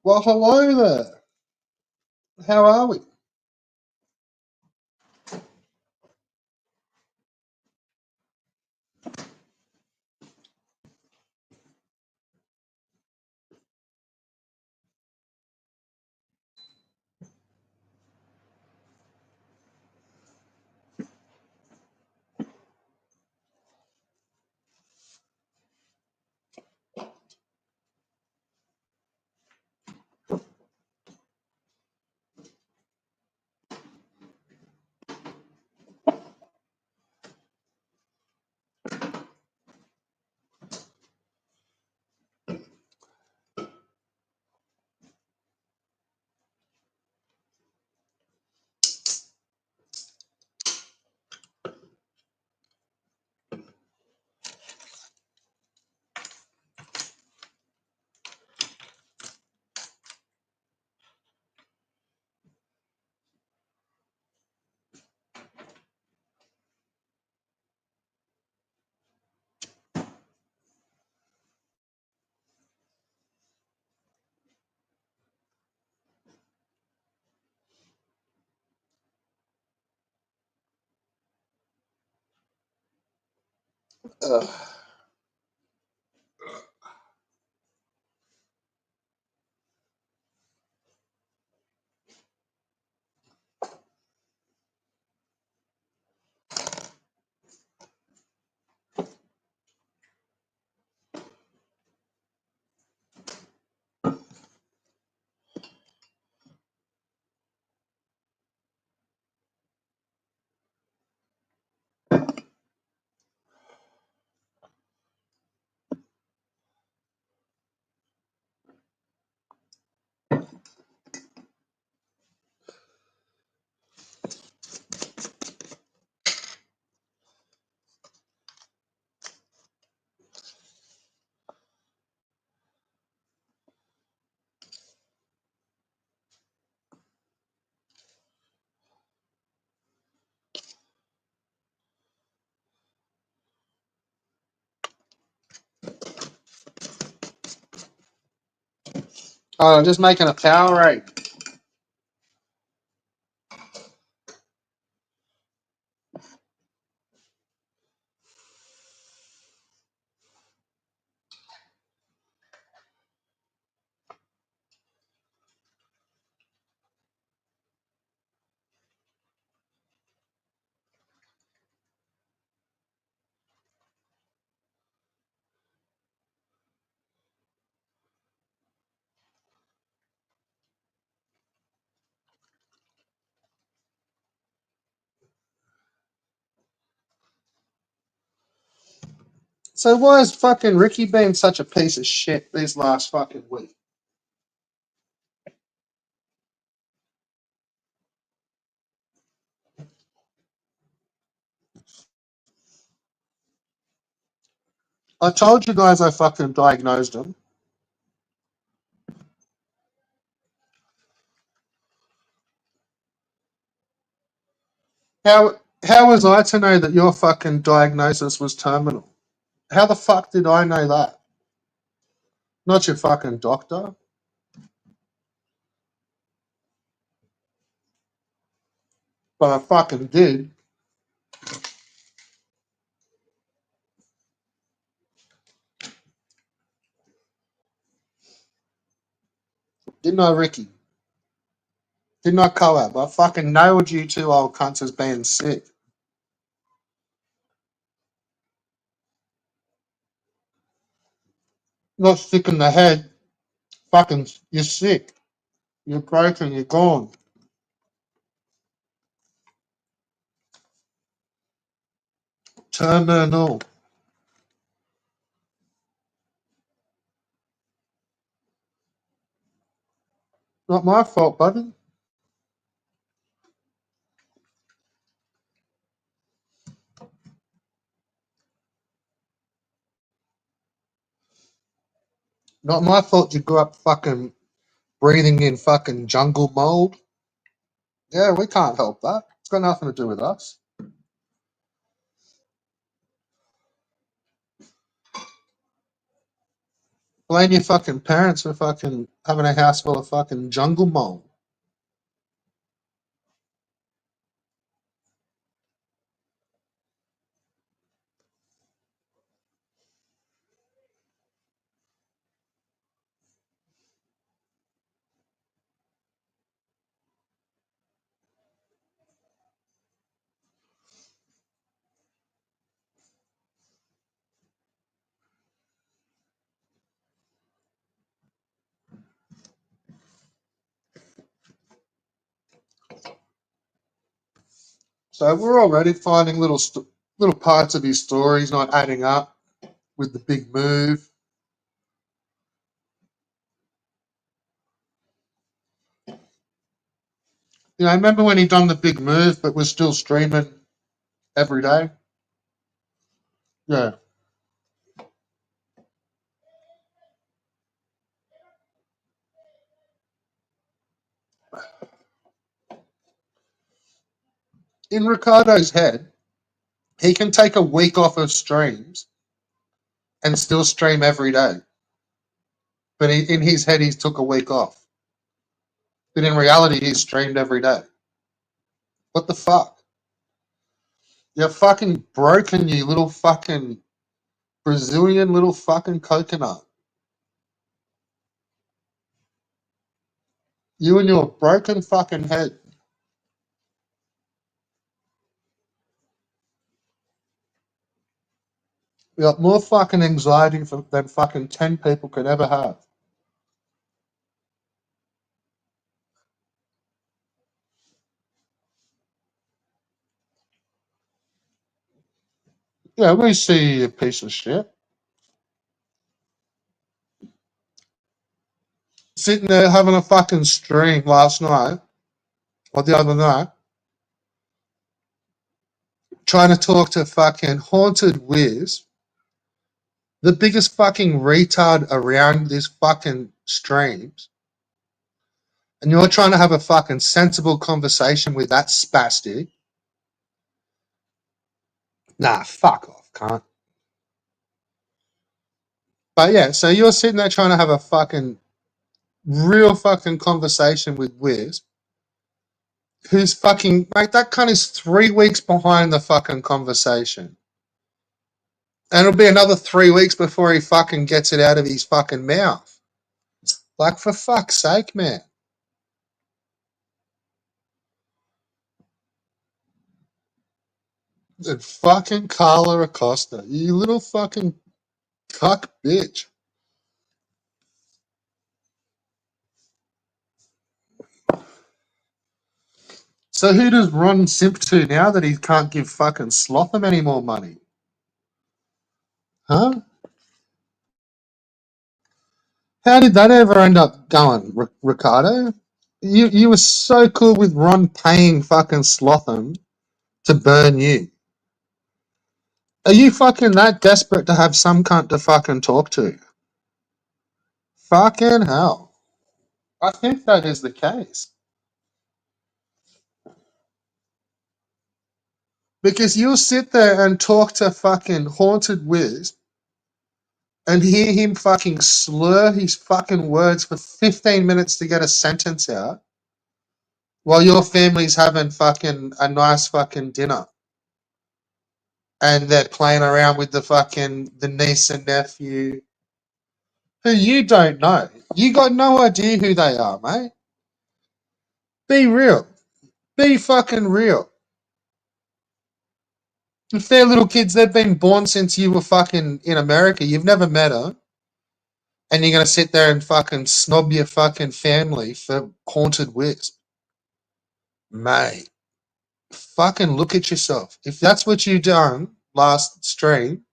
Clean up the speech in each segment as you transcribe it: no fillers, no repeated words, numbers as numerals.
Well, hello there. How are we? Ugh. Oh, I'm just making a Powerade. So why has fucking Ricky been such a piece of shit this last fucking week? I told you guys I fucking diagnosed him. How was I to know that your fucking diagnosis was terminal? How the fuck did I know that? Not your fucking doctor. But I fucking did. Didn't I, Ricky? Didn't I, Coab? I fucking nailed you two old cunts as being sick. Not sick in the head. Fucking, you're sick. You're broken. You're gone. Terminal. Not my fault, buddy. Not my fault you grew up fucking breathing in fucking jungle mold. Yeah, we can't help that. It's got nothing to do with us. Blame your fucking parents for fucking having a house full of fucking jungle mold. So we're already finding little parts of his stories not adding up with the big move. You know, I remember when he done the big move, but was still streaming every day. Yeah. In Ricardo's head, he can take a week off of streams and still stream every day. But in his head, he's took a week off. But in reality, he's streamed every day. What the fuck? You're fucking broken, you little fucking Brazilian little fucking coconut. You and your broken fucking head. You got more fucking anxiety than fucking 10 people could ever have. Yeah, we see you, piece of shit. Sitting there having a fucking stream last night, or the other night, trying to talk to fucking Haunted Wiz, the biggest fucking retard around these fucking streams, and you're trying to have a fucking sensible conversation with that spastic. Nah, fuck off, cunt. But yeah, so you're sitting there trying to have a fucking real fucking conversation with Wiz, who's fucking, mate, that cunt is 3 weeks behind the fucking conversation. And it'll be another 3 weeks before he fucking gets it out of his fucking mouth. Like, for fuck's sake, man. And fucking Carla Acosta, you little fucking cuck bitch. So who does Ron simp to now that he can't give fucking Slotham any more money? Huh? How did that ever end up going, Ricardo? You were so cool with Ron paying fucking Slotham to burn you. Are you fucking that desperate to have some cunt to fucking talk to? Fucking hell. I think that is the case. Because you'll sit there and talk to fucking Haunted Wiz and hear him fucking slur his fucking words for 15 minutes to get a sentence out. while your family's having fucking a nice fucking dinner and they're playing around with the niece and nephew who you don't know. You got no idea who they are, mate. Be real. Be fucking real. If they're little kids, they've been born since you were fucking in America. You've never met her. And you're going to sit there and fucking snob your fucking family for Haunted Wisp. Mate, fucking look at yourself. If that's what you done last stream,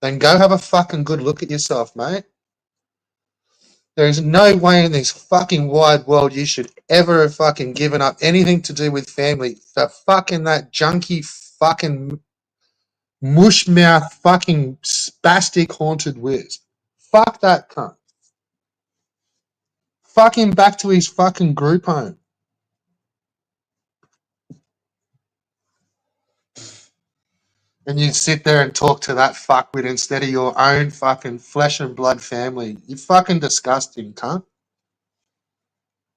then go have a fucking good look at yourself, mate. There's no way in this fucking wide world you should ever have fucking given up anything to do with family for fucking that junky fucking mushmouth fucking spastic Haunted Wisp. Fuck that cunt. Fuck him back to his fucking group home. And you sit there and talk to that fuckwit instead of your own fucking flesh and blood family. You fucking disgusting, cunt.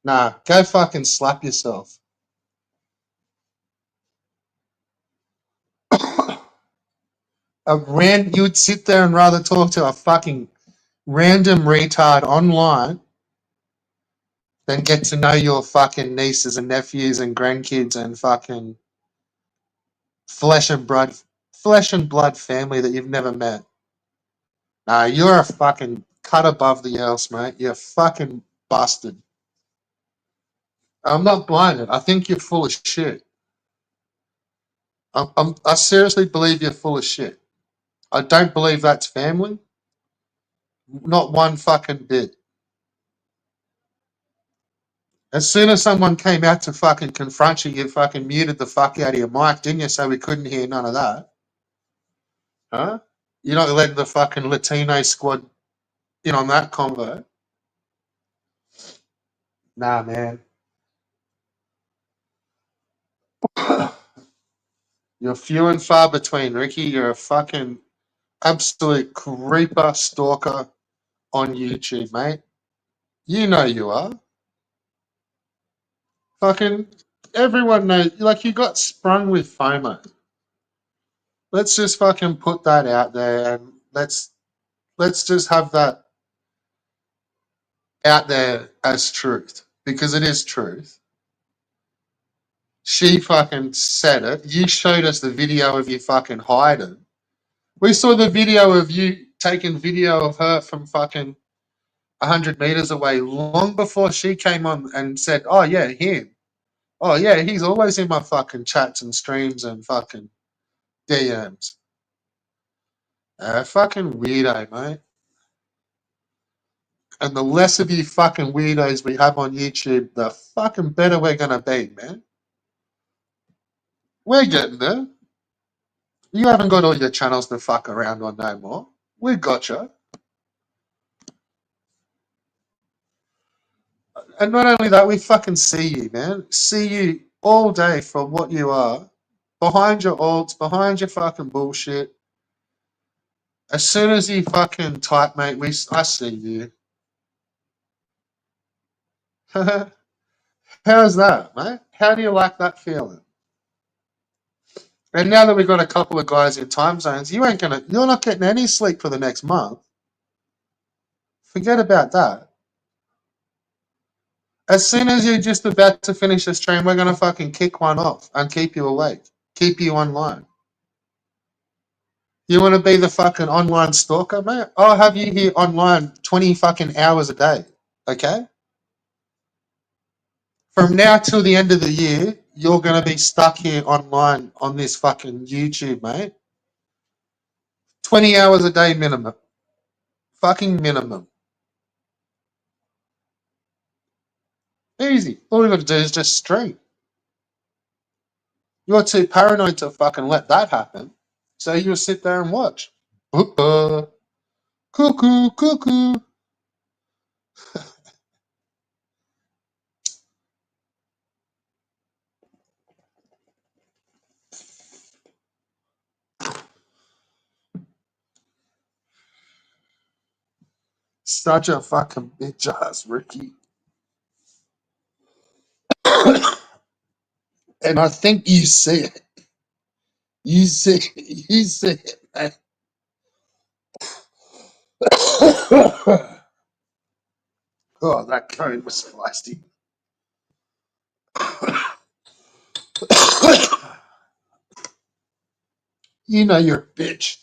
Nah, go fucking slap yourself. You'd sit there and rather talk to a fucking random retard online than get to know your fucking nieces and nephews and grandkids and fucking flesh and blood family that you've never met. Nah, you're a fucking cut above the else, mate. You're fucking busted. I'm not blinded. I think you're full of shit. I seriously believe you're full of shit. I don't believe that's family. Not one fucking bit. As soon as someone came out to fucking confront you, you fucking muted the fuck out of your mic, didn't you? So we couldn't hear none of that. Huh? You're not letting the fucking Latino squad in on that convo. Nah, man. You're few and far between, Ricky. You're a fucking absolute creeper stalker on YouTube, mate. You know you are. Fucking everyone knows. Like, you got sprung with FOMO. Let's just fucking put that out there and let's just have that out there as truth because it is truth. She fucking said it. You showed us the video of you fucking hiding. We saw the video of you taking video of her from fucking 100 meters away long before she came on and said, "Oh yeah, him. Oh yeah, he's always in my fucking chats and streams and fucking DMs." Fucking weirdo, mate. And the less of you fucking weirdos we have on YouTube, the fucking better we're gonna be, man. We're getting there. You haven't got all your channels to fuck around on no more. We gotcha. And not only that, we fucking see you, man. See you all day for what you are. Behind your alts, behind your fucking bullshit. As soon as you fucking type, mate, I see you. How's that, mate? How do you like that feeling? And now that we've got a couple of guys in time zones, you're not getting any sleep for the next month. Forget about that. As soon as you're just about to finish the stream, we're gonna fucking kick one off and keep you awake, keep you online. You want to be the fucking online stalker, mate? I'll have you here online 20 fucking hours a day, okay? From now till the end of the year, you're gonna be stuck here online on this fucking YouTube, mate. 20 hours a day minimum. Fucking minimum. Easy. All you got to do is just stream. You're too paranoid to fucking let that happen. So you'll sit there and watch. Cuckoo, cuckoo. Such a fucking bitch ass, Ricky. And I think you see it. You see it, man. Oh, that cone was feisty. You know you're a bitch.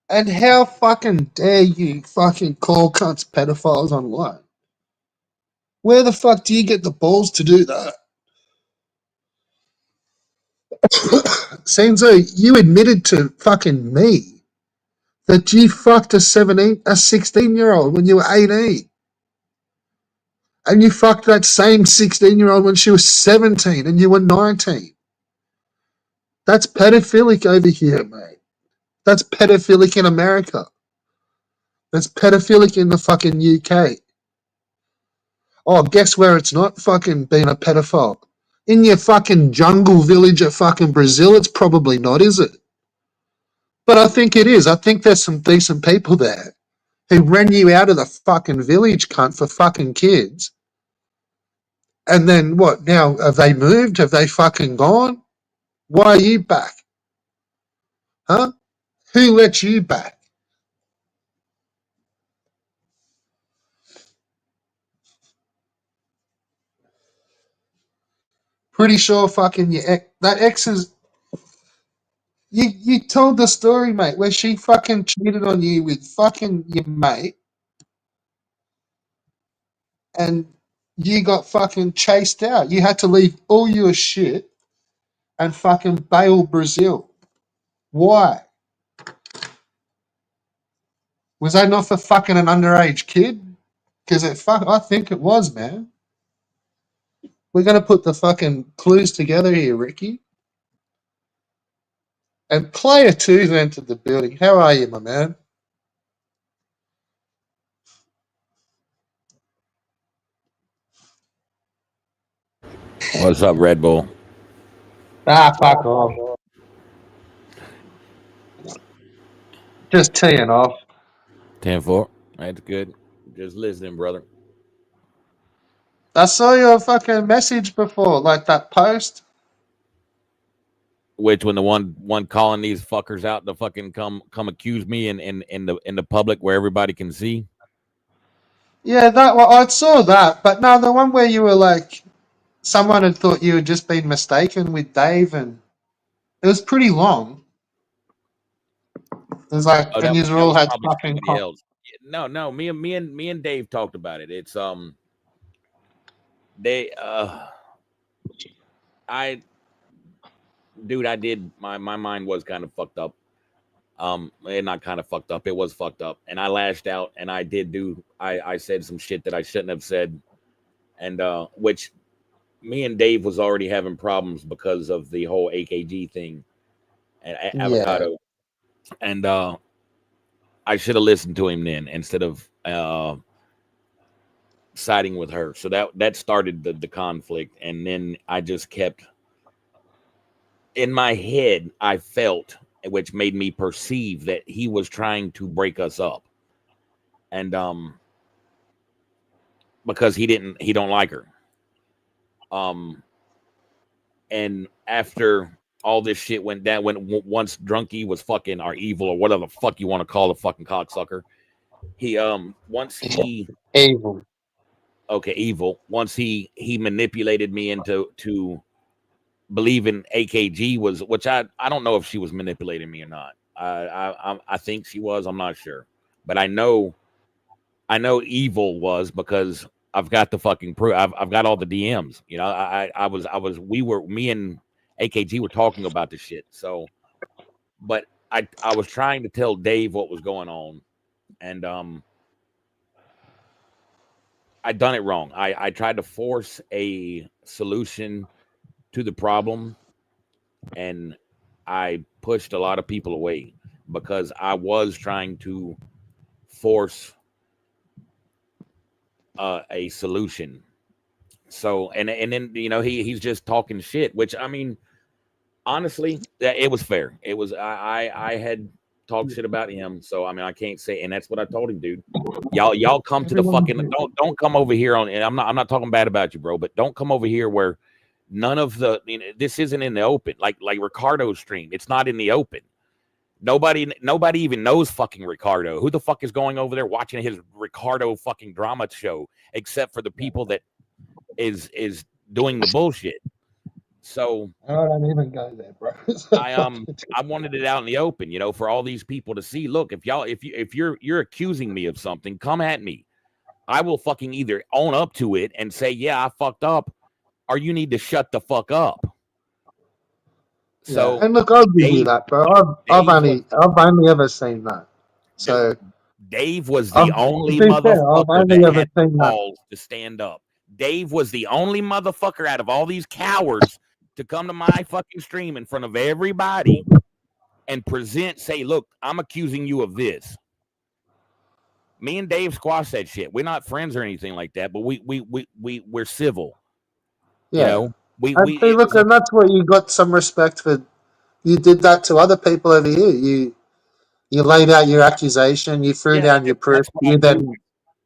And how fucking dare you fucking call cunts pedophiles online? Where the fuck do you get the balls to do that? Senzo, you admitted to fucking me that you fucked a 16-year-old when you were 18. And you fucked that same 16-year-old when she was 17 and you were 19. That's pedophilic over here, mate. That's pedophilic in America. That's pedophilic in the fucking UK. Oh, guess where it's not fucking being a pedophile? In your fucking jungle village at fucking Brazil, it's probably not, is it? But I think it is. I think there's some decent people there who ran you out of the fucking village, cunt, for fucking kids. And then what? Now, have they moved? Have they fucking gone? Why are you back? Huh? Who let you back? Pretty sure fucking that ex is. You told the story, mate, where she fucking cheated on you with fucking your mate, and you got fucking chased out. You had to leave all your shit and fucking bail Brazil. Why? Was that not for fucking an underage kid? Because I think it was, man. We're gonna put the fucking clues together here, Ricky. And player two's entered the building. How are you, my man? What's up, Red Bull? Ah, fuck off. Just teeing off. 10-4. That's good. Just listening, brother. I saw your fucking message before, like that post. Which when the one calling these fuckers out to fucking come accuse me in the public where everybody can see. Yeah, that one, I saw that, but no, the one where you were like, someone had thought you had just been mistaken with Dave, and it was pretty long. It was like, Oh, and you that all was had probably fucking. somebody else. No. Me and Dave talked about it. It's they I dude, I did my mind was kind of fucked up. And not kind of fucked up. It was fucked up, and I lashed out, and I said some shit that I shouldn't have said, and which me and Dave was already having problems because of the whole AKG thing and Yeah, avocado, and I should have listened to him then instead of siding with her. So that started the conflict, and then I just kept in my head. I felt, which made me perceive that he was trying to break us up, and because he don't like her. And after all this shit went down, once Drunky was fucking or evil or whatever the fuck you want to call the fucking cocksucker, he once he Evil. okay evil once he manipulated me into believing AKG was, which I don't know if she was manipulating me or not. I think she was. I'm not sure, but I know evil was because I've got the fucking proof. I've got all the DMs. You know, me and AKG were talking about the shit. So, but I was trying to tell Dave what was going on, and I done it wrong. I tried to force a solution to the problem, and I pushed a lot of people away because I was trying to force a solution. So and then he's just talking shit, which I mean, honestly, it was fair. It was I had talked shit about him, so I mean I can't say, and that's what I told him, dude. Y'all come to the fucking don't come over here on. And I'm not talking bad about you, bro, but don't come over here where none of the this isn't in the open. Like Ricardo's stream, it's not in the open. Nobody even knows fucking Ricardo. Who the fuck is going over there watching his Ricardo fucking drama show except for the people that is doing the bullshit? So I don't even go there, bro. I wanted it out in the open, for all these people to see. Look, if you're accusing me of something, come at me. I will fucking either own up to it and say, yeah, I fucked up, or you need to shut the fuck up. So, and look, I'll give you that, bro. I've only ever seen that. So Dave was the only motherfucker that had balls to stand up. Dave was the only motherfucker out of all these cowards to come to my fucking stream in front of everybody and say, look, I'm accusing you of this. Me and Dave squash that shit. We're not friends or anything like that, but we're civil. Yeah. Look, and that's what you got some respect for. You did that to other people over here. You laid out your accusation. You threw down your proof.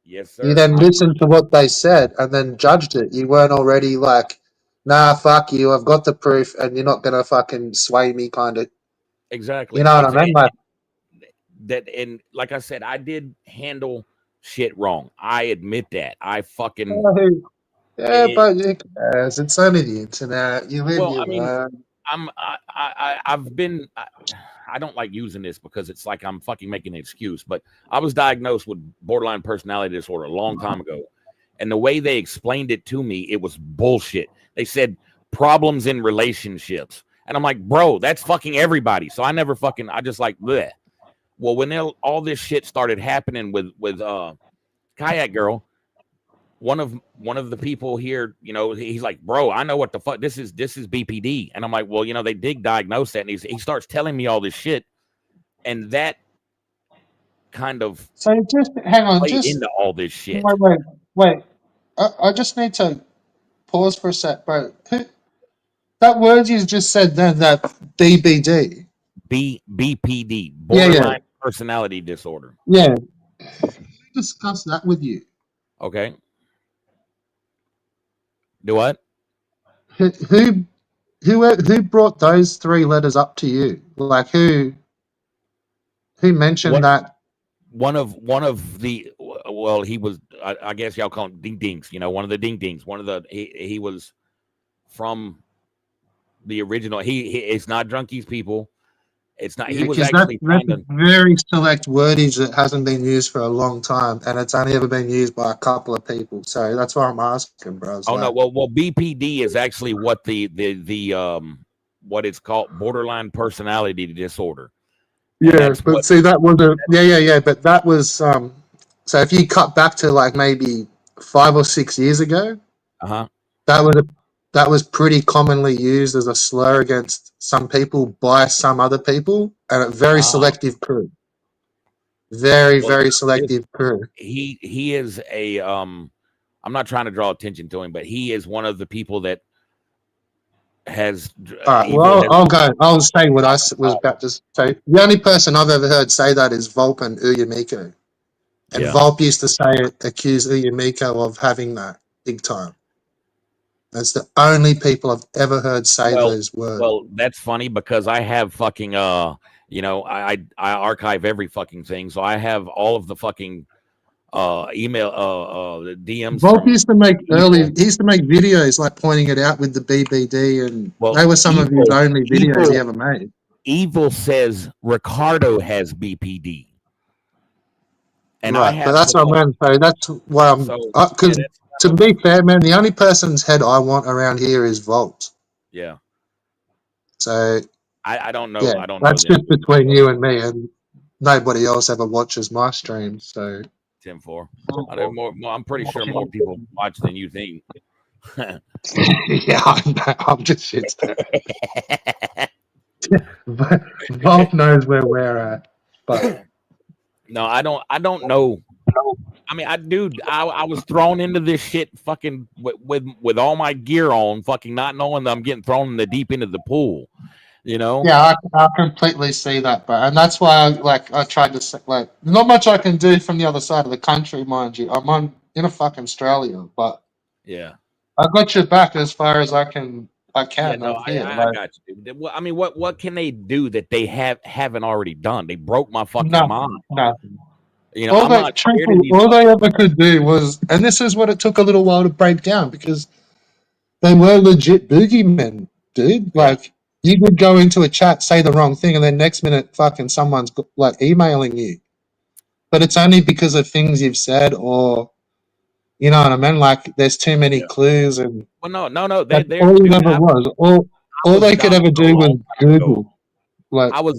Yes, sir. You then listened to what they said and then judged it. You weren't already like, nah, fuck you. I've got the proof, and you're not gonna fucking sway me, kind of. Exactly. You know what I mean? Like, and like I said, I did handle shit wrong. I admit that. I fucking but it's only the internet. You live your life. I don't like using this because it's like I'm fucking making an excuse, but I was diagnosed with borderline personality disorder a long time ago. And the way they explained it to me, it was bullshit. They said problems in relationships. And I'm like, bro, that's fucking everybody. So I just like, bleh. Well, when all this shit started happening with Kayak Girl, one of the people here, he's like, bro, I know what the fuck this is BPD. And I'm like, well, they did diagnose that. And he starts telling me all this shit. And that kind of so just hang on, just into all this shit. Wait. I just need to pause for a sec, bro. That word you just said then, that BPD. BPD, borderline personality disorder. Yeah. Discuss that with you. Okay. Do what? Who brought those three letters up to you? Like who mentioned that? One of the he was I guess y'all call him ding dings. One of the ding dings. One of the he was from the original. It's not Drunky's people. It's not. He was actually that's very select wordage that hasn't been used for a long time, and it's only ever been used by a couple of people. So that's why I'm asking, bro. No, well, BPD is actually what the what it's called, borderline personality disorder. Yeah, but see, that was but that was so if you cut back to like maybe 5 or 6 years ago, that was pretty commonly used as a slur against some people by some other people, and a very selective crew. Very selective crew. He is a I'm not trying to draw attention to him, but he is one of the people that has. I'll say what I was about to say. The only person I've ever heard say that is Volkan Uyamiko. And Yeah. Volpe used to accuse Uyumiko of having that big time. That's the only people I've ever heard say those words. Well, that's funny because I have fucking you know, I archive every fucking thing, so I have all of the fucking email the DMs Volpe from used to make Evil. he used to make videos like pointing it out with the BBD, and Well, they were some of his only videos he ever made. Evil says Ricardo has BPD. And I Right, have but that's what I meant. So that's why I'm because to be fair, man, the only person's head I want around here is Volt. Yeah. So I don't know. Yeah, I don't that's know just between you and me, and nobody else ever watches my streams. So Tim 4. I'm pretty sure more people watch than you think. yeah, I'm just shit. Volt knows where we're at, but no, I don't know. I mean, I was thrown into this shit fucking with all my gear on, fucking not knowing that I'm getting thrown in the deep end of the pool. You know? Yeah, I completely see that, bro, and that's why I tried to say, not much I can do from the other side of the country, mind you. I'm in a fucking Australia, but yeah, I got your back as far as I can. Yeah, no, I got you. Well, I mean, what can they do that they haven't already done? They broke my fucking mind. Nothing. You know, all they ever could do was, and this is what it took a little while to break down because they were legit boogeymen, dude. Like, you could go into a chat, say the wrong thing, and then next minute, fucking someone's like emailing you. But it's only because of things you've said, or you know what I mean. Like, there's too many clues, and well, no. All it ever was. All they could ever do was Google. Like, I was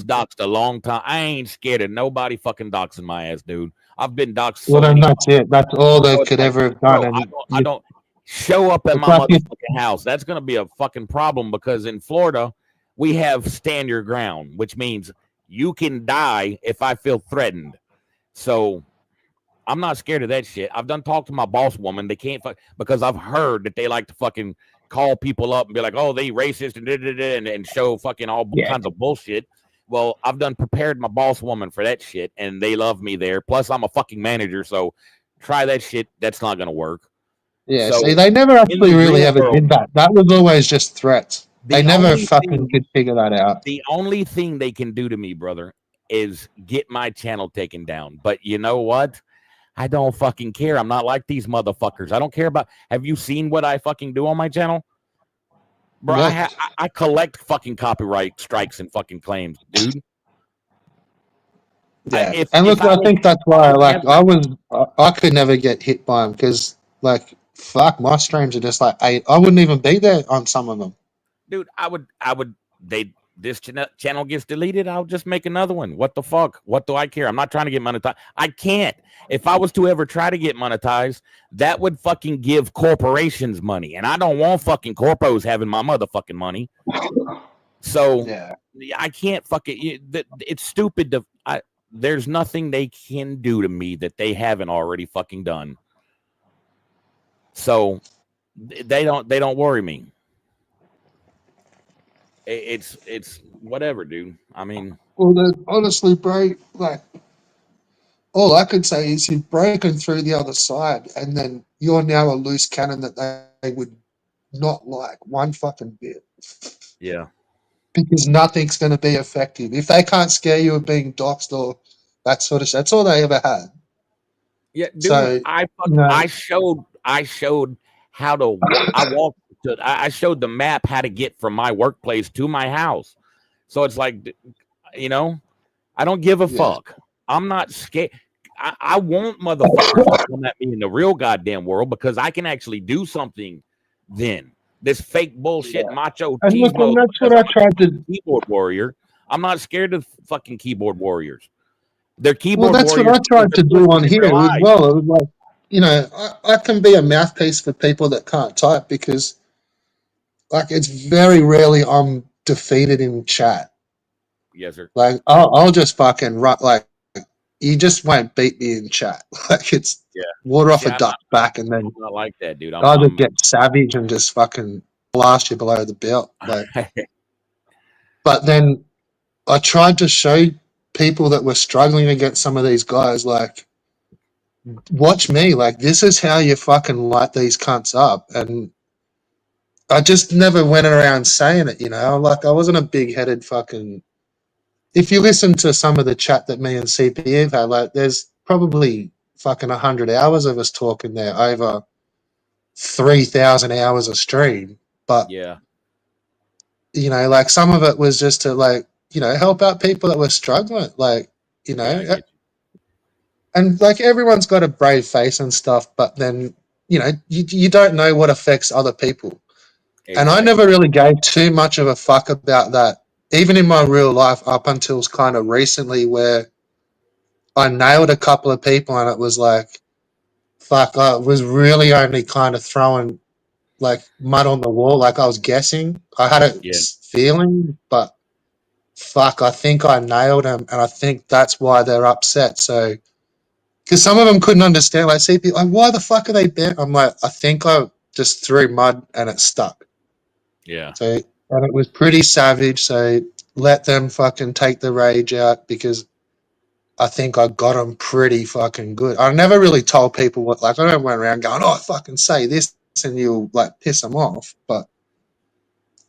doxxed a long time. I ain't scared of nobody fucking doxing my ass, dude. I've been doxxed. So then that's it. That's all they could ever have done. Bro, I don't show up at my motherfucking house. That's gonna be a fucking problem because in Florida we have stand your ground, which means you can die if I feel threatened. So I'm not scared of that shit. I've done talk to my boss woman. They can't because I've heard that they like to fucking call people up and be like, oh, they racist and show fucking all kinds of bullshit. Well, I've done prepared my boss woman for that shit, and they love me there. Plus, I'm a fucking manager, so try that shit. That's not gonna work. Yeah, so, see, they never actually really ever did that. That was always just threats. They never fucking could figure that out. The only thing they can do to me, brother, is get my channel taken down. But you know what? I don't fucking care. I'm not like these motherfuckers. I don't care about. Have you seen what I fucking do on my channel, bro? I collect fucking copyright strikes and fucking claims, dude. Yeah, I think that's why. I could never get hit by them because, fuck, my streams are just like 8. I wouldn't even be there on some of them, dude. I would. This channel gets deleted, I'll just make another one. What the fuck? What do I care? I'm not trying to get monetized. I can't. If I was to ever try to get monetized, that would fucking give corporations money. And I don't want fucking corpos having my motherfucking money. So I can't fucking, it's stupid to, there's nothing they can do to me that they haven't already fucking done. So they don't worry me. It's whatever, dude. I mean, well, honestly, bro, all I could say is you've broken through the other side, and then you're now a loose cannon that they would not like one fucking bit. Yeah, because nothing's going to be effective if they can't scare you of being doxxed or that sort of shit. That's all they ever had. Yeah, dude. So, I showed how to. I showed the map how to get from my workplace to my house. So it's like, you know, I don't give a fuck. I'm not scared. I want motherfuckers to come at me in the real goddamn world because I can actually do something then. This fake bullshit macho cheese mode. That's what I tried to keyboard warrior. I'm not scared of fucking keyboard warriors. They're keyboard warriors. Well, that's what I tried to do on here as well. It was like, you know, I can be a mouthpiece for people that can't type because it's very rarely I'm defeated in chat. Yes, sir. I'll just fucking you just won't beat me in chat. It's water off a duck's back, and then I'm not like that, dude. I just get savage and just fucking blast you below the belt. But then I tried to show people that were struggling against some of these guys, watch me. Like, this is how you fucking light these cunts up. And I just never went around saying it, you know? Like, I wasn't a big-headed fucking... If you listen to some of the chat that me and CP have had, like, there's probably fucking 100 hours of us talking there over 3,000 hours of stream. But, Yeah. you know, like, some of it was just to, like, you know, help out people that were struggling. Like, you know... Yeah, I get you. And like everyone's got a brave face and stuff, but then you know you don't know what affects other people. And I Exactly. never really gave too much of a fuck about that, even in my real life, up until kind of recently, where I nailed a couple of people, and it was like, fuck, I was really only kind of throwing like mud on the wall, like I was guessing. I had a Yeah. feeling, but fuck, I think I nailed them, and I think that's why they're upset. So. Because some of them couldn't understand, like, see, like, why the fuck are they bent? I'm like, I think I just threw mud and it stuck. Yeah. So, and it was pretty savage. So let them fucking take the rage out because I think I got them pretty fucking good. I never really told people what, like, I don't went around going, oh, fucking say this and you'll like piss them off. But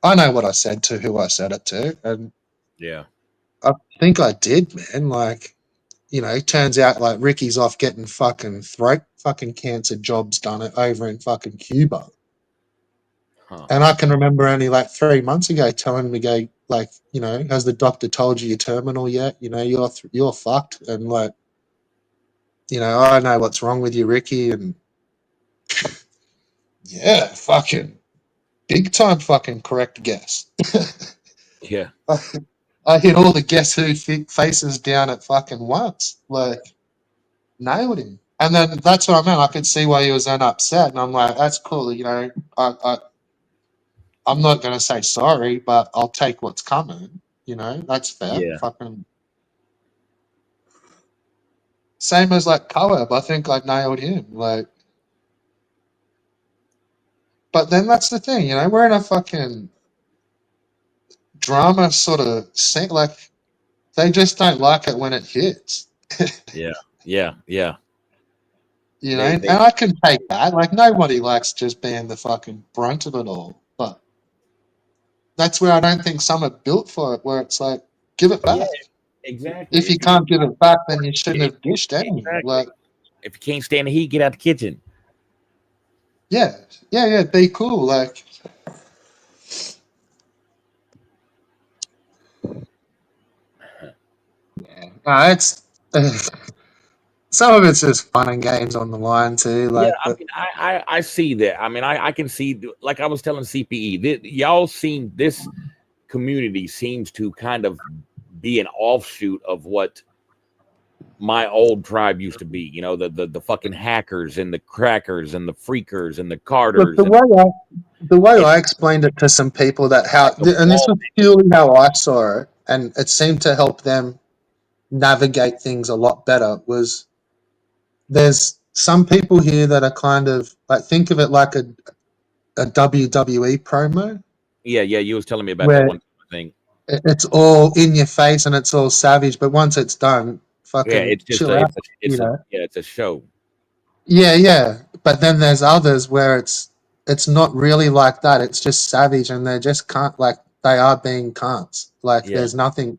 I know what I said to who I said it to. And Yeah. I think I did, man. Like, you know, turns out like Ricky's off getting fucking throat fucking cancer jobs done over in fucking Cuba. Huh. And I can remember only like 3 months ago telling me, go, like, you know, has the doctor told you you're terminal yet? You know, you're fucked. And like, you know, I know what's wrong with you, Ricky. And yeah, fucking big time fucking correct guess. Yeah. I hit all the guess who faces down at fucking once. Like, nailed him. And then that's what I meant. I could see why he was then upset, and I'm like, that's cool. You know, I'm not gonna say sorry, but I'll take what's coming. You know, that's fair. Yeah. Fucking same as like Coab. I think I nailed him. Like, but then that's the thing. You know, we're in a fucking drama sort of scene. Like, they just don't like it when it hits. Yeah. Yeah. Yeah. You know, They and I can take that. Like, nobody likes just being the fucking brunt of it all. But that's where I don't think some are built for it, where it's like, give it yeah, back. exactly. If you can't give it back, then you shouldn't have dished any. Exactly. Like, If you can't stand the heat, get out the kitchen. yeah, be cool. Like, yeah, it's some of it's just fun and games on the line too. Yeah, Like, I but mean, I see that. I mean, I can see, like I was telling CPE, that y'all seem, this community seems to kind of be an offshoot of what my old tribe used to be. You know, the fucking hackers and the crackers and the freakers and the look, Carters and the way it's I explained it to some people that how, like the and this wall. was purely how I saw it, and it seemed to help them navigate things a lot better. Was there's some people here that are kind of like, think of it like a WWE promo Yeah, yeah. You was telling me about that where one thing. it's all in your face and it's all savage, but once it's done, Yeah, fucking it's just chill a out, you it's a know. yeah, it's a show. Yeah. But then there's others where it's not really like that. It's just savage, and they just can't, like, they are being cunts. Like, Yeah, there's nothing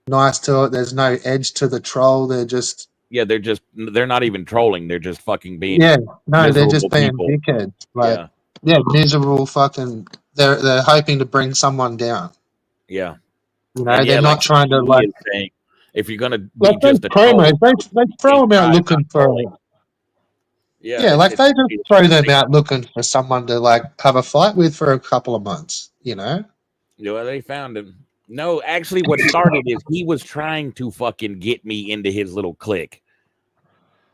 nice to it. There's no edge to the troll. They're just, yeah. They're not even trolling. They're just fucking being yeah, no, they're just miserable being people. dickheads. Like, Yeah, yeah, miserable fucking. They're hoping to bring someone down. yeah. You know, And they're yeah, like not trying to, CPE like, is saying, if you're gonna be like those just a promos. troll, They throw take them out pride looking not for. trolling. Yeah, Yeah, like, they just throw them they, out looking for someone to, like, have a fight with for a couple of months. You know. they found him. No, actually, what started is he was trying to fucking get me into his little clique.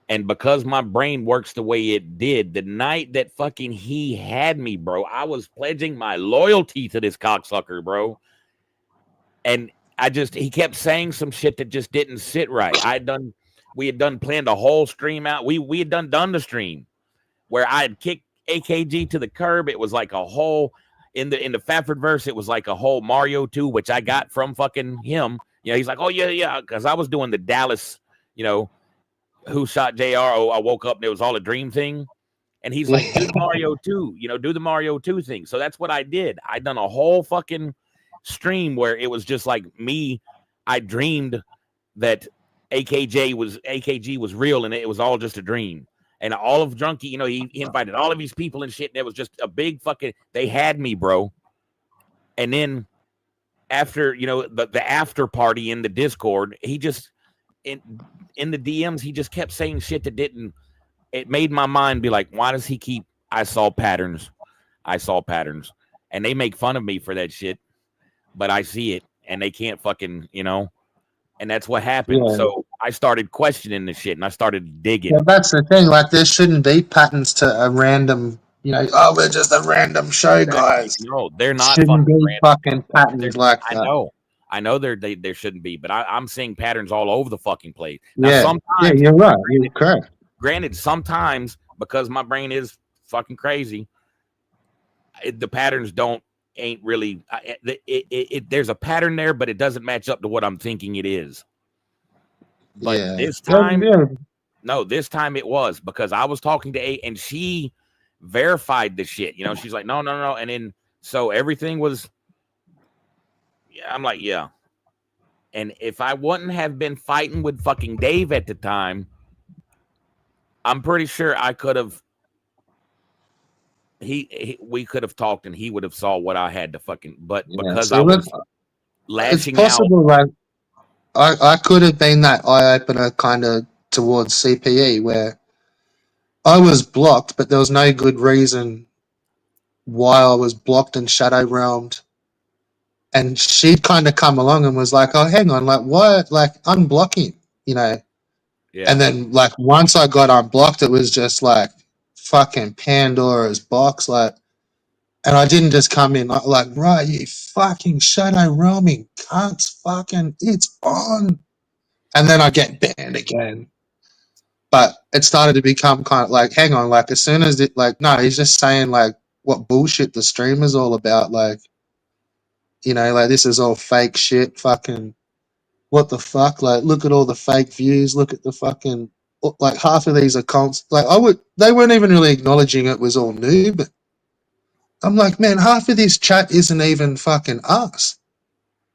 And because my brain works the way it did, the night that fucking he had me, bro, I was pledging my loyalty to this cocksucker, bro. And he kept saying some shit that just didn't sit right. We had done planned a whole stream out. We had done the stream where I had kicked AKG to the curb. It was like a whole, in the Fafford verse, it was like a whole Mario 2, which I got from fucking him. You know, he's like, oh yeah, because I was doing the Dallas, you know, who shot JR? Oh, I woke up and it was all a dream thing. And he's like, do the Mario 2, do the Mario 2 thing. So that's what I did. I done a whole fucking stream where it was just like me. I dreamed that AKG was real and it was all just a dream. And all of Drunky, he invited all of these people and shit. And it was just a big fucking, they had me, bro. And then after, the after party in the Discord, he just, in the DMs, he just kept saying shit that didn't, it made my mind be like, why does he keep, I saw patterns. And they make fun of me for that shit, but I see it and they can't fucking, and that's what happened. Yeah. So I started questioning the shit and I started digging. Yeah, that's the thing. Like, there shouldn't be patterns to a random, we're just a random show, guys. No, they're not. Shouldn't be fucking patterns like that. I know there shouldn't be, but I'm seeing patterns all over the fucking place. Now, sometimes, you're right. You're correct. Granted, sometimes because my brain is fucking crazy, the patterns ain't really. There's a pattern there, but it doesn't match up to what I'm thinking it is. But this time, no, this time it was because I was talking to A, and she verified the shit. She's like, no, and then so everything was. Yeah, I'm like, yeah. And if I wouldn't have been fighting with fucking Dave at the time, I'm pretty sure I could have. We could have talked, and he would have saw what I had to fucking. But because I was lashing out, it's possible. Like, I could have been that eye opener kind of towards CPE, where I was blocked, but there was no good reason why I was blocked and shadow realmed. And she'd kind of come along and was like, "Oh, hang on, like what? Like unblock him, Yeah. And then like once I got unblocked, it was just like fucking Pandora's box, like. And I didn't just come in like, right, you fucking shadow realming cunts, fucking, it's on. And then I get banned again. But it started to become kind of like, hang on, like as soon as it, like, no, he's just saying like what bullshit the stream is all about, like. Like this is all fake shit, fucking what the fuck? Like look at all the fake views, look at the fucking like half of these accounts like they weren't even really acknowledging it was all new, but I'm like, man, half of this chat isn't even fucking us.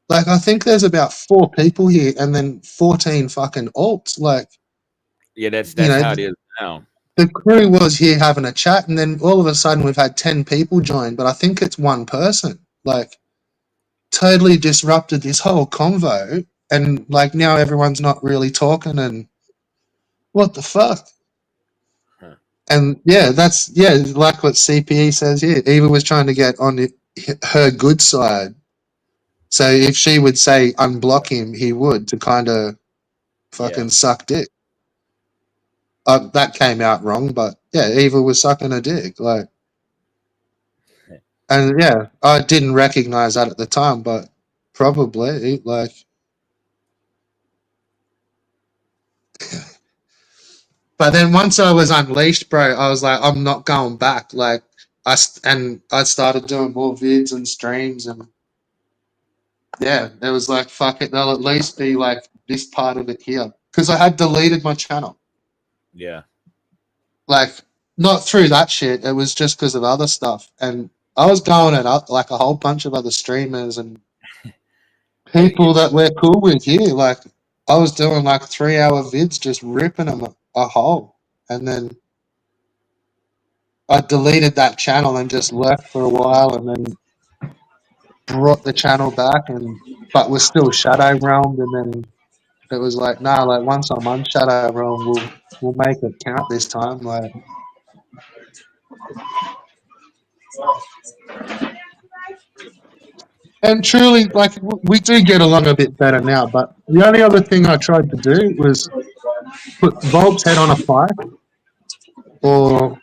Like I think there's about 4 people here and then 14 fucking alts. Like yeah, that's how it is now. The crew was here having a chat and then all of a sudden we've had 10 people join, but I think it's one person. Like totally disrupted this whole convo, and like now everyone's not really talking, and what the fuck? Huh. And that's like what CPE says here. Eva was trying to get on her good side, so if she would say unblock him, he would to kind of fucking suck dick. That came out wrong, but Eva was sucking a dick, like, and I didn't recognize that at the time, but. Probably, like, but then once I was unleashed, bro, I was like, I'm not going back. Like, I started doing more vids and streams, and it was like, fuck it, there'll at least be like this part of it here, because I had deleted my channel. Yeah, like not through that shit. It was just because of other stuff, and I was going at like a whole bunch of other streamers and. People that we're cool with here, like I was doing like 3-hour vids, just ripping them a hole, and then I deleted that channel and just left for a while, and then brought the channel back, but was still shadow realmed, and then it was like, nah, like once I'm on shadow realm, we'll make it count this time, like. And truly, like, we do get along a bit better now, but the only other thing I tried to do was put Volp's head on a pike or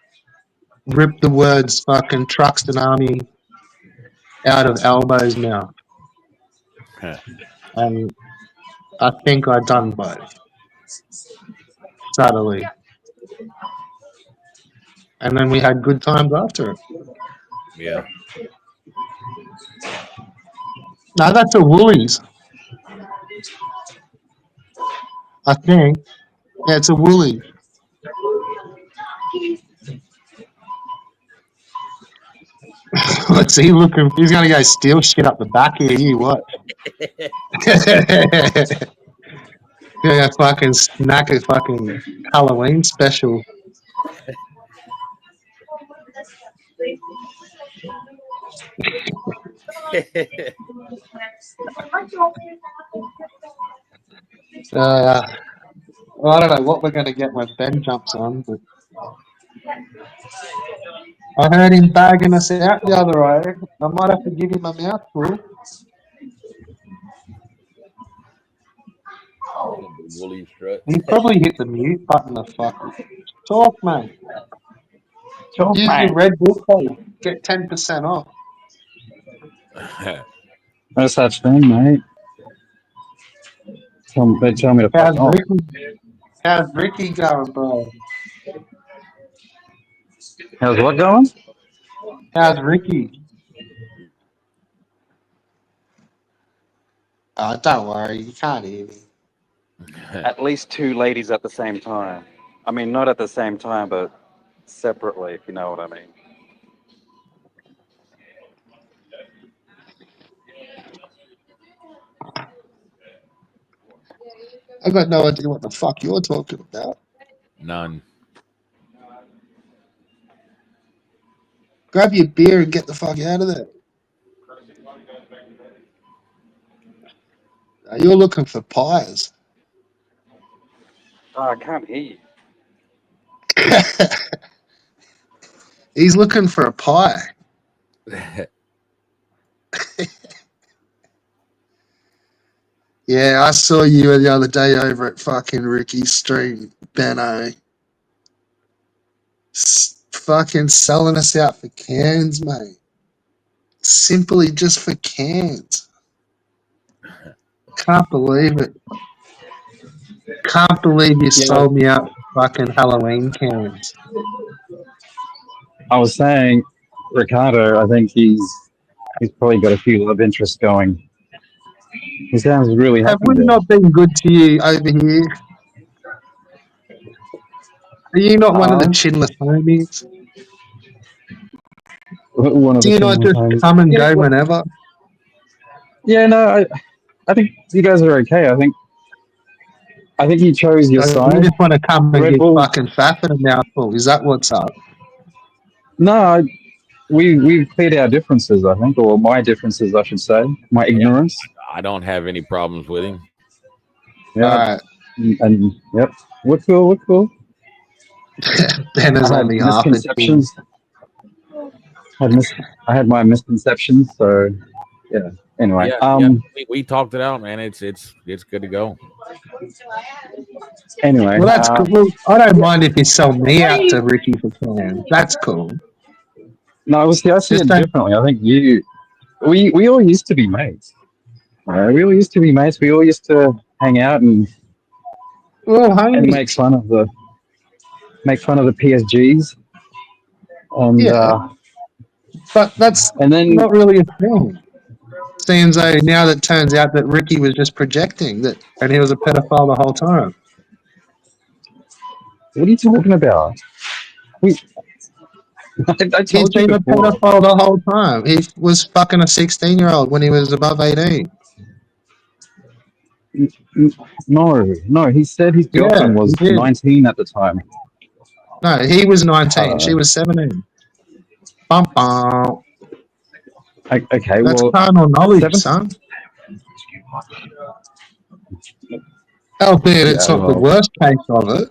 rip the words fucking Truxton Army out of Albo's mouth. And I think I'd done both. Subtly. And then we had good times after it. Yeah. No, that's a Woolies. I think. Yeah, it's a woolly. What's he looking? He's gonna go steal shit up the back here. You what? Yeah, fucking snack a fucking Halloween special. Well, I don't know what we're gonna get when Ben jumps on, but I heard him bagging us out the other way. I might have to give him a mouthful. Woolly strut. He probably hit the mute button. The fuck. Talk, mate. Talk, Use mate. your Red Bull code. Get 10% off. No such thing, mate. They tell me to fuck off. How's Ricky going, bro? How's what going? How's Ricky? Don't worry, you can't hear me. At least two ladies at the same time. I mean, not at the same time, but separately, if you know what I mean. I've got no idea what the fuck you're talking about. None. Grab your beer and get the fuck out of there. You're looking for pies. Oh, I can't hear you. He's looking for a pie. Yeah, I saw you the other day over at fucking Ricky's stream, Benno. Fucking selling us out for cans, mate. Simply just for cans. Can't believe it. Can't believe you sold me out for fucking Halloween cans. I was saying, Ricardo, I think he's probably got a few love interests going. He sounds really happy. Have we there. not been good to you over here? Are you not one of the chinless homies? One of Do the you not just homies. come and go whenever? Yeah, no, I think you guys are okay. I think you chose your You side. just want to come and Red get Bull. fucking fat in a mouthful. Is that what's up? No, we've cleared our differences, I think, or my differences, I should say, my ignorance. I don't have any problems with him. Yeah, and yep, we're cool. Ben is I had only half a misconceptions. I had my misconceptions, so yeah. Anyway, we talked it out, man. It's good to go. Anyway, well, that's cool. I don't mind if you sell me out to Ricky for cans. That's cool. No, I see it differently. I think we all used to be mates. We all used to be mates. We all used to hang out and make fun of the PSGs. And but that's not really a thing. Seems though now that turns out that Ricky was just projecting that, and he was a pedophile the whole time. What are you talking about? I told He's you been a before. pedophile the whole time. He was fucking a 16-year-old when he was above 18. No. He said his girlfriend was 19 at the time. No, he was 19. She was 17. Bum bum. Okay, that's well, carnal knowledge, son. Albeit it's not the worst case of it,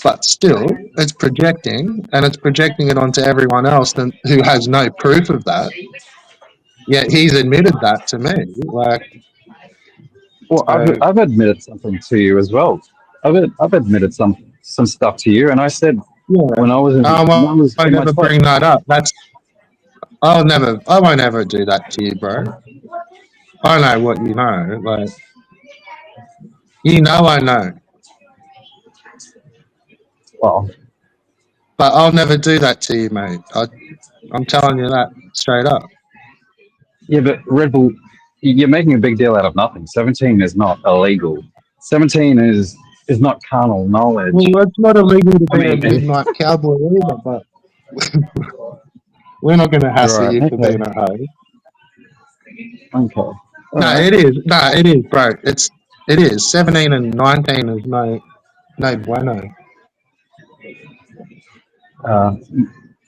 but still, it's projecting, and it's projecting it onto everyone else who has no proof of that. Yet he's admitted that to me. I've admitted something to you as well. I've admitted some stuff to you, and I said when I was in. I won't ever bring that up. I won't ever do that to you, bro. I know what you know. Like, you know, I know. Well, but I'll never do that to you, mate. I'm telling you that straight up. Yeah, but Red Bull, you're making a big deal out of nothing. 17 is not illegal. 17 is is not carnal knowledge. Well, it's not illegal to be a mean, midnight cowboy either, but we're not going to hassle Right, you for okay. being a hoe. Okay. No, Alright. it is. No, it is, bro. It is. 17 and 19 is no bueno.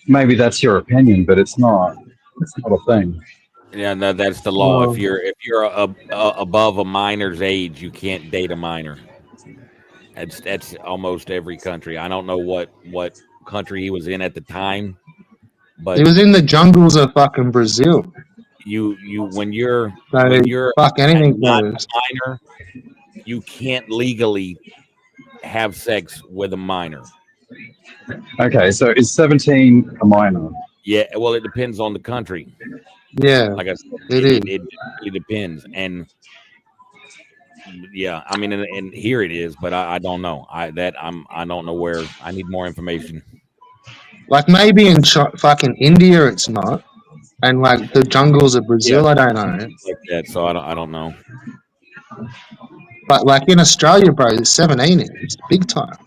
Maybe that's your opinion, but it's not. It's not a thing. Yeah, no, that's the law. Well, If you're above a minor's age, you can't date a minor. That's almost every country. I don't know what country he was in at the time, but he was in the jungles of fucking Brazil. you when you're So fuck anything not goes. a minor, you can't legally have sex with a minor. Okay, so is 17 a minor? Yeah, well, it depends on the country. Yeah, Like I said, it it depends, and yeah, I mean, and here it is, but I don't know. I don't know where. I need more information. like maybe in fucking India it's not, and like the jungles of Brazil, I don't know. Like that, so I don't know. But like in Australia, bro, 17 is big time.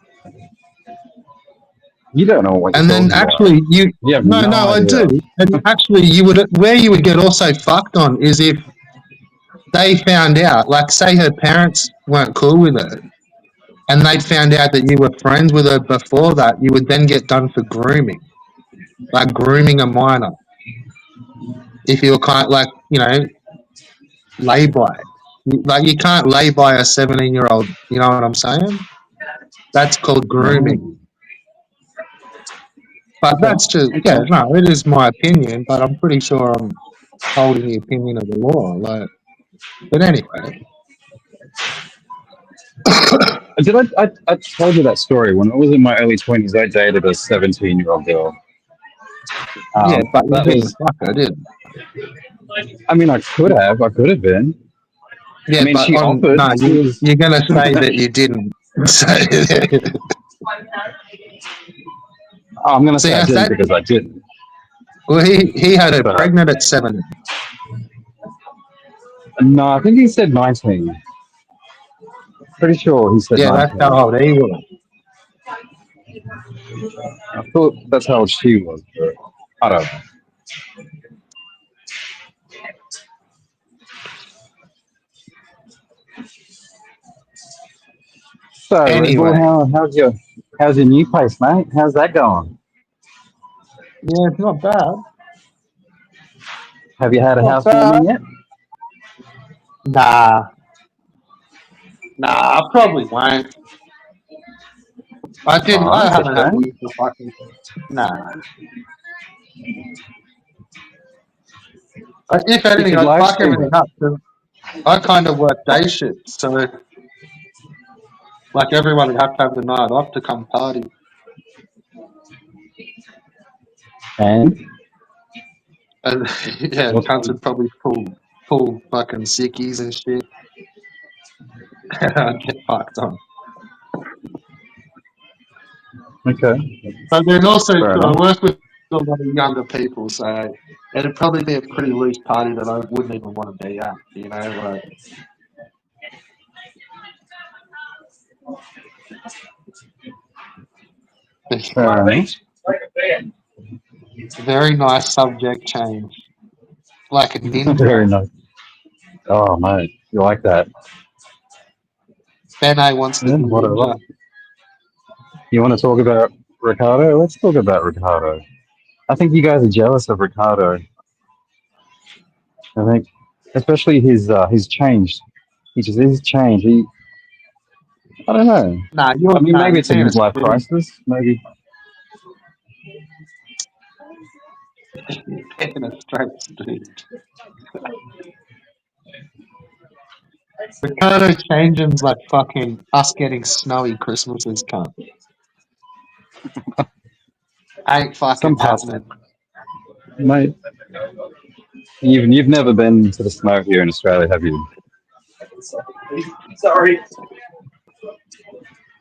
You don't know what you're And then talking actually, You have no, no I idea. do. And actually, you would get also fucked on is if they found out, like, say her parents weren't cool with her, and they'd found out that you were friends with her before that, you would then get done for grooming, like grooming a minor. If you were kind of like, lay by, like you can't lay by a 17-year-old. You know what I'm saying? That's called grooming. But that's just, it is my opinion, but I'm pretty sure I'm holding the opinion of the law. Like, but anyway. Did I told you that story when I was in my early 20s? I dated a 17-year-old girl. Yeah, but that you was. fuck her, didn't. I mean, I could have been. Yeah, I mean, but she offered. no, you're gonna say that you didn't. I'm gonna say I didn't because I didn't. Well, he had her pregnant at 7. No, I think he said 19. Pretty sure he said 19. Yeah, that's how old he was. I thought that's how old she was, but I don't know. So, Anyway. how's your new place, mate? How's that going? Yeah, it's not bad. Have you had a housewarming yet? Nah, I probably won't. I didn't. I haven't had one for fucking. Nah. If anything, I'd fuck everything up. I kind of work day shifts, so like everyone would have to have the night off to come party. And yeah, cunts would probably pull fucking sickies and shit. I'd get fucked on. Okay. But then also, I work with a lot of younger people, so it'd probably be a pretty loose party that I wouldn't even want to be at, you know, like. Very nice subject change. Like a ninja. Very nice. Oh, mate, you like that? Ben A wants to be ninja. You want to talk about Ricardo? Let's talk about Ricardo. I think you guys are jealous of Ricardo. I think, especially he's changed. He's changed. I don't know. Nah, maybe it's a midlife crisis. Maybe. Taking a straight street. Ricardo changing's like fucking us getting snowy Christmases come. Ain't fucking happening. Mate, you've never been to the snow here in Australia, have you? Sorry.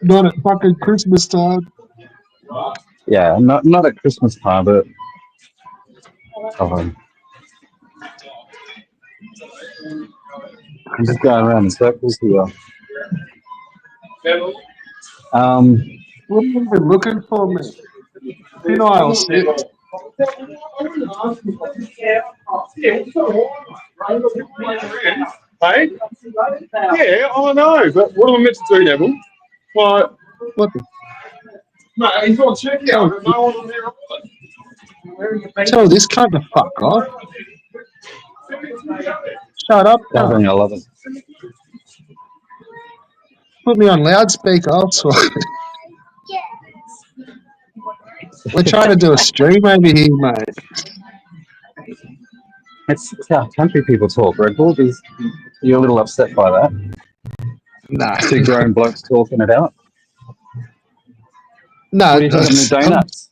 Not at fucking Christmas time. Yeah, not at Christmas time, but I'm just going around in circles here. What have you been looking for, mate? Thin aisle 6. Hey? Yeah, I know, but what am I meant to do, Neville? Like, What the? mate, he's on checkout, and no one on there. Tell this cunt to fuck off. Shut up, I cunt. think I love it. Put me on loudspeaker. I'll sort it. We're trying to do a stream over here, mate. It's how country people talk, Red Bull. You're a little upset by that. Nah. Two grown blokes talking it out. No, What do you think of new donuts?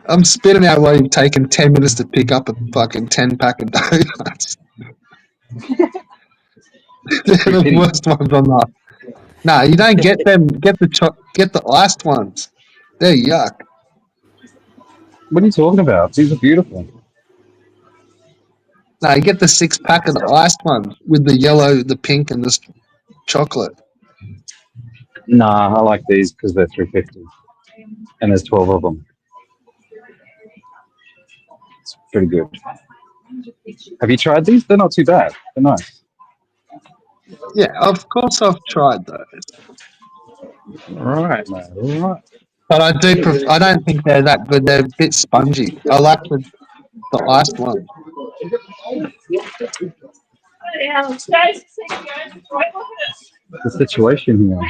I'm spitting out while you've taken 10 minutes to pick up a fucking 10-pack of donuts. They're the worst ones on that. No, you don't get them. Get the iced ones. They're yuck. What are you talking about? These are beautiful. No, you get the 6-pack of the iced ones with the yellow, the pink, and the chocolate. Nah, I like these because they're $3.50, and there's 12 of them. It's pretty good. Have you tried these? They're not too bad. They're nice. Yeah, of course I've tried those. All right, man. All right. But I don't think they're that good. They're a bit spongy. I like the iced ones. The situation here.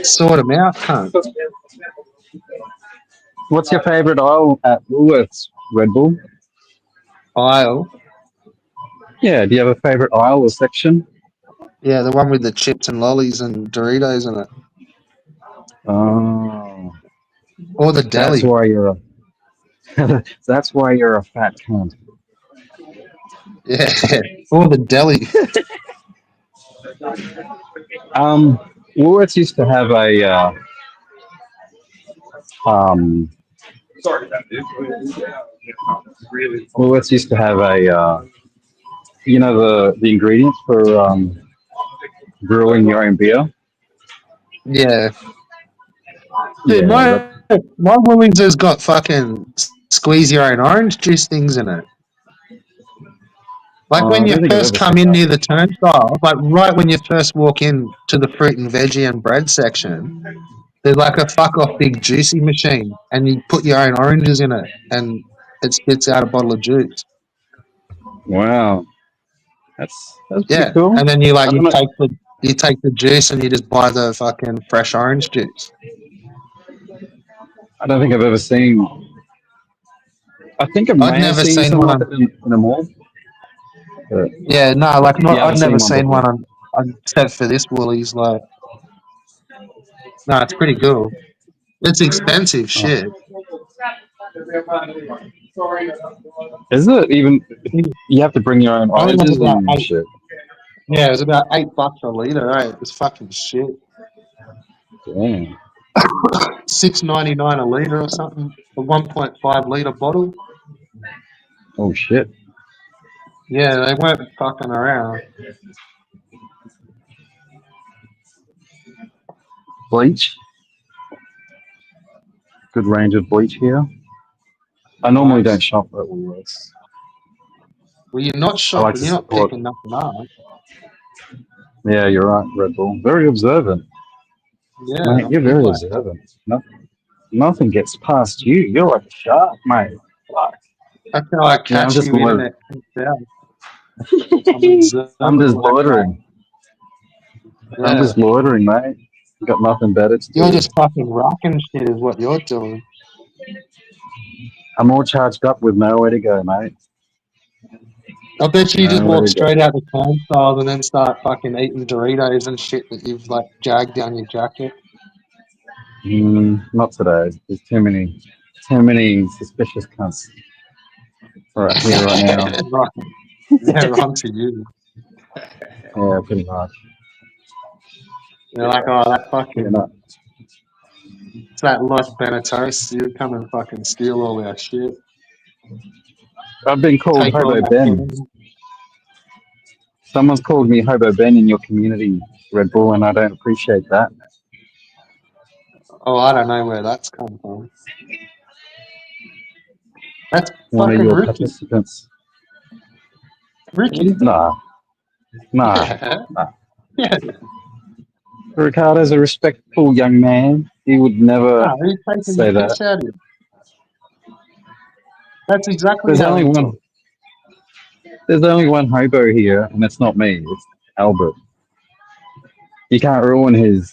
Sort them out, cunt. What's your favourite aisle at Woolworths, Red Bull? Aisle? Yeah, do you have a favourite aisle or section? Yeah, the one with the chips and lollies and Doritos in it. Oh. Or the deli. That's why you're a fat cunt. Yeah, or the deli. Woolworths used to have a Woolworths used to have a you know the ingredients for brewing your own beer. Yeah. Dude, Yeah, my Woolies has got fucking squeeze your own orange juice things in it. Like when you first come in near the turnstile, like right when you first walk in to the fruit and veggie and bread section, there's like a fuck off big juicy machine, and you put your own oranges in it, and it spits out a bottle of juice. Wow, that's Yeah, pretty cool. and then you take the juice and you just buy the fucking fresh orange juice. I don't think I've ever seen. I think I've never seen something one like that in a mall. Yeah, no, like not. Yeah, I've never seen before. one except for this Woolies. Like, no, it's pretty cool. It's expensive, shit. Is it even? You have to bring your own oranges and shit. Yeah, it was about $8 a liter. Right, it's fucking shit. Damn. $6.99 a liter or something. A 1.5 liter bottle. Oh shit. Yeah, they weren't fucking around. Bleach. Good range of bleach here. I normally don't shop at Woolworths. Well, you're not shopping. You're not picking nothing up. Yeah, you're right, Red Bull. Very observant. Yeah, mate, you're very observant. Nothing gets past you. You're like a shark, mate. Fuck. That's how I catch you internet. I'm just loitering. Yeah. I'm just loitering, mate. You got nothing better to do. You're just fucking rocking shit is what you're doing. I'm all charged up with nowhere to go, mate. I bet you just walk straight out the turnstiles and then start fucking eating Doritos and shit that you've like jagged down your jacket. Not today. There's too many suspicious cunts right here, right now. Right. They're onto you. Yeah, pretty much. They're like, oh, that fucking... It's that Los Benetos. You come and fucking steal all our shit. I've been called Hobo Ben. Someone's called me Hobo Ben in your community, Red Bull, and I don't appreciate that. Oh, I don't know where that's come from. That's One of fucking your Ricky. participants. Ricky. Nah. Yeah. Yeah. Ricardo's a respectful young man. He would never No, he's taking say the that. piss out of you. That's exactly There's how only he one. talks. There's only one hobo here, and it's not me. It's Albert. You can't ruin his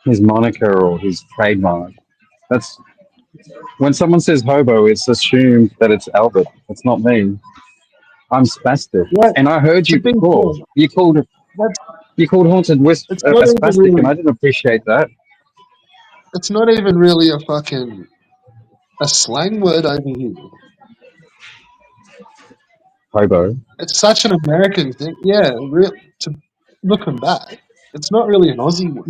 moniker or his trademark. That's when someone says hobo, it's assumed that it's Albert. It's not me. I'm spastic, Yeah, and I heard you to be before. fair, You called Haunted Wisp it's a not even spastic, really. and I didn't appreciate that. It's not even really a slang word over here. Hobo. It's such an American thing. Yeah, to looking back, it's not really an Aussie word,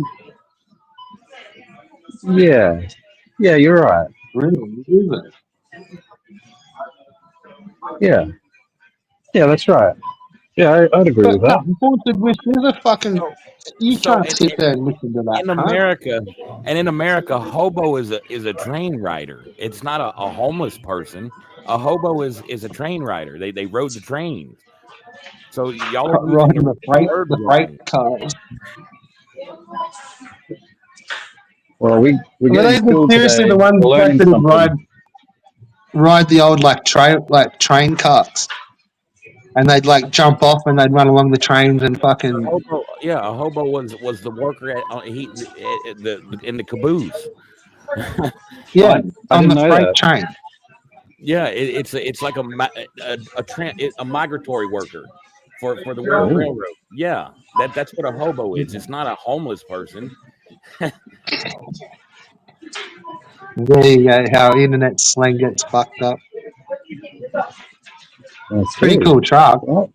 Yeah, you're right. really, is it? Yeah, that's right. Yeah, I'd agree But with no, that. Haunted Wisp is a fucking. So, You so can't sit there and listen to that, in huh? America, hobo is a train rider. It's not a homeless person. A hobo is a train rider. They rode the trains. So y'all are using Riding the word freight wrong. cars. Well, we're Were getting they schooled seriously today. the ones We're that learning could something. ride the old train carts, and they'd like jump off and they'd run along the trains and fucking A hobo was the worker at in the caboose. yeah I on didn't the know freight that. train. Yeah, it's like a migratory worker for the Oh. railroad. Yeah, that's what a hobo is. It's not a homeless person. There you go. How internet slang gets fucked up. That's Pretty good. cool truck. Well,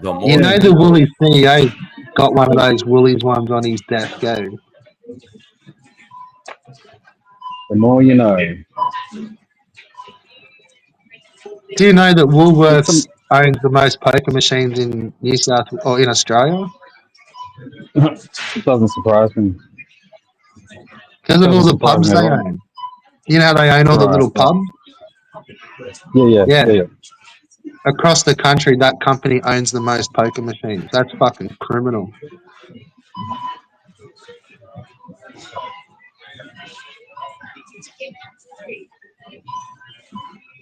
The more You know you the know. Woolies CEO got one of those Woolies ones on his desk. Go. the more you know. Do you know that It's Woolworths owns the most poker machines in New South or in Australia? It doesn't surprise me. Because of all Doesn't the surprise pubs me at they all. own. You know how they own all the Right, little yeah. pubs? Yeah. Yeah. Across the country, that company owns the most poker machines. That's fucking criminal.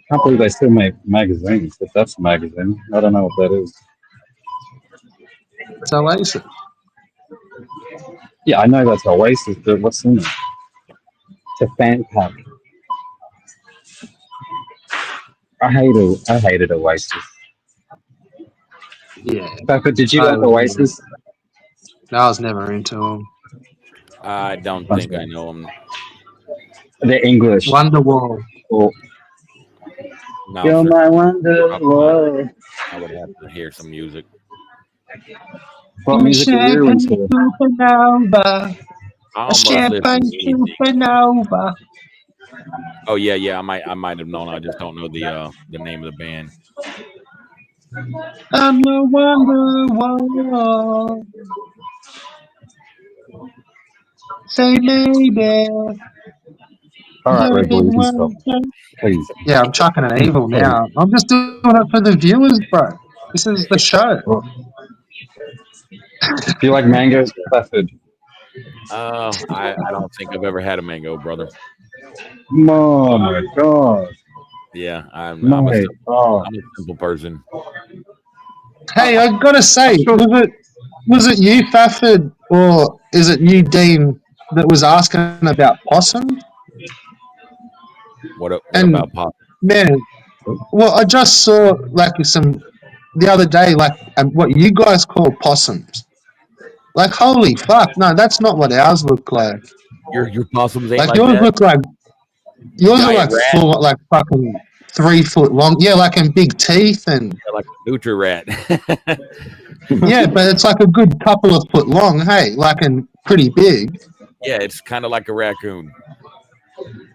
Can't believe they still make magazines. If that's a magazine, I don't know what that is. It's Oasis. Yeah, I know that's Oasis, but what's in it? It's a fan pack. I hated Oasis. Yeah. Pepper, did you like Oasis? I was never into them. I don't think I know them. They're English. Wonderwall. Or, No, you're sir. my Wonderwall. I would have to hear some music. What music are you into? Supernova. I almost listen to anything. Supernova. Oh yeah. I might have known. I just don't know the name of the band. I'm the Wonderwall. Say maybe. All right, Red Bull, you can stop. Please. Yeah, I'm chucking an evil now. I'm just doing it for the viewers, bro. This is the show. Do you like mangoes, Clifford? I don't think I've ever had a mango, brother. Oh my god. Yeah, I'm a simple person. Hey, I gotta say, was it you, Fafford, or is it you, Dean, that was asking about possums? What about pop? Man, well, I just saw the other day, what you guys call possums. Like, holy fuck! No, that's not what ours look like. Your possums ain't like yours that? look like yours are Giant rat. full, like fucking 3 foot long. Yeah, like in big teeth and Like a Nutri rat. yeah, but it's like a good couple of foot long. Hey, like and pretty big. Yeah, it's kind of like a raccoon.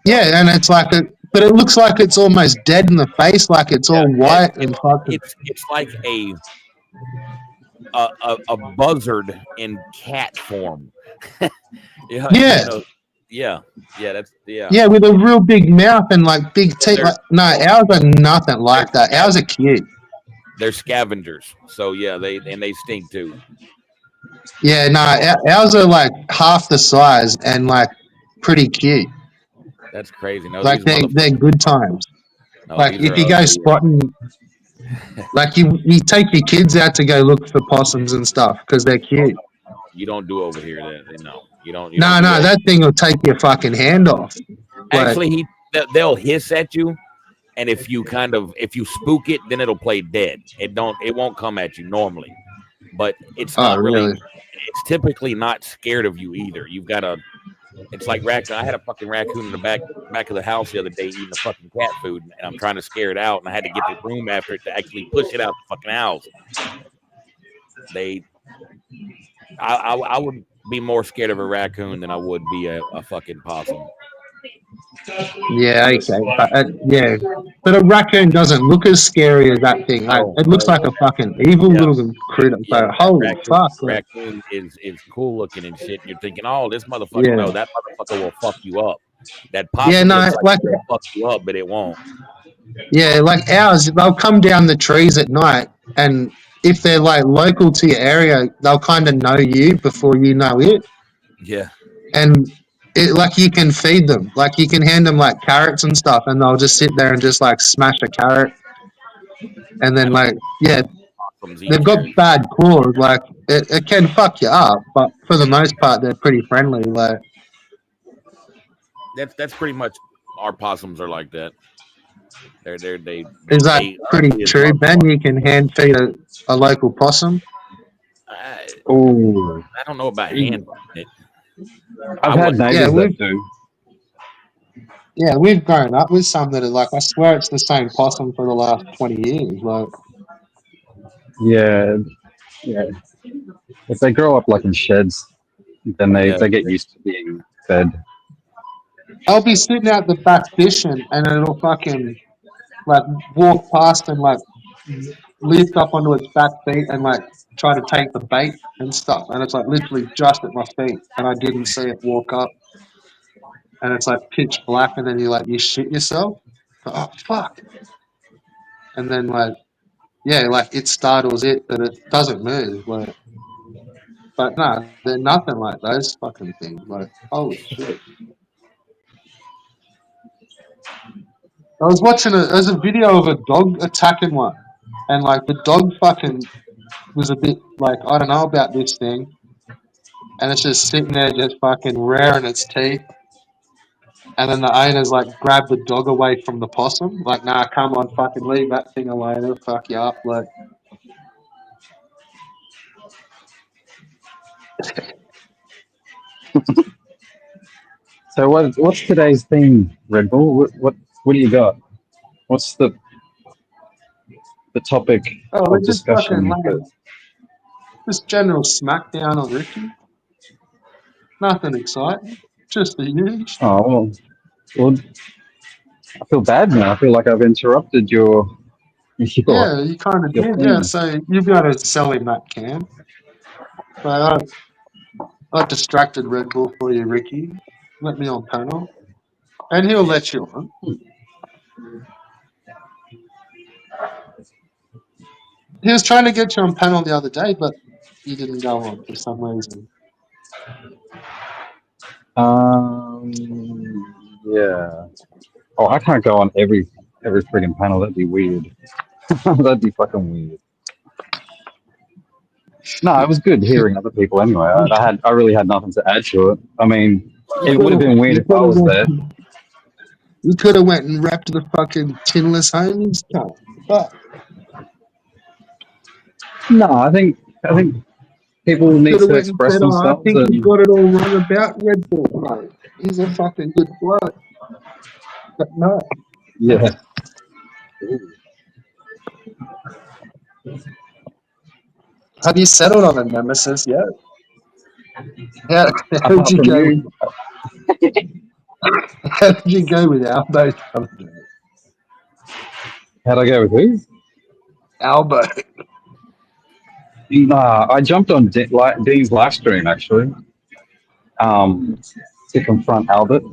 Yeah, and it's like but it looks like it's almost dead in the face, like it's all white and fucking. It's like a buzzard in cat form. Yeah, Yeah. you know, yeah, that's Yeah, with a real big mouth and like big teeth. They're- Like, no, ours are nothing like that. Ours are cute. They're scavengers, so yeah, they stink too. Yeah, no, ours are like half the size and like pretty cute. That's crazy. No, Like these they're good times. no, Like these if are you go ugly. spotting, like you take your kids out to go look for possums and stuff because they're cute. You don't do over here. No, you don't. No, that thing will take your fucking hand off. Like, Actually, they'll hiss at you, and if you spook it, then it'll play dead. It won't come at you normally, but it's not really. It's typically not scared of you either. You've got a. It's like raccoon. I had a fucking raccoon in the back of the house the other day eating the fucking cat food, and I'm trying to scare it out, and I had to get the broom after it to actually push it out the fucking house. I would be more scared of a raccoon than I would be a fucking possum. Yeah, okay, but a raccoon doesn't look as scary as that thing. Like, it looks like a fucking evil little critter. So, holy fuck! Raccoon is cool looking and shit. And you're thinking, oh, this motherfucker, no, that motherfucker will fuck you up. That possum looks like it will fuck you up, but it won't. Yeah, like ours, they'll come down the trees at night, and if they're like local to your area, they'll kind of know you before you know it. Yeah. And like you can feed them, like you can hand them like carrots and stuff, and they'll just sit there and just like smash a carrot. And then they've got bad claws. Like it can fuck you up, but for the most part, they're pretty friendly. Like that's pretty much our possums are like that. Is that pretty true, Ben? You can hand feed a local possum. I don't know about hand feeding it. I've had neighbors that do. Yeah, we've grown up with some that are like, I swear it's the same possum for the last 20 years. Like, yeah. If they grow up like in sheds, then they get used to being fed. I'll be sitting out the back fishing, and it'll fucking like walk past and like lift up onto its back feet and like try to take the bait and stuff, and it's like literally just at my feet, and I didn't see it walk up, and it's like pitch black, and then you shit yourself. Oh fuck! And then like it startles it, but it doesn't move. Like, but no, they're nothing like those fucking things. Like, holy shit! I was watching there's a video of a dog attacking one, and like the dog fucking was a bit like, I don't know about this thing, and it's just sitting there just fucking rearing its teeth, and then the owners like grab the dog away from the possum, like, nah, come on, fucking leave that thing alone, it'll fuck you up, like. So what's today's theme, Red Bull? What do you got? What's the topic of discussion? Just general smackdown on Ricky. Nothing exciting. Just the usual. Oh well, I feel bad now. I feel like I've interrupted your yeah, you kind of did. Yeah, so you've got to sell him that can. But I distracted Red Bull for you, Ricky. Let me on panel. And he'll let you on. He was trying to get you on panel the other day, but you didn't go on for some reason. Yeah. Oh, I can't go on every friggin' panel. That'd be weird. That'd be fucking weird. No, it was good hearing other people anyway. I really had nothing to add to it. I mean, it would have been weird if I was there. You could have went and wrapped the fucking tinless homies. But no, I think people need to express themselves. I think you got it all wrong about Red Bull, mate. He's a fucking good bloke. But no. Yeah. Have you settled on a nemesis yet? Yeah, how'd you go? How did you go with Albo? How'd I go with who? Albo. Nah, I jumped on Dean's live stream actually, to confront Albert,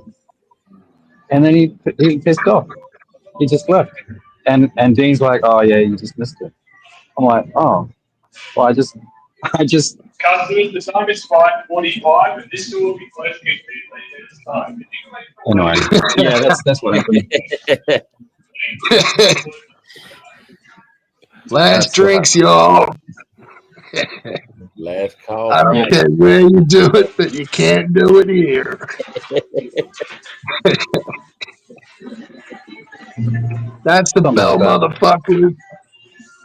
and then he pissed off. He just left, and Dean's like, "Oh yeah, you just missed it." I'm like, "Oh, well, I just." Customers, the time is 5:45, but this will be closing at 2 this time. Anyway, yeah, that's what happened. Last drinks, y'all. Last call. I don't care where you do it, but you can't do it here. That's the bell, motherfucker.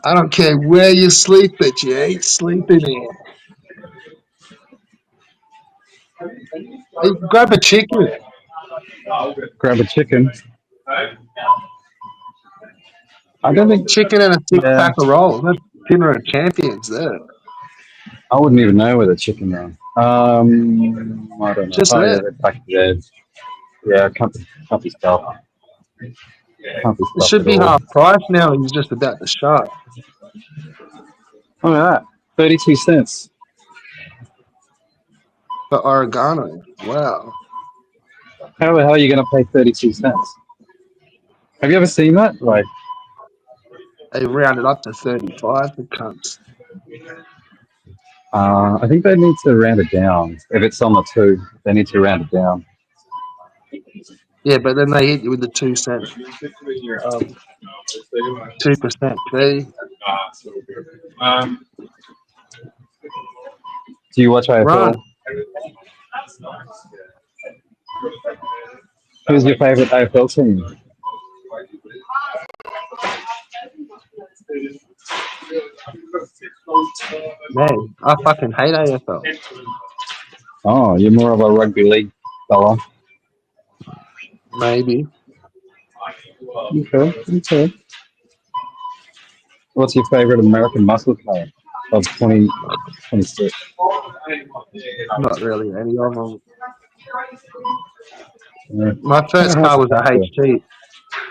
I don't care where you sleep, but you ain't sleeping here. Hey, grab a chicken. Grab a chicken. I don't think Chicken and a six-pack of rolls. That's dinner of champions there. I wouldn't even know where the chicken is. I don't know. Just Yeah, there. they're back there. Yeah, can't be stuff. Can't be It stuff should at be all. half price now. He's just about to shut. Look at that. 32 cents. For oregano. Wow. How the hell are you going to pay 32 cents? Have you ever seen that? Like, They rounded up to 35 for cunts. I think they need to round it down. If it's on the 2, they need to round it down. Yeah, but then they hit you with the 2 cent, 2% fee. Do you watch AFL? Run. Who's your favourite AFL team? Man, I fucking hate AFL. Oh, you're more of a rugby league fella. Maybe. Okay. What's your favourite American muscle car of 2026? Not really any of them. Yeah. My first car was a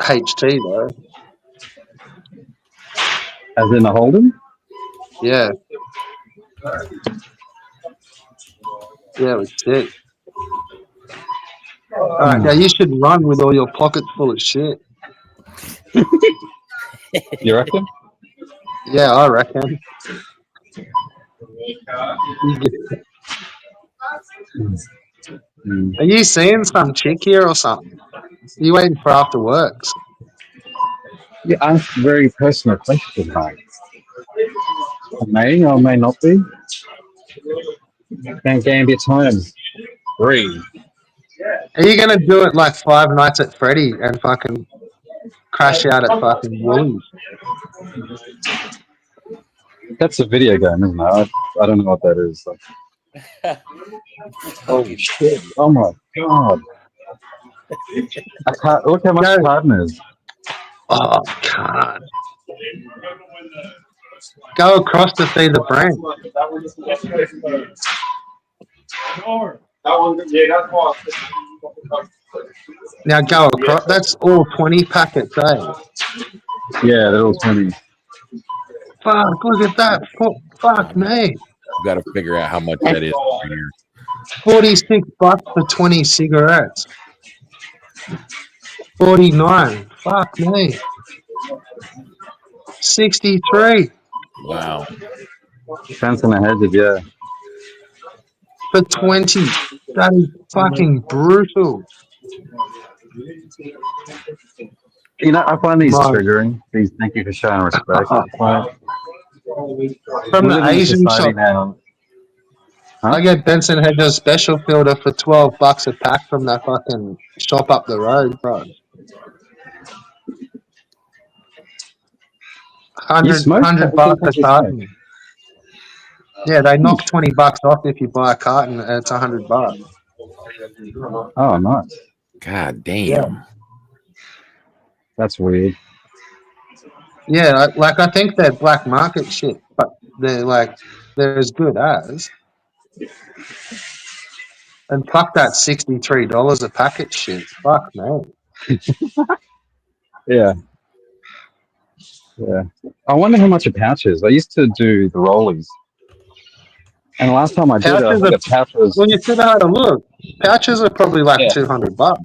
HT though. As in a Holden? Yeah. Yeah, it was sick. Alright, now you should run with all your pockets full of shit. You reckon? Yeah, I reckon. Are you seeing some chick here or something? Are you waiting for after works? You ask very personal questions, mate. I may or may not be. Can't guarantee time. 3. Are you gonna do it like 5 Nights at Freddy and fucking crash out at fucking Woolies? That's a video game, isn't it? I don't know what that is. Holy shit. Oh my god. I can't look how much Carden is. Oh, God. Go across to see the brand. Now go across. That's all 20 packets, eh? Yeah, they're all 20. Fuck, look at that. Fuck me. You got to figure out how much that is. 46 bucks for 20 cigarettes. 49. Fuck me. 63 Wow. Depends on the hedges, yeah. for 20. That is fucking brutal. You know, I find these triggering. These thank you for showing respect. From the Asian shop. Now. Huh? I get Benson Hedges special filter for $12 a pack from that fucking shop up the road, bro. 100 bucks a carton. Yeah, they knock $20 off if you buy a carton, and it's $100. Oh, nice. God damn. Yeah. That's weird. Yeah, like I think they're black market shit, but they're as good as. And fuck that $63 a packet shit. Fuck man. Yeah. Yeah. I wonder how much a pouch is. I used to do the rollies. And the last time I did it, I Pouches think are a pouch was... when you sit down and look, pouches are probably like Yeah. $200.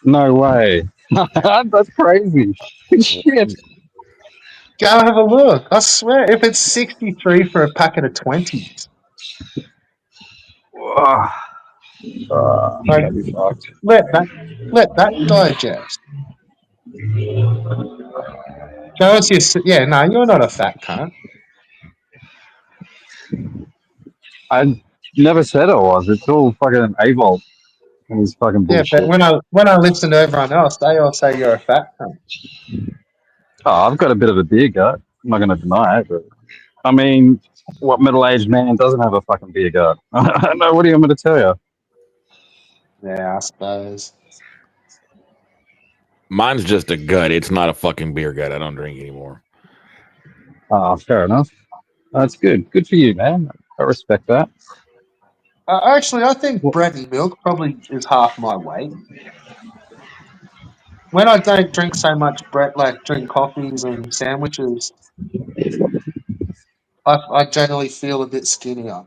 No way. That's crazy. Shit. Go have a look. I swear, if it's 63 for a packet of 20s, like That'd be fucked. let that digest. Show us your yeah. No, you're not a fat cunt. I never said I was. It's all fucking AVOL and his fucking Yeah, but bullshit. when I listen to everyone else, they all say you're a fat cunt. Oh, I've got a bit of a beer gut. I'm not going to deny it, but I mean, what middle-aged man doesn't have a fucking beer gut? I don't know. What do you want me to tell you? Yeah, I suppose. Mine's just a gut. It's not a fucking beer gut. I don't drink anymore. Oh, fair enough. That's good. Good for you, man. I respect that. Actually, I think bread and milk probably is half my weight. When I don't drink so much bread, like drink coffees and sandwiches, I generally feel a bit skinnier.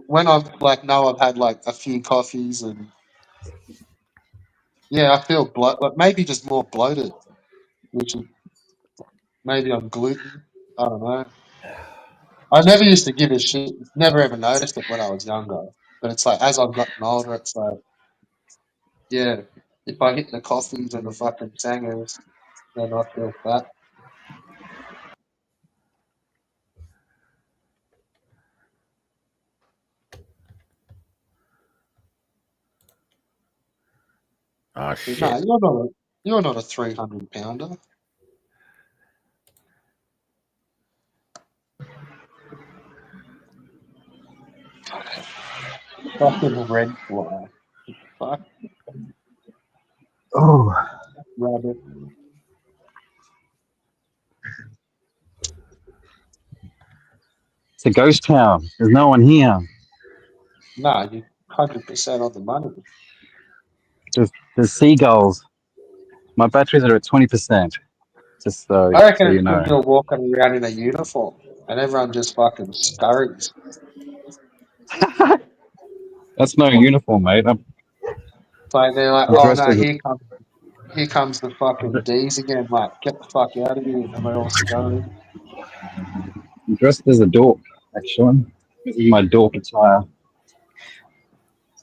When I've like know I've had like a few coffees and yeah, I feel like maybe just more bloated, which is maybe I'm gluten. I don't know. I never used to give a shit. Never ever noticed it when I was younger. But it's like as I've gotten older, it's like yeah, if I hit the coffees and the fucking sangers, then I feel fat. Oh No, shit. you're not a 300 pounder. Fucking red fly. Fuck Oh, rabbit. it's a ghost town. There's no one here. Nah, you 100% of the money. There's seagulls. My batteries are at 20%. Just I reckon so you it's because know. you're walking around in a uniform and everyone just fucking scurries. That's no uniform, mate. I'm So they're like, oh dressed no, as here comes the fucking D's again. Like, get the fuck out of here. And they all scurry. I'm dressed as a dork, actually. This is my dork attire.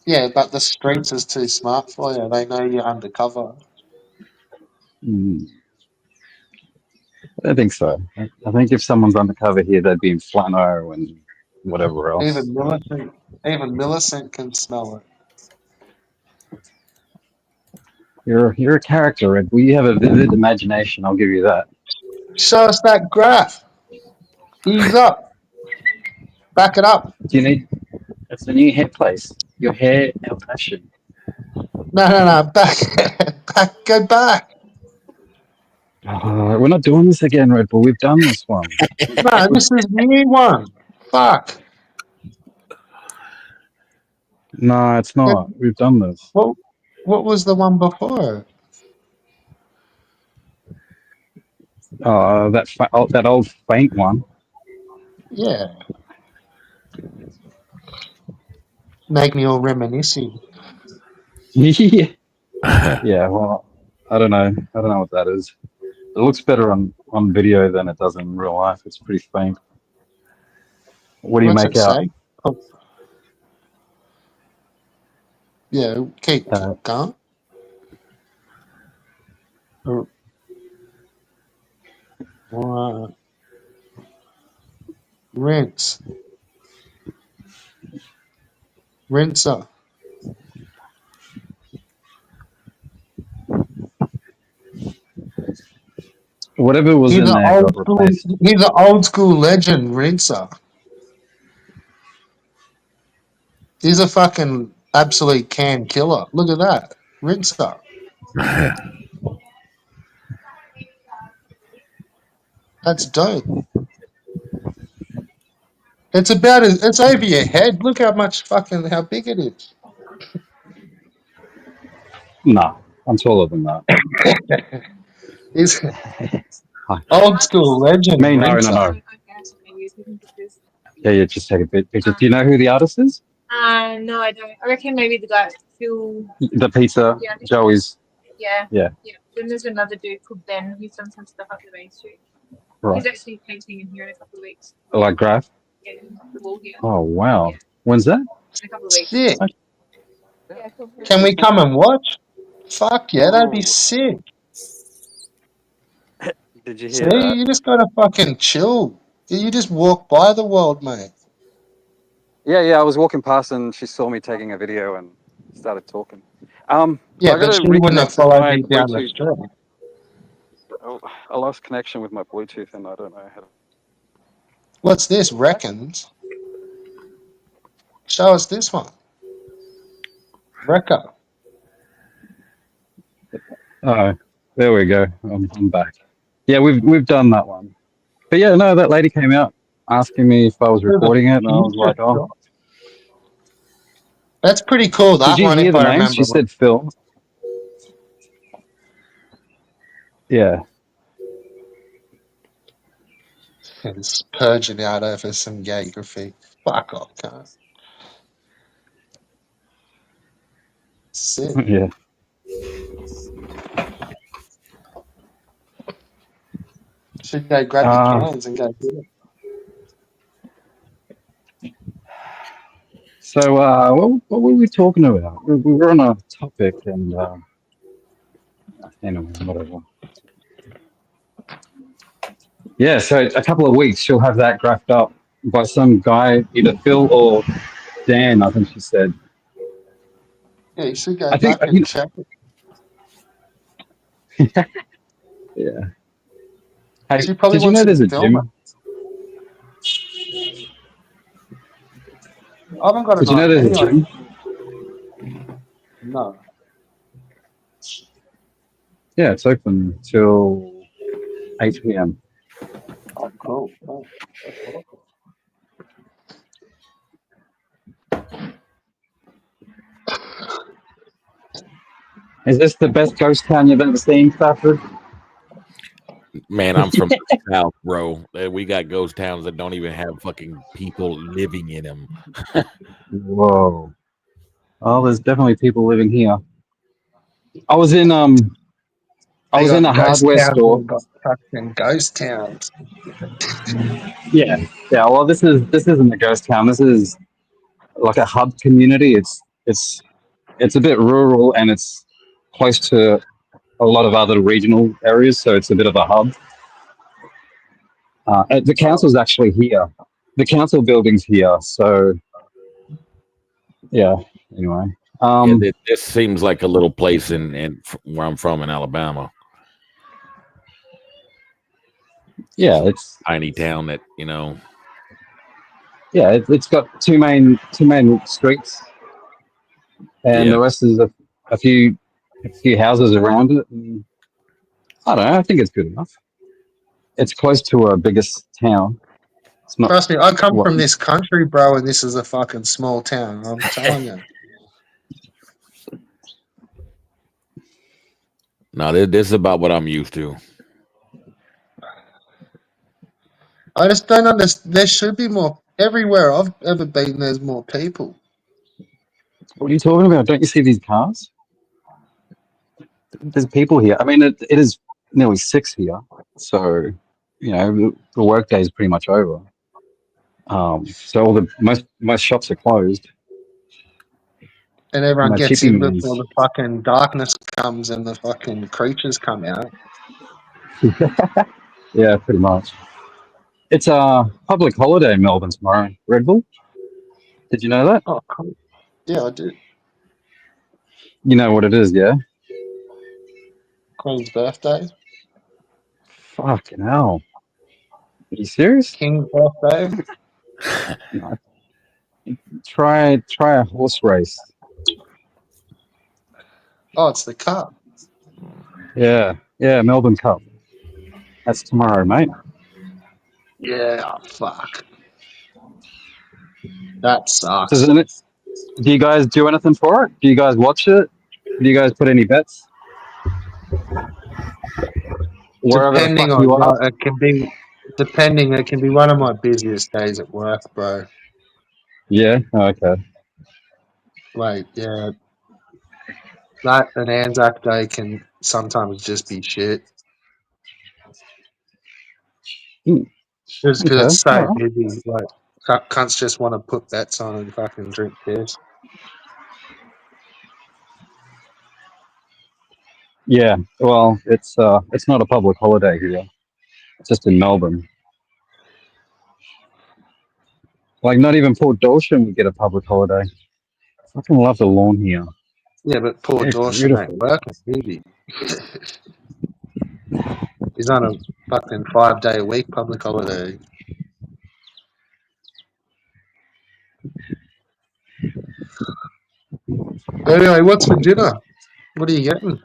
Yeah, but the streets is too smart for you. They know you're undercover. Mm, I don't think so. I think if someone's undercover here, they'd be in flannel and whatever else. Even Millicent can smell it. You're a character, Red. Well, you have a vivid imagination. I'll give you that. Show us that graph. Ease up. Back it up. Do you need? It's a new hair place. Your hair, our passion. No. Back. Go back. We're not doing this again, Red Bull. We've done this one. No, this is new one. Fuck. No, it's not. We've done this. What was the one before? That old faint one. Yeah. Make me all reminiscing. Yeah. Yeah. Well, I don't know. I don't know what that is. It looks better on video than it does in real life. It's pretty faint. What do you What's make it out? say? Oh. Yeah, keep going. Rinser. Whatever was in there got replaced. He's an old school legend, Rinser. He's a fucking absolute can killer. Look at that. Rinser. That's dope. It's about it's over your head. Look how big it is. Nah, I'm taller than that. He's old school legend. Me, no. Rincer. Yeah, just take a bit picture. Do you know who the artist is? No, I don't. I reckon maybe the guy Phil. The pizza, Yeah, I think Joey's. Yeah. Yeah. Yeah. Then there's another dude called Ben. He's done some stuff up the Main Street. Right. He's actually painting in here in a couple of weeks. Like Graph? Yeah, the wall here. Oh, wow. Yeah. When's that? In a couple of weeks. Sick. Yeah, cool. Can we come and watch? Fuck yeah, that'd be Ooh. sick. Did you hear See, that? you just gotta fucking chill. You just walk by the world, mate. Yeah, I was walking past and she saw me taking a video and started talking. Yeah, I but gotta she wouldn't have reconnect with followed my you down the Bluetooth. street. Oh, I lost connection with my Bluetooth and I don't know how to. What's this? Reckons? Show us this one. Recco. Oh, there we go. I'm back. Yeah, we've done that one. But yeah, no, that lady came out asking me if I was recording it, and I was like, oh. That's pretty cool, that Did you one, hear if the I name? remember. She said Phil. Yeah. It's purging out over some gay graffiti. Fuck off, cunt. Sick. Yeah. Should go grab your cans and go get it. So, what were we talking about? We were on a topic, and anyway, whatever. Yeah, so a couple of weeks she'll have that graphed up by some guy, either Phil or Dan, I think she said. Yeah, you should go I think- back and check it. Yeah. Hey, She probably did you know wants there's to a film gym? I haven't got Did you know there's a gym? No. Yeah, it's open till 8 p.m. Oh, cool. Oh. Is this the best ghost town you've ever seen, Stafford? Man, I'm from the South, bro. We got ghost towns that don't even have fucking people living in them. Whoa. Oh, there's definitely people living here. I was in a hardware store. Got fucking ghost towns. Yeah. Well, this isn't a ghost town. This is like a hub community. It's a bit rural and it's close to a lot of other regional areas, so it's a bit of a hub. The council's actually here. The council building's here. So yeah. Anyway. This seems like a little place in where I'm from in Alabama. Yeah, it's Tiny town that, you know. Yeah, it's got two main streets, and the rest is a few houses around it. And I don't know. I think it's good enough. It's close to a biggest town. It's not. Trust me, I come from this country, bro, and this is a fucking small town. I'm telling you. No, this is about what I'm used to. I just don't understand. There should be more. Everywhere I've ever been, there's more people. What are you talking about? Don't you see these cars? There's people here. I mean, it is nearly 6 here, so you know the workday is pretty much over. So all most shops are closed, And everyone And gets chipping in means- before the fucking darkness comes and the fucking creatures come out. Yeah, pretty much. It's a public holiday in Melbourne tomorrow. Red Bull. Did you know that? Oh, cool. Yeah, I did. You know what it is, yeah? Queen's birthday, Fucking hell. Are you serious? King's birthday. No. Try a horse race. Oh, it's the cup. Yeah, Melbourne Cup. That's tomorrow, mate. Yeah, fuck. That Does sucks. it, do you guys do anything for it? Do you guys watch it? Do you guys put any bets? Wherever the Depending fuck on you are. it can be one of my busiest days at work, bro. Yeah. Oh, okay. Like, yeah, that and Anzac Day can sometimes just be shit. Hmm, Just because okay. it's so All right. busy. Like, cunts just want to put bets on and fucking drink piss. Yeah. Well, it's not a public holiday here. It's just in Melbourne. Like, not even Port Dorshan would get a public holiday. I fucking love the lawn here. Yeah, but poor It's Dawson ain't beautiful. working, is he? He's on a fucking 5-day-a-week public holiday. Anyway, what's for dinner? What are you getting?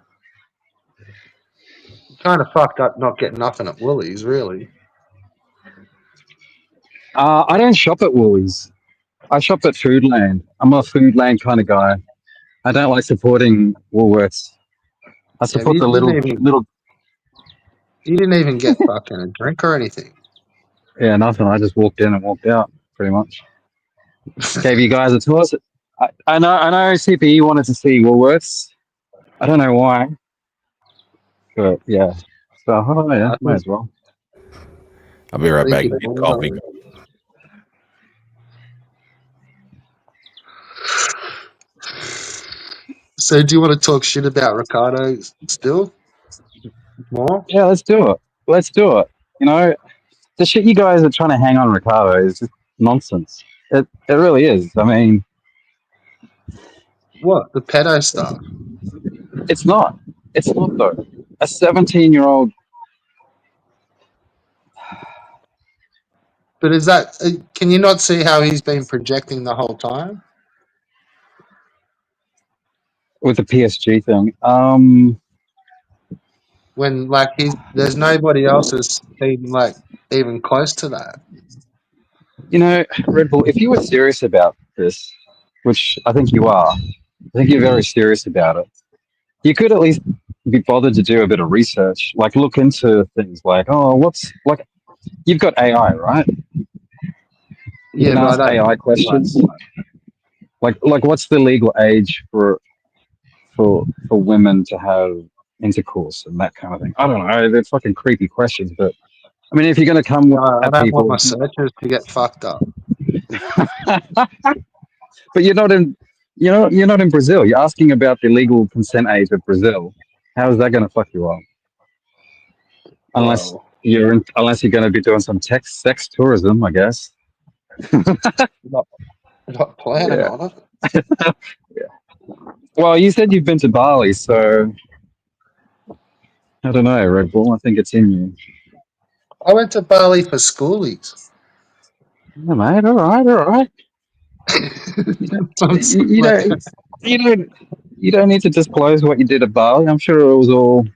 Kind of fucked up not getting nothing at Woolies, really. I don't shop at Woolies. I shop at Foodland. I'm a Foodland kind of guy. I don't like supporting Woolworths. I Yeah, but support the little. you didn't even get fucking a drink or anything. Yeah, nothing. I just walked in and walked out, pretty much. Gave you guys a toss. I know CPE wanted to see Woolworths. I don't know why, but yeah. So oh yeah, I might think, as well. I'll be right think back. it's Get coffee. So, do you want to talk shit about Ricardo still? More? Yeah, let's do it. Let's do it. You know, the shit you guys are trying to hang on Ricardo is just nonsense. It really is. I mean, What? The pedo stuff? it's not. It's not though. A 17-year-old. But is that? Can you not see how he's been projecting the whole time? With the PSG thing. When like there's nobody else that's been like even close to that. You know, Red Bull, if you were serious about this, which I think you are, I think you're very serious about it, you could at least be bothered to do a bit of research, like look into things like, oh, what's like, you've got AI, right? You Yeah, can but ask I don't. AI questions. Like what's the legal age for women to have intercourse and that kind of thing? I don't know. They're fucking creepy questions, but I mean, if you're going to come I at don't want my people, searches to get fucked up. but you're not in, you're not in Brazil. You're asking about the legal consent age of Brazil. How is that going to fuck you up? Unless Well, unless you're going to be doing some sex tourism, I guess. not planning Yeah. on it. Yeah. Well, you said you've been to Bali, so I don't know, Red Bull. I think it's in you. I went to Bali for schoolies. Yeah, mate. All right. You don't need to disclose what you did at Bali. I'm sure it was all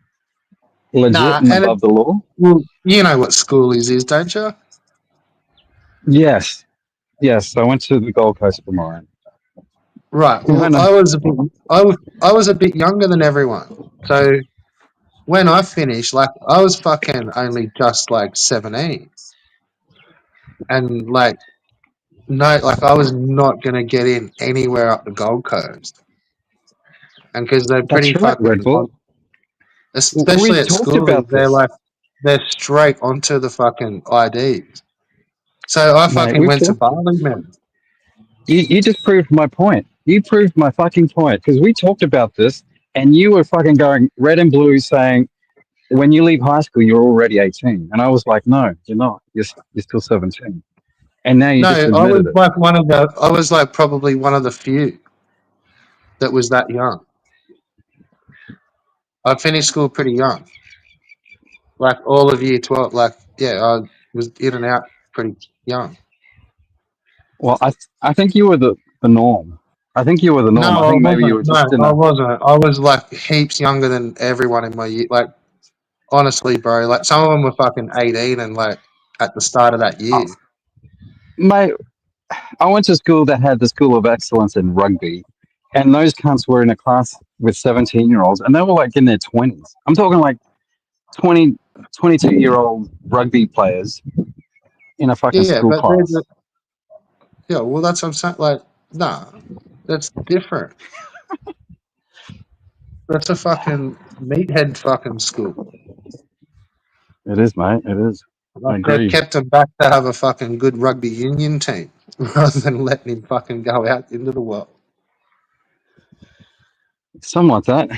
legit and above the law. Well, you know what schoolies is, don't you? Yes. I went to the Gold Coast for mine. Right. Well, No. I was a bit younger than everyone, so when I finished, like I was fucking only just like 17, and like no, like I was not gonna get in anywhere up the Gold Coast, and because they're pretty That's right, Red fucking, Bull. especially We've at talked schoolies, about this. they're straight onto the fucking IDs. So I Mate, fucking went to Bali, man. You just proved my point. You proved my fucking point because we talked about this, and you were fucking going red and blue, saying when you leave high school you're already 18, and I was like, no, you're not. You're still 17, and now you just No, I was admitted it. like I was like probably one of the few that was that young. I finished school pretty young, like all of year 12. Like, yeah, I was in and out pretty young. Well, I think you were the norm. I think you were the norm. No, I I think maybe you wasn't. were No, just in I a. wasn't. I was like heaps younger than everyone in my year. Like, honestly, bro, like some of them were fucking 18 and like at the start of that year. Mate, I went to school that had the School of Excellence in rugby, and those cunts were in a class with 17-year-olds, and they were like in their 20s. I'm talking like 20, 22-year-old rugby players in a fucking Yeah, school but class. yeah, well, that's what I'm saying. Like, nah, that's different. That's a fucking meathead fucking school. It is, mate. It is. I Like, they've agree. kept him back to have a fucking good rugby union team rather than letting him fucking go out into the world. Something like that.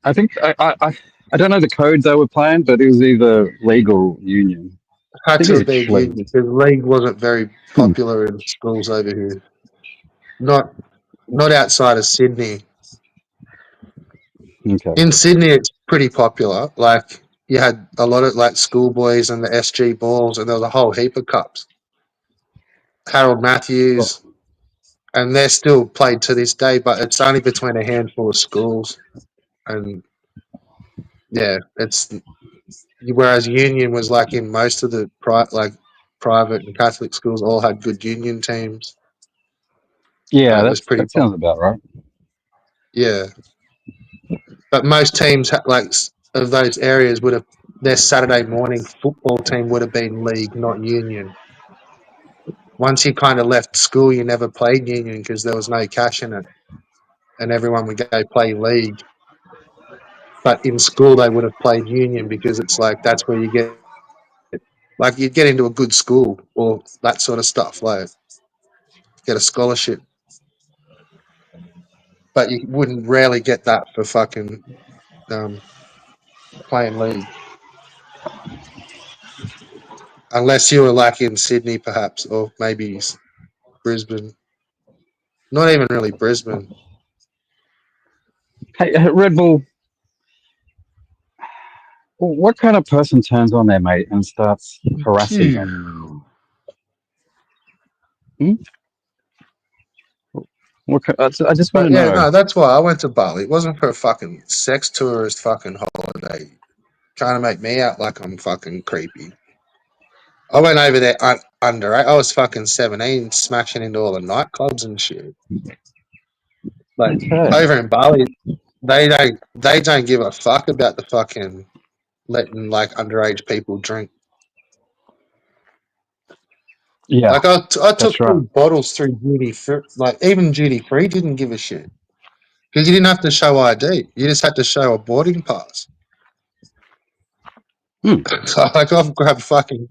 I think I don't know the codes they were playing, but it was either league or union. I Had think to it have was been league. union because league wasn't very popular in schools over here. Not outside of Sydney. Okay. In Sydney, it's pretty popular. Like, you had a lot of like schoolboys and the SG balls, and there was a whole heap of cups. Harold Matthews, and they're still played to this day, but it's only between a handful of schools. And yeah, it's whereas union was like in most of the private and Catholic schools all had good union teams. Yeah, It was pretty that sounds about right. yeah. But most teams of those areas would have their Saturday morning football team would have been league, not union. Once you kind of left school, you never played union because there was no cash in it, and everyone would go play league. But in school, they would have played union because it's like that's where you get like you'd get into a good school or that sort of stuff, like get a scholarship. But you wouldn't rarely get that for fucking playing league, unless you were like in Sydney, perhaps, or maybe Brisbane. Not even really Brisbane. Hey, Red Bull. What kind of person turns on their mate and starts harassing them? I just want But to yeah, know. no, that's why I went to Bali. It wasn't for a fucking sex tourist fucking holiday. Trying to make me out like I'm fucking creepy. I went over there under. I was fucking 17, smashing into all the nightclubs and shit. Like Okay. over in Bali, they don't give a fuck about the fucking letting like underage people drink. Yeah, Like I took right. 2 bottles through duty free. Like even duty free didn't give a shit because you didn't have to show ID. You just had to show a boarding pass. So like I've grabbed fucking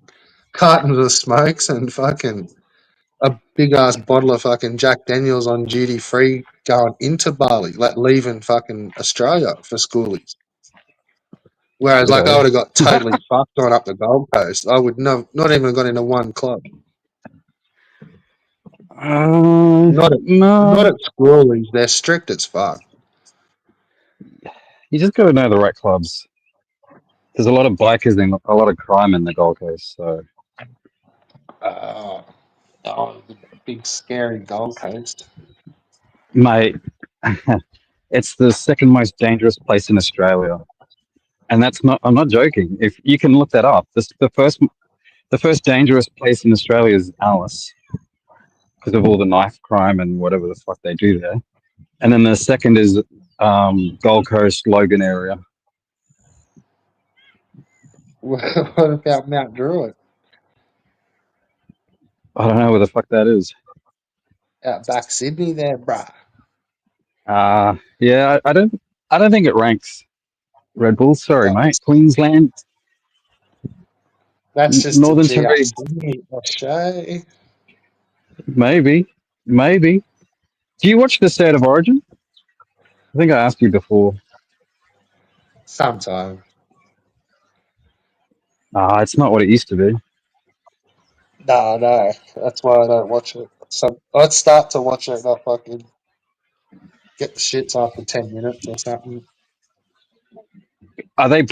cartons of smokes and fucking a big ass bottle of fucking Jack Daniels on duty free going into Bali, like leaving fucking Australia for schoolies. Whereas like I Really? would have got totally fucked on up the Gold Coast. I would not even got into one club. Not No. at schoolies. They're strict as fuck. You just got to know the right clubs. There's a lot of bikers and a lot of crime in the Gold Coast. So, Oh, the big scary Gold Coast. mate, it's the second most dangerous place in Australia, and that's not. I'm not joking. If you can look that up, the first dangerous place in Australia is Alice because of all the knife crime and whatever the fuck they do there. And then the second is Gold Coast, Logan area. What about Mount Druitt? I don't know where the fuck that is. Out back Sydney there, bruh. Yeah, I don't think it ranks. Red Bull, sorry, Oh, mate. Queensland, that's just Northern a Territory, GRC, O'Shea. maybe. Do you watch the State of Origin? I think I asked you before. Sometime. It's not what it used to be. No, that's why I don't watch it. So I'd start to watch it and I fucking get the shits after 10 minutes or something. Are they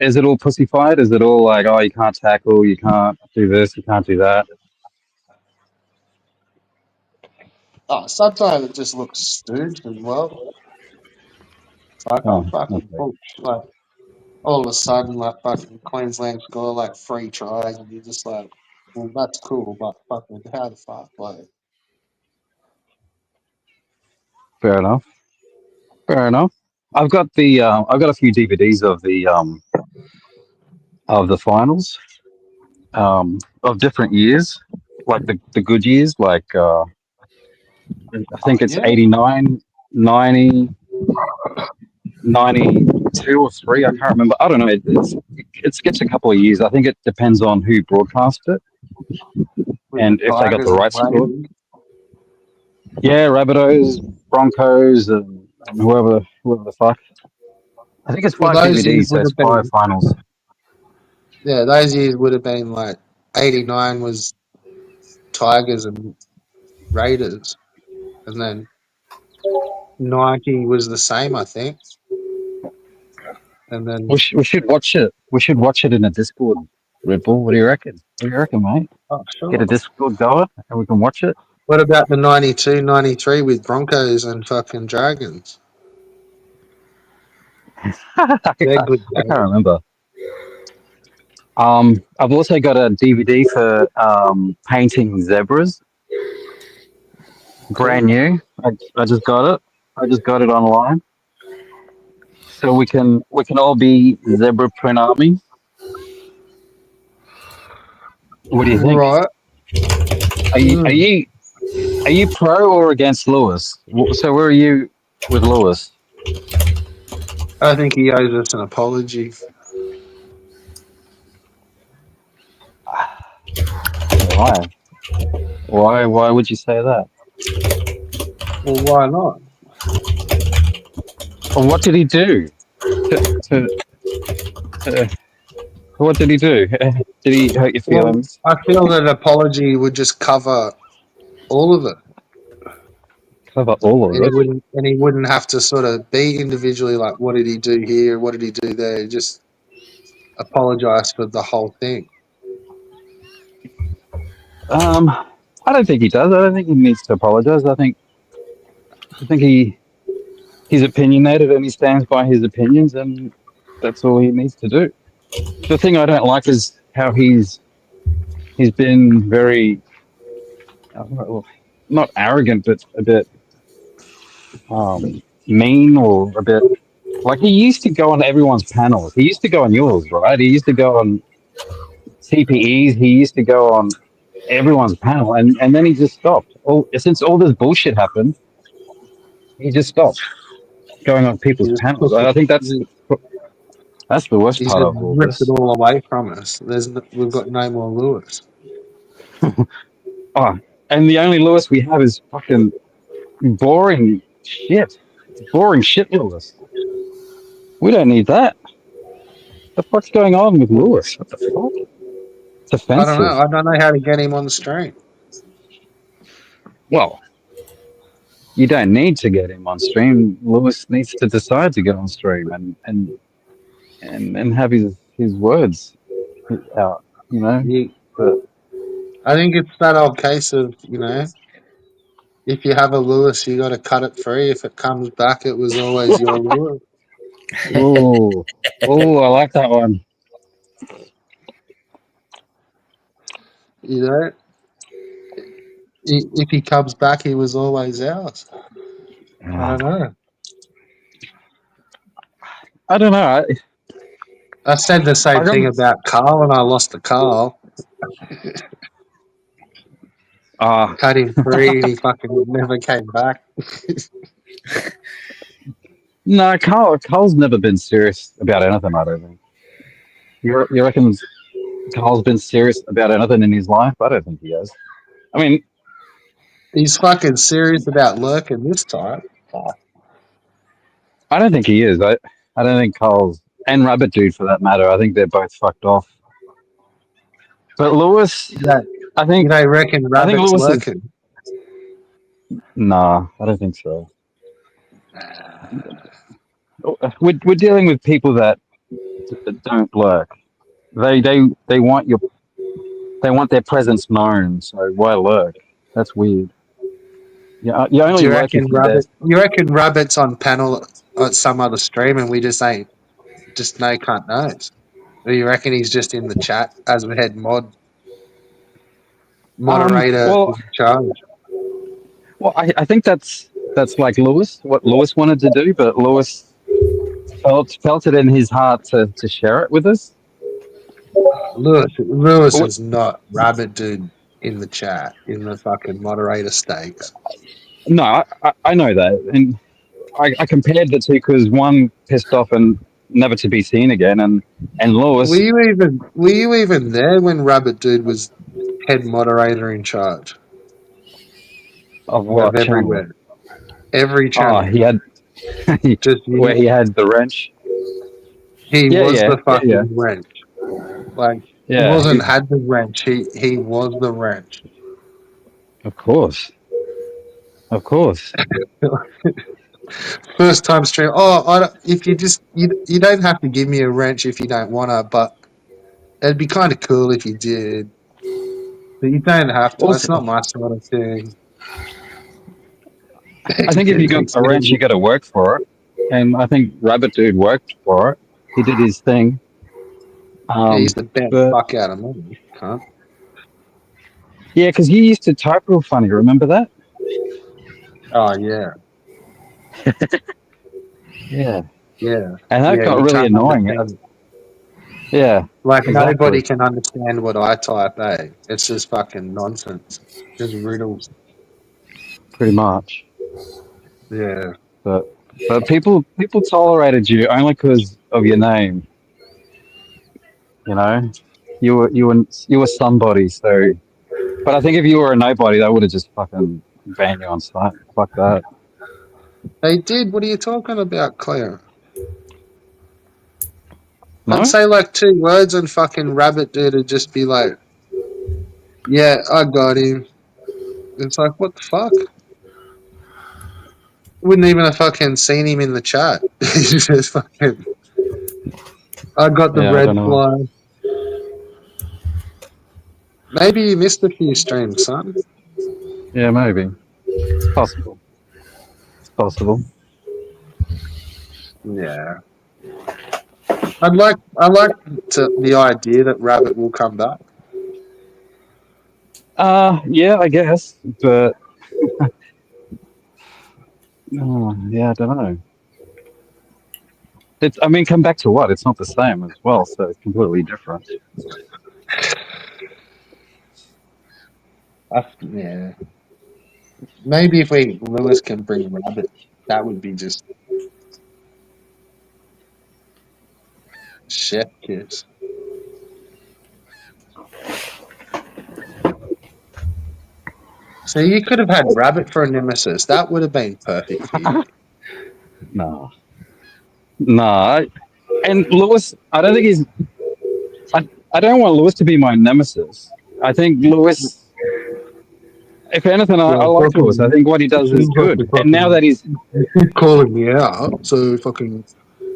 Is it all pussified? Is it all like, oh, you can't tackle, you can't do this, you can't do that? Oh, sometimes it just looks stooge as well. It's like, Oh, oh, fucking okay. bullshit. Like, all of a sudden, like, fucking Queensland score like 3 tries and you're just like, Well, that's cool, but fucking how the fuck, like, Fair enough. Fair enough. I've got a few DVDs of the finals of different years, like the good years, like I think it's yeah. 89, 90, 92 or 3. I can't remember. I don't know. It skips a couple of years. I think it depends on who broadcast it With and the if they got Tigers the and rights to it. Raiders. Yeah, Rabbitohs, Broncos, and whoever the fuck. I think it's Well, 5 those years DVDs, so would it's have 5 been, finals. yeah, those years would have been like 89 was Tigers and Raiders, and then 90 was the same, I think, and then We should watch it. We should watch it in a Discord, Red Bull. What do you reckon? What do you reckon, mate? oh, Get a sure. Discord going and we can watch it. What about the 92, 93 with Broncos and fucking Dragons? I They're good can't games. remember. I've also got a DVD for painting zebras. Brand new. I just got it. I just got it online. So we can all be zebra print army. What do you think? Right. Are you pro or against Lewis? So where are you with Lewis? I think he owes us an apology. Why? Why would you say that? Well, why not? Well, what did he do? What did he do? Did he hurt your Well, feelings? I feel that an apology would just cover all of it. Cover all of it. And he wouldn't have to sort of be individually like, what did he do here? What did he do there? Just apologize for the whole thing. I don't think he does. I don't think he needs to apologize. I think he's opinionated and he stands by his opinions, and that's all he needs to do. The thing I don't like is how he's been very not arrogant, but a bit mean, or a bit like he used to go on everyone's panels. He used to go on yours, right? He used to go on CPEs. He used to go on everyone's panel, and then he just stopped. Since all this bullshit happened, he just stopped going on people's panels. I think that's the worst He's part just of all ripped this. it all away from us. We've got no more Lewis. Oh, and the only Lewis we have is fucking boring shit. Boring shit Lewis. We don't need that. The fuck's going on with Lewis? What the fuck? It's offensive. I don't know. I don't know how to get him on the stream. Well, you don't need to get him on stream. Lewis needs to decide to get on stream and have his words out, you know. But I think it's that old case of, if you have a Lewis, you got to cut it free. If it comes back, it was always your Lewis. oh, I like that one. If he comes back, he was always ours. I don't know. I don't know. I said the same thing about Carl, and I lost to Carl. Cut him free, and he fucking never came back. No, Carl's never been serious about anything, I don't think. You reckon Carl's been serious about anything in his life? I don't think he has. I mean, he's fucking serious about lurking this time. I don't think he is. I don't think Carl's, and Rabbit Dude for that matter, I think they're both fucked off. But Lewis, I think... You don't reckon Rabbit's lurking? Nah, I don't think so. We're dealing with people that don't lurk. They want their presence known. So why lurk? That's weird. Yeah, you only lurk if you're there. You reckon Rabbit's on panel at some other stream and we just no cunt knows? Or you reckon he's just in the chat as we head mod? moderator well, in charge. well, I think that's like Lewis, what Lewis wanted to do, but Lewis felt it in his heart to share it with us. Lewis What- is not Rabbit Dude in the chat in the fucking moderator stakes. No, I know that, and I compared the two because one pissed off and never to be seen again, and Lewis. Were you even there when Rabbit Dude was head moderator in charge Of what of channel? everywhere? Every Oh, channel. he had Just where he had the wrench. he Yeah, was yeah, the fucking yeah. wrench. Like he Yeah, wasn't had the wrench. He was the wrench. of course, of course. First time stream. Oh, if you don't have to give me a wrench if you don't wanna, but it'd be kind of cool if you did. But you don't have to. It's Also, not my sort of thing. I think if you got a wrench, you got to work for it, and I think Rabbit Dude worked for it. He did his thing. He used to bet the But fuck out of money, cunt. yeah, because you used to type real funny. Remember that? Oh yeah, Yeah, yeah. and that Yeah, got you really can't annoying. understand. Yeah, Like exactly. nobody can understand what I type. It's just fucking nonsense. Just riddles. Pretty much. Yeah. But people tolerated you only because of your name. You know, you were somebody. So, but I think if you were a nobody, they would have just fucking banned you on site. Fuck that. They did. What are you talking about, Claire? No? I'd say like 2 words and fucking Rabbit Dude would just be like, yeah, I got him. It's like, what the fuck? Wouldn't even have fucking seen him in the chat. He's just fucking, I got the Yeah, I red don't know. fly. Maybe you missed a few streams, son. Yeah, maybe. It's possible. It's possible. Yeah. I like the idea that Rabbit will come back. Yeah, I guess, but yeah, I don't know. I mean, come back to what? It's not the same as well, so it's completely different. Yeah. Maybe if Lewis can bring Rabbit, that would be just chef kiss. So you could have had Rabbit for a nemesis. That would have been perfect for you. No. And Lewis, I don't think he's. I don't want Lewis to be my nemesis. I think Lewis. If anything, I like Lewis. I think what he does is good. And now that he's calling me out, so fucking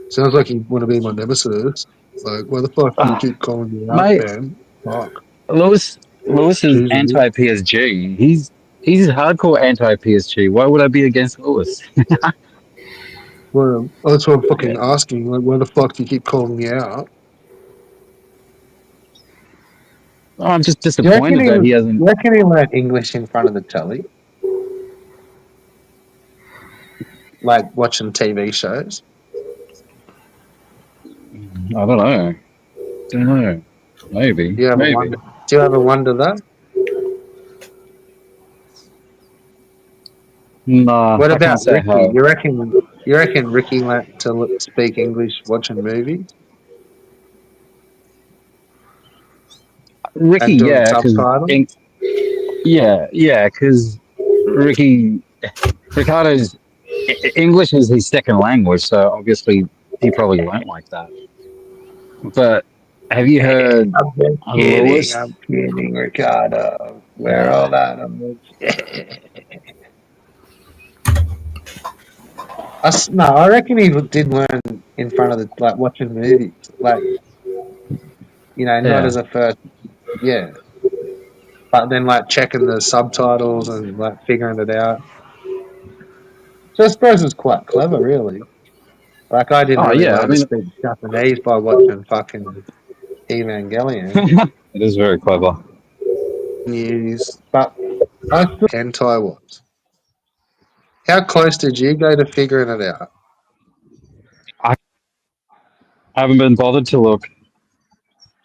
sounds like you want to be my nemesis. Like, why the fuck do you keep calling me out, mate, man? Fuck. Lewis is anti-PSG. He's hardcore anti-PSG. Why would I be against Lewis? Well, that's what I'm fucking asking. Like, why the fuck do you keep calling me out? I'm just disappointed that he hasn't. You reckon he learned English in front of the telly? Like watching TV shows? I don't know. Maybe. Do you ever wonder that? No. What about Ricky? How. You reckon Ricky learned to speak English watching movies? Ricky, yeah, because Ricardo's English is his second language, so obviously he probably won't like that. But have you heard? I'm kidding, Ricardo. We're all out of No, I reckon he did learn in front of watching movies, not as a first, but then checking the subtitles and figuring it out. So I suppose it's quite clever, really. I didn't learn to speak Japanese by watching fucking Evangelion. It is very clever. news, but I still hentai was. How close did you go to figuring it out? I haven't been bothered to look.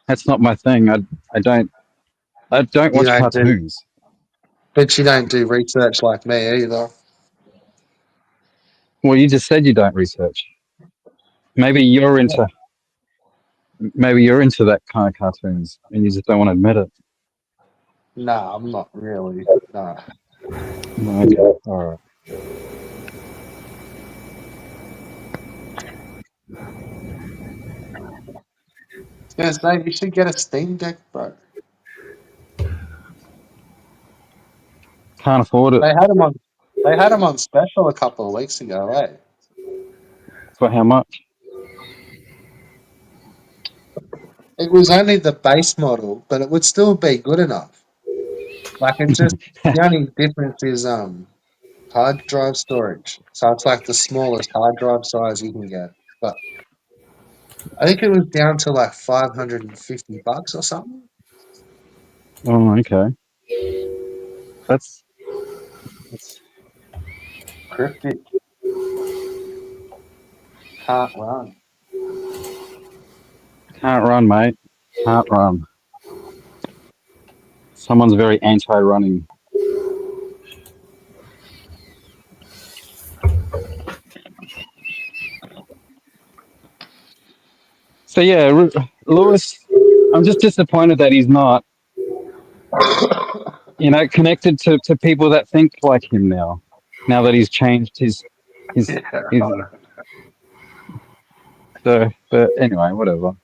That's not my thing. I don't You watch don't do, cartoons. but you don't do research like me either. Well, you just said you don't research. Maybe you're into that kind of cartoons, and you just don't want to admit it. Nah, I'm not really. Nah. Okay, all right. I was gonna say, you should get a Steam Deck, bro. Can't afford it. They had them on. They had them on special a couple of weeks ago, eh? For how much? It was only the base model, but it would still be good enough. Like it's just the only difference is hard drive storage. So it's like the smallest hard drive size you can get. But I think it was down to like $550 or something. Oh, okay. That's Cryptic. Can't run. can't run, mate. Can't run. Someone's very anti-running. So yeah, Lewis, I'm just disappointed that he's not, connected to people that think like him now. Now that he's changed his. So, but anyway, whatever.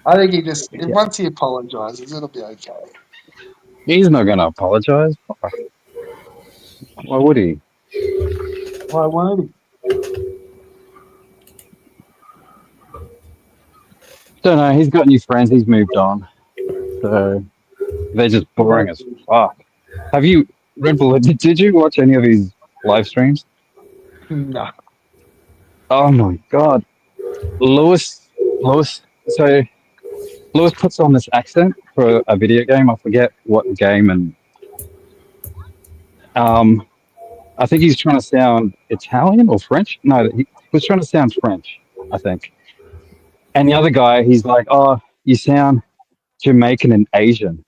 I think he just once he apologizes, it'll be okay. He's not going to apologize. Why would he? Why won't he? Don't know. He's got new friends. He's moved on. So they're just boring as fuck. Have you, Red Bull, did you watch any of his live streams? No. Oh my God. Lewis, so Lewis puts on this accent for a video game. I forget what game, and I think he's trying to sound Italian or French. No, he was trying to sound French, I think. And the other guy, he's like, "Oh, you sound Jamaican and Asian."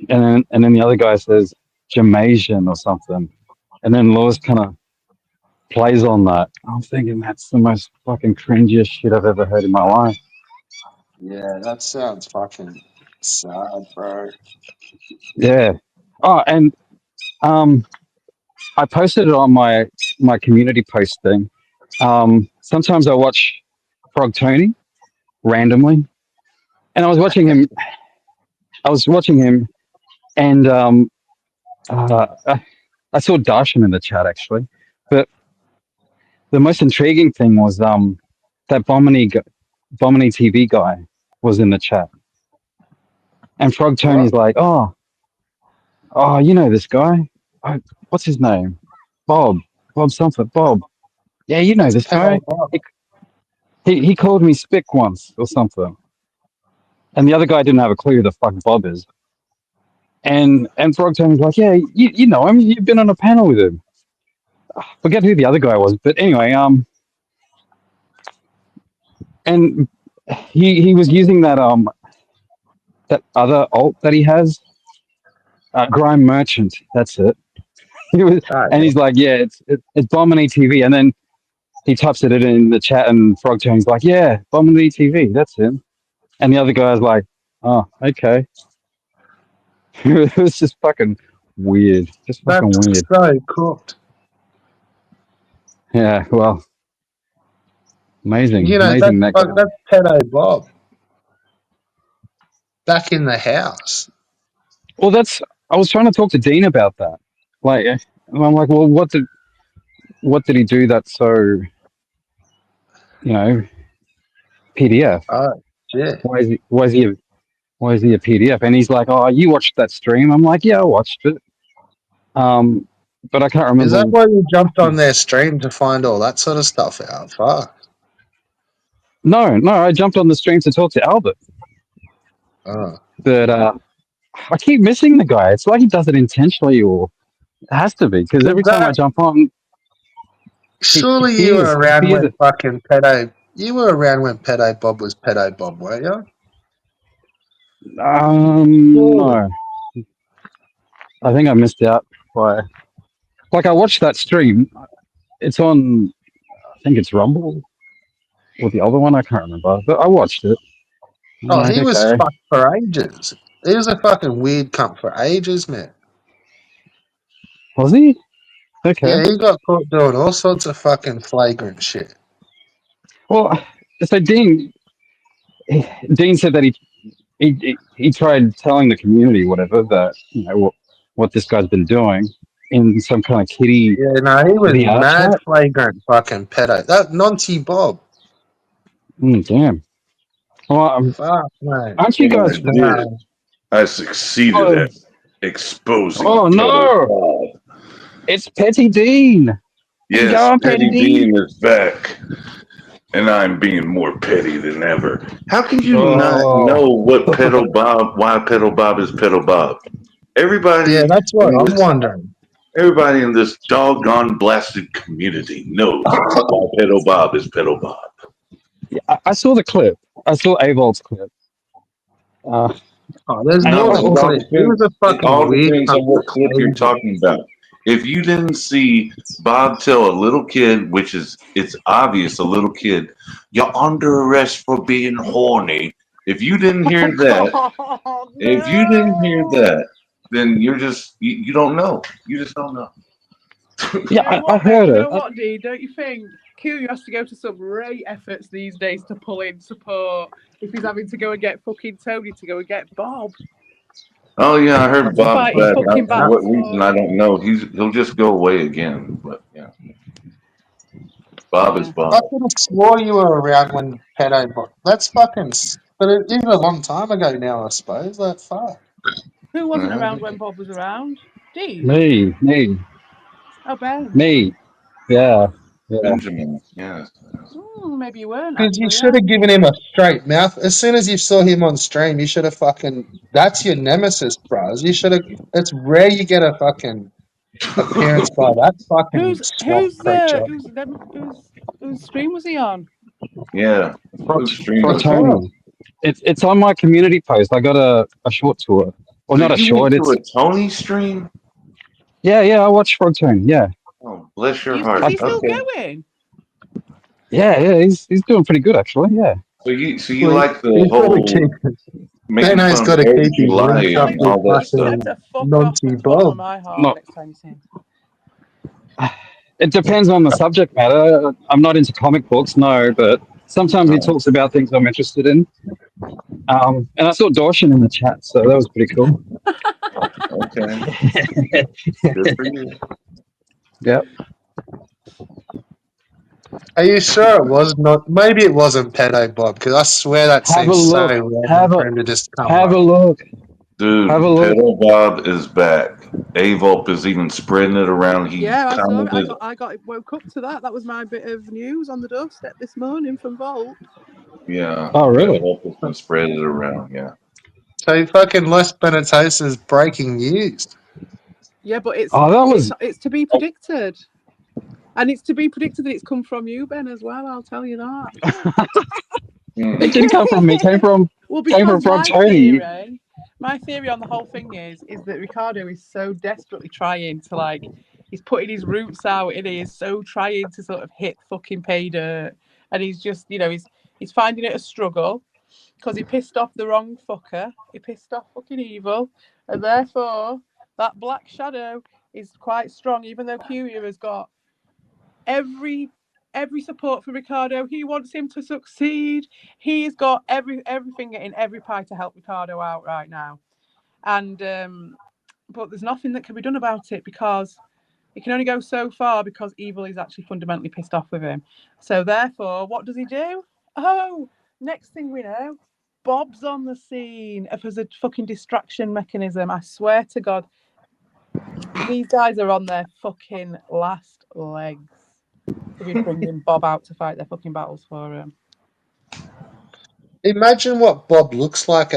And then the other guy says Jamaican or something. And then Lewis kind of plays on that. I'm thinking that's the most fucking cringiest shit I've ever heard in my life. Yeah, that sounds fucking sad, bro. Yeah. Oh, and I posted it on my community post thing. Sometimes I watch Frog Tony randomly, and I was watching him, and I saw Darshan in the chat actually, but the most intriguing thing was that Bomini TV guy was in the chat, and Frog Tony's like, oh, you know this guy, what's his name, Bob something, Bob. Yeah, you know this guy. He called me Spick once or something, and the other guy didn't have a clue who the fuck Bob is. And Frog Tony's like, yeah, you know him. You've been on a panel with him. Forget who the other guy was, but anyway, and he was using that other alt that he has, Grime Merchant. That's it. And he's like, yeah, it's Bomini TV, and then he types it in the chat, and Frog Tony's like, yeah, Bomini TV, that's him. And the other guy's like, oh, okay. It was just fucking weird. Just fucking weird. So cooked. Yeah, well, amazing. You know, amazing that's Pedo Bob. Back in the house. Well, I was trying to talk to Dean about that. Like, and I'm like, well, what did he do that's so, PDF? Oh, yeah. Why is he a PDF? And he's like, oh, you watched that stream? I'm like, yeah, I watched it. But I can't remember. Is that why you jumped on their stream to find all that sort of stuff out? Fuck. No, I jumped on the stream to talk to Albert. Oh. But I keep missing the guy. It's like he does it intentionally, or it has to be, because every time I jump on, Surely he you were is around he is. when fucking Pedo. You were around when Pedo Bob was Pedo Bob, weren't you? No, I think I missed out by. Like, I watched that stream. It's on. I think it's Rumble or the other one. I can't remember, but I watched it. I'm Oh, like, he was okay. fucked for ages. He was a fucking weird cunt for ages, man. Was he? Okay. Yeah, he got caught doing all sorts of fucking flagrant shit. Well, so Dean said that he tried telling the community whatever that what this guy's been doing in some kind of kiddie Yeah, no, he was VR mad chat. flagrant fucking pedo. That Nonty Bob. Damn. Well, Fuck, mate. aren't you guys? I did. I succeeded at exposing. Oh no! Bob. It's Petty Dean. Yes, Go on, Petty Dean is back, and I'm being more petty than ever. How can you not know what Pedo Bob? Why Pedo Bob is Pedo Bob? Everybody. Yeah, that's what I'm wondering. Everybody in this doggone blasted community knows why Pedo Bob is Pedo Bob. Yeah, I saw the clip. I saw Avol's clip. There's no clip. It was a fucking all weird depends on what clip you're talking about. If you didn't see Bob tell a little kid, which is it's obvious, a little kid, you're under arrest for being horny. If you didn't hear that, then you're just you don't know. You just don't know. Yeah, I heard it. You know what, Dee? Don't you think Q has to go to some great efforts these days to pull in support if he's having to go and get fucking Tony to go and get Bob? Oh yeah, I heard Bob's back. fucking For what reason I don't know. He'll just go away again. But yeah, Bob is Bob. I could have swore you were around when Pedo Bob. That's fucking. But it is a long time ago now, I suppose. That fuck. Who wasn't around when Bob was around? Dee? Me. Oh, Ben. Me. Yeah. Benjamin. Yeah. Maybe you weren't. Because you should have given him a straight mouth. As soon as you saw him on stream, you should have fucking. That's your nemesis, bros. You should have. It's rare you get a fucking appearance by that fucking swamp creature. Whose stream was he on? Yeah. Tony. It's on my community post. I got a short tour. Well, not a short. It's a Tony stream. Yeah. I watched Frog Tone. Yeah. Oh, bless your heart. Is he still going? Yeah, he's doing pretty good actually. Yeah. So you like the whole making Dano's fun got of to Eric keep his July links up and all that stuff. Nonty Bob. It depends on the subject matter. I'm not into comic books, no, but sometimes he talks about things I'm interested in. And I saw Dorshan in the chat, so that was pretty cool. Okay. Good for you. Yep. Are you sure it was not? Maybe it wasn't Pedo Bob, because I swear that seems so random for him to just come Have a look. Dude, Pedo Bob is back. Avop is even spreading it around. I woke up to that. That was my bit of news on the doorstep this morning from Vault. Yeah. Oh, really? Avop has been spreading it around, yeah. So fucking Los Benitosa's breaking news. Yeah, but it's to be predicted. And it's to be predicted that it's come from you, Ben, as well. I'll tell you that. It didn't come from me. It came from Tony. My theory on the whole thing is that Ricardo is so desperately trying to he's putting his roots out and he is so trying to sort of hit fucking pay dirt, and he's just he's finding it a struggle because he pissed off the wrong fucker. He pissed off fucking Evil, and therefore that black shadow is quite strong, even though Curia has got every support for Ricardo. He wants him to succeed. He's got everything in every pie to help Ricardo out right now. And but there's nothing that can be done about it because it can only go so far because Evil is actually fundamentally pissed off with him. So therefore, what does he do? Oh, next thing we know, Bob's on the scene as a fucking distraction mechanism. I swear to God, these guys are on their fucking last legs. To be bringing Bob out to fight their fucking battles for him. Imagine what Bob looks like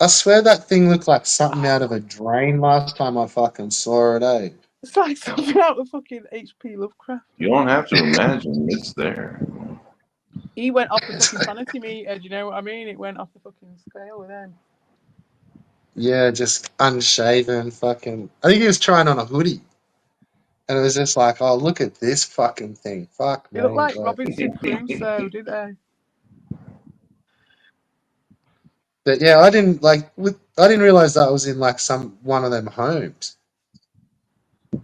I swear that thing looked like something out of a drain last time I fucking saw it, eh? It's like something out of fucking H.P. Lovecraft. You don't have to imagine, it's there. He went off the fucking sanity meter, do you know what I mean? It went off the fucking scale with him. Yeah, just unshaven, fucking. I think he was trying on a hoodie. And it was just like, oh, look at this fucking thing. Fuck It me. looked like Like, Robinson Crusoe, didn't they? but yeah, I didn't realize that was in like one of them homes.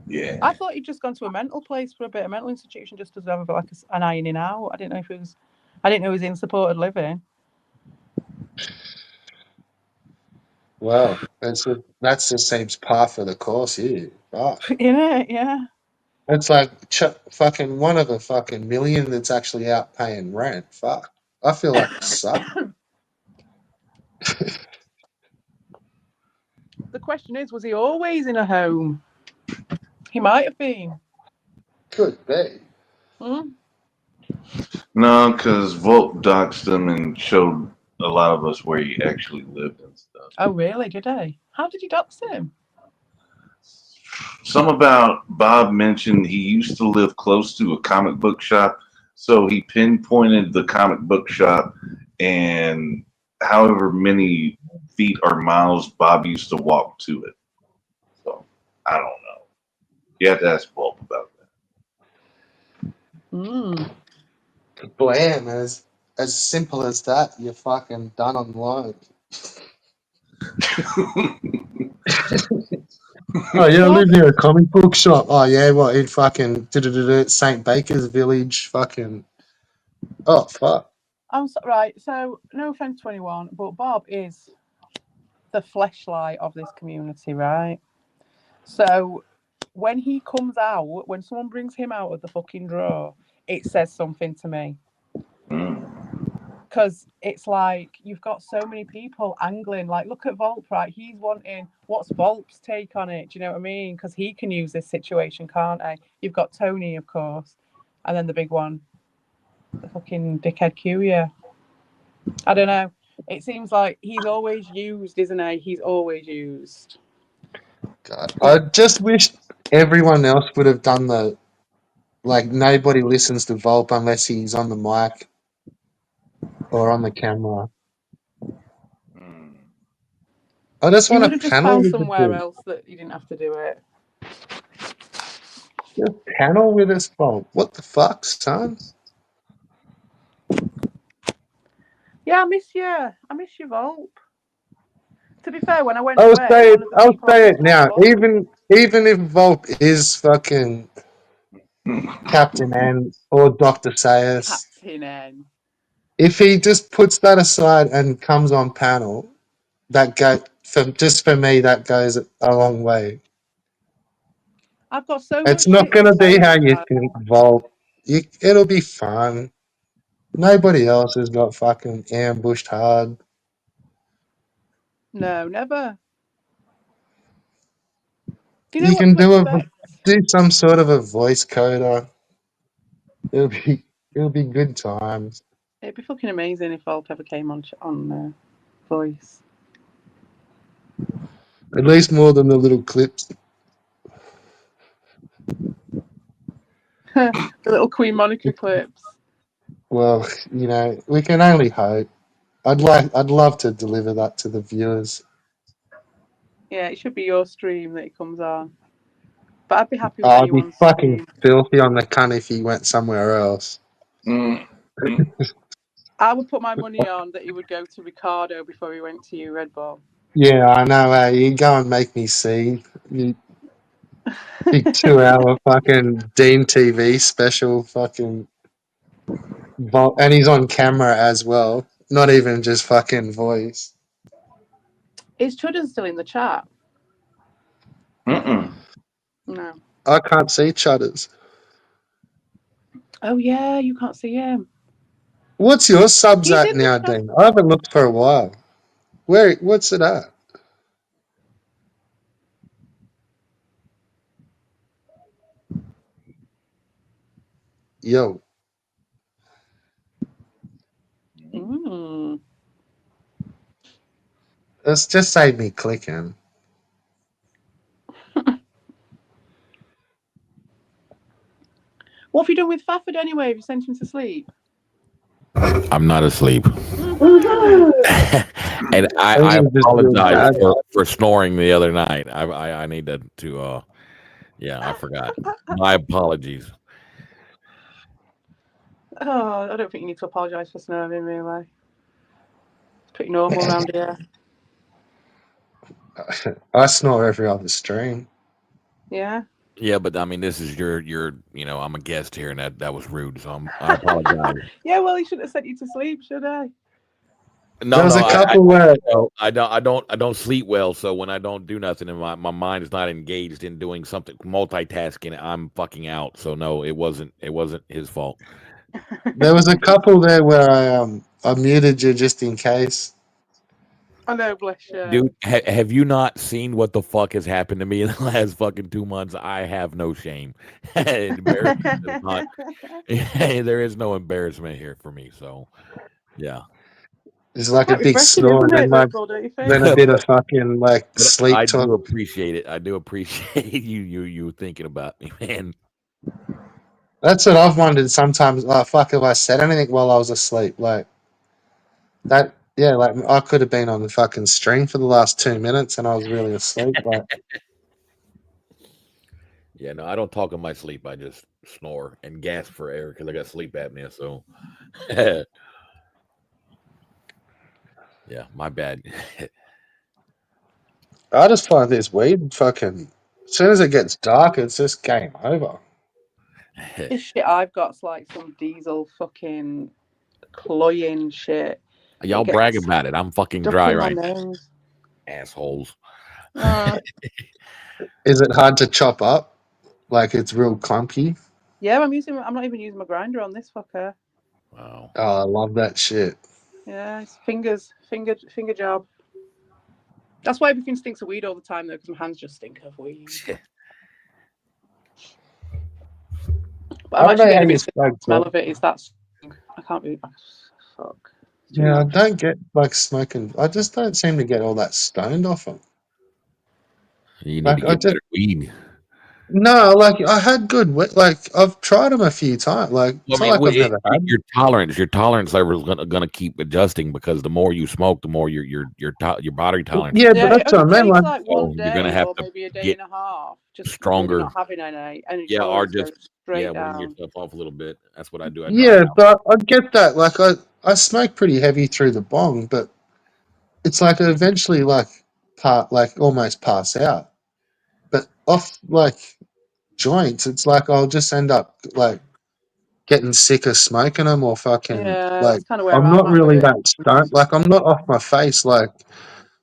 Yeah. I thought he'd just gone to a mental place for a bit, a mental institution, just to have like an ironing out. I didn't know he was in supported living. Well, that just seems par for the course here. Fuck. Yeah. It's like fucking one of a fucking million that's actually out paying rent. Fuck. I feel like a suck. The question is, was he always in a home? He might have been. Could be. No, because Volt doxed him and showed a lot of us where he actually lived and stuff. Oh, really? Did he? How did he dox him? Some about Bob mentioned he used to live close to a comic book shop, so he pinpointed the comic book shop and however many feet or miles Bob used to walk to it. So I don't know. You have to ask Bob about that. Blam, as simple as that, you're fucking done on loan. Oh yeah, I live near a comic book shop. Oh yeah, what in fucking St. Baker's Village, fucking. Oh fuck. Right. So no offense to anyone, but Bob is the fleshlight of this community, right? So when he comes out, when someone brings him out of the fucking drawer, it says something to me. Because it's like you've got so many people angling. Like, look at Volp, right? He's wanting, what's Volp's take on it? Do you know what I mean? Because he can use this situation, can't he? You've got Tony, of course, and then the big one, the fucking dickhead Q. I don't know. It seems like he's always used, isn't he? He's always used. God, I just wish everyone else would have done the. Like nobody listens to Volp unless he's on the mic or on the camera. I just You want would a have just panel found with somewhere the else that you didn't have to do it. just panel with us, Volp. What the fuck, son? Yeah, I miss you. I miss you, Volp. To be fair, when I went I'll away, say it. one of the I'll people I say missed it was now. Volp. Even if Volp is fucking Captain N or Dr. Sayers, Captain N. if he just puts that aside and comes on panel, that for me that goes a long way. I've got so It's much not shit to gonna be say how you about think, Volp. It'll be fun. Nobody else has got fucking ambushed hard. No, never. Do you know You what can to expect? do some sort of a voice coder. It'll be good times. It'd be fucking amazing if Volp ever came on Voice. At least more than the little clips. The little Queen Monica clips. Well, we can only hope. I'd love to deliver that to the viewers. Yeah, it should be your stream that it comes on. But I'd be happy with I'd be anyone's fucking stream. filthy on the cunt if he went somewhere else. I would put my money on that he would go to Ricardo before he went to you, Red Bull. Yeah, I know. You go and make me see. You big 2-hour fucking Dean TV special fucking and he's on camera as well. Not even just fucking voice. Is Chudden still in the chat? Mm-mm. No. I can't see Chudders. Oh yeah, you can't see him. What's your subs He's at in the now, chat. Dean? I haven't looked for a while. What's it at? Yo. Let's just save me clicking. What have you done with Fafford anyway? Have you sent him to sleep? I'm not asleep. And I Those are just real apologize bad. for snoring the other night. I need to yeah, I forgot. My apologies. Oh, I don't think you need to apologise for snoring, really. It's pretty normal around here. I snore every other stream. Yeah. Yeah, but I mean, this is your I'm a guest here, and that was rude. So I apologize. Yeah, well, he shouldn't have sent you to sleep, should I? No, There was a couple where I don't sleep well. So when I don't do nothing, and my mind is not engaged in doing something, multitasking, I'm fucking out. So no, it wasn't his fault. there was a couple there where I muted you just in case. I know, bless you. Dude, have you not seen what the fuck has happened to me in the last fucking 2 months? I have no shame. Embarrassment is not, there is no embarrassment here for me. So, yeah. It's like Quite a big refreshing, snore, isn't and it, then, Russell, don't you think? then a bit of fucking like But sleep I do talk. appreciate it. I do appreciate you thinking about me, man. That's what I've wondered sometimes. Oh fuck! If I said anything while I was asleep, like that, yeah, like I could have been on the fucking stream for the last 2 minutes, and I was really asleep. Like, Yeah, no, I don't talk in my sleep. I just snore and gasp for air because I got sleep apnea. So, yeah, my bad. I just find this weed fucking. As soon as it gets dark, it's just game over. This shit I've got's like some diesel fucking cloying shit. Y'all It brag gets about it. I'm fucking stuck dry in my right now. nose. Assholes. Is it hard to chop up? Like it's real clumpy. Yeah, I'm not even using my grinder on this fucker. Wow. Oh, I love that shit. Yeah, it's finger job. That's why everything stinks of weed all the time, though, because my hands just stink of weed. But I'm I don't know actually how getting you used to smoke. the smell of it. Is that strong. I can't be. Fuck. It's too Yeah, I much. don't get like smoking. I just don't seem to get all that stoned off them. You need Like to I get just better weed. no, like I had good. Like I've tried them a few times. Like Well, it's I not mean, like I've never had. your tolerance level is gonna keep adjusting because the more you smoke, the more your body tolerance. Yeah, Yeah, but it that's what I only mean. takes Like like one you're gonna day have or to maybe a day get and a half, just maybe stronger. not having any Yeah, or choice, go just straight wean down. yourself off a little bit. That's what I do. I dry yeah, out. but I get that. Like I smoke pretty heavy through the bong, but it's like I eventually like almost pass out. But off like joints, it's like I'll just end up like getting sick of smoking them or fucking Yeah, like that's kind of where I'm I'm not at with really it. that stoned. Like I'm not off my face like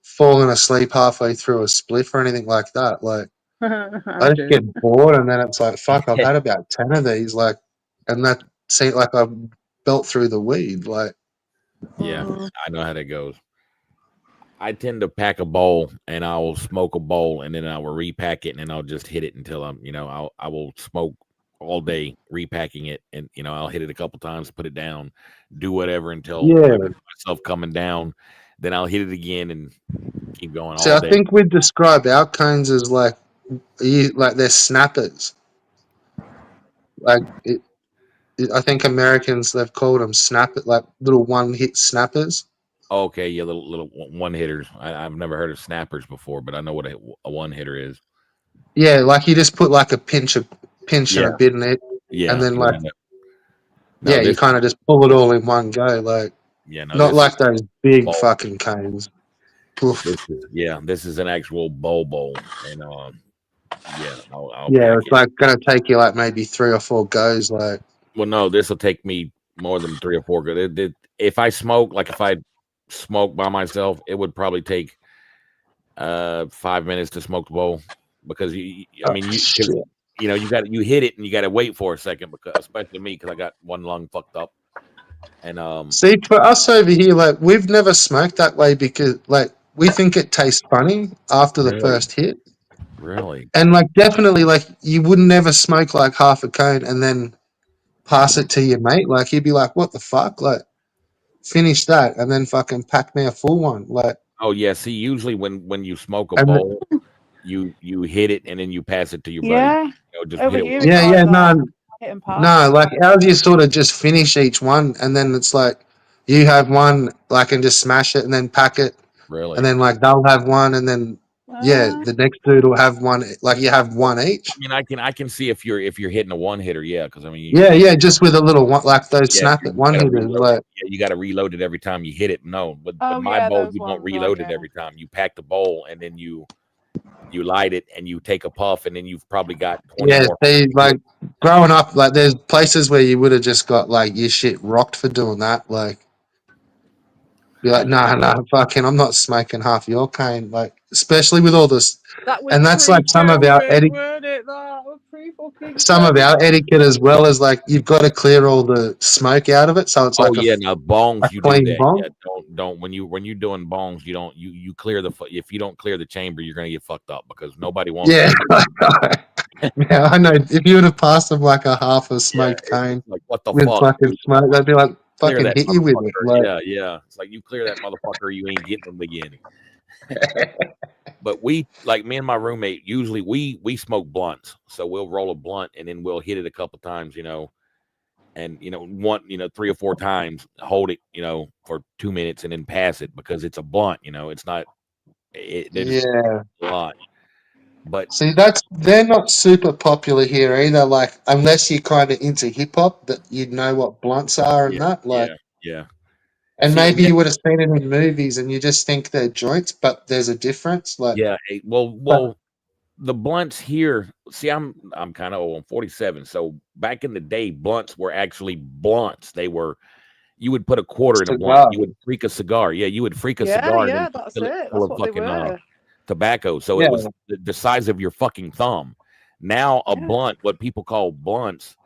falling asleep halfway through a spliff or anything like that. Like I just get bored and then it's like fuck. I've had about 10 of these like, and that seems like I've belt through the weed. Like Yeah, I know how that goes. I tend to pack a bowl and I will smoke a bowl and then I will repack it and then I'll just hit it until I will smoke all day repacking it and I'll hit it a couple times, put it down, do whatever until I feel myself coming down. Then I'll hit it again and keep going see, all I day. think we'd describe our cones as like they're snappers. Like I think Americans they've called them like little one-hit snappers. Okay, yeah, little one hitters. I've never heard of snappers before, but I know what a one hitter is. Yeah, like you just put like a pinch and a bit in it, Yeah, and then yeah, like no, you this kind of just pull it all in one go. Like no, not this like is those big bowl. fucking cones. Oof. This is an actual bowl, and I'll Yeah, pack it's it. like gonna take you like maybe 3 or 4 goes. Like Well, no, this will take me more than 3 or 4 goes. If I smoke by myself, it would probably take 5 minutes to smoke the bowl because you hit it and you got to wait for a second because especially me because I got one lung fucked up. And see, for us over here, like we've never smoked that way because like we think it tastes funny after the first hit. Really? And like definitely like you would never smoke like half a cone and then pass it to your mate. Like he'd be like, "What the fuck?" Like finish that and then fucking pack me a full one. Like Oh yeah. See, usually when you smoke a And bowl, you hit it and then you pass it to your buddy. Yeah. You know, just Over hit it here with it's yeah, like yeah, that. no, Hit and pass. no, like ours you sort of just finish each one, and then it's like you have one like and just smash it and then pack it, really. and then like they'll have one, and then yeah, Ah. the next dude will have one. Like you have one each. I mean, I can see if you're hitting a one hitter, yeah, because I mean, Yeah, yeah, just with a little one, like those yeah, snap you it one gotta hitters. reload Like it. Yeah, you got to reload it every time you hit it. No, but Oh my yeah, bowl those you don't ones. reload Right, it yeah. every time. You pack the bowl and then you light it and you take a puff and then you've probably got 20 yeah, more. see, like growing up, like there's places where you would have just got like your shit rocked for doing that. Like be like, nah, fucking, I'm not smoking half your cane. Like especially with all this, That was and that's like some of our pre-COVID, weren't it? That was pre-fucking some of COVID. our etiquette as well as like you've got to clear all the smoke out of it, so it's Oh like yeah, now bongs a you do clean that. bong. Yeah, don't when you're doing bongs, you don't you clear the if you don't clear the chamber, you're gonna get fucked up because nobody wants. Yeah, yeah, I know. If you would have passed them like a half a Yeah, smoked it's cane like what the with fuck, fucking dude? smoke, they'd be like Clear fucking that hit you with it. motherfucker. Like, Yeah, yeah. It's like you clear that motherfucker, you ain't getting them again. But we like me and my roommate usually we smoke blunts, so we'll roll a blunt and then we'll hit it a couple times, and 3 or 4 times, hold it, for 2 minutes and then pass it because it's a blunt, it's not there's yeah. a lot. But See, they're not super popular here either. Like, unless you're kind of into hip hop, that you'd know what blunts are and yeah, that. Like, yeah. and See, maybe you would have seen it in movies and you just think they're joints, but there's a difference. Like, yeah, but well, the blunts here. See, I'm kind of old. I'm 47. So back in the day, blunts were actually blunts. They were. You would put a quarter in a blunt. cigar. You would freak a cigar. Yeah, you would freak a Yeah, cigar and yeah, then that's fill it it. full That's of what they fucking were. tobacco. So Yeah, it was the size of your fucking thumb. Now a Yeah. blunt, what people call blunts,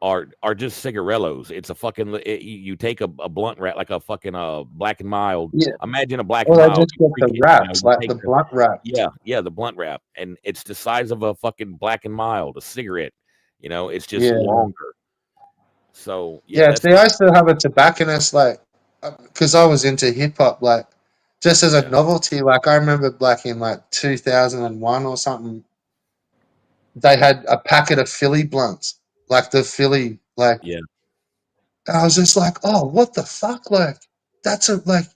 are just cigarellos. It's a fucking. You take a blunt wrap like a fucking Black and Mild. yeah. Imagine a Black Well, and they Mild. just You get freak the it. wraps, You like take the blunt wraps. yeah, the blunt wrap, and it's the size of a fucking Black and Mild, a cigarette. It's just Yeah. longer. So Yeah, that's see, I still have a tobacconist, like, because I was into hip hop, like, just as a yeah, novelty. Like, I remember back in like 2001 or something, they had a packet of Philly blunts, like the Philly, like, yeah. I was just like, oh, what the fuck? Like, that's like,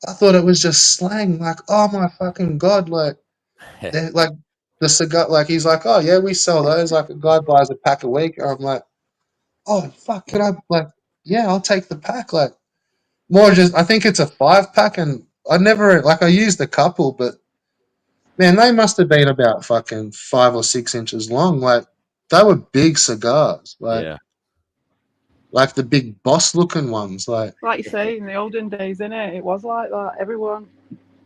I thought it was just slang. Like, oh my fucking God. Like, they're like, the cigar, like, he's like, oh yeah, we sell those. Like, a guy buys a pack a week. And I'm like, oh, fuck, can I, like, yeah, I'll take the pack. Like, more just, I think it's a 5-pack, and I never, like, I used a couple, but man, they must have been about fucking 5 or 6 inches long. Like, they were big cigars, Yeah. like the big boss looking ones. Like you say, in the olden days, innit? It was like that. Everyone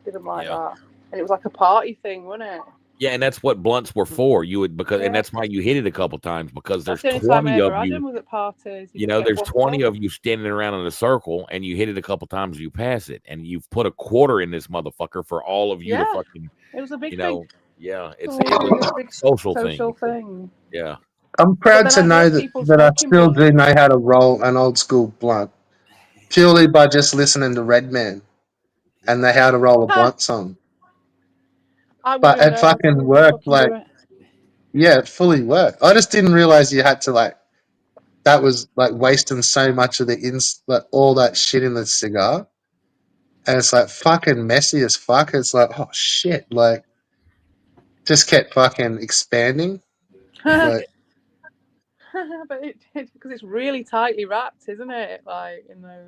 did them like Yeah. that. And it was like a party thing, wasn't it? Yeah, and that's what blunts were for. You would and Yeah. that's why you hit it a couple times because there's That's the only time I 20 ever of had you. them was at parties. You just get There's one 20 puff. of you standing around in a circle, and you hit it a couple times, you pass it, and you've put a quarter in this motherfucker for all of you to Yeah. fucking. It was a big You thing. know, yeah, It it was was a a big social social thing. thing. Yeah, I'm proud then to I know hear that, people that I smoking still blunts. do know how to roll an old school blunt purely by just listening to Redman and the How to Roll a Blunt song. I But wouldn't it know. fucking to worked. fucking Like, do it. yeah, it fully worked. I just didn't realize you had to, like, that was like wasting so much of the like all that shit in the cigar. And it's like fucking messy as fuck. It's like, oh shit, like just kept fucking expanding. Like, But because it's really tightly wrapped, isn't it? Like in those.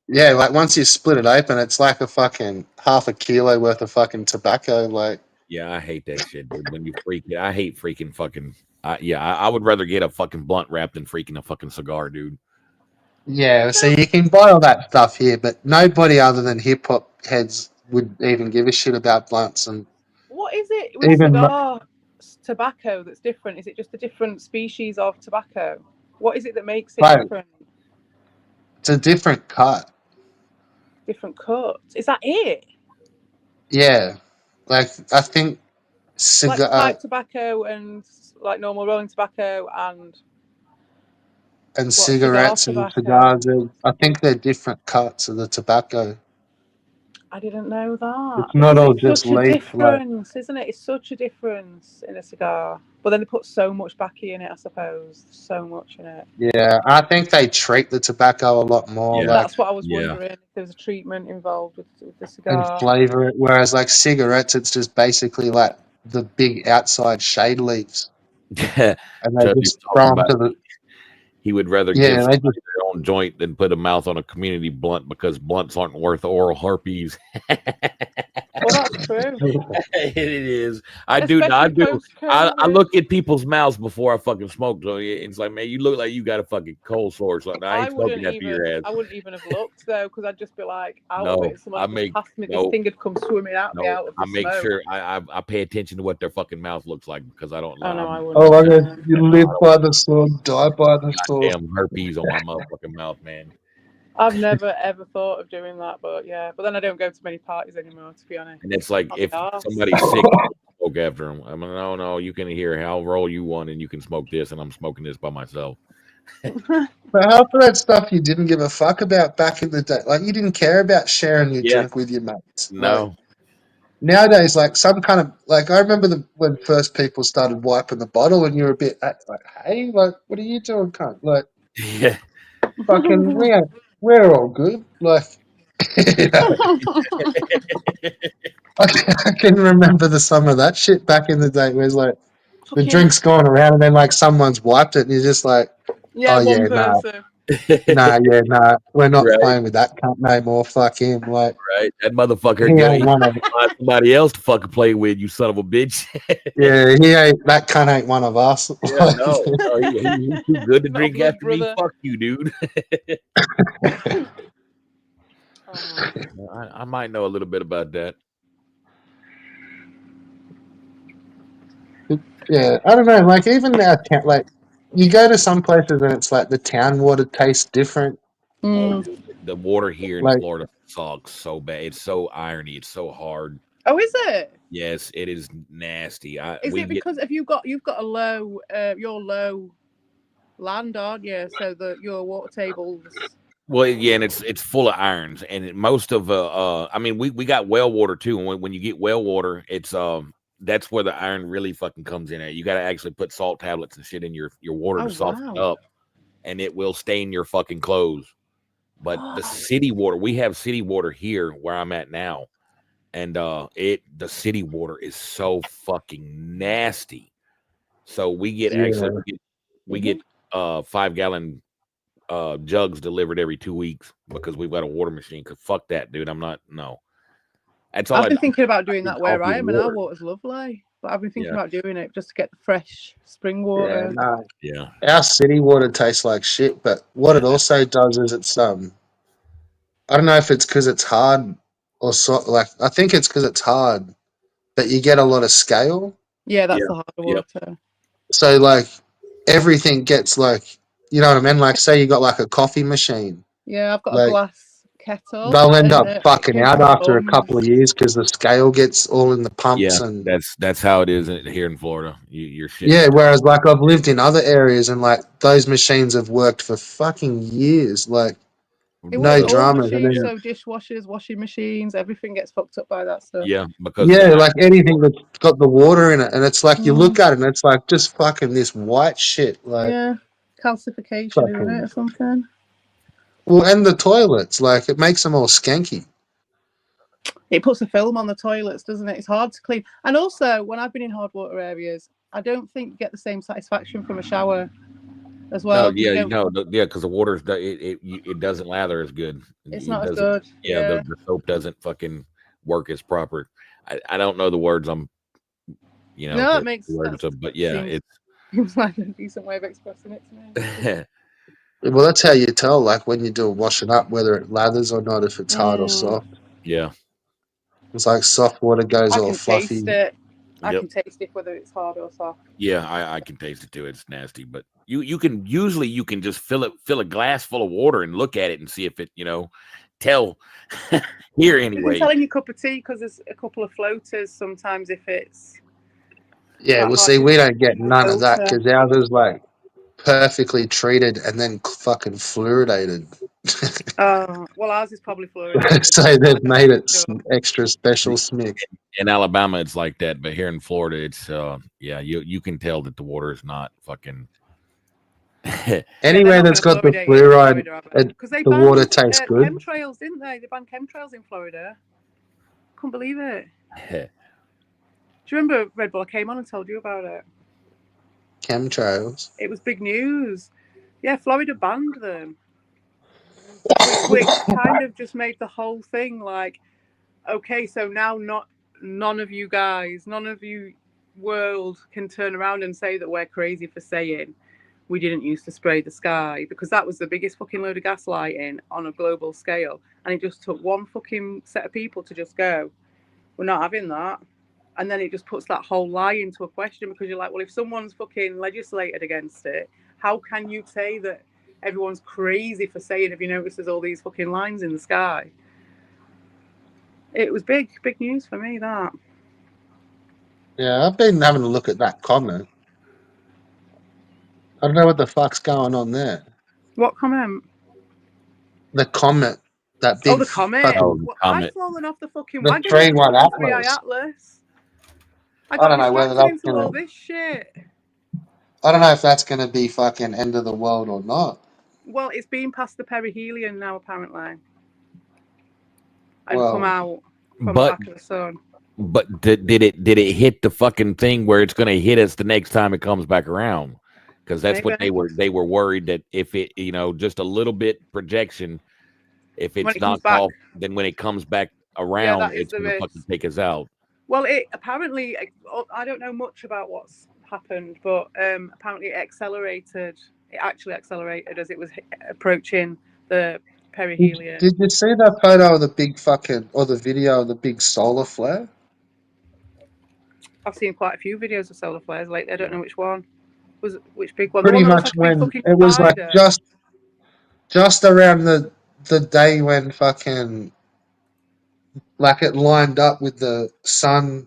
yeah, like once you split it open, it's like a fucking half a kilo worth of fucking tobacco. Like, yeah, I hate that shit, dude. When you freak it, I hate freaking fucking. I would rather get a fucking blunt wrap than freaking a fucking cigar, dude. yeah, so you can buy all that stuff here, but nobody other than hip hop heads would even give a shit about blunts. And What is it with even cigar tobacco that's different? Is it just a different species of tobacco? What is it that makes it Right. different? It's a different cut. Different cuts. Is that it? Yeah, like I think Like cigar. pipe tobacco and like normal rolling tobacco and And cigar cigarettes and tobacco? cigars, I think they're different cuts of the tobacco. I didn't know that. It's not all It's just such a leaf. Like, difference, isn't it? It's such a difference in a cigar. But then they put so much baccy in it, I suppose. So much in it. yeah, I think they treat the tobacco a lot more. Yeah. Like, That's what I was Yeah. wondering. If there was a treatment involved with the and cigar. flavor it. Whereas like cigarettes, it's just basically like the big outside shade leaves, and they Chuck is just talking throw them about to the he would rather yeah. give They somebody just their own joint than put a mouth on a community blunt because blunts aren't worth oral herpes. Well, that's true. It is. I do. Especially I post-COVID. look at people's mouths before I fucking smoke. So it's like, man, you look like you got a fucking cold sore. So I ain't smoking that for your ass. I wouldn't even have looked though, because I'd just be like out No, of it. Someone I just make- passed me, no. this thing had come swimming out me No, out of the I make smoke. sure I pay attention to what their fucking mouth looks like because I don't. Oh no, I I'm wouldn't. oh, I guess you live by the sword, die by the sword. damn herpes on my motherfucking mouth, man. I've never ever thought of doing that, but yeah. But then I don't go to many parties anymore, to be honest. And it's like I'll if be arse. somebody's sick, smoke after them. I mean, no, you can hear I'll roll you one and you can smoke this, and I'm smoking this by myself. But half of that stuff you didn't give a fuck about back in the day. Like you didn't care about sharing your Yeah. drink with your mates. Like, No, nowadays, like some kind of like I remember when first people started wiping the bottle, and you're a bit like, hey, like what are you doing, cunt? Like yeah, fucking we're all good. Like you know, I can remember some of that shit back in the day where it's like the Fucking- drink's going around and then like someone's wiped it and you're just like, yeah, oh, one yeah, nah. person. nah, we're not Right. playing with that cunt no more. Fuck him. Like right. That motherfucker he go ain't one of find somebody else to fucking play with. You son of a bitch. yeah, he ain't that cunt ain't one of us. Yeah, no, he's too good to Not drink blood after me. brother. Fuck you, dude. Oh. I might know a little bit about that. Yeah, I don't know. Like even now, like you go to some places and it's like the town water tastes different. Mm. The water here in Like- Florida sucks so bad. It's so irony. It's so hard. Oh, is it? Yes, it is nasty. Is it because you've got a low, you're low land, aren't you? So that your water tables. Well, yeah, and it's full of irons, and most of I mean, we got well water too. And when you get well water, it's that's where the iron really fucking comes in at. You got to actually put salt tablets and shit in your water Oh, to soften it wow. up, and it will stain your fucking clothes. But the city water, we have city water here where I'm at now, and the city water is so fucking nasty. So we get we get 5-gallon jugs delivered every 2 weeks because we've got a water machine. Cause fuck that, dude. That's all I've been thinking about doing that where coffee I am, and and our water. water's lovely. But I've been thinking Yeah. about doing it just to get the fresh spring Yeah, water. no. Yeah. Our city water tastes like shit, but what it also does is it's I don't know if it's because it's hard or I think it's because it's hard, but you get a lot of scale. Yeah, that's Yeah, the harder yeah. water. So like everything gets like, you know what I mean? Like say you got like a coffee machine, Yeah, I've got Like, a glass kettle. they'll end and, up it fucking gives out me after a bums. couple of years because the scale gets all in the pumps Yeah, and that's how it is here in Florida. You're shit. yeah. Whereas like I've lived in other areas and like those machines have worked for fucking years. Like It no works all dramas. And machines, then, so dishwashers, washing machines, everything gets fucked up by that stuff. Yeah, because yeah, like anything that's got the water in it, and it's like you look at it and it's like just fucking this white shit. Like Yeah, calcification, isn't fucking- it, or something? well, and the toilets, like it makes them all skanky. It puts a film on the toilets, doesn't it? It's hard to clean. And also, when I've been in hard water areas, I don't think you get the same satisfaction from a shower as well. because the water's it doesn't lather as good. It's It not as doesn't- good. Yeah, the soap doesn't fucking work as proper. I don't know the words I'm, No, that makes words sense. of, but yeah, Seems- Seems like a decent way of expressing it to me. it's Well, that's how you tell, like when you do a washing up, whether it lathers or not, if it's hard or Mm. soft. yeah. It's like soft water goes I all can fluffy. taste it. I Yep. can taste it whether it's hard or soft. Yeah, I can taste it too. It's nasty, but you can just fill a glass full of water and look at it and see if it tell here You anyway. can tell in your cup of tea because there's a couple of floaters sometimes if it's. Yeah, Quite well, hard see, to we don't get none of that filter. because ours is like perfectly treated and then fucking fluoridated. Oh, well, ours is probably Florida. Say they've made it Sure. extra special smick. In Alabama, it's like that, but here in Florida, it's you can tell that the water is not fucking. Anywhere that's got the fluoride, because they the banned water tastes good. chemtrails, didn't they? They banned chemtrails in Florida. Couldn't believe it. Do you remember Red Bull? I came on and told you about it. Chemtrails. It was big news. Yeah, Florida banned them, which kind of just made the whole thing like, okay, so now none of you guys, none of you world can turn around and say that we're crazy for saying we didn't used to spray the sky, because that was the biggest fucking load of gaslighting on a global scale, and it just took one fucking set of people to just go, we're not having that. And then it just puts that whole lie into a question, because you're like, well, if someone's fucking legislated against it, how can you say that everyone's crazy for saying, have you noticed there's all these fucking lines in the sky? It was big news for me, that. Yeah, I've been having a look at that comment. I don't know what the fuck's going on there. What comment? The comment. That big. Oh, the comment. I've fallen off the fucking the wagon. 3-1 3i Atlas. I don't know whether that's into all this shit. I don't know if that's going to be fucking end of the world or not. Well, it's been past the perihelion now, apparently. And come out from the back of the sun. But did it hit the fucking thing where it's going to hit us the next time it comes back around? Because that's what they were worried that if it, just a little bit projection, if it's knocked off, then when it comes back around, it's going to fucking take us out. Well, it apparently, I don't know much about what's happened, but apparently it actually accelerated as it was approaching the perihelion. Did you see that photo of the big or the video of the big solar flare? I've seen quite a few videos of solar flares lately. I don't know which one. Which big one? Pretty much when it was like just around the day when fucking like it lined up with the sun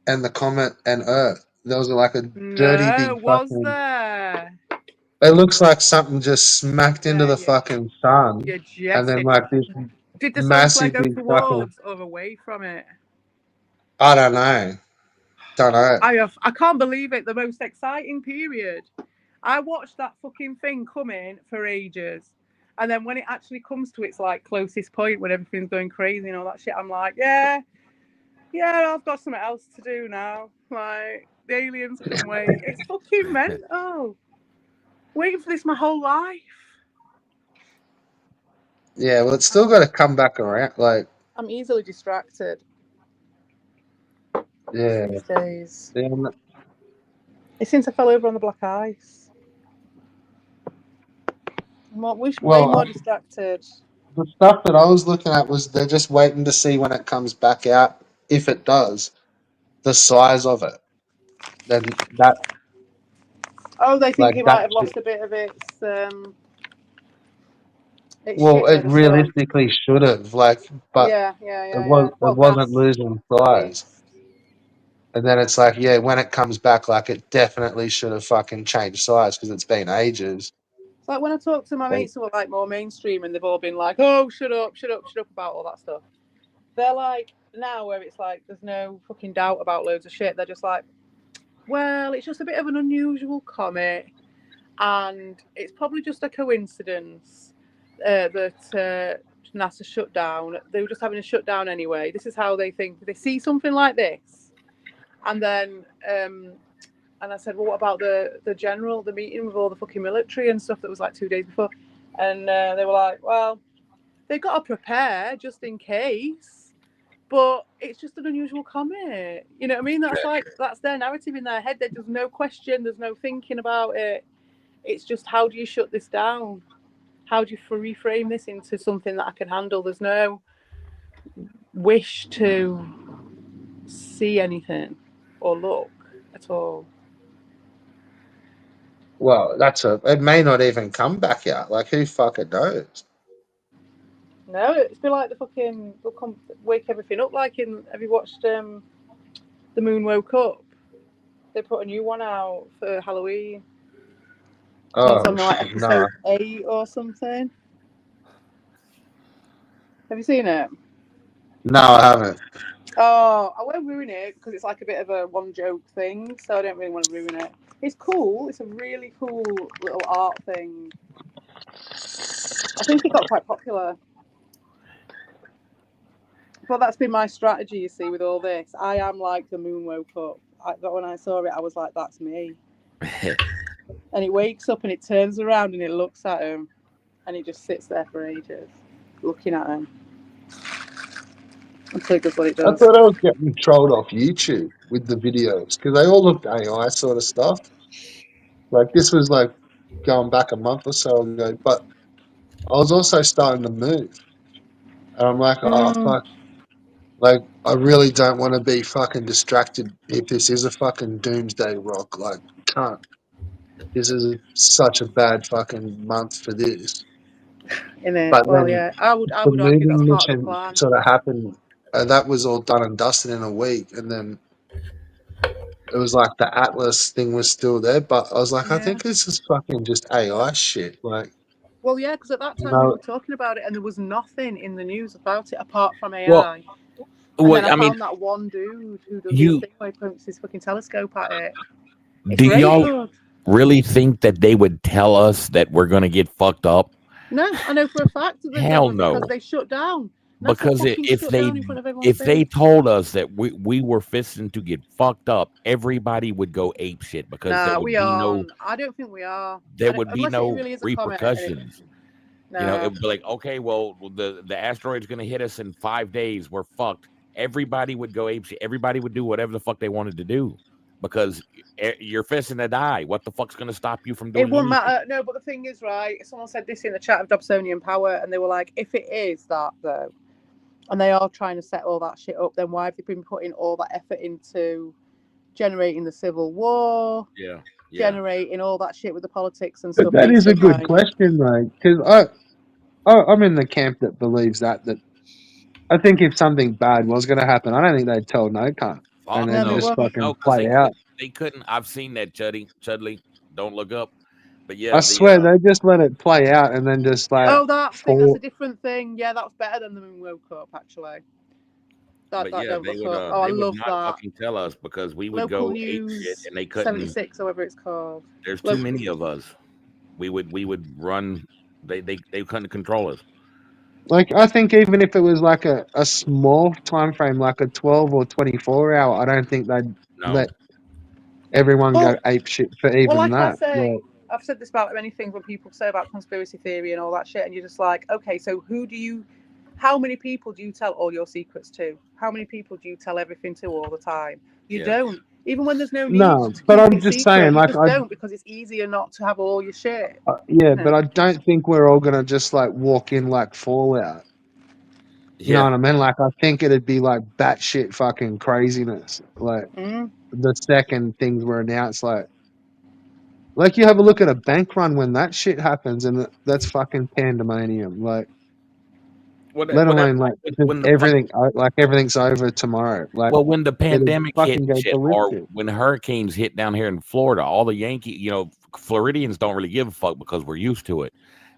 and the comet and Earth. There was like a dirty big fucking. There? It looks like something just smacked into the fucking sun, and then like this Did the massive solar flare big go towards or away from it? I don't know. I can't believe it. The most exciting period. I watched that fucking thing coming for ages, and then when it actually comes to its like closest point, when everything's going crazy and all that shit, I'm like, yeah, I've got something else to do now. Like the aliens can wait. It's fucking mental. Waiting for this my whole life. Yeah, well, it's still got to come back around. Like I'm easily distracted. Yeah. These days. Yeah. It's since I fell over on the black ice. I'm way more distracted. The stuff that I was looking at was they're just waiting to see when it comes back out, if it does, the size of it. Then that. Oh, they think it might have lost a bit of its. Well, it realistically should have, but it wasn't losing size. And then it's like, when it comes back, it definitely should have fucking changed size because it's been ages. It's like when I talk to my mates who are more mainstream and they've all been like, oh, shut up about all that stuff. They're like, now where it's like, there's no fucking doubt about loads of shit. They're just like, well, it's just a bit of an unusual comet. And it's probably just a coincidence that NASA shut down. They were just having a shutdown anyway. This is how they think. They see something like this. And then, and I said, well, what about the meeting with all the fucking military and stuff that was like 2 days before? And they were like, well, they've got to prepare just in case, but it's just an unusual comet. You know what I mean? That's their narrative in their head. There's no question. There's no thinking about it. It's just, how do you shut this down? How do you reframe this into something that I can handle? There's no wish to see anything or look at all. Well, it may not even come back out. Like, who fucking knows? No, it's been like they'll wake everything up. Have you watched The Moon Woke Up? They put a new one out for Halloween. Oh, something like episode 8 or something. Have you seen it? No, I haven't. Oh, I won't ruin it because it's like a bit of a one joke thing, so I don't really want to ruin it. It's cool. It's a really cool little art thing. I think it got quite popular. But that's been my strategy, you see, with all this. I am like the moon woke up. But when I saw it, I was like, that's me. And it wakes up and it turns around and it looks at him and it just sits there for ages looking at him. Until it does what it I does. thought I was getting trolled off YouTube with the videos because they all looked AI sort of stuff. Like this was like going back a month or so ago, but I was also starting to move, and I'm like, oh fuck, like I really don't want to be fucking distracted if this is a fucking doomsday rock. Like, can't. This is such a bad fucking month for this. Innit? But Well, then yeah, I would the argue that's moving part of the mission plan. sort of happened. That was all done and dusted in a week, and then it was like the Atlas thing was still there. But I was like, I think this is fucking just AI shit. Like, well, yeah, because at that time we were talking about it, and there was nothing in the news about it apart from AI. Well, and well, then I I mean, found that one dude who does you- the thing where he points his fucking telescope at it. It's do very y'all good. really think that they would tell us that we're gonna get fucked up? No, I know for a fact that they Hell don't, no. because they shut down. NASA Because fucking if shut they down in front of everyone's they face. told us that we were fisting to get fucked up, everybody would go ape shit because there Nah, would we be are. no I don't think we are. there would be Unless it no really is a comet. repercussions. No. You know, it would be like, okay, well, the asteroid's gonna hit us in 5 days. We're fucked. Everybody would go ape shit. Everybody would do whatever the fuck they wanted to do because you're fisting to die. What the fuck's gonna stop you from doing It wouldn't anything? matter. No, but the thing is, right, someone said this in the chat of Dobsonian Power, and they were like, if it is that, though, and they are trying to set all that shit up, then why have they been putting all that effort into generating the civil war, Yeah. generating all that shit with the politics and but stuff? that is a good behind it? question, though, because I'm in the camp that believes that I think if something bad was going to happen, I don't think they'd tell no cunt and then just fucking play out. They couldn't. I've seen that, Chudley. Don't look up. But yeah, I swear they just let it play out and then just like. Oh, that thing, that's a different thing. Yeah, that's better than the moon woke up, actually. But yeah, they would. I love not that. Fucking tell us because we would Local go News ape shit and they couldn't. 76 or whatever it's called. There's too many of us. We would run. They couldn't control us. Like, I think even if it was like a small time frame, like a 12 or 24 hour, I don't think they'd let everyone go ape shit for even that. I've said this about many things when people say about conspiracy theory and all that shit, and you're just like, okay, so how many people do you tell all your secrets to? How many people do you tell everything to all the time? You don't. Even when there's no need. No, but I'm just saying, like, I don't, because it's easier not to have all your shit. But I don't think we're all gonna just like walk in like Fallout. You know what I mean? Like, I think it'd be like batshit fucking craziness. Like, the second things were announced, like you have a look at a bank run when that shit happens, and that's fucking pandemonium. Like, let alone like everything, like everything's over tomorrow. Like, well, when the pandemic hit, shit, or ballistic. when hurricanes hit down here in Florida, all the Yankee, Floridians don't really give a fuck because we're used to it.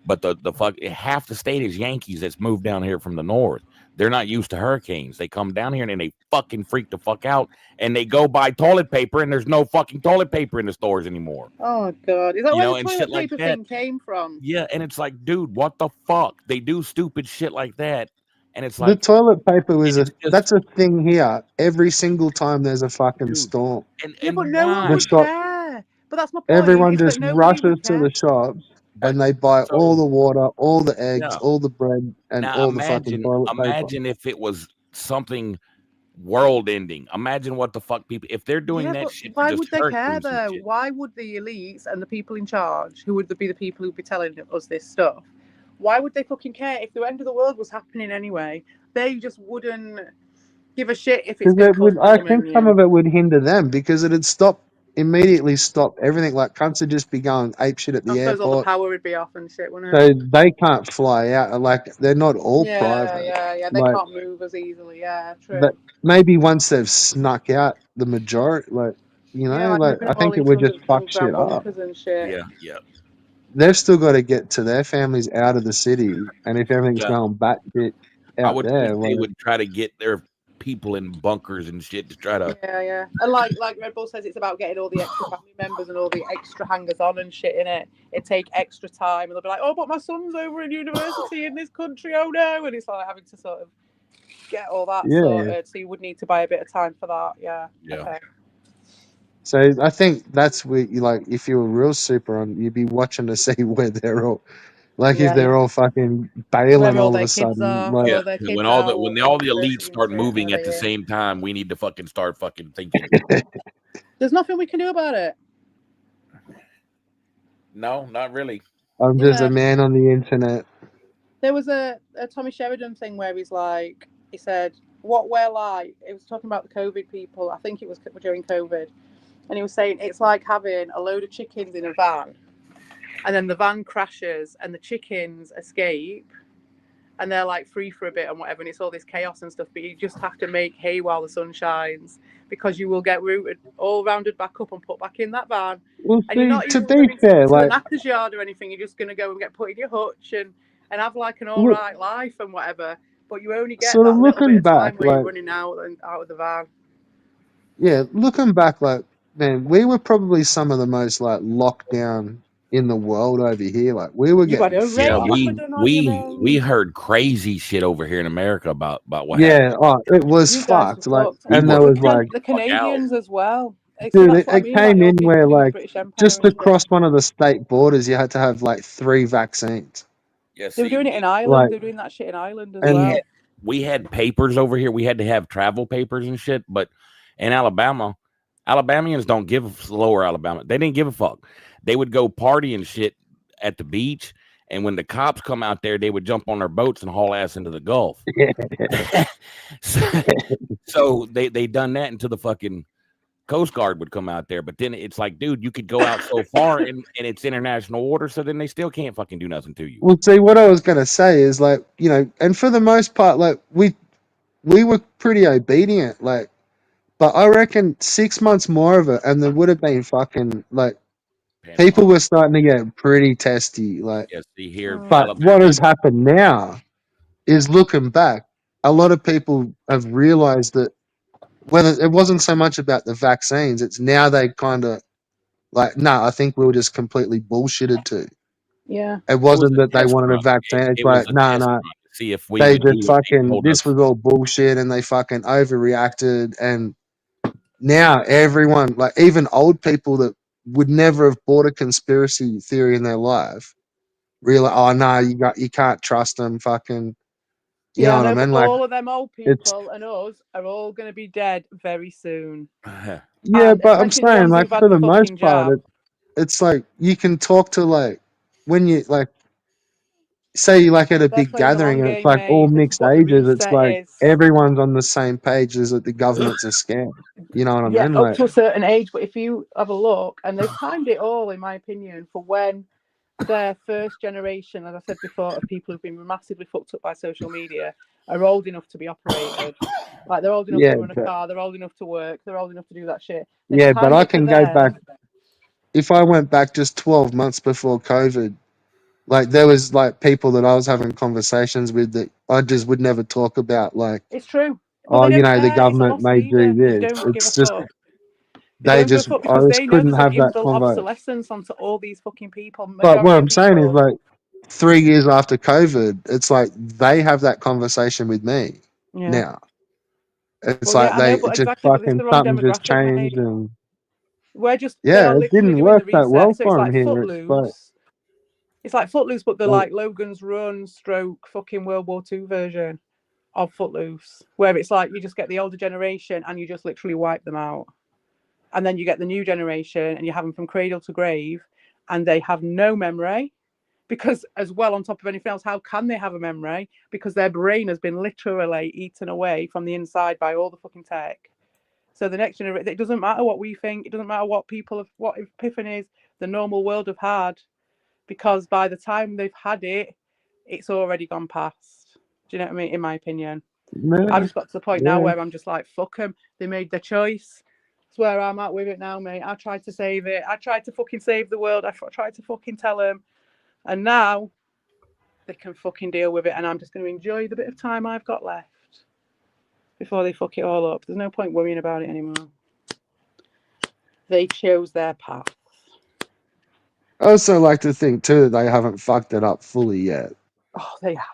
But the fuck, half the state is Yankees that's moved down here from the north. They're not used to hurricanes. They come down here and then they fucking freak the fuck out, and they go buy toilet paper, and there's no fucking toilet paper in the stores anymore. Oh god, is that where the toilet paper like thing came from? Yeah, and it's like, dude, what the fuck? They do stupid shit like that, and it's like the toilet paper was that's a thing here. Every single time there's a fucking storm. But no one would care. But that's my point. Everyone just rushes to the shops. And they buy all the water, all the eggs, all the bread, and all the fucking toilet paper. Imagine if it was something world-ending. Imagine what the fuck people, if they're doing that shit. Why would they care though? Why would the elites and the people in charge, who would be the people who'd be telling us this stuff, why would they fucking care if the end of the world was happening anyway? They just wouldn't give a shit if it's. I think some of it would hinder them because it'd immediately stop everything. Like, cunts would just be going ape shit at the airport. All the power would be off and shit, wouldn't it? So they can't fly out. Like, they're not all private. Yeah. They can't move as easily. Yeah, true. But maybe once they've snuck out the majority, I think it would just fuck shit up. Yeah. They've still got to get to their families out of the city, and if everything's going batshit, I out would there. think they Like, would try to get their people in bunkers and shit to try to. Yeah. And like Red Bull says, it's about getting all the extra family members and all the extra hangers on and shit in it. It take extra time, and they'll be like, "Oh, but my son's over in university in this country. Oh no!" And it's like having to sort of get all that Yeah. sorted. So you would need to buy a bit of time for that. Yeah. Yeah. Okay. So I think that's where you like, if you were real super on, you'd be watching to see where they're all, like, if they're all fucking bailing Where all all of their a kids sudden. are, Like, where Yeah. all their kids When all are, the what elites university start and shit, moving where at the they same time, we need to fucking start fucking thinking. There's nothing we can do about it. No, not really. I'm just Yeah. a man on the internet. There was a Tommy Sheridan thing where he said, what we're like, it was talking about the COVID people, I think it was during COVID, and he was saying it's like having a load of chickens in a van, and then the van crashes and the chickens escape, and they're like free for a bit and whatever, and it's all this chaos and stuff, but you just have to make hay while the sun shines, because you will get rounded back up and put back in that van. Well, And you're see, not to even be going fair, to like, the knackers yard or anything. You're just going to go and get put in your hutch and have like an all Look- right life and whatever. But you only get Sort that of little looking bit of time back, where you're like- running out of the van. yeah, looking back, like, man, we were probably some of the most like locked down in the world over here. Like, we were You had getting a Yeah, rain, fucked. but on your own. we heard crazy shit over here in America about what happened. Yeah, oh, it was You guys fucked. were Like, fucked. and We there were was like, the Canadians as well. dude, That's what I it mean, came like, in all where being like British Empire just and to shit. cross one of the state borders, you had to have like 3 vaccines. Yeah, They were see, doing it in Ireland. like- They were doing that shit in Ireland as and- well. we had papers over here. We had to have travel papers and shit. But in Alabama, Alabamians don't give lower Alabama. They didn't give a fuck. They would go party and shit at the beach. And when the cops come out there, they would jump on their boats and haul ass into the Gulf. so they done that until the fucking Coast Guard would come out there. But then it's like, dude, you could go out so far and it's international water. So then they still can't fucking do nothing to you. Well, see, what I was gonna say is like, you know, and for the most part, like we were pretty obedient, like, but I reckon 6 months more of it, and there would have been fucking like people were starting to get pretty testy, like. Yeah, see here. But Alabama, what has happened now is, looking back, a lot of people have realized that whether it wasn't so much about the vaccines, it's now they kind of like, no, I think we were just completely bullshitted too. Yeah. It wasn't a that they test wanted a run. vaccine. It's It was like, a no, test no. run to see if we They would do just what they fucking, told this us. was all bullshit, and they fucking overreacted. And now everyone, like even old people that would never have bought a conspiracy theory in their life, realize, oh no, you can't trust them. Fucking, you know what I mean? Like, all of them old people and us are all going to be dead very soon. yeah, And but I'm especially the saying, ones like, who've had for the the most fucking part, jab. it's like you can talk to, like, when you like, say you like at a They're big playing the long gathering and it's game, like mate. all This is mixed what the ages. It's reset like is. everyone's on the same page as that the government's a scam. You know what I Yeah, mean? up Like, to a certain age. But if you have a look, and they've timed it all, in my opinion, for when their first generation, as I said before, of people who've been massively fucked up by social media are old enough to be operated. Like, they're old enough Yeah, to run a but- car, they're old enough to work, they're old enough to do that shit. They've yeah, but timed I it for can go them. back. If I went back just 12 months before COVID, like there was like people that I was having conversations with that I just would never talk about. Like, It's true. oh, But they you don't know, the care. It's a government lost may leader. do They this. don't give It's a just fuck. they don't give a just fuck I because just they know couldn't there's have an that inbuilt convo. obsolescence onto all these fucking people. But what Majority I'm of saying is, people- like, 3 years after COVID, it's like they have that conversation with me Yeah. now. It's Well, like yeah, I know, they but just exactly, but this is fucking the wrong something just demographic, mate. changed, and We're just they yeah, are it literally didn't doing work the that reset. well So for it's them like here. It's Footloose. like, It's like Footloose, but they're well, like Logan's Run stroke fucking World War II version of Footloose, where it's like you just get the older generation and you just literally wipe them out. And then you get the new generation and you have them from cradle to grave and they have no memory. Because as well, on top of anything else, how can they have a memory? Because their brain has been literally eaten away from the inside by all the fucking tech. So the next generation, it doesn't matter what we think. It doesn't matter what people have, what epiphanies the normal world have had. Because by the time they've had it, it's already gone past. Do you know what I mean? In my opinion. man, I've just got to the point now yeah. where I'm just like, fuck them. They made their choice. That's where I'm at with it now, mate. I tried to save it. I tried to fucking save the world. I tried to fucking tell them. And now they can fucking deal with it, and I'm just going to enjoy the bit of time I've got left before they fuck it all up. There's no point worrying about it anymore. They chose their path. I also like to think too that they haven't fucked it up fully yet. Oh, they have.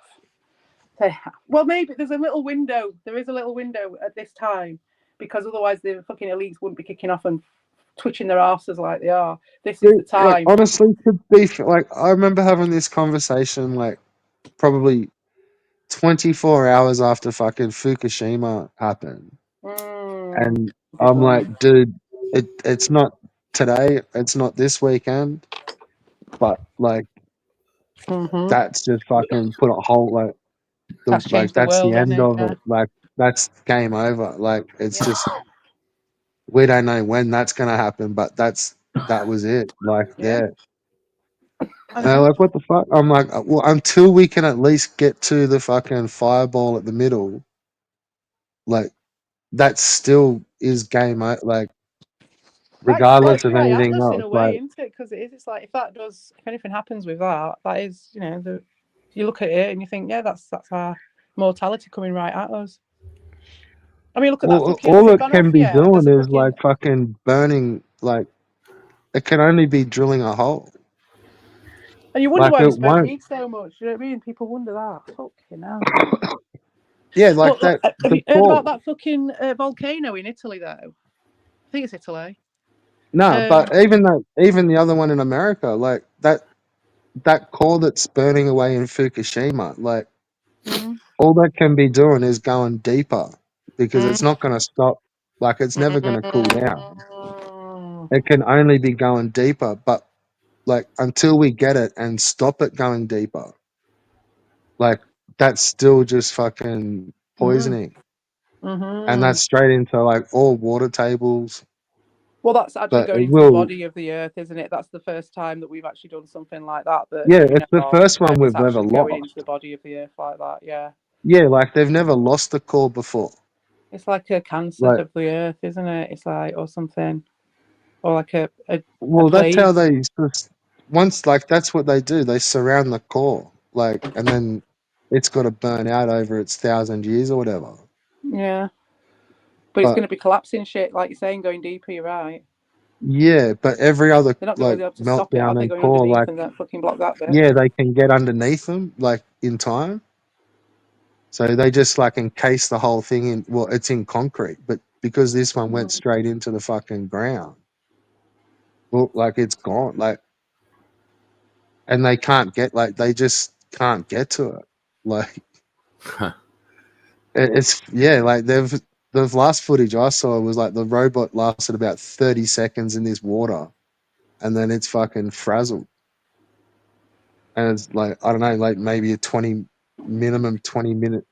They have. Well, maybe there's a little window. There is a little window at this time, because otherwise the fucking elites wouldn't be kicking off and twitching their asses like they are. This is the time. Like, honestly, to be like, I remember having this conversation like probably 24 hours after fucking Fukushima happened, and I'm like, dude, it's not today, it's not this weekend, but like that's just fucking put a whole like That's like the that's world, the end hasn't of it? it. Like that's game over. Like it's just we don't know when that's gonna happen, but that was it. Like yeah. And they're like, what the fuck? I'm like, well, until we can at least get to the fucking fireball at the middle, like that still is game over. Like regardless of anything else, in a way, like isn't it? Because it is. It's like if anything happens with that, that is, you look at it and you think, yeah, that's our mortality coming right at us. I mean, look at that. All it can be doing is like fucking burning. Like it can only be drilling a hole. And you wonder why we smoke weed so much. You know what I mean? People wonder that. Fucking hell. Yeah, like that. Have you heard about that fucking volcano in Italy, though? I think it's Italy. No, but even the other one in America, like that core that's burning away in Fukushima, like all that can be doing is going deeper because it's not going to stop. Like it's never going to cool down. It can only be going deeper, but like until we get it and stop it going deeper, like that's still just fucking poisoning, and that's straight into like all water tables. Well, that's actually going into the body of the earth, isn't it? That's the first time that we've actually done something like that. Yeah, it's the first one we've ever lost. Going into the body of the earth like that, yeah. Yeah, like they've never lost the core before. It's like a cancer of the earth, isn't it? It's like, or something. Or like a well, that's how they once like that's what they do. They surround the core, like, and then it's got to burn out over its 1,000 years or whatever. Yeah, but it's going to be collapsing shit, like you're saying, going deeper. You're right. Yeah, but every other they're not like meltdown and core, like and fucking block that bit. Yeah, they can get underneath them, like in time. So they just like encase the whole thing in. Well, it's in concrete, but because this one went straight into the fucking ground. Well, like it's gone, like, and they can't get they just can't get to it, like, it's like the last footage I saw was like the robot lasted about 30 seconds in this water, and then it's fucking frazzled, and it's like I don't know, like maybe a minimum 20-minute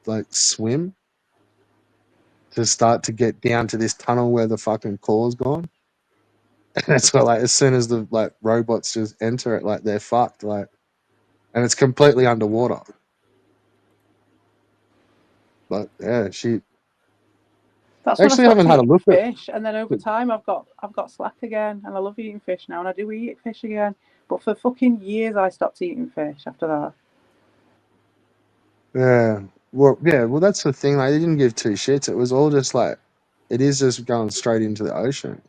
like swim to start to get down to this tunnel where the fucking core's gone. And that's why, like, as soon as the like robots just enter it, like they're fucked, like, and it's completely underwater. But yeah, That's actually haven't had a look at fish, and then over time I've got slack again, and I love eating fish now, and I do eat fish again. But for fucking years I stopped eating fish after that. Yeah, well, that's the thing. Like, they didn't give two shits. It was all just like, it is just going straight into the ocean.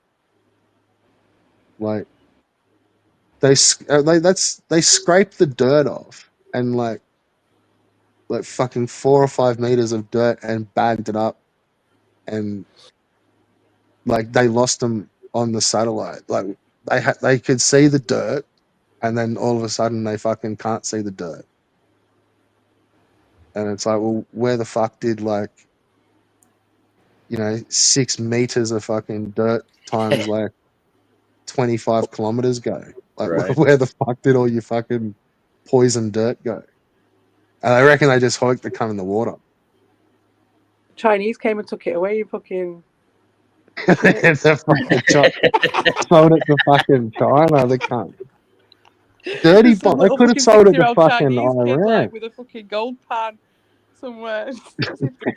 Like they scrape the dirt off and like fucking 4 or 5 meters of dirt and bagged it up, and like they lost them on the satellite. Like they could see the dirt, and then all of a sudden they fucking can't see the dirt. And it's like, well, where the fuck did 6 meters of fucking dirt times like 25 kilometers go? Like, where the fuck did all your fucking poison dirt go? And I reckon they just hoped to come in the water. Chinese came and took it away. You fucking. It's a fucking sold it to fucking China. They can't. Dirty bomb. They could have sold it to fucking Iran. With a fucking gold pan somewhere.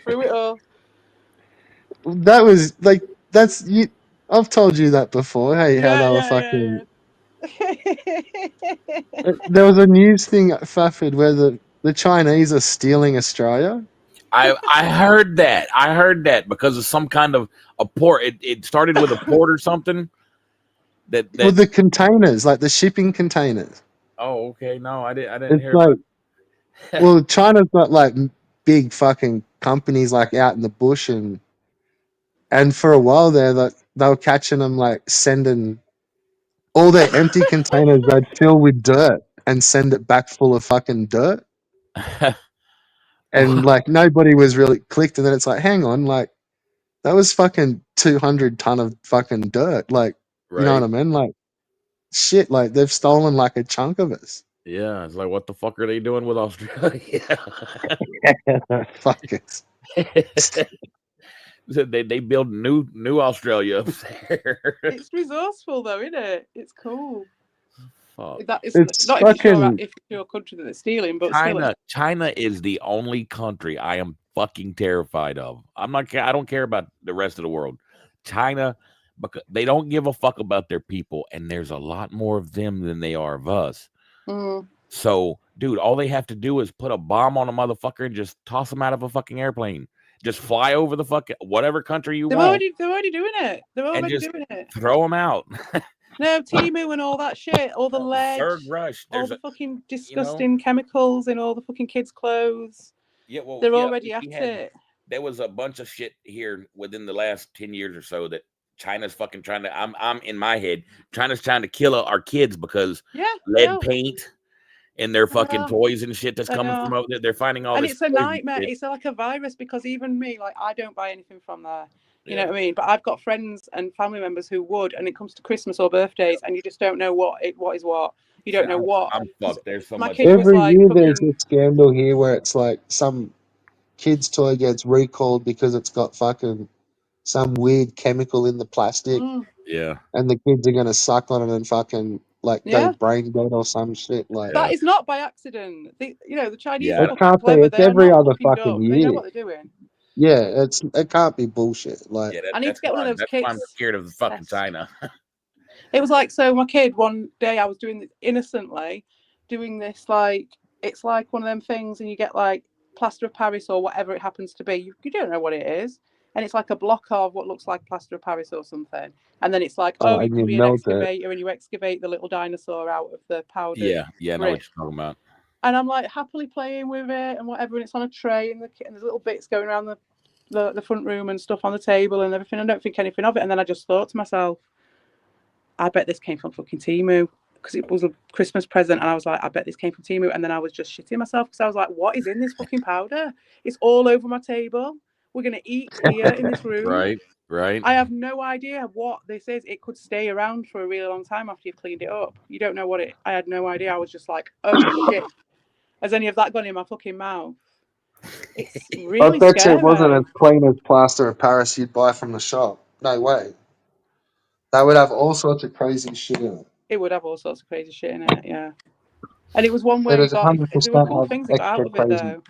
Through it all. That was like, that's you. I've told you that before. Hey, how they were fucking. There was a news thing at Fafford where the Chinese are stealing Australia. I heard that. I heard that because of some kind of a port. It started with a port or something. Well, the containers, like the shipping containers. Oh, okay. No, I didn't It's hear. like, well, China's got like big fucking companies like out in the bush, and for a while there, like they were catching them like sending all their empty containers they'd fill with dirt and send it back full of fucking dirt. And like nobody was really clicked, and then it's like, hang on, like that was fucking 200 ton of fucking dirt, like you know Right. what I mean? Like shit, like they've stolen like a chunk of us. Yeah, it's like, what the fuck are they doing with Australia? Fuck it. They build new Australia up there. It's resourceful though, isn't it? It's cool. Fuck. That is It's not if fucking it's your country that they're stealing, but still, China is the only country I am fucking terrified of. I don't care about the rest of the world. China, because they don't give a fuck about their people, and there's a lot more of them than they are of us. So, dude, all they have to do is put a bomb on a motherfucker and just toss them out of a fucking airplane. Just fly over the fucking whatever country you want. They're already doing it. They're already doing it. Throw them out. No, Timu and all that shit, all the lead, Third rush. all the fucking disgusting chemicals in all the fucking kids' clothes. Yeah, well, they're already at it. There was a bunch of shit here within the last 10 years or so that China's fucking trying to. I'm in my head. China's trying to kill our kids because lead paint in their fucking toys and shit that's coming from over there. They're finding all and this. It's a nightmare. It's like a virus because even me, like I don't buy anything from there. You know what I mean? But I've got friends and family members who would, and it comes to Christmas or birthdays, and you just don't know what is what. You don't know what. I'm fucked. There's so much. Every year there's a scandal here where it's like some kid's toy gets recalled because it's got fucking some weird chemical in the plastic. Yeah. And the kids are gonna suck on it and fucking like go brain dead or some shit like. That is not by accident. The Chinese. It can't be. It's every other fucking year. They know what they're doing. Yeah, it can't be bullshit. Like I need to get one of those kits. I'm scared of fucking China. It was like, so my kid, one day I was doing this innocently, doing this like, it's like one of them things, and you get like plaster of Paris or whatever it happens to be. You don't know what it is. And it's like a block of what looks like plaster of Paris or something. And then it's like, you can be an excavator and you excavate the little dinosaur out of the powder. Yeah, I know what you're talking about. And I'm like happily playing with it and whatever, and it's on a tray, and there's little bits going around the front room and stuff on the table and everything. I don't think anything of it. And then I just thought to myself, I bet this came from fucking Timu, because it was a Christmas present. And I was like, I bet this came from Timu. And then I was just shitting myself because I was like, what is in this fucking powder? It's all over my table. We're going to eat here in this room. Right. I have no idea what this is. It could stay around for a really long time after you've cleaned it up. You don't know what I had no idea. I was just like, oh shit. Has any of that gone in my fucking mouth? It's really I bet you it wasn't as clean as plaster of Paris you'd buy from the shop. No way. That would have all sorts of crazy shit in it. It would have all sorts of crazy shit in it, yeah. And it was one where there were cool things that got out of it, though.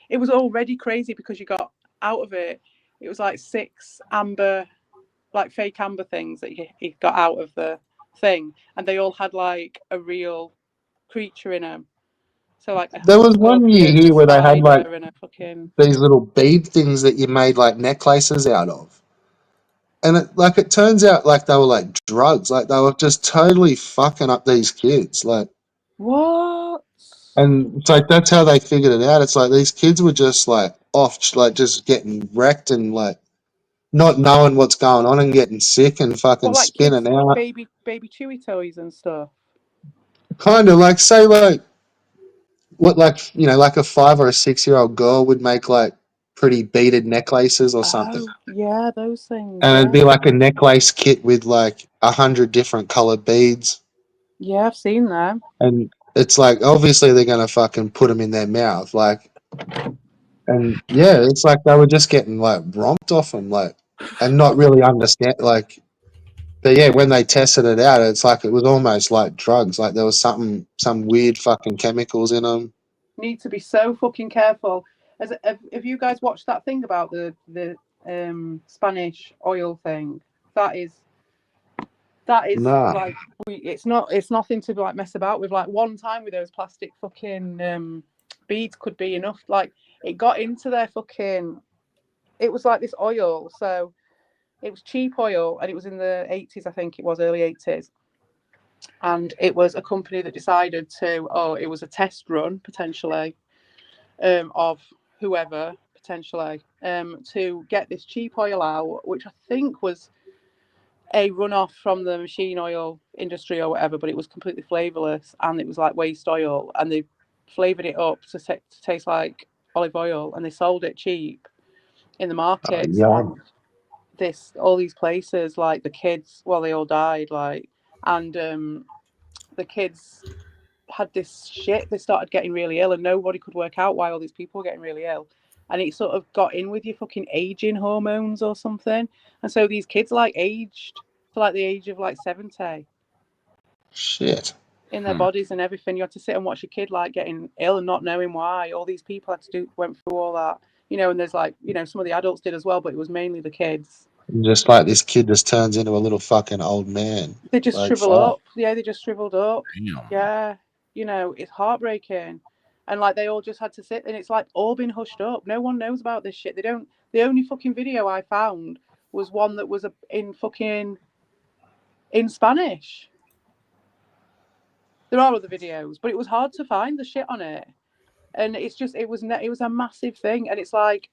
It was already crazy because you got out of it. It was like 6 amber, like fake amber things that he got out of the thing. And they all had like a real creature in them. So like there was one year here where they had like these little bead things that you made like necklaces out of, and it turns out like they were like drugs, like they were just totally fucking up these kids, like what? And it's like that's how they figured it out. It's like these kids were just like off, like just getting wrecked and like not knowing what's going on and getting sick and fucking spinning out. Baby chewy toys and stuff. Kind of like say like. What, like, you know, like a 5 or a 6-year-old girl would make like pretty beaded necklaces or something. Yeah, those things. And it'd be like a necklace kit with like 100 different colored beads. Yeah, I've seen them. And it's like, obviously they're going to fucking put them in their mouth. Like, and yeah, it's like they were just getting like romped off them, like, and not really understand, like, but yeah, when they tested it out, it's like it was almost like drugs. Like there was some weird fucking chemicals in them. Need to be so fucking careful. Have you guys watched that thing about the Spanish oil thing? That is That is Nah. like it's nothing to like mess about with. Like one time with those plastic fucking beads could be enough. Like it got into their fucking. It was like this oil, so it was cheap oil, and it was in the 80s, I think it was early 80s, and it was a company that decided to. Oh, it was a test run potentially, of whoever potentially, to get this cheap oil out, which I think was a runoff from the machine oil industry or whatever, but it was completely flavorless and it was like waste oil, and they flavored it up to taste like olive oil, and they sold it cheap in the markets. Yum. And all these places, like the kids, well, they all died, like, and the kids had this shit. They started getting really ill, and nobody could work out why all these people were getting really ill. And it sort of got in with your fucking aging hormones or something. And so these kids like aged to like the age of like 70 Shit. in their bodies and everything. You had to sit and watch your kid like getting ill and not knowing why. All these people went through all that, and there's like, some of the adults did as well, but it was mainly the kids. Just like this kid just turns into a little fucking old man. They just like, shrivel fuck. up. Yeah, they just shriveled up. Damn. Yeah. It's heartbreaking. And like they all just had to sit, and it's like all been hushed up. No one knows about this shit. The only fucking video I found was one that was in Spanish. There are other videos, but it was hard to find the shit on it. And it's just, it was a massive thing. And it's like,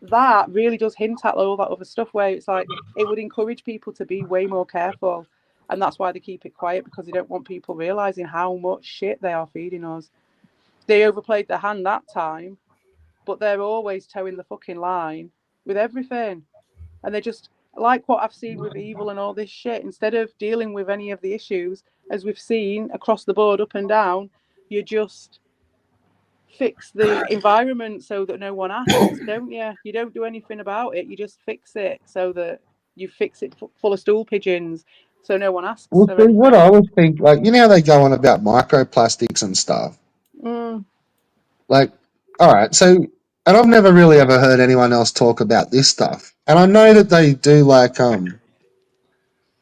that really does hint at all that other stuff where it's like, it would encourage people to be way more careful. And that's why they keep it quiet, because they don't want people realizing how much shit they are feeding us. They overplayed their hand that time, but they're always towing the fucking line with everything. And they just, like what I've seen with evil and all this shit, instead of dealing with any of the issues, as we've seen across the board, up and down, you just fix the environment so that no one asks, don't you? You don't do anything about it. You just fix it so that you fix it full of stool pigeons so no one asks. Well, see, what I would think, like, how they go on about microplastics and stuff. Like, all right, so, and I've never really ever heard anyone else talk about this stuff. And I know that they do, like,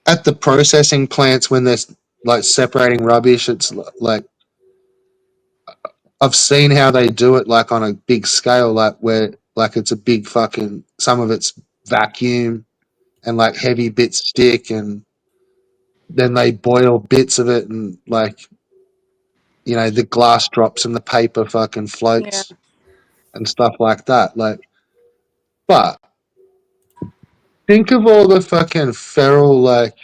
at the processing plants when they're, like, separating rubbish, it's like, I've seen how they do it, like, on a big scale, like, where, like, it's a big fucking, some of it's vacuum and, like, heavy bits stick, and then they boil bits of it, and, like, the glass drops and the paper fucking floats and stuff like that. Like, but think of all the fucking feral, like,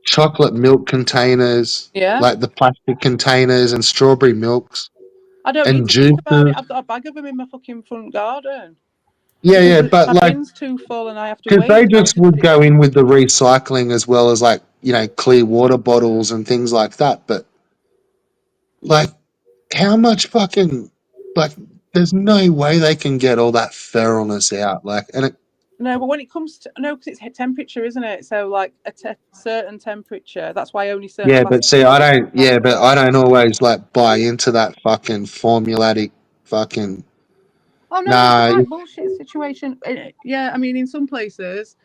chocolate milk containers, like the plastic containers and strawberry milks. I don't need to think about it. I've got a bag of them in my fucking front garden. Yeah, but my like, bin's too full and I have to because wait. they just would go in with the recycling as well as, like, clear water bottles and things like that. But like, how much fucking, like, there's no way they can get all that feralness out. Like, and no, but when it comes to because it's temperature, isn't it? So like a certain temperature. That's why only certain. Yeah, but see, I don't. Yeah, but I don't always like buy into that fucking formulatic fucking. Oh no, it's like bullshit situation. Yeah, I mean, in some places,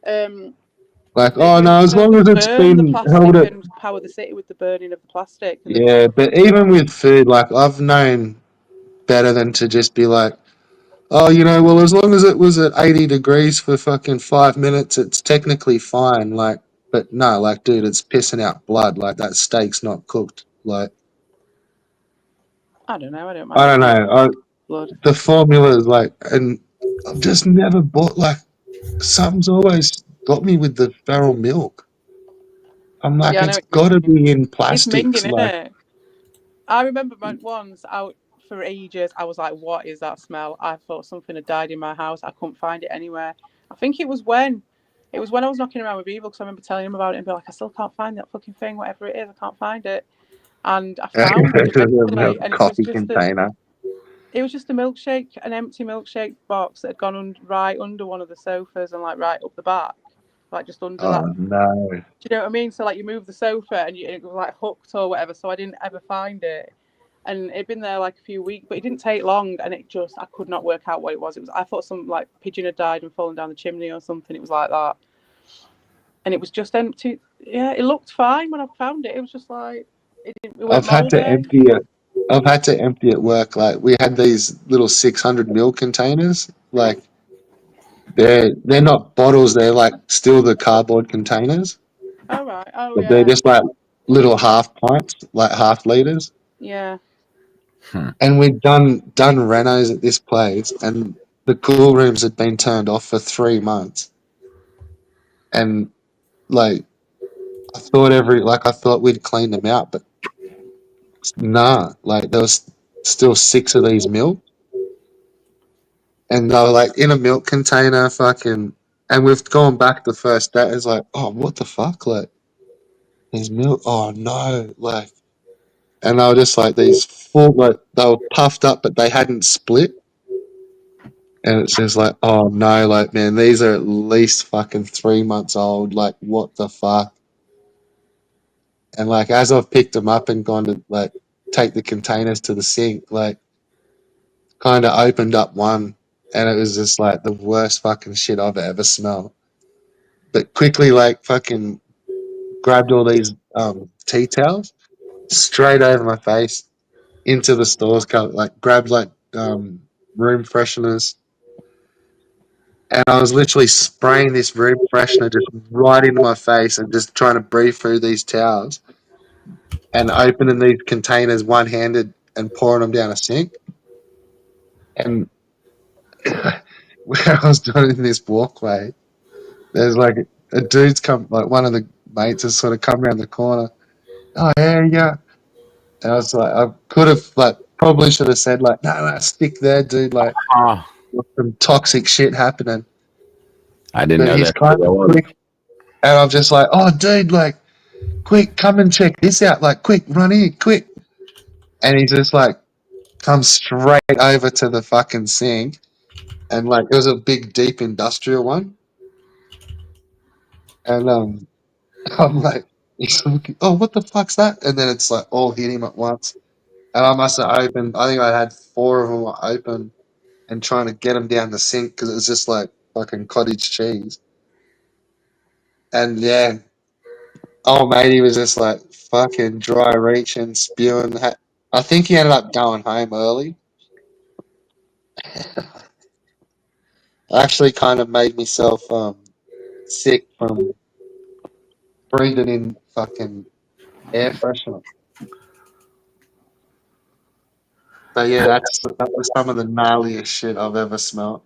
like, oh no, as long as it's been held at. And power the city with the burning of the plastic. Yeah, but even with food, like, I've known better than to just be like, oh, well, as long as it was at 80 degrees for fucking 5 minutes, it's technically fine. Like, but no, like, dude, it's pissing out blood. Like, that steak's not cooked. Like, I don't know. I don't mind. I don't know. The formula is like, and I've just never bought, like, something's always got me with the feral milk. I'm like, it's got to be in plastics. It's minging, isn't it? I remember once out for ages, I was like, what is that smell? I thought something had died in my house. I couldn't find it anywhere. I think it was when I was knocking around with Evil, because I remember telling him about it and be like, I still can't find that fucking thing, whatever it is, I can't find it. And I found it eventually, and coffee container. It was just a milkshake, an empty milkshake box that had gone right under one of the sofas and like right up the back, like just under that. Oh no! Do you know what I mean? So like you move the sofa and it was like hooked or whatever. So I didn't ever find it, and it'd been there like a few weeks, but it didn't take long, and I could not work out what it was. I thought some like pigeon had died and fallen down the chimney or something. It was like that. and it was just empty. Yeah, it looked fine when I found it. It was just like it went I've had to moldy. empty it. I've had to empty at work. Like we had these little 600 ml containers. Like they're not bottles. They're like still the cardboard containers. Oh right. Oh But yeah. they're just like little half pints, like half liters. Yeah. And we'd done renos at this place, and the cool rooms had been turned off for 3 months. And like I thought we'd clean them out, but nah. Like there was still 6 of these milk. And they were like in a milk container, fucking. And we've gone back the first day. It's like, oh, what the fuck? Like, there's milk. Oh no, like. And they were just like these full, like they were puffed up, but they hadn't split. And it's just like, oh no, like man, these are at least fucking 3 months old. Like, what the fuck? And like, as I've picked them up and gone to like take the containers to the sink, like, kind of opened up one. And it was just like the worst fucking shit I've ever smelled. But quickly, like, fucking grabbed all these tea towels straight over my face into the stores, like, grabbed like room fresheners. And I was literally spraying this room freshener just right into my face and just trying to breathe through these towels and opening these containers one-handed and pouring them down a sink. And where I was doing in this walkway, there's like a dude's come, like one of the mates has sort of come around the corner. Oh, yeah. And I was like, I could have, like, probably should have said, like, no, stick there, dude. Like, some toxic shit happening. I didn't know that. Kind of quick, and I'm just like, oh, dude, like, quick, come and check this out. Like, quick, run in, quick. And he just, like, comes straight over to the fucking sink. And, like, it was a big, deep industrial one. And I'm like, he's looking, oh, what the fuck's that? And then it's, like, all hit him at once. And I must have opened, I think I had 4 of them open and trying to get them down the sink because it was just, like, fucking cottage cheese. And, yeah, old mate, he was just, like, fucking dry reaching, spewing. I think he ended up going home early. Actually kind of made myself sick from breathing in fucking air freshener. But yeah, that was some of the gnarliest shit I've ever smelled.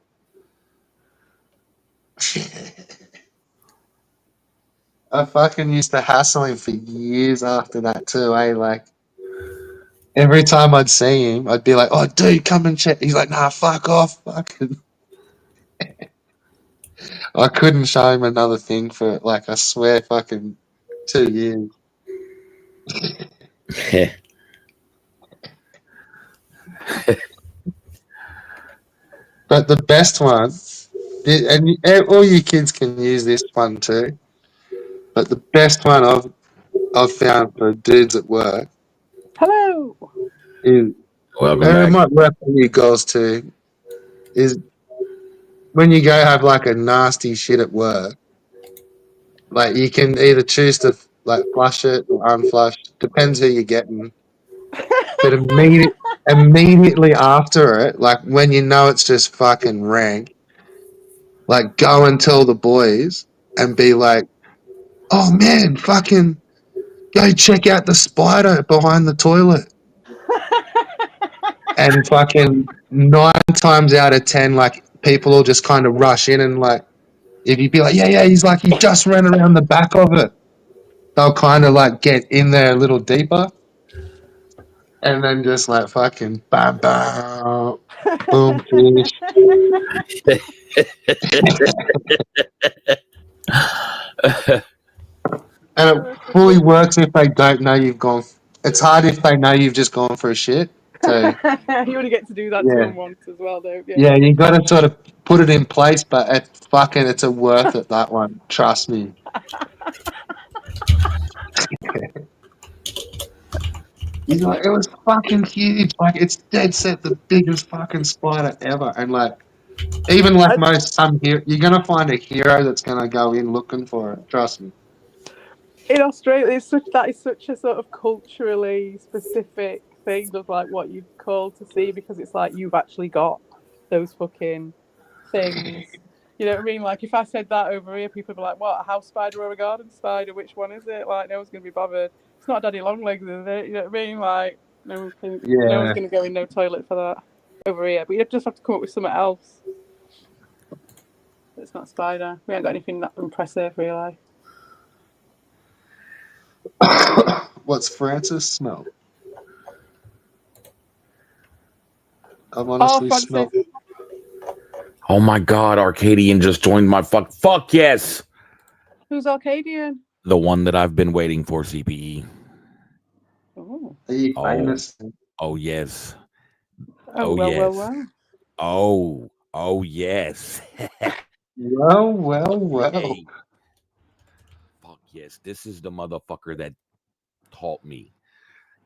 I fucking used to hassle him for years after that too, eh? Like, every time I'd see him, I'd be like, oh, dude, come and check. He's like, nah, fuck off. Fucking. I couldn't show him another thing for, like, I swear, fucking 2 years. But the best one, and all you kids can use this one too, but the best one I've found for dudes at work. Hello. Is, Welcome and it back. might work for you girls too, is when you go have like a nasty shit at work, like you can either choose to like flush it or unflush, depends who you're getting. But immediately after it, like when you know it's just fucking rank, like go and tell the boys and be like, oh man, fucking go check out the spider behind the toilet. And fucking 9 times out of 10, like people will just kind of rush in and like, if you be like, yeah, he's like, he just ran around the back of it. They'll kind of like get in there a little deeper. And then just like fucking bam, bam, boom, fish. And it fully works if they don't know you've gone. It's hard if they know you've just gone for a shit. So, you only get to do that to them once as well, don't you? Yeah, you got to sort of put it in place, but it's a worth it, that one. Trust me. He's like, it was fucking huge. Like, it's dead set the biggest fucking spider ever. And like, Even like you're gonna find a hero that's gonna go in looking for it. Trust me. In Australia, that is such a sort of culturally specific thing of like what you'd call to see, because it's like you've actually got those fucking things. You know what I mean? Like if I said that over here, people would be like, "What? A house spider or a garden spider? Which one is it?" Like no one's gonna be bothered. It's not Daddy Longlegs, is it? You know what I mean? Like no one's gonna go in no toilet for that over here. But you just have to come up with something else. It's not a spider. We ain't got anything that impressive, really. What's Francis smell? I've honestly smelled it. Oh my God, Arcadian just joined my fuck yes. Who's Arcadian? The one that I've been waiting for, CPE. Oh. Are you famous? Oh yes. Oh yes. Well. Oh yes. Well. Hey. Fuck yes. This is the motherfucker that taught me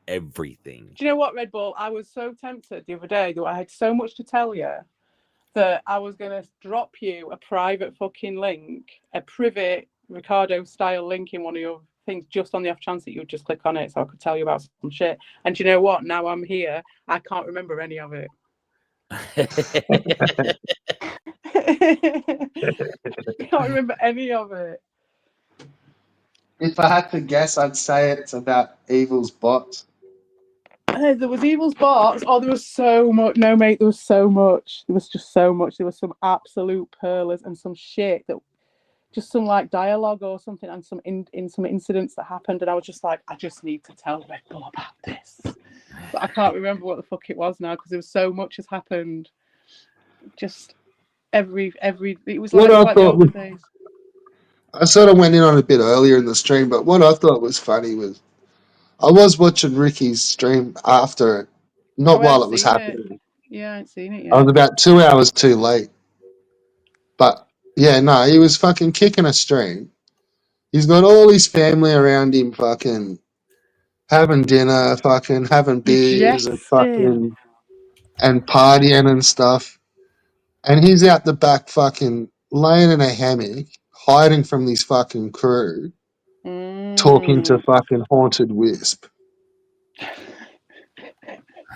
everything. Do you know what, Red Bull? I was so tempted the other day that I had so much to tell you that I was going to drop you a private fucking link, a private Ricardo style link in one of your things, just on the off chance that you would just click on it so I could tell you about some shit. And do you know what? Now I'm here, I can't remember any of it. I can't remember any of it. If I had to guess, I'd say it's about Evil's bots. There was Evil's bots. Oh, there was so much. No, mate, there was so much. There was just so much. There was some absolute pearlers and some shit that, just some like dialogue or something, and some some incidents that happened. And I was just like, I just need to tell Red Bull about this. But I can't remember what the fuck it was now because there was so much has happened. Just every it was like the olden days. I sort of went in on a bit earlier in the stream, but what I thought was funny was I was watching Ricky's stream after it, not while it was happening. Yeah, I ain't seen it yet. I was about 2 hours too late. But yeah, no, he was fucking kicking a stream. He's got all his family around him fucking having dinner, fucking having beers and fucking and partying and stuff. And he's out the back fucking laying in a hammock, hiding from this fucking crew, talking to fucking Haunted Wisp.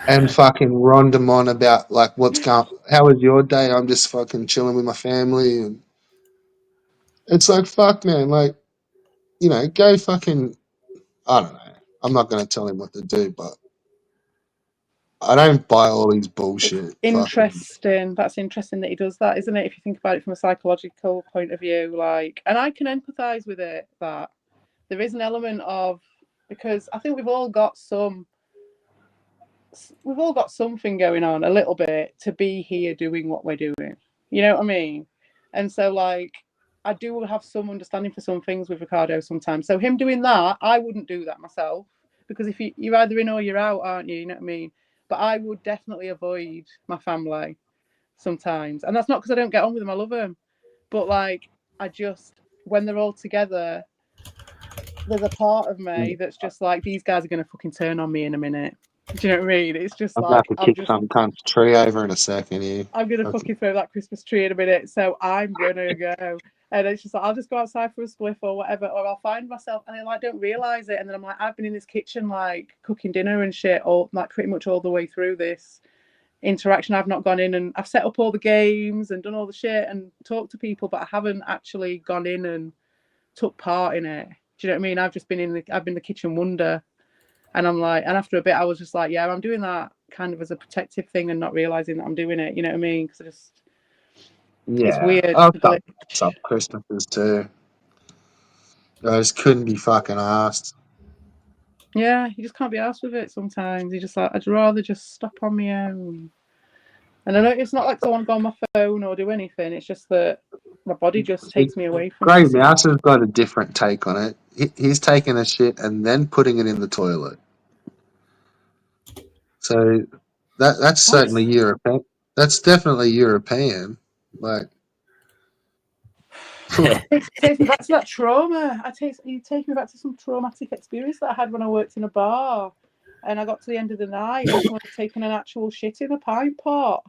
And fucking Rondamon about like how was your day? I'm just fucking chilling with my family, and it's like fuck man, like, you know, go fucking, I don't know. I'm not gonna tell him what to do, but I don't buy all these bullshit. Interesting. That's interesting that he does that, isn't it? If you think about it from a psychological point of view, like, and I can empathise with it, that there is an element of, because I think we've all got something going on a little bit to be here doing what we're doing. You know what I mean? And so, like, I do have some understanding for some things with Ricardo sometimes. So him doing that, I wouldn't do that myself, because if you're either in or you're out, aren't you? You know what I mean? But I would definitely avoid my family sometimes. And that's not because I don't get on with them. I love them. But, like, I just, when they're all together, there's a part of me that's just like, these guys are going to fucking turn on me in a minute. Do you know what I mean? It's just I'm like, about to kick some cunt's tree over in a second here. I'm going to fucking throw that Christmas tree in a minute. So I'm going to go. And it's just like, I'll just go outside for a spliff or whatever, or I'll find myself and I like don't realise it. And then I'm like, I've been in this kitchen like cooking dinner and shit all like pretty much all the way through this interaction. I've not gone in, and I've set up all the games and done all the shit and talked to people, but I haven't actually gone in and took part in it. Do you know what I mean? I've just been I've been the kitchen wonder. And I'm like, and after a bit I was just like, yeah, I'm doing that kind of as a protective thing and not realising that I'm doing it. You know what I mean? Because I just, it's weird. I've done some Christmases too. I just couldn't be fucking asked. Yeah, you just can't be asked with it sometimes. You're just like, I'd rather just stop on my own. And I know it's not like I want to go on my phone or do anything. It's just that my body just takes me away from Grey Mouse has got a different take on it. He's taking a shit and then putting it in the toilet. So that's certainly European. That's definitely European. Like, it takes me back to that trauma. You take me back to some traumatic experience that I had when I worked in a bar, and I got to the end of the night and someone had taken an actual shit in a pint pot.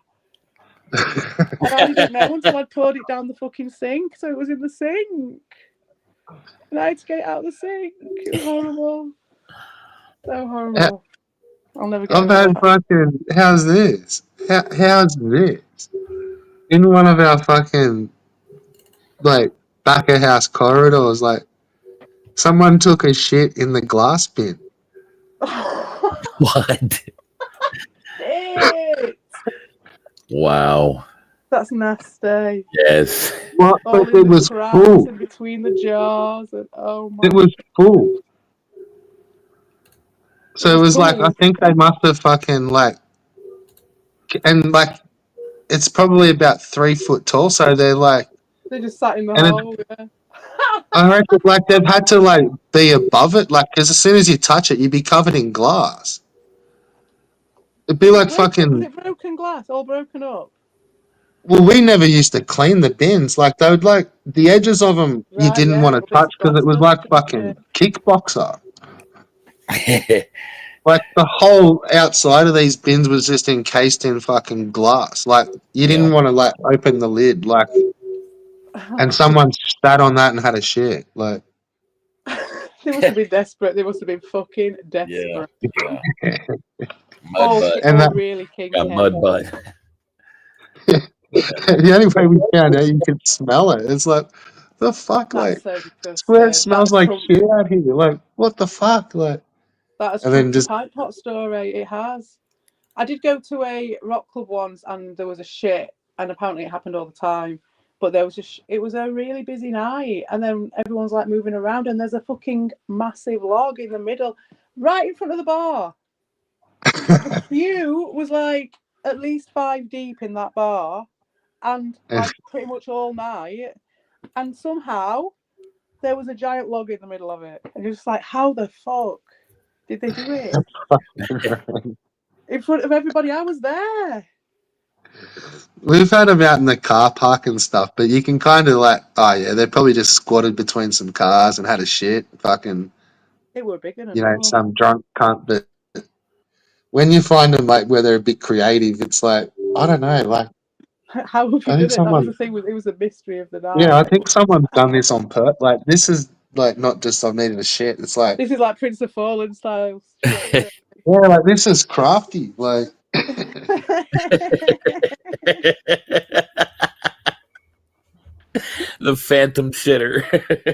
And I didn't know until I'd poured it down the fucking sink, so it was in the sink. And I had to get it out of the sink. It was horrible. So horrible. I'll never get I've over had that. fucking. How's this? How's this? In one of our fucking like back of house corridors, like someone took a shit in the glass bin. What? Shit! Wow. That's nasty. Yes. What? All But in it the was cracks full. and between the jars, and oh my. It was full. So it was like, I full. think they must have fucking like, and like, it's probably about 3 foot tall. So they're like, They just sat in the and hole. Yeah. I reckon like they've had to like be above it, like, because as soon as you touch it, you'd be covered in glass. It'd be like Was fucking. it broken glass? All broken up? Well, we never used to clean the bins. Like they would like the edges of them, you Right, didn't yeah, want to little bits touch of because glass it was dust like and fucking shit. kickboxer. Like the whole outside of these bins was just encased in fucking glass. Like you didn't want to like open the lid, like, and someone sat on that and had a shit. Like They must have been desperate. They must have been fucking desperate. Yeah. All, Mud butt. And that- really kinky. Got mud butt. the only way we found out you could smell it. It's like the fuck, like That's so disgusting. swear it smells That's like shit out here. Like what the fuck, like. That has And then trumped just- the pipe pot story. It has. I did go to a rock club once, and there was a shit, and apparently it happened all the time. But there was it was a really busy night, and then everyone's like moving around, and there's a fucking massive log in the middle, right in front of the bar. The queue was like at least 5 deep in that bar, and like pretty much all night. And somehow there was a giant log in the middle of it, and you're just like, how the fuck did they do it? In front of everybody, I was there. We've had them out in the car park and stuff, but you can kind of like, oh yeah, they probably just squatted between some cars and had a shit, fucking, They were bigger than some drunk cunt. But when you find them like where they're a bit creative, it's like, I don't know, like, how have you I done think it? That was the thing. It was a mystery of the night. yeah, I think someone's done this on purpose. Like, this is like not just I've needed a shit. It's like, This is like Prince of Fallen style. yeah, like this is crafty. Like, The phantom shitter.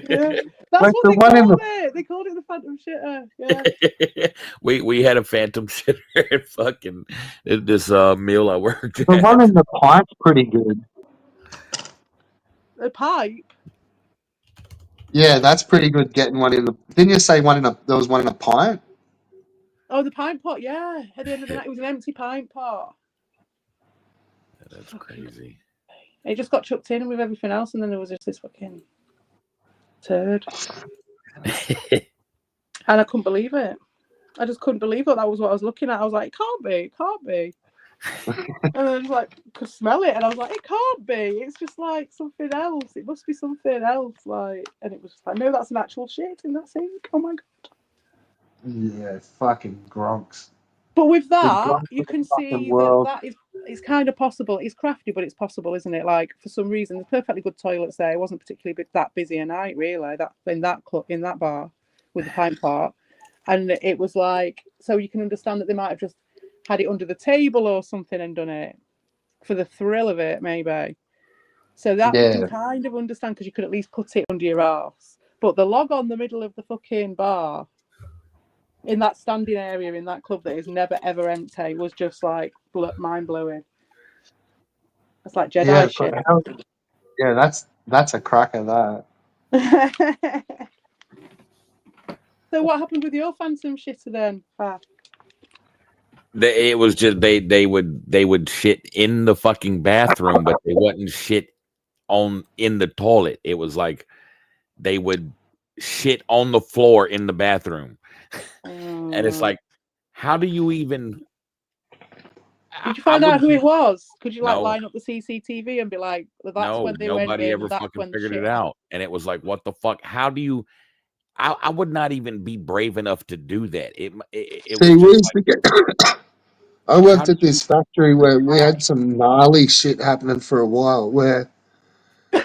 Yeah. That's Like what the they one in called it. They called it the phantom shitter. Yeah. we had a phantom shitter at fucking this meal I worked the at. one in the pipe's pretty good. The pipe. Yeah, that's pretty good. Getting one in the. Didn't you say there was one in a pint? Oh, the pint pot. Yeah. At the end of the night, it was an empty pint pot. That's crazy. It just got chucked in with everything else, and then there was just this fucking turd. And I couldn't believe it. I just couldn't believe that was what I was looking at. I was like, it can't be, it can't be. And then I was like, could smell it, and I was like, it can't be. It's just like something else. It must be something else. Like, and it was just like, no, that's an actual shit in that sink. Oh my god. Yeah, fucking gronks. But with that, gronks you of the can fucking see world. that is kind of possible. It's crafty, but it's possible, isn't it? Like, for some reason, there's perfectly good toilets there. It wasn't particularly that busy a night, really. That in that club, in that bar with the pint pot, and it was like, so you can understand that they might have just had it under the table or something and done it for the thrill of it, maybe. So that you can kind of understand, because you could at least put it under your arse. But the log on the middle of the fucking bar, in that standing area in that club that is never ever empty, was just like mind blowing. It's like Jedi shit. Yeah, that's a crack of that. So what happened with your phantom shitter then? It was just they would shit in the fucking bathroom, but they wouldn't shit in the toilet. It was like they would shit on the floor in the bathroom. And it's like, how do you even? Did you find out who it was? Could you like No. line up the CCTV and be like, well, that's No, when they went nobody in, ever that's fucking when the figured shit it out. And it was like, what the fuck? How do you? I would not even be brave enough to do that. It See, was we just used to get I worked at this factory where we had some gnarly shit happening for a while, where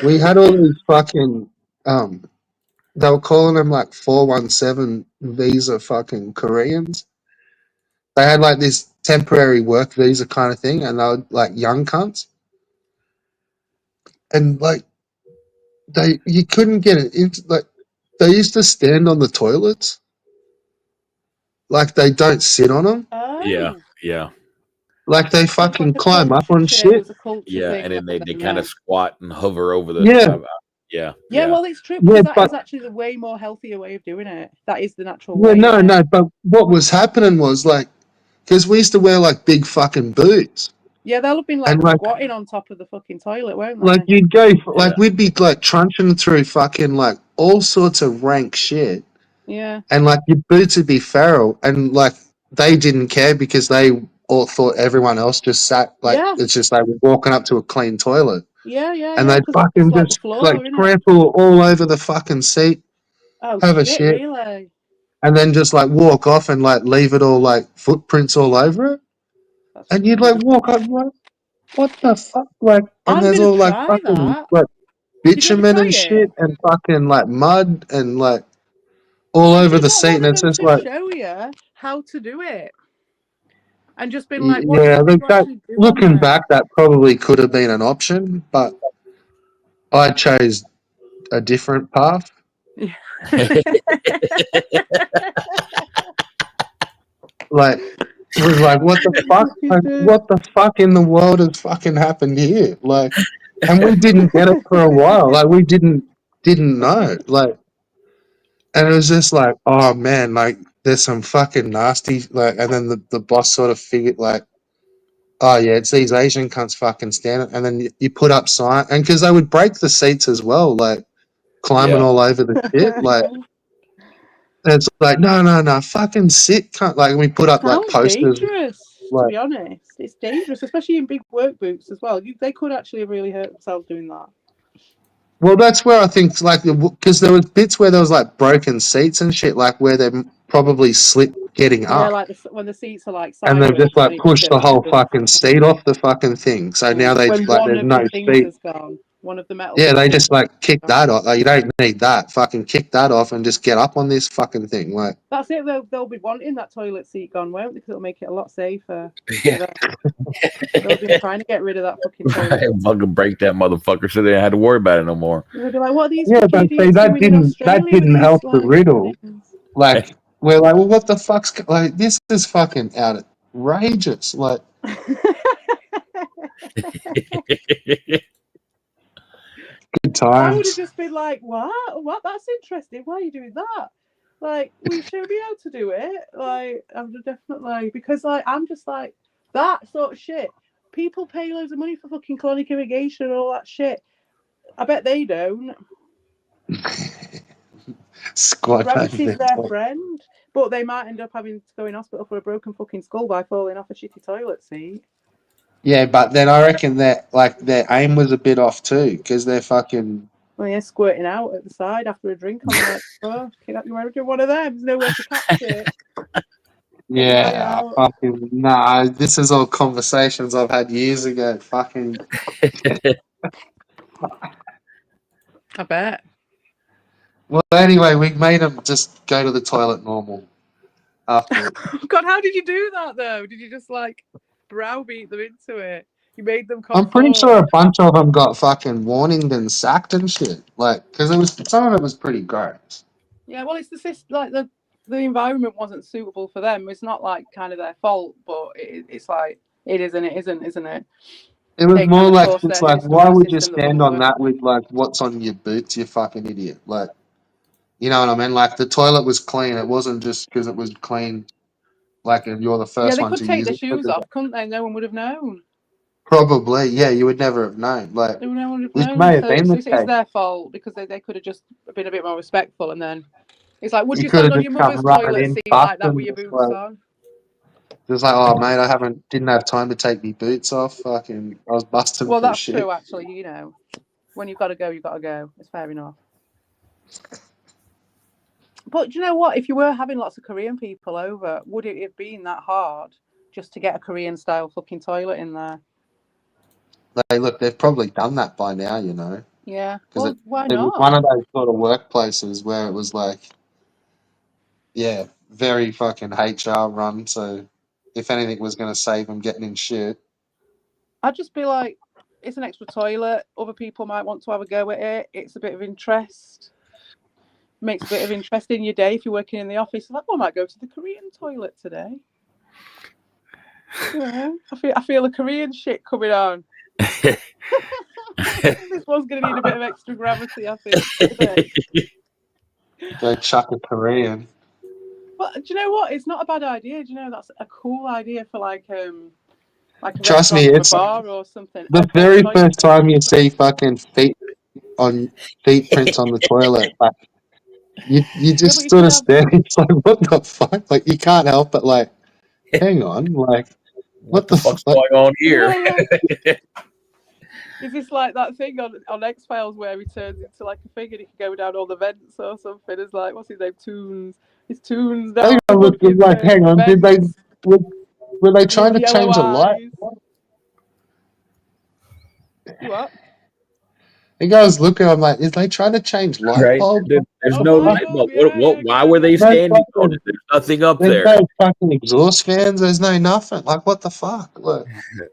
we had all these fucking they were calling them like 417 visa fucking Koreans. They had like this temporary work visa kind of thing, and they were like young cunts, and like you couldn't get it into like they used to stand on the toilets, like they don't sit on them, Yeah, Oh, yeah, like they it's like fucking a climb up culture on shit. It shit. was a culture yeah. thing. And then they then, kind yeah. of squat and hover over the. Yeah, Yeah, Yeah, yeah. well, it's true yeah, because that but is actually the way more healthier way of doing it. That is the natural yeah, way, no, isn't no. it? But what was happening was like, because we used to wear like big fucking boots, Yeah, they'll have been and like squatting on top of the fucking toilet, won't like they? you'd go Yeah. like we'd be like trunching through fucking like all sorts of rank shit, Yeah. and like your boots would be feral, and like they didn't care because they all thought everyone else just sat like Yeah. it's just they were walking up to a clean toilet, Yeah, yeah, and yeah. they'd Because it's fucking like the just floor, like isn't it? trample all over the fucking seat, Oh have a shit, shit, really? and then just like walk off and like leave it all like footprints all over it, That's and you'd like walk up like what the fuck, like, and I'm there's gonna all like try fucking that. like Did you ever bitumen try and it? shit and fucking like mud and like all You over should have the got seat, one and of it's them just to like show you how to do it, and just been like, what yeah, do look, you that actually do on looking there? back, that probably could have been an option, but I chose a different path. Like, it was like, what the fuck? Like, what the fuck in the world has fucking happened here? Like, and we didn't get it for a while. Like, we didn't know. Like, and it was just like, oh man, like, there's some fucking nasty. Like, and then the boss sort of figured like, oh yeah, it's these Asian cunts fucking standing, and then you put up sign, and because they would break the seats as well, like climbing Yeah. all over the shit, like. It's like no, fucking sit, cunt. Like we put up like Sounds posters, dangerous, to like be honest. It's dangerous, especially in big work boots as well. They could actually really hurt themselves doing that. well, that's where I think like because there was bits where there was like broken seats and shit, like where they probably slipped getting Yeah, up, like when the seats are like and they've sideways just like and it just pushed the goes whole under. fucking seat off the fucking thing. So now they When like one there's of no the things seat. is gone, one of the metal Yeah, bits they is just like kick gone. that off. Like, you don't need that. Fucking kick that off and just get up on this fucking thing. Like That's it. They'll be wanting that toilet seat gone, won't they? Because it'll make it a lot safer. Yeah. They'll be trying to get rid of that fucking toilet. Fucking break that motherfucker so they didn't have to worry about it no more. They'll be like, what are these yeah, fucking but see idiots doing in that Australia with didn't these help the like riddle. things? Like we're like, well, what the fuck's like? This is fucking outrageous. Like. Good I would have times. just been like, what? That's interesting. Why are you doing that? Like, will you show me how to do it? Like, I'm definitely because like I'm just like that sort of shit. People pay loads of money for fucking colonic irrigation and all that shit. I bet they don't. Squad Gravity's their friend, but they might end up having to go in hospital for a broken fucking skull by falling off a shitty toilet seat. Yeah, but then I reckon that like their aim was a bit off too, because they're fucking. Well, yeah, squirting out at the side after a drink. I'm like, oh, can you imagine one of them? There's nowhere to catch it. Yeah, fucking nah. This is all conversations I've had years ago. Fucking. I bet. Well, anyway, we made them just go to the toilet normal. Afterwards. God, how did you do that though? Did you just like browbeat them into it? You made them conform. I'm pretty sure a bunch of them got fucking warninged and sacked and shit. Like, because it was some of it was pretty gross. Yeah, well, it's the environment wasn't suitable for them. It's not like kind of their fault, but it's like it is and it isn't, isn't it? It was more like it's like, why would you system stand on that with like what's on your boots, you fucking idiot? Like, you know what I mean? Like the toilet was clean. It wasn't just because it was clean. Like if you're the first one to use it. Yeah, they could take their shoes off, couldn't they? No one would have known. Probably, yeah. You would never have known. Like, No one would have which known. may have So been the it's case. their fault because they could have just been a bit more respectful, and then it's like, would You you could stand have on just your come mother's running toilet in, seat like that busting, with your just boots like, on? just like, oh mate, didn't have time to take me boots off. Fucking, I was busting Well, for that's shit. true, actually. You know, when you've got to go, you've got to go. It's fair enough. But do you know what? If you were having lots of Korean people over, would it have been that hard just to get a Korean style fucking toilet in there. Look, they've probably done that by now, you know. Yeah. 'Cause Well, why it was not? one of those sort of workplaces where it was like, yeah, very fucking HR run. So if anything was going to save them getting in shit, I'd just be like, it's an extra toilet. Other people might want to have a go at it. It's a bit of interest. Makes a bit of interest in your day if you're working in the office. Like, I might go to the Korean toilet today. You know, I feel a Korean shit coming on. This one's going to need a bit of extra gravity, I think. Today. go chuck a Korean. But do you know what? It's not a bad idea. Do you know that's a cool idea for like a Trust me, restaurant or it's a bar or something. the very first time you see fucking feet prints on the toilet. Like, you just you sort can of stand. It's like, what the fuck? Like, you can't help but like, hang on, like, what the fuck's fuck? going on here? Is this like that thing on X-Files where he turns into like a thing and he can go down all the vents or something? It's like, what's his name? Toons. His Toons down. Hang on, look, like, hang on. Did they were they trying to Yellow change a light? What? The guy's looking. I'm like, is they trying to change light Right. bulb? There's no light bulb. Why were they standing on it? There's nothing up There's there. no fucking exhaust fans. There's no nothing. Like, what the fuck? Look.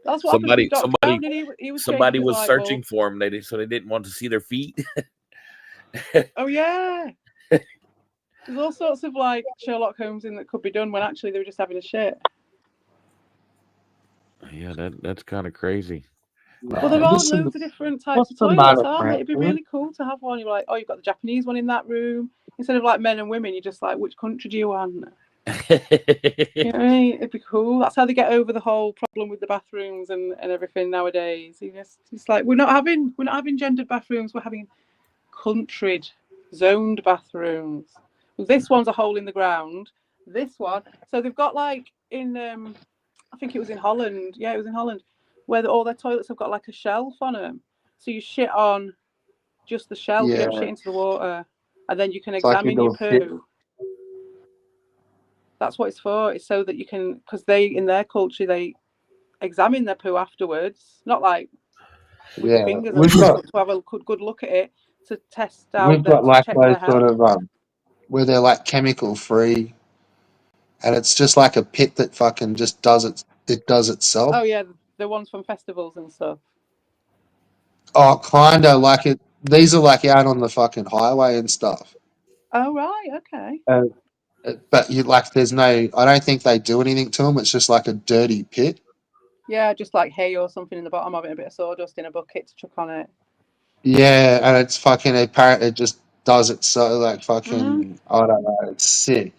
That's what happened to Doc Brown, and he was somebody changing was his light searching bulb. for him. So they didn't want to see their feet. Oh yeah. There's all sorts of like Sherlock Holmes in that could be done when actually they were just having a shit. Yeah, that's kind of crazy. Well, there are loads of different types of toilets, aren't there? It'd be really cool to have one. You're like, oh, you've got the Japanese one in that room. Instead of like men and women, you're just like, which country do you want? You know what I mean? It'd be cool. That's how they get over the whole problem with the bathrooms and everything nowadays. It's like we're not having gendered bathrooms. We're having countryed, zoned bathrooms. Well, this one's a hole in the ground. This one, so they've got like in I think it was in Holland. Yeah, it was in Holland, where all their toilets have got like a shelf on them. So you shit on just the shelf. You don't shit into the water, and then you can examine your poo. That's what it's for. It's so that you can, because they in their culture they examine their poo afterwards, not like with your fingers, to have a good look at it to test out. We've got like those sort of where they're like chemical free, and it's just like a pit that fucking just does it. It does itself. Oh yeah, the ones from festivals and stuff. Oh, kinda like it. These are like out on the fucking highway and stuff. Oh right, okay. But you like, there's no. I don't think they do anything to them. It's just like a dirty pit. Yeah, just like hay or something in the bottom of it, a bit of sawdust in a bucket to chuck on it. Yeah, and it's fucking apparently it just does it so like fucking I don't know, it's sick.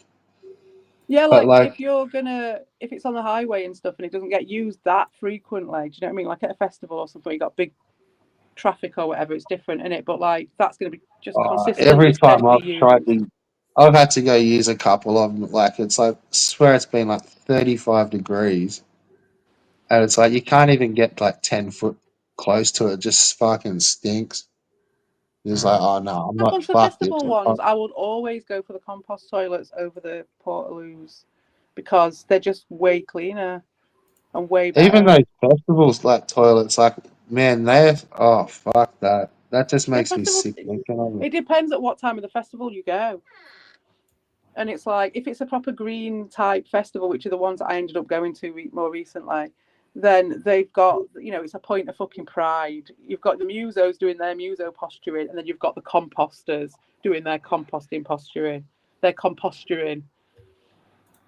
Yeah, like if it's on the highway and stuff and it doesn't get used that frequently, do you know what I mean? Like at a festival or something, you got big traffic or whatever, it's different, isn't it? But like that's gonna be just consistent. Every time I've had to go use a couple of them, like it's like I swear it's been like 35 degrees. And it's like you can't even get like 10 foot close to it. It just fucking stinks. It's like, oh no, I'm not fucked. The festival ones, I would always go for the compost toilets over the portaloos because they're just way cleaner and way better. Even those festivals like toilets, like man, fuck that. That just makes me sick. It depends at what time of the festival you go. And it's like if it's a proper green type festival, which are the ones that I ended up going to more recently, then they've got, it's a point of fucking pride. You've got the musos doing their muso posturing, and then you've got the composters doing their composting posturing. They're composturing.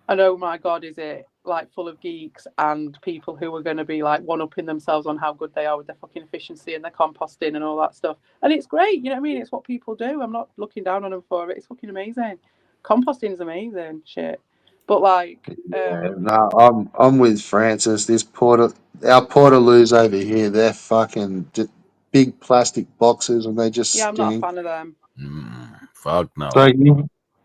And oh my God, is it like full of geeks and people who are going to be like one-upping themselves on how good they are with their fucking efficiency and their composting and all that stuff. And it's great, you know what I mean? It's what people do. I'm not looking down on them for it. It's fucking amazing. Composting's amazing, shit. But like, no, I'm with Francis. Our portaloos over here, they're fucking big plastic boxes, and they just stink. I'm not a fan of them. Fuck no. So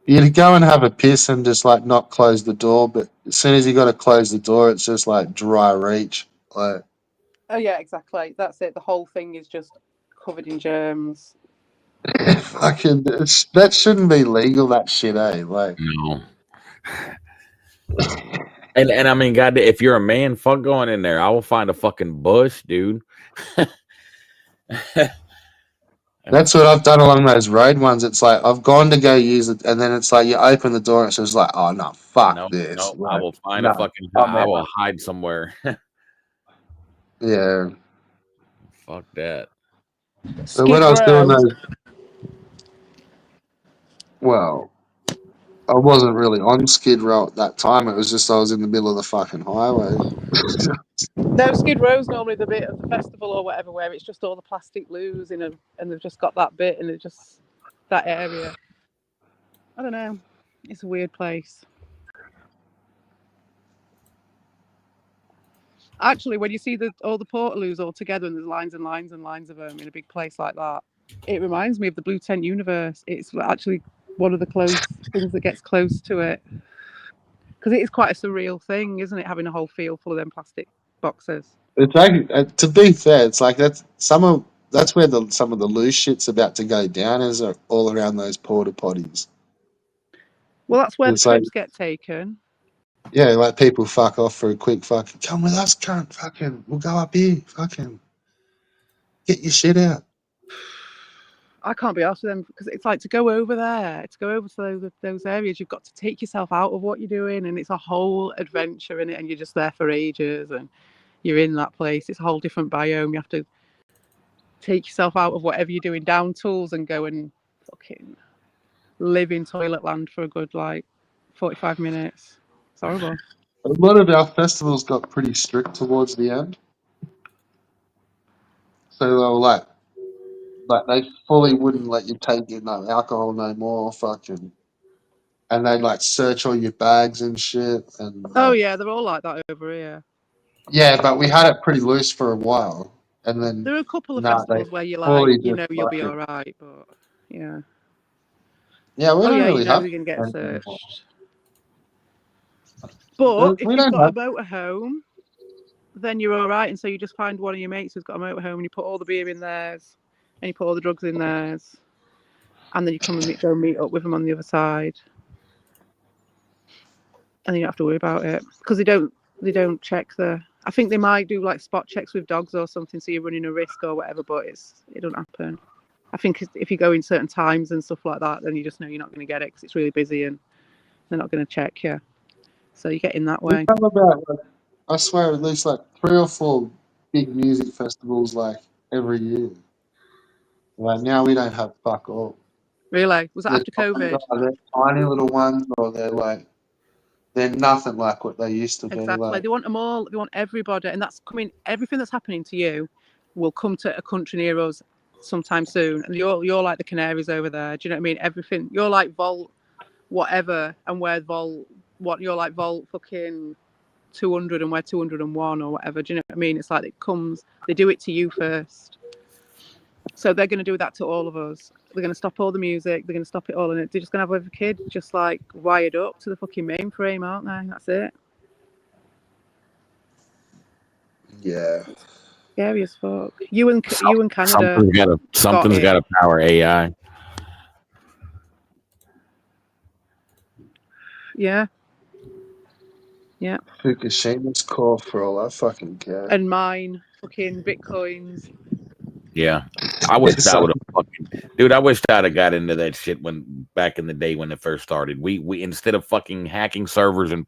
you'd go and have a piss and just like not close the door, but as soon as you got to close the door, it's just like dry reach. Like, oh yeah, exactly. That's it. The whole thing is just covered in germs. Fucking, that shouldn't be legal. That shit, eh? Like, no. And I mean, God, if you're a man, fuck going in there. I will find a fucking bush, dude. That's what I've done along those road ones. It's like I've gone to go use it, and then it's like you open the door, and it's just like, oh no, fuck No, this. no, I Like, will find no, a fucking. I'm I out. will hide somewhere. Yeah. Fuck that. So when I was doing Row. those, well, I wasn't really on Skid Row at that time. It was just I was in the middle of the fucking highway. No, Skid Row's normally the bit of the festival or whatever where it's just all the plastic loos and they've just got that bit and it's just that area. I don't know. It's a weird place. Actually, when you see all the Portaloos all together and there's lines and lines and lines of them in a big place like that, it reminds me of the Blue Tent universe. It's actually one of the things that gets close to it. Because it is quite a surreal thing, isn't it? Having a whole field full of them plastic boxes. It's like, to be fair, it's like that's where some of the loose shit's about to go down is all around those porta potties. Well, that's where It's the like, trips get taken. yeah, like people fuck off for a quick fucking come with us, cunt, fucking we'll go up here, fucking get your shit out. I can't be asked with them because it's like to go over to those areas, you've got to take yourself out of what you're doing, and it's a whole adventure in it, and you're just there for ages, and you're in that place. It's a whole different biome. You have to take yourself out of whatever you're doing, down tools, and go and fucking live in toilet land for a good 45 minutes. It's horrible. A lot of our festivals got pretty strict towards the end, so they were like they fully wouldn't let you take no alcohol no more, fucking, and they'd like search all your bags and shit. And Oh yeah, they're all like that over here. yeah, but we had it pretty loose for a while, and then There are a couple of they festivals where you're fully like, you just know, you'll be fucking all right, but yeah. yeah, we Oh don't yeah, really you know have you're gonna get anything anymore. searched. But if We you've don't got have a motorhome, then you're all right. And so you just find one of your mates who's got a motorhome, and you put all the beer in theirs, and you put all the drugs in theirs, and then you come and go meet up with them on the other side, and then you don't have to worry about it because they don't check I think they might do like spot checks with dogs or something, so you're running a risk or whatever, but it don't happen. I think if you go in certain times and stuff like that, then you just know you're not going to get it because it's really busy and they're not going to check you. So you get in that we way. have about I swear at least like 3 or 4 big music festivals like every year. Like now we don't have fuck all. Really? Was that after COVID? They're tiny little ones, or they're nothing like what they used to be. Exactly. Like, They want them all. They want everybody, and everything that's happening to you will come to a country near us sometime soon. And you're like the canaries over there. Do you know what I mean? Everything. You're like Volt, whatever, and we're Volt. You're like Volt fucking 200, and we're 201 or whatever. Do you know what I mean? It's like they do it to you first. So they're going to do that to all of us. They're going to stop all the music. They're going to stop it all, and they're just going to have every kid just like wired up to the fucking mainframe, aren't they? That's it. yeah. Scary as fuck. You and Canada. Something's got to power AI. Yeah. Yeah. Fukushima's core for all I fucking care. And mine, fucking bitcoins. Yeah, I wish I would have dude. I wish I'd have got into that shit back in the day when it first started. We instead of fucking hacking servers and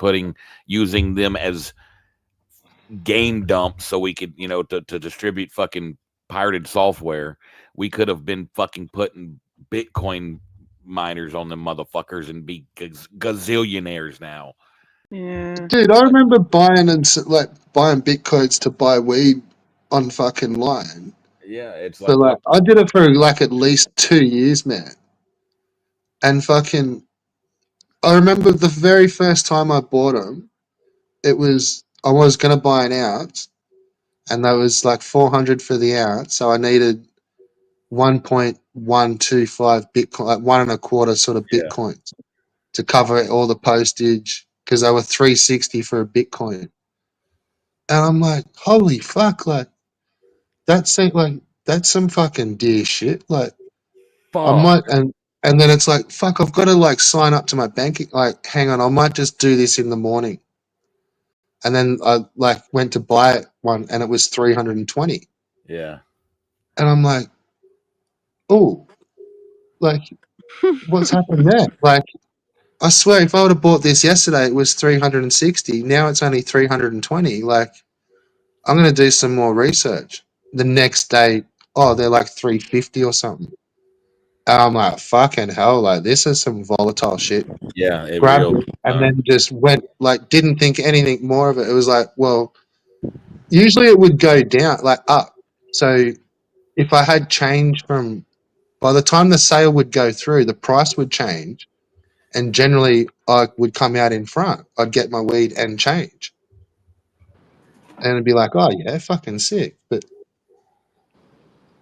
using them as game dumps so we could to distribute fucking pirated software, we could have been fucking putting Bitcoin miners on them motherfuckers and be gazillionaires now. Yeah, dude, I remember buying bitcoins to buy weed on fucking line. Yeah, it's so like I did it for like at least 2 years, man. And fucking, I remember the very first time I bought them, I was gonna buy an ounce, and that was like 400 for the ounce. So I needed 1.125 Bitcoin, like 1.25 sort of Bitcoins to cover all the postage because they were $3.60 for a Bitcoin. And I'm like, holy fuck, like that's some fucking dear shit. Like, I might, and then it's like, fuck, I've got to like sign up to my banking. Like, hang on, I might just do this in the morning. and then I like went to buy one, and it was 320, Yeah. and I'm like, oh, like what's happened there? Like, I swear, if I would have bought this yesterday, it was 360. Now it's only 320. Like, I'm gonna do some more research. The next day, oh, they're like 350 or something. And I'm like, fucking hell, like this is some volatile shit. Yeah, it Grabbed real. it and then just went like didn't think anything more of it. It was like, well, usually it would go down, like up. So if I had change from by the time the sale would go through, the price would change, and generally I would come out in front. I'd get my weed and change, and it'd be like, oh yeah, fucking sick. But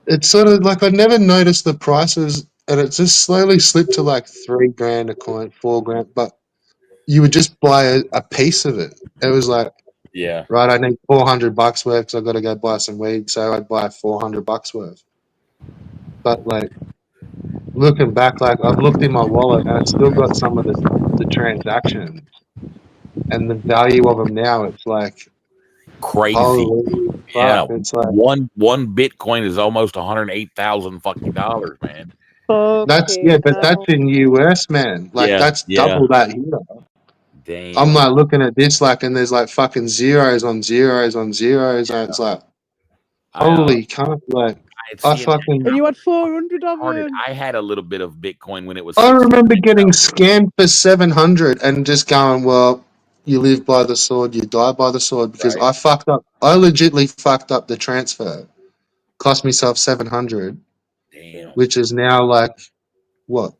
it's sort of like I never noticed the prices, and it just slowly slipped to like $3 a coin, $4, but you would just buy a piece of it. It was like, Yeah. right, I need $400 worth because I've got to go buy some weed, so I'd buy $400 worth. But like looking back, like I've looked in my wallet and it's still got some of the transactions, and the value of them now, it's like Crazy. holy Yeah. fuck! It's like one Bitcoin is almost $108,000 fucking dollars, man. that's but that's in US, man. Like Yeah, that's yeah. double that here. Damn. I'm like looking at this, like, and there's like fucking zeros on zeros on zeros, and it's like, holy cunt! Like, I fucking. And you had 400 of them. I had a little bit of Bitcoin when it was. I remember getting scammed for 700 and just going, well, you live by the sword, you die by the sword, because I fucked up. I legitly fucked up the transfer. Cost myself 700, which is now like what,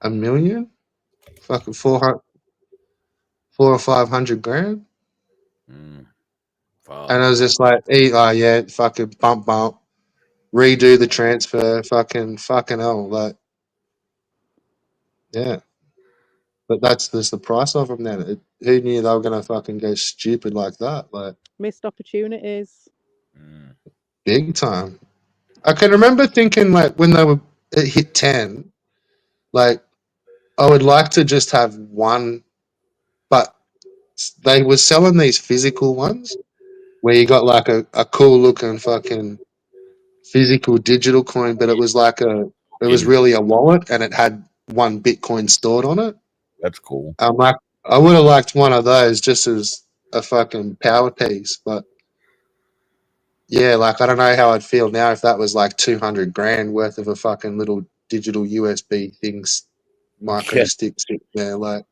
$1 million? Fucking 400 or 500 grand. And I was just like, oh yeah, fucking bump, redo the transfer, fucking hell, like, yeah. But that's just the price of them then. Who knew they were gonna fucking go stupid like that? Like Missed opportunities. big time. I can remember thinking like when it hit 10, like I would like to just have one, but they were selling these physical ones where you got like a cool looking fucking physical digital coin, but it was like it was really a wallet and it had one Bitcoin stored on it. That's cool. I'm like, I would have liked one of those just as a fucking power piece, but yeah, like I don't know how I'd feel now if that was like 200 grand worth of a fucking little digital USB things, micro stick there. Like,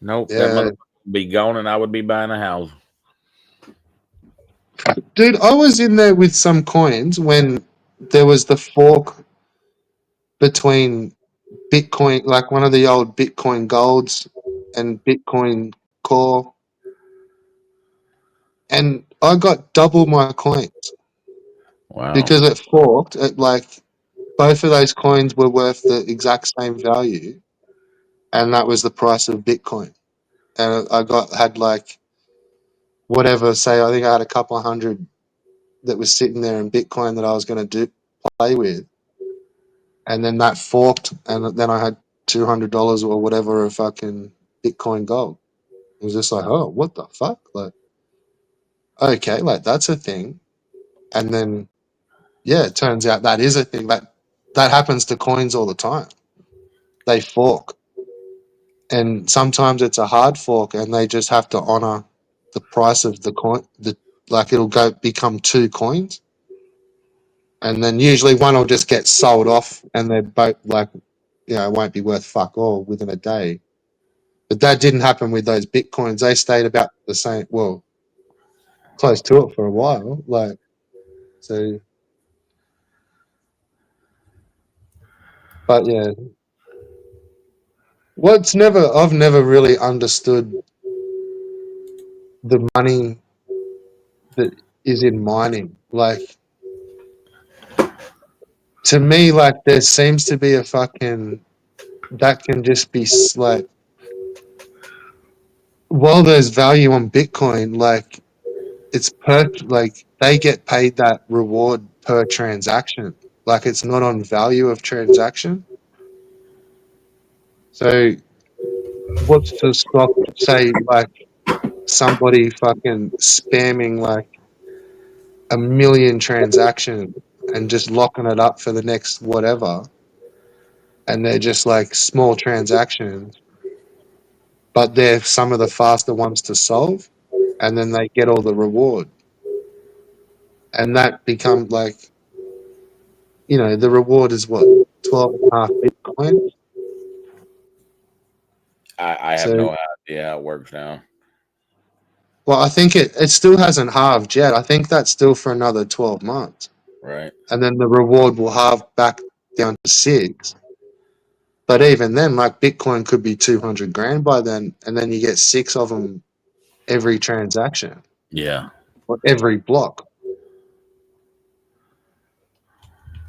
nope, yeah. that motherfucker would be gone, and I would be buying a house. Dude, I was in there with some coins when there was the fork between Bitcoin, like one of the old Bitcoin Golds and Bitcoin Core, and I got double my coins. Wow. Because it forked, like both of those coins were worth the exact same value, and that was the price of Bitcoin. And I had like whatever, say I think I had a couple of hundred that was sitting there in Bitcoin that I was going to play with, and then that forked, and then I had $200 or whatever of fucking Bitcoin Gold. It was just like, oh, what the fuck? Like, okay, like that's a thing. And then, yeah, it turns out that is a thing. That happens to coins all the time. They fork. And sometimes it's a hard fork and they just have to honor the price of the coin. Like it'll become two coins. And then usually one will just get sold off and they're both like, it won't be worth fuck all within a day. But that didn't happen with those Bitcoins. They stayed about the same, well, close to it for a while. Like, so. But yeah. I've never really understood the money that is in mining. Like, to me, like, there seems to be a fucking, that can just be like, while there's value on Bitcoin, like, it's like, they get paid that reward per transaction. Like, it's not on value of transaction. So what's to stop, say, like somebody fucking spamming like 1 million transactions and just locking it up for the next whatever, and they're just like small transactions, but they're some of the faster ones to solve, and then they get all the reward, and that becomes like, the reward is what, 12.5 Bitcoin. I have So, no idea how it works now. well, I think it still hasn't halved yet. I think that's still for another 12 months. Right. And then the reward will halve back down to 6. But even then, like Bitcoin could be 200 grand by then, and then you get 6 of them every transaction Yeah. or every block.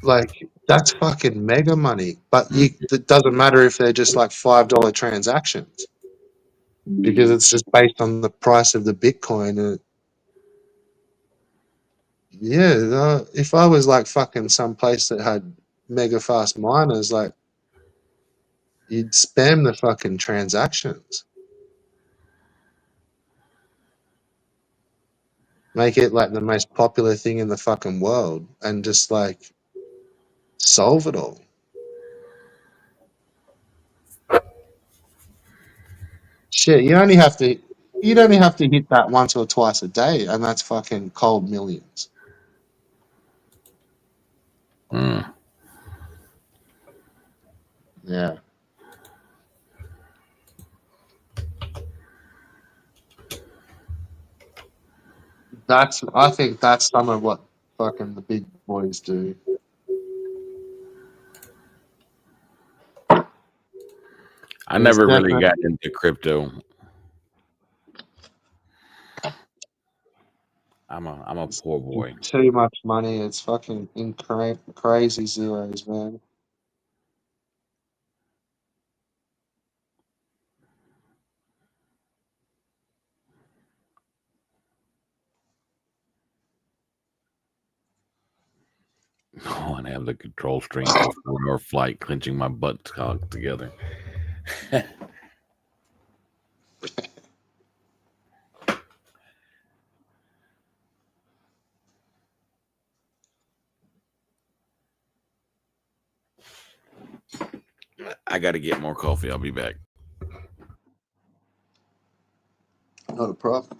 Like, that's fucking mega money. But it doesn't matter if they're just like $5 transactions, because it's just based on the price of the Bitcoin. And yeah, if I was like fucking some place that had mega fast miners, like, you'd spam the fucking transactions. Make it like the most popular thing in the fucking world and just like solve it all. Shit, you'd only have to hit that once or twice a day, and that's fucking cold millions. Mm. Yeah. I think that's some of what fucking the big boys do. I There's never really definitely got into crypto. I'm a poor boy. too much money. It's fucking crazy zeros, man. I want to have the control string for 4-hour flight, clenching my butt cock together. I got to get more coffee. I'll be back. Not a problem.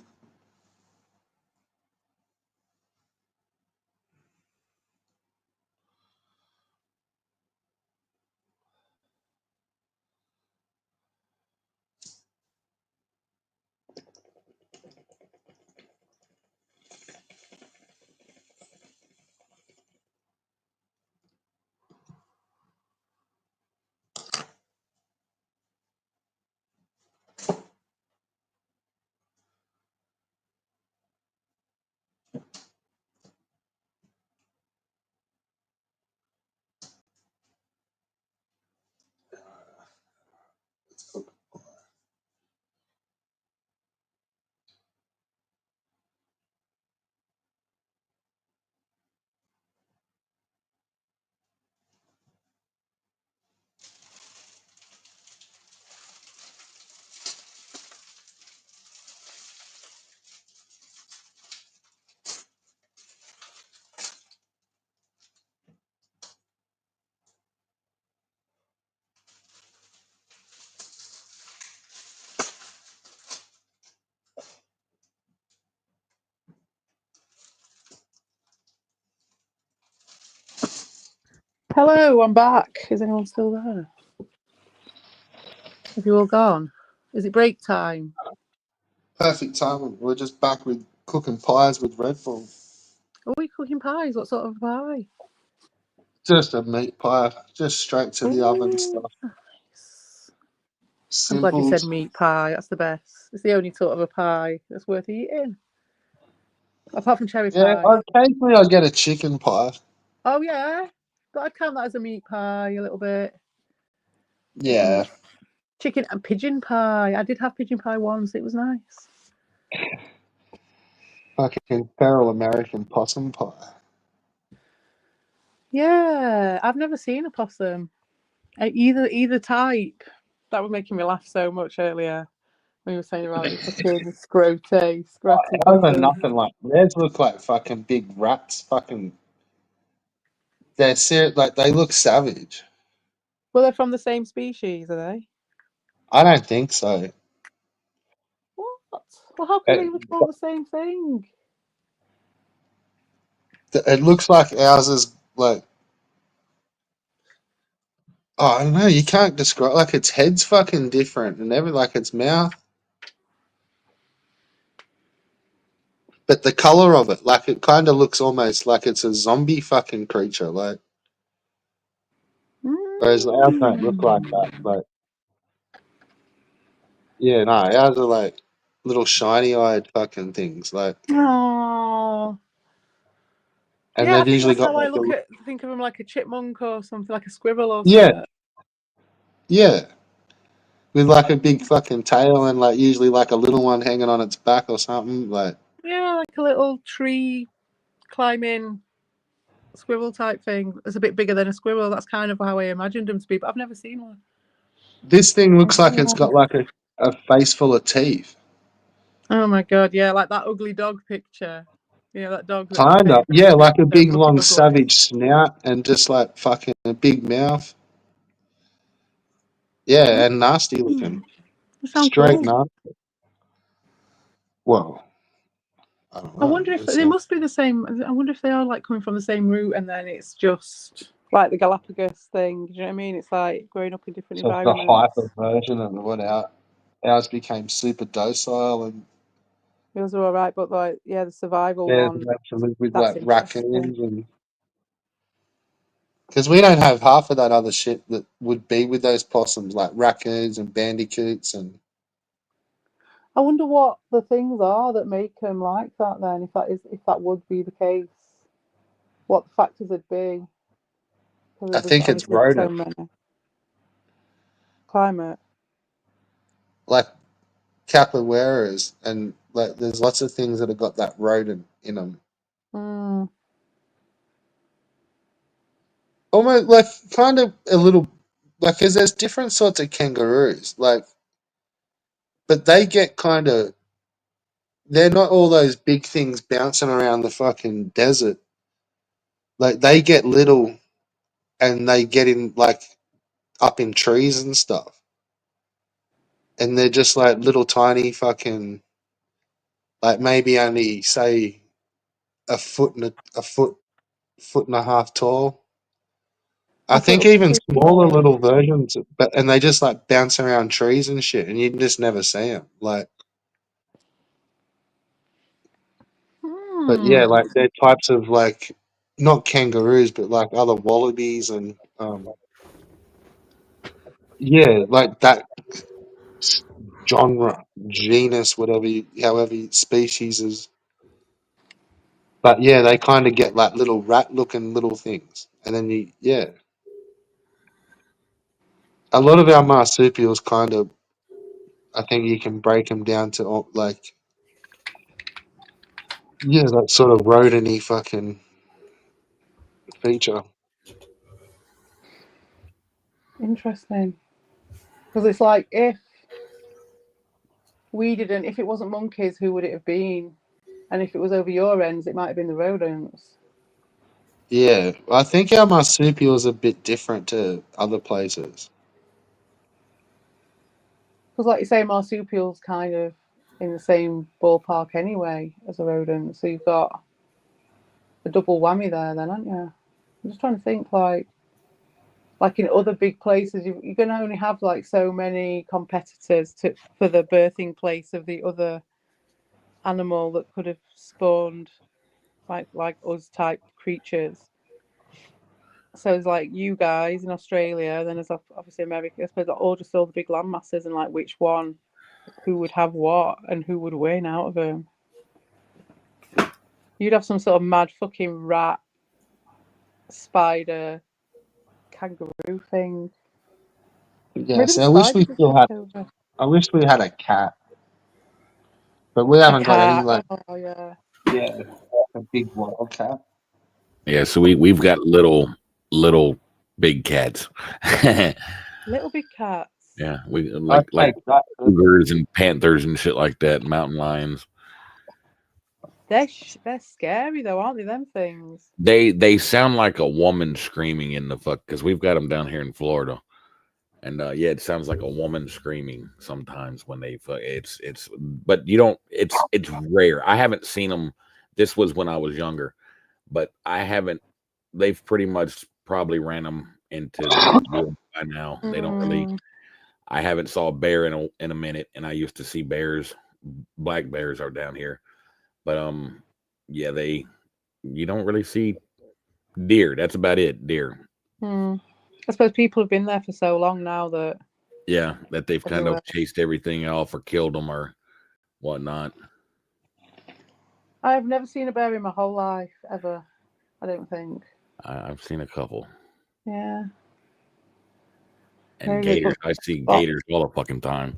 Hello, I'm back. Is anyone still there? Have you all gone? Is it break time? Perfect timing. We're just back with cooking pies with Red Bull. Are we cooking pies? What sort of pie? Just a meat pie, just straight to the oven stuff. Nice. I'm glad you Simple. said meat pie. That's the best. It's the only sort of a pie that's worth eating. Apart from cherry Yeah, pie. occasionally I get a chicken pie. Oh, yeah. But I'd count that as a meat pie a little bit. Yeah. Chicken and pigeon pie. I did have pigeon pie once. It was nice. Fucking feral American possum pie. Yeah, I've never seen a possum. Either type. That was making me laugh so much earlier when you were saying about the fucking scroty. Those are nothing like theirs. Look like fucking big rats. Fucking, they're like they look savage. Well, they're from the same species, are they? I don't think so. What? Well, how can they look all the same thing? It looks like ours is like. Oh, I don't know. You can't describe like its head's fucking different and everything, like its mouth. But the color of it, like it kind of looks almost like it's a zombie fucking creature. Like, whereas ours don't look like that. Like, yeah, no, ours are like little shiny-eyed fucking things. Like, Oh. and Yeah, I they've think usually that's got how I like think of them, like a chipmunk or something, like a squirrel or yeah, something. yeah, with like a big fucking tail and like usually like a little one hanging on its back or something. Like, Yeah, like a little tree climbing squirrel type thing. It's a bit bigger than a squirrel. That's kind of how I imagined them to be, but I've never seen one. this thing looks like it's got like a face full of teeth. Oh my god, yeah, like that ugly dog picture. Yeah, that dog. Kind of, yeah, like a big long ugly. savage snout and just like fucking a big mouth. Yeah, and nasty looking. Straight cool. nasty. Well, I don't know. I wonder if they must be the same. I wonder if they are like coming from the same root, and then it's just like the Galapagos thing. Do you know what I mean? It's like growing up in different So it's the environments. hyper version of what ours became super docile and Yours are all right, but like the survival one. with That's like raccoons interesting. and because we don't have half of that other shit that would be with those possums, like raccoons and bandicoots and. I wonder what the things are that make them like that. Then, if that would be the case, what the factors would be. I think it's rodent. So climate. Like capoeiras and like there's lots of things that have got that rodent in them. Almost like kind of a little like because there's different sorts of kangaroos like, but they get kind of. They're not all those big things bouncing around the fucking desert. Like they get little, and they get in like up in trees and stuff, and they're just like little tiny fucking, like maybe only say a foot and a half tall. I think even smaller little versions, and they just like bounce around trees and shit, and you just never see them. Like, but yeah, like they're types of like not kangaroos, but like other wallabies and yeah, like that genre, genus, however species is. But yeah, they kind of get like little rat-looking little things, and then a lot of our marsupials kind of, I think you can break them down to like, yeah, that sort of rodent-y fucking feature. Interesting, because it's like if it wasn't monkeys, who would it have been? And if it was over your ends, it might have been the rodents. Yeah, I think our marsupials are a bit different to other places. Because, like you say, marsupials kind of in the same ballpark anyway as a rodent. So you've got a double whammy there, then, aren't you? I'm just trying to think, like in other big places, you're going to only have like so many competitors for the birthing place of the other animal that could have spawned like us type creatures. So it's like you guys in Australia, then there's obviously America, I suppose, all just all the big land masses and like which one, who would have what and who would win out of them. You'd have some sort of mad fucking rat, spider, kangaroo thing. Yeah, so I wish we had a cat, but we haven't got any like. Oh yeah. Yeah, a big wild cat. Yeah, so we've got little big cats. Little big cats. Yeah, we I'd like take that. cougars and panthers and shit like that, mountain lions. They're scary though, aren't they? Them things. They sound like a woman screaming in the fuck, because we've got them down here in Florida, and yeah, it sounds like a woman screaming sometimes when they fuck. It's but you don't. It's rare. I haven't seen them. This was when I was younger, but I haven't. They've pretty much probably ran them into by now. They don't really. I haven't saw a bear in a minute, and I used to see bears. Black bears are down here, but yeah, you don't really see deer. That's about it. Deer. I suppose people have been there for so long now that that they've kind of chased everything off or killed them or whatnot. I've never seen a bear in my whole life ever. I don't think. I've seen a couple. Yeah. And gators. I see gators all the fucking time.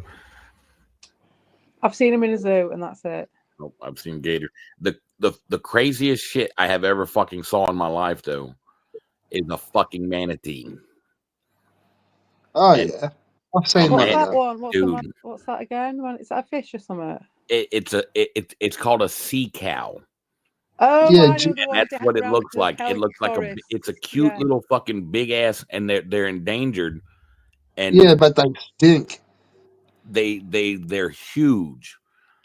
I've seen them in a zoo, and that's it. Oh, I've seen gators. The craziest shit I have ever fucking saw in my life, though, is a fucking manatee. Oh, yeah. I've seen What's that. that one? What's that again? Is that a fish or something? It's called a sea cow. Oh, yeah, that's what it looks like. It looks like it's a cute little fucking big ass, and they're endangered. And yeah, but they stink. They're huge.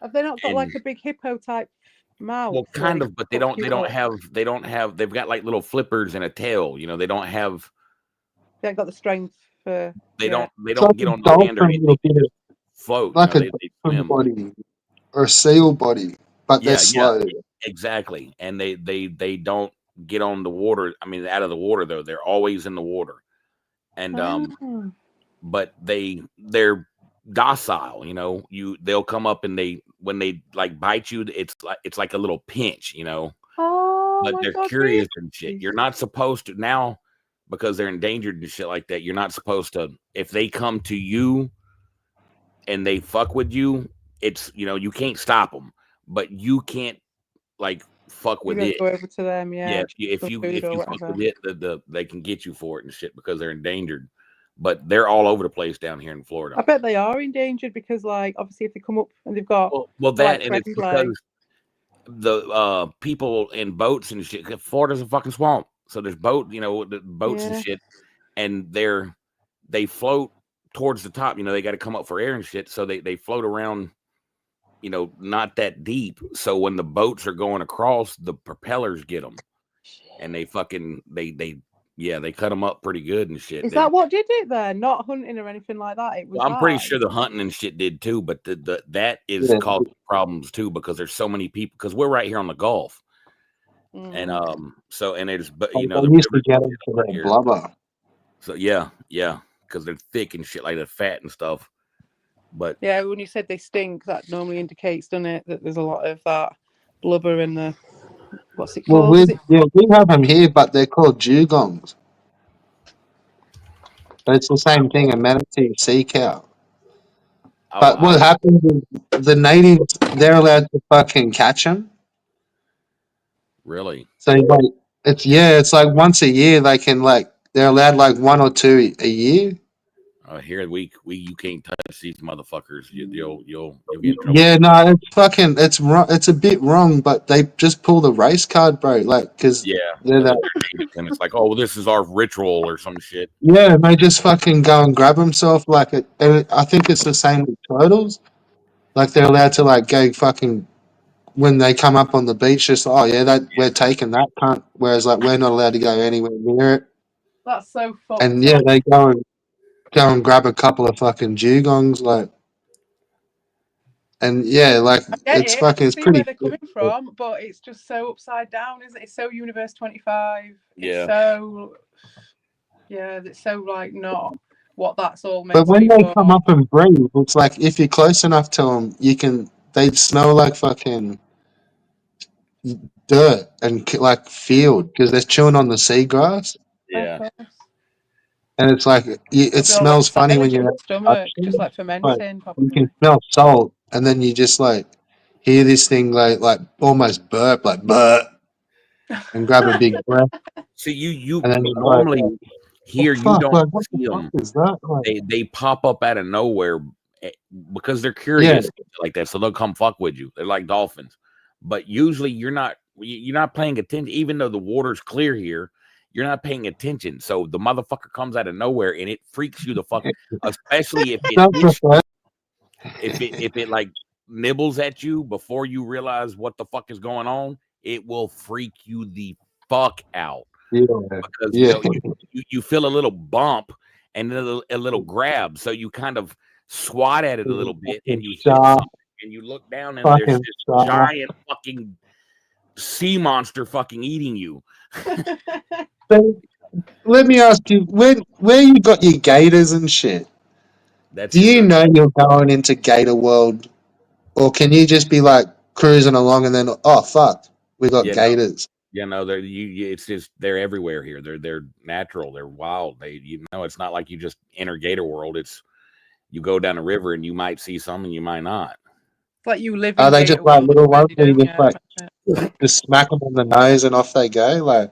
Have they not got like a big hippo type mouth? Well, kind of, but they don't have. They've got like little flippers and a tail. You know, they don't have. They haven't got the strength for. They don't get on the land or anything. Float like a dolphin body or a seal body, but they're slow. Exactly, and they don't get on the water. I mean, out of the water though. They're always in the water, and but they're docile. You know, they'll come up and when they like bite you, it's like a little pinch. You know, but they're curious and shit. You're not supposed to now because they're endangered and shit like that. You're not supposed to if they come to you and they fuck with you. It's you can't stop them, but you can't like fuck with it. Go over to them, yeah. If you fuck with it, they can get you for it and shit because they're endangered. But they're all over the place down here in Florida. I bet they are endangered because, like, obviously, if they come up and they've got that and it's because the people in boats and shit. Florida's a fucking swamp, so there's boats and shit, and they float towards the top. You know, they got to come up for air and shit, so they float around. You know, not that deep. So when the boats are going across, the propellers get them, and they fucking they cut them up pretty good and shit. Is that what did it then? Not hunting or anything like that. It was. I'm pretty sure the hunting and shit did too, but that is causing problems too because there's so many people. Because we're right here on the Gulf, and it's they used to get into their blubber. So yeah, because they're thick and shit like they're fat and stuff. But yeah, when you said they stink, that normally indicates, doesn't it, that there's a lot of that blubber in the what's it called? Well, we have them here, but they're called dugongs. But it's the same thing, a manatee sea cow. But what happens is the natives, they're allowed to fucking catch them. Really? So it's like once a year they can they're allowed like one or two a year. Here you can't touch these motherfuckers. You'll be in trouble. Yeah, no, it's wrong. It's a bit wrong, but they just pull the race card, bro. Like, because they're native, and it's like, oh, well, this is our ritual or some shit. Yeah, they just fucking go and grab themselves like it. I think it's the same with turtles. Like they're allowed to like go fucking when they come up on the beach. Just we're taking that cunt. Whereas like we're not allowed to go anywhere near it. That's so fucked. And yeah, they go and grab a couple of fucking dugongs, like, and yeah, like it's fucking. It's pretty. Where they're coming from, but it's just so upside down, isn't it? It's so Universe 25. Yeah. It's so like not what that's all meant. But when they come up and breathe, it's like if you're close enough to them, they smell like fucking dirt and like field because they're chewing on the seagrass. Yeah. And it's like it smells funny when you're stomach, just like fermenting. You can smell salt, and then you just like hear this thing like almost burp, like burp, and grab a big breath. See, you Here you Fuck, don't like what the see fuck them. is that? Like, They pop up out of nowhere because they're yeah, curious like that, so they'll come fuck with you. They're like dolphins, but usually you're not paying attention. Even though the water's clear here, you're not paying attention. So the motherfucker comes out of nowhere and it freaks you the fuck, especially if it that's the hits, first. if it like nibbles at you before you realize what the fuck is going on. It will freak you the fuck out Yeah, because yeah, you feel a little bump and then a little grab, so you kind of swat at it a little bit and fucking you hit shark, something and you look down and there's fucking this shark. giant fucking sea monster fucking eating you. So, let me ask you, where you got your gators and shit? That's Do in you the know you're going into Gator World, or can you just be like cruising along and then, oh fuck, we got no, gators? they're it's just they're everywhere here. They're natural, they're wild. It's not like you just enter Gator World. It's you go down a river and you might see some and you might not. It's like you live Are in they Gator just like World, little ones already, where you don't just you? like That's it. just smack them on the nose and off they go? Like,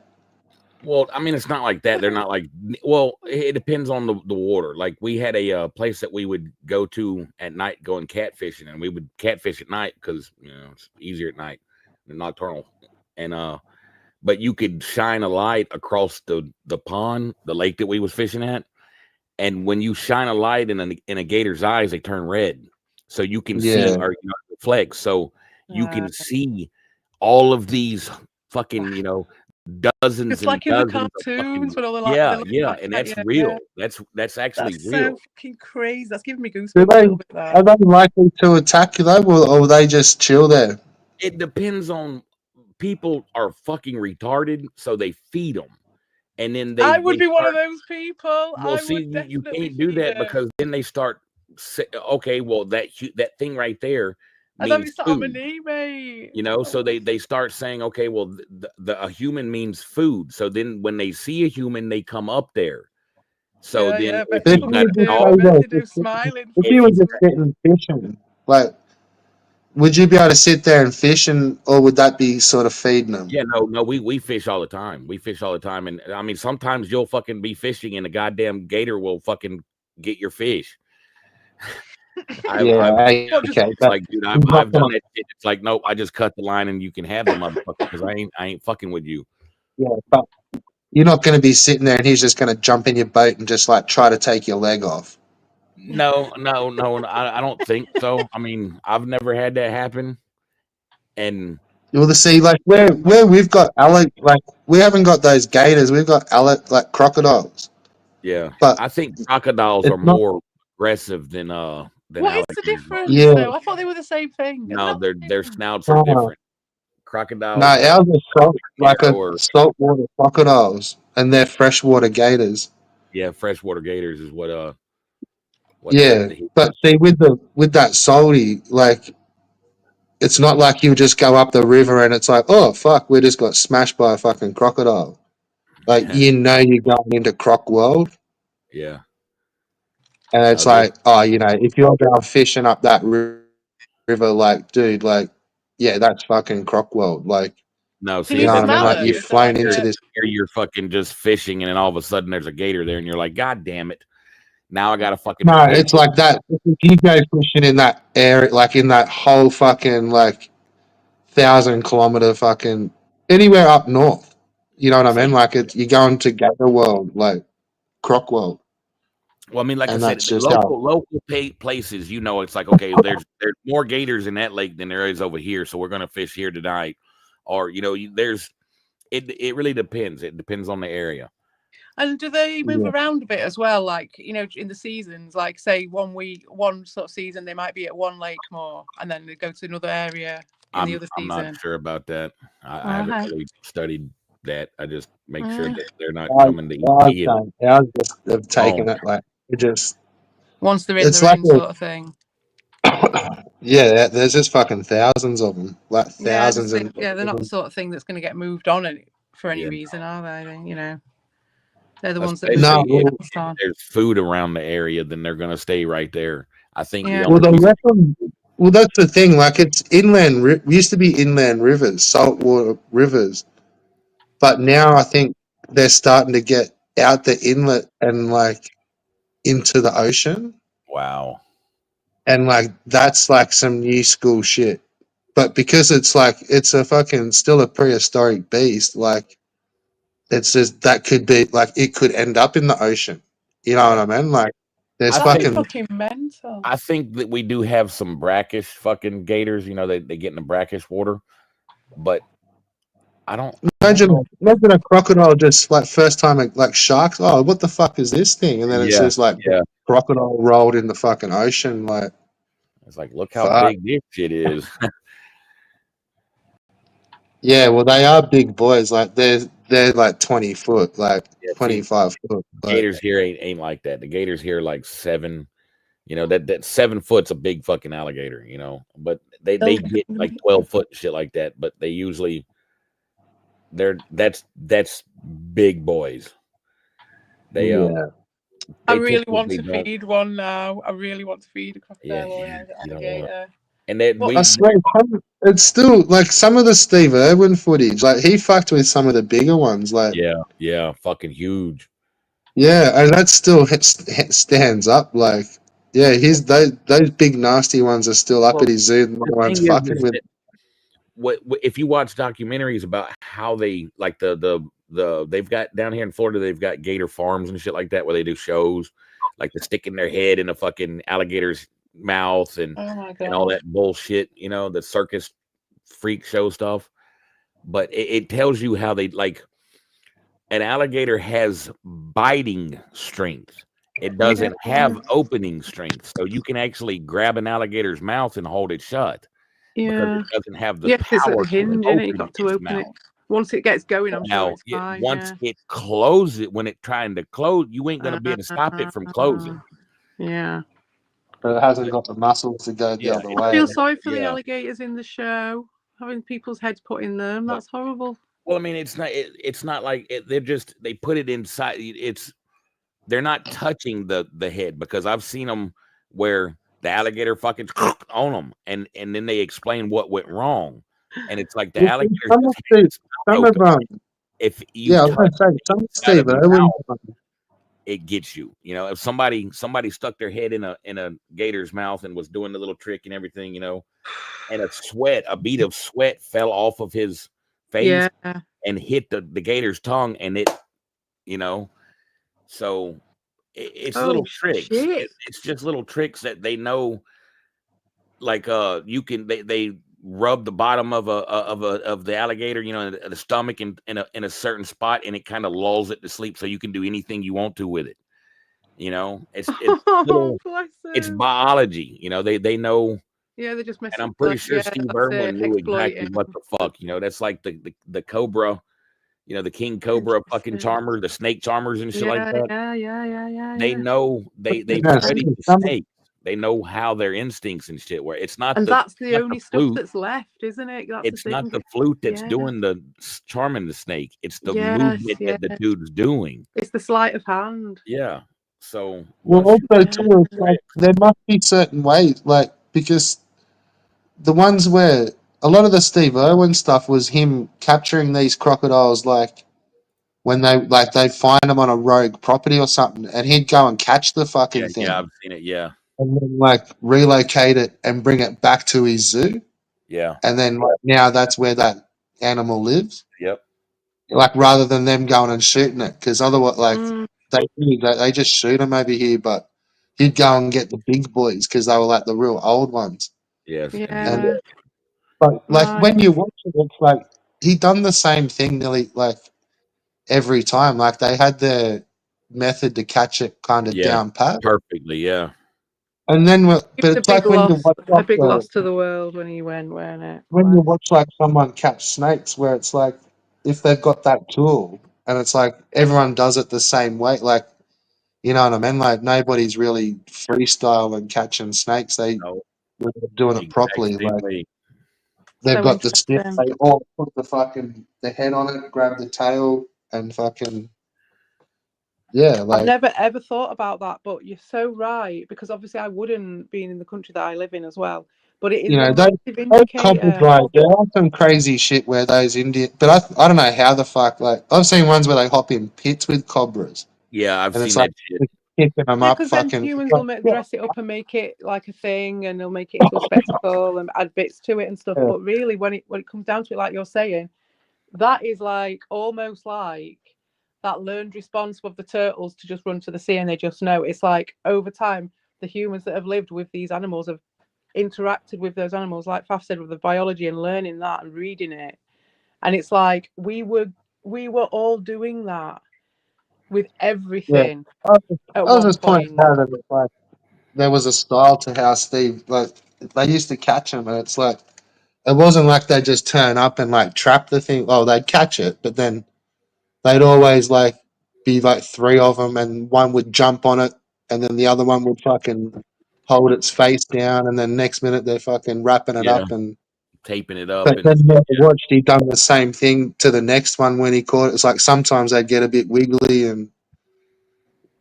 Well, I mean, it's not like that. They're not like. Well, it depends on the water. Like we had a place that we would go to at night, going catfishing, and we would catfish at night because it's easier at night, than nocturnal. And but you could shine a light across the pond, the lake that we was fishing at, and when you shine a light in a gator's eyes, they turn red, so you can see yeah, or reflect, so you can see all of these fucking dozens It's and like in the dozens of fucking cartoons when all the yeah, look yeah, back and at that's you. real. That's actually That's real. so fucking crazy. That's giving me do goosebumps a they little bit are there. they likely to attack you though, or they just chill there? It depends on people are fucking retarded, so they feed them, and then I they would be one of start. those people. Well, I see, would you definitely can't do feed that it. because then they start. Okay, well that thing right there I don't be means sat on my food. knee, mate. So they start saying, okay, well a human means food. So then when they see a human, they come up there. So Yeah, then yeah, if bet If you they got fucking a do. I dog, bet you they do. Smiling. if if you were you just sitting fishing, like, would you be able to sit there and fish, or would that be sort of feeding them? yeah, no, we fish all the time. We fish all the time, and I mean sometimes you'll fucking be fishing and a goddamn gator will fucking get your fish. Yeah, I've okay, it's but like, dude, he's not I've done gonna. that shit. It's like, nope, I just cut the line and you can have the motherfucker because I ain't fucking with you. Yeah, but you're not going to be sitting there and he's just going to jump in your boat and just like try to take your leg off. No, I don't think so. I mean, I've never had that happen, and Well, to see, like where we've got like we haven't got those gators. We've got like crocodiles. yeah, But I think crocodiles are it's not. more aggressive than What is the alligators. difference, Yeah, though? I thought they were the same thing. No, their snouts are no, different. no, Crocodiles ours are salt, like a narrower. saltwater crocodiles, and they're freshwater gators. Yeah, freshwater gators is what Yeah, but see, with that salty, like it's not like you just go up the river and it's like, oh fuck, we just got smashed by a fucking crocodile. Like you're going into croc world, yeah. and it's like, oh, if you're going fishing up that river, like, dude, like, yeah, that's fucking croc world. Like, No, Can see, you what I mean? smell Like, them? you're Is it flown like into a? this. you're fucking just fishing, and then all of a sudden there's a gator there, and you're like, God damn it! Now I gotta fucking. No, it's like that. If you go fishing in that area, like in that whole fucking like 1,000-kilometer fucking anywhere up north, you know what I mean? Like you're going to gator world, like croc world. Well, I mean, like And I said, that's just local places, it's like, okay, there's more gators in that lake than there is over here, so we're gonna fish here tonight, or there's it really depends. It depends on the area. And do they move Yeah. around a bit as well? Like, in the seasons, like say 1 week, one sort of season, they might be at one lake more, and then they go to another area in the other I'm season. not sure about that. I haven't really studied that. I just make sure that they're not Ours coming to eat me. just have taken it like it just. Once they're in, It's they're like in, sort of thing. yeah, there's just fucking thousands of them, like Yeah, thousands. they're not the sort of thing that's going to get moved on for any Yeah. reason, are they? They're the ones that Especially No, if there's food around the area, then they're gonna stay right there. I think. Yeah. Well, that's the thing. Like it's inland. Used to be inland rivers, saltwater rivers, but now I think they're starting to get out the inlet and like into the ocean. Wow. And like that's like some new school shit. But because it's like it's a fucking still a prehistoric beast, like it's just that could be like it could end up in the ocean. You know what I mean? Like there's That's fucking fucking mental. I think that we do have some brackish fucking gators. You know, they get in the brackish water, but I don't imagine a crocodile just like first time like sharks. Oh, what the fuck is this thing? And then it's just like crocodile rolled in the fucking ocean. Like it's like look how fuck. big this shit is. Yeah, well, they are big boys. Like they're like 20 foot, like Yeah, 25 foot. Like, gators here ain't like that. The gators here are like 7. You know that 7 foot's a big fucking alligator. You know, but they get like 12 foot and shit like that. But they usually that's big boys. They I really want to feed one now. I really want to feed a crocodile or an alligator. And then I swear, it's still like some of the Steve Irwin footage. Like he fucked with some of the bigger ones. Like yeah, fucking huge. Yeah, and that still stands up. Like yeah, those big nasty ones are still up at his zoo. No one's fucking with. What if you watch documentaries about how they like they've got down here in Florida, they've got gator farms and shit like that where they do shows like the sticking their head in a fucking alligator's mouth and all that bullshit, you know, the circus freak show stuff. But it tells you how they like an alligator has biting strength. It doesn't have opening strength. So you can actually grab an alligator's mouth and hold it shut. Because it doesn't have the power. It's a hinge, and you've got to open it. Once it gets going, I'm sure it's fine. Once it closes, when it's trying to close, you ain't gonna be able to stop it from closing. Yeah. But it hasn't got the muscles to go the other way. I feel sorry for the alligators in the show, having people's heads put in them. That's horrible. Well, I mean, it's not like they put it inside. They're not touching the head, because I've seen them where the alligator fucking on them, and then they explain what went wrong, and it's like the alligator. If you Steve Irwin, it gets you. You know, if somebody stuck their head in a gator's mouth and was doing the little trick and everything, you know, and a bead of sweat fell off of his face and hit the gator's tongue, and it, you know, so it's little tricks. It's just little tricks that they know. Like you can they rub the bottom of the alligator, you know, the stomach in a certain spot, and it kind of lulls it to sleep, so you can do anything you want to with it. You know, it's biology. You know, they know. Yeah, they just mess. And I'm pretty sure Steve Irwin knew exactly what the fuck. You know, that's like the cobra. You know, the king cobra fucking charmer, the snake charmers and shit like that. Yeah. They know they study the snake. They know how their instincts and shit were. It's not, and that's the only stuff that's left, isn't it? It's not the flute that's doing the charming the snake. It's the movement that the dude's doing. It's the sleight of hand. Yeah. So also too, like there must be certain ways, like because the ones where a lot of the Steve Irwin stuff was him capturing these crocodiles, like when they find them on a rogue property or something, and he'd go and catch the fucking thing. Yeah, I've seen it. Yeah. And then like relocate it and bring it back to his zoo. Yeah. And then like, now that's where that animal lives. Yep. Like rather than them going and shooting it, because otherwise, like they just shoot them over here, but he'd go and get the big boys because they were like the real old ones. Yes. Yeah. But like when you watch it, it's like he done the same thing nearly like every time. Like they had their method to catch it kind of down pat perfectly. Yeah. And then, but it's like when you watch a big loss to the world when he went, weren't it? When you watch like someone catch snakes, where it's like if they've got that tool, and it's like everyone does it the same way, like you know what I mean? Like nobody's really freestyle and catching snakes. They're doing it properly. Like they've got the stick. They all put the head on it, grab the tail, and fucking. Yeah, like I've never ever thought about that, but you're so right, because obviously I wouldn't, being in the country that I live in as well, but it is You a know, massive those couples, indicator. like, there are some crazy shit where those Indian, but I don't know how the fuck, like, I've seen ones where they hop in pits with cobras, Yeah, I've and seen it's like that shit. just picking them Yeah, up, because then fucking. humans will dress it up and make it like a thing, and they'll make it into a spectacle and add bits to it and stuff. Yeah. But really, when it comes down to it, like you're saying, that is like almost like that learned response of the turtles to just run to the sea and they just know. It's like over time, the humans that have lived with these animals have interacted with those animals, like Faf said, with the biology and learning that and reading it. And it's like we were all doing that with everything I at was one just pointing point. out that it's like there was a style to how Steve, like, they used to catch them, and it's like it wasn't like they just turn up and like trap the thing. Oh, they'd catch it, but then they'd always like be like three of them, and one would jump on it, and then the other one would fucking hold its face down, and then next minute they're fucking wrapping it Yeah. up and Taping it up But and then you watched he done the same thing to the next one when he caught it. It's like sometimes they'd get a bit wiggly and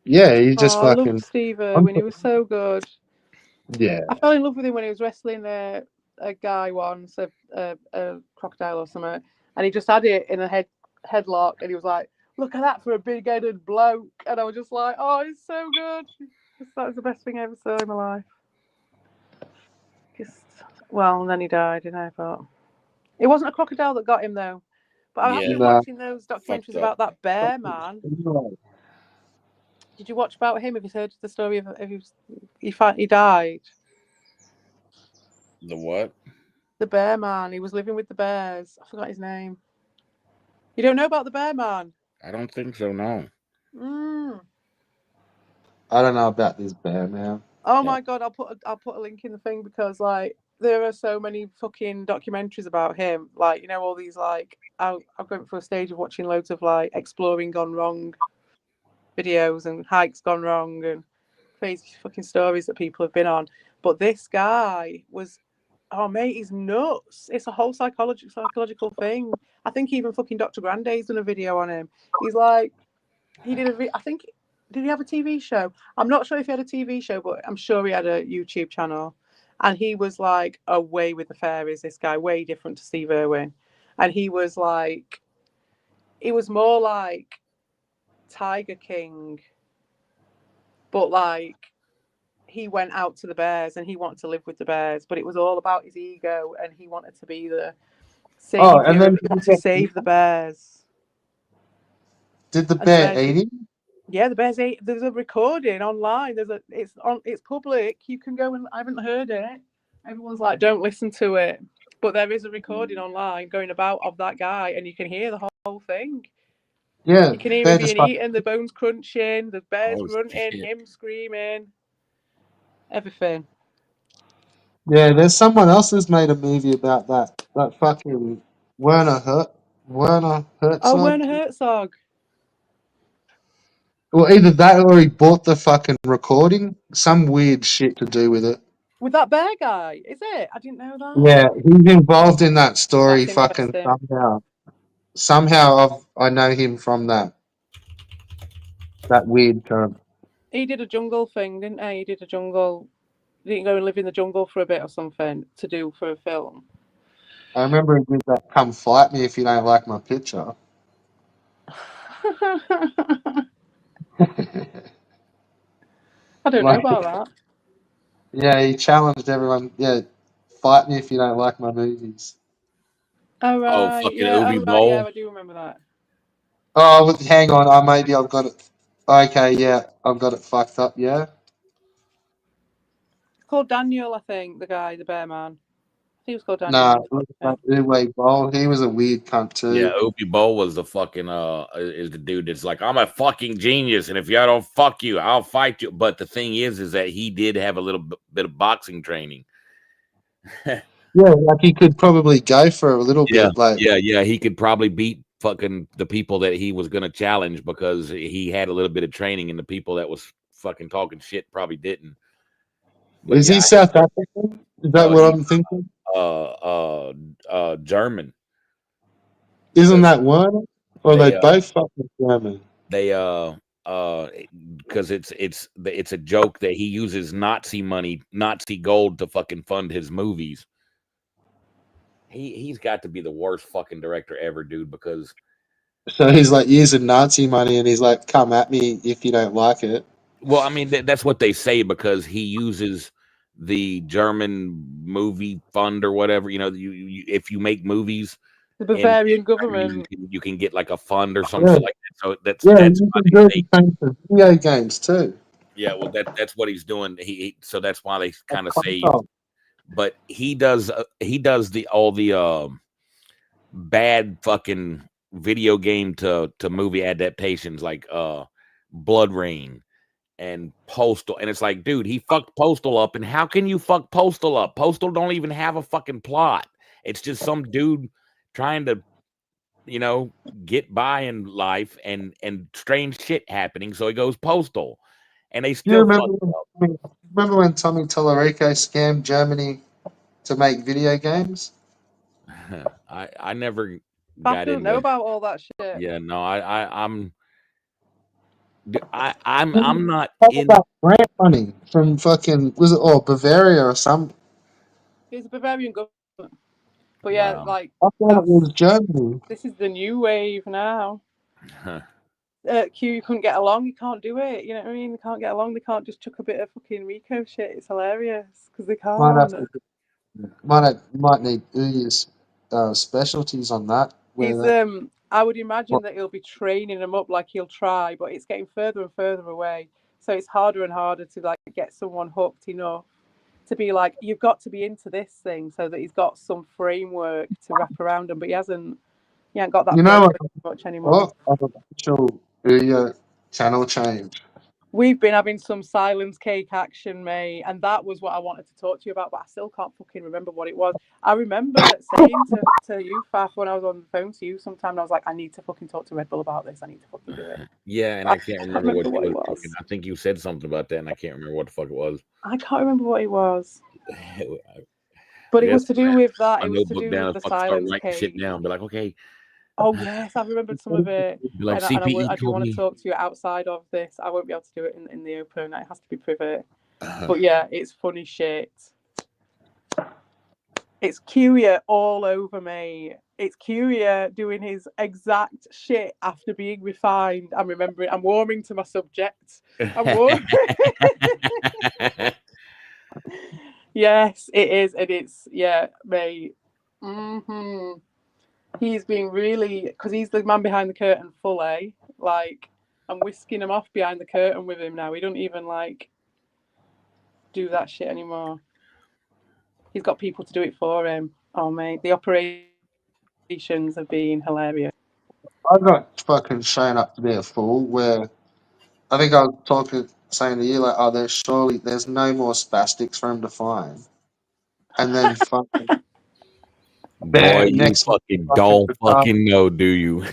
yeah, he just I loved fucking Steve Irwin. He was so good. yeah. I fell in love with him when he was wrestling a guy once, a crocodile or something, and he just had it in a headlock, and he was like, "Look at that for a big-headed bloke," and I was just like, "Oh, it's so good." That was the best thing I ever saw in my life. Well, and then he died, but it wasn't a crocodile that got him though. But I have been watching those documentaries about that bear man. Did you watch about him? Have you heard the story of he died? The what? The bear man. He was living with the bears. I forgot his name. You don't know about the bear man? I don't think so. No. I don't know about this bear man. Oh my god! I'll put a link in the thing because like there are so many fucking documentaries about him. Like all these like I've gone through a stage of watching loads of like exploring gone wrong videos and hikes gone wrong and crazy fucking stories that people have been on. But this guy was, oh mate, he's nuts. It's a whole psychological thing. I think even fucking Dr. Grande's done a video on him. He's like, he did I think, did he have a TV show? I'm not sure if he had a TV show, but I'm sure he had a YouTube channel. And he was like away with the fairies, this guy, way different to Steve Irwin. And he was like, it was more like Tiger King, but like he went out to the bears and he wanted to live with the bears, but it was all about his ego and he wanted to be the savior and then to save the bears. Did the bear eat him? Yeah, the bears ate. There's a recording online. It's public. You can go and I haven't heard it. Everyone's like, don't listen to it. But there is a recording online going about of that guy and you can hear the whole thing. Yeah. You can hear him being eaten, the bones crunching, the bears grunting, him screaming. Everything. Yeah, there's someone else who's made a movie about that. That fucking Werner Herzog. Oh, Werner Herzog. Well, either that or he bought the fucking recording. Some weird shit to do with it. With that bear guy, is it? I didn't know that. Yeah, he's involved in that story. That's Fucking somehow I know him from that weird term. He did a jungle thing, didn't he? He did a jungle. Didn't go and live in the jungle for a bit or something to do for a film. I remember he did that. Come fight me if you don't like my picture. I don't know about that. Yeah, he challenged everyone. Yeah, fight me if you don't like my movies. Oh right, oh fucking yeah, Uwe Boll. yeah, I do remember that. Oh, hang on. Maybe I've got it. Okay, yeah, I've got it fucked up. Yeah. It's called Daniel, I think. The guy, the bear man. I think he was called Daniel. Nah, Uwe Boll. He was a weird cunt too. Yeah, Uwe Boll was the fucking is the dude that's like, I'm a fucking genius, and if y'all don't fuck you, I'll fight you. But the thing is that he did have a little bit of boxing training. Yeah, like he could probably go for a little bit. Like he could probably beat fucking the people that he was gonna challenge because he had a little bit of training, and the people that was fucking talking shit probably didn't. But is he South African? Is that what I'm thinking? German. Isn't that one? Or they both fucking German? They because it's a joke that he uses Nazi money, Nazi gold to fucking fund his movies. He's got to be the worst fucking director ever, dude, because So he's like using Nazi money, and he's like, "Come at me if you don't like it." well, I mean that's what they say, because he uses the German movie fund or whatever. You know, you if you make movies, The Bavarian government. you can get like a fund or some Yeah. shit like that. So that's Yeah, that's you why can they do say, the same for video games too. yeah, well that's what he's doing. So that's why they kind of say. Oh, But he does all the bad fucking video game to movie adaptations like Blood Rain and Postal, and it's like, dude, he fucked Postal up, and how can you fuck Postal up? Postal don't even have a fucking plot. It's just some dude trying to, you know, get by in life, and strange shit happening, so he goes postal, and they you still remember fuck when Tommy Tallarico scammed Germany to make video games? up. I never I got don't know into. about all that shit. Yeah, no, I'm not Talk in. about grant money from fucking Bavaria or some. It's a Bavarian government. But yeah, Wow. like I thought it was Germany. this is the new wave now. Huh. Q couldn't get along. You can't do it. You know what I mean? They can't get along. They can't just chuck a bit of fucking Rico shit. It's hilarious because they can't. Might need Uya's specialties on that. He's I would imagine that he'll be training them up, like he'll try, but it's getting further and further away. So it's harder and harder to like get someone hooked enough to be like, you've got to be into this thing, so that he's got some framework to wrap around him. But he ain't got that framework much anymore. Actual Uya channel change. We've been having some silence cake action, mate, and that was what I wanted to talk to you about, but I still can't fucking remember what it was. I remember saying to you, Faf, when I was on the phone to you sometime, I was like, I need to fucking talk to Red Bull about this. I need to fucking do it. Yeah, and I can't remember what it was. was. I think you said something about that, and I can't remember what the fuck it was. I can't remember what it was. But it was to do with that. It was to do with the silence cake. Shit down, be like, okay. Oh yes, I remembered some of it. Be like, I CPE do want to talk to you outside of this. I won't be able to do it in the open. It has to be private. But yeah, it's funny shit. It's Curia all over me. It's Curia doing his exact shit after being refined. I'm remembering. I'm warming to my subject. I'm warming. Yes, it is, and it's mate. Mm-hmm. He's being really, because he's the man behind the curtain fully. Like, I'm whisking him off behind the curtain with him now. He don't even like do that shit anymore. He's got people to do it for him. Oh mate, the operations have been hilarious. I got fucking shown up to be a fool. Where I think I was saying to you like, oh, there's no more spastics for him to find, and then fucking. Boy, you fucking don't fucking know, do you?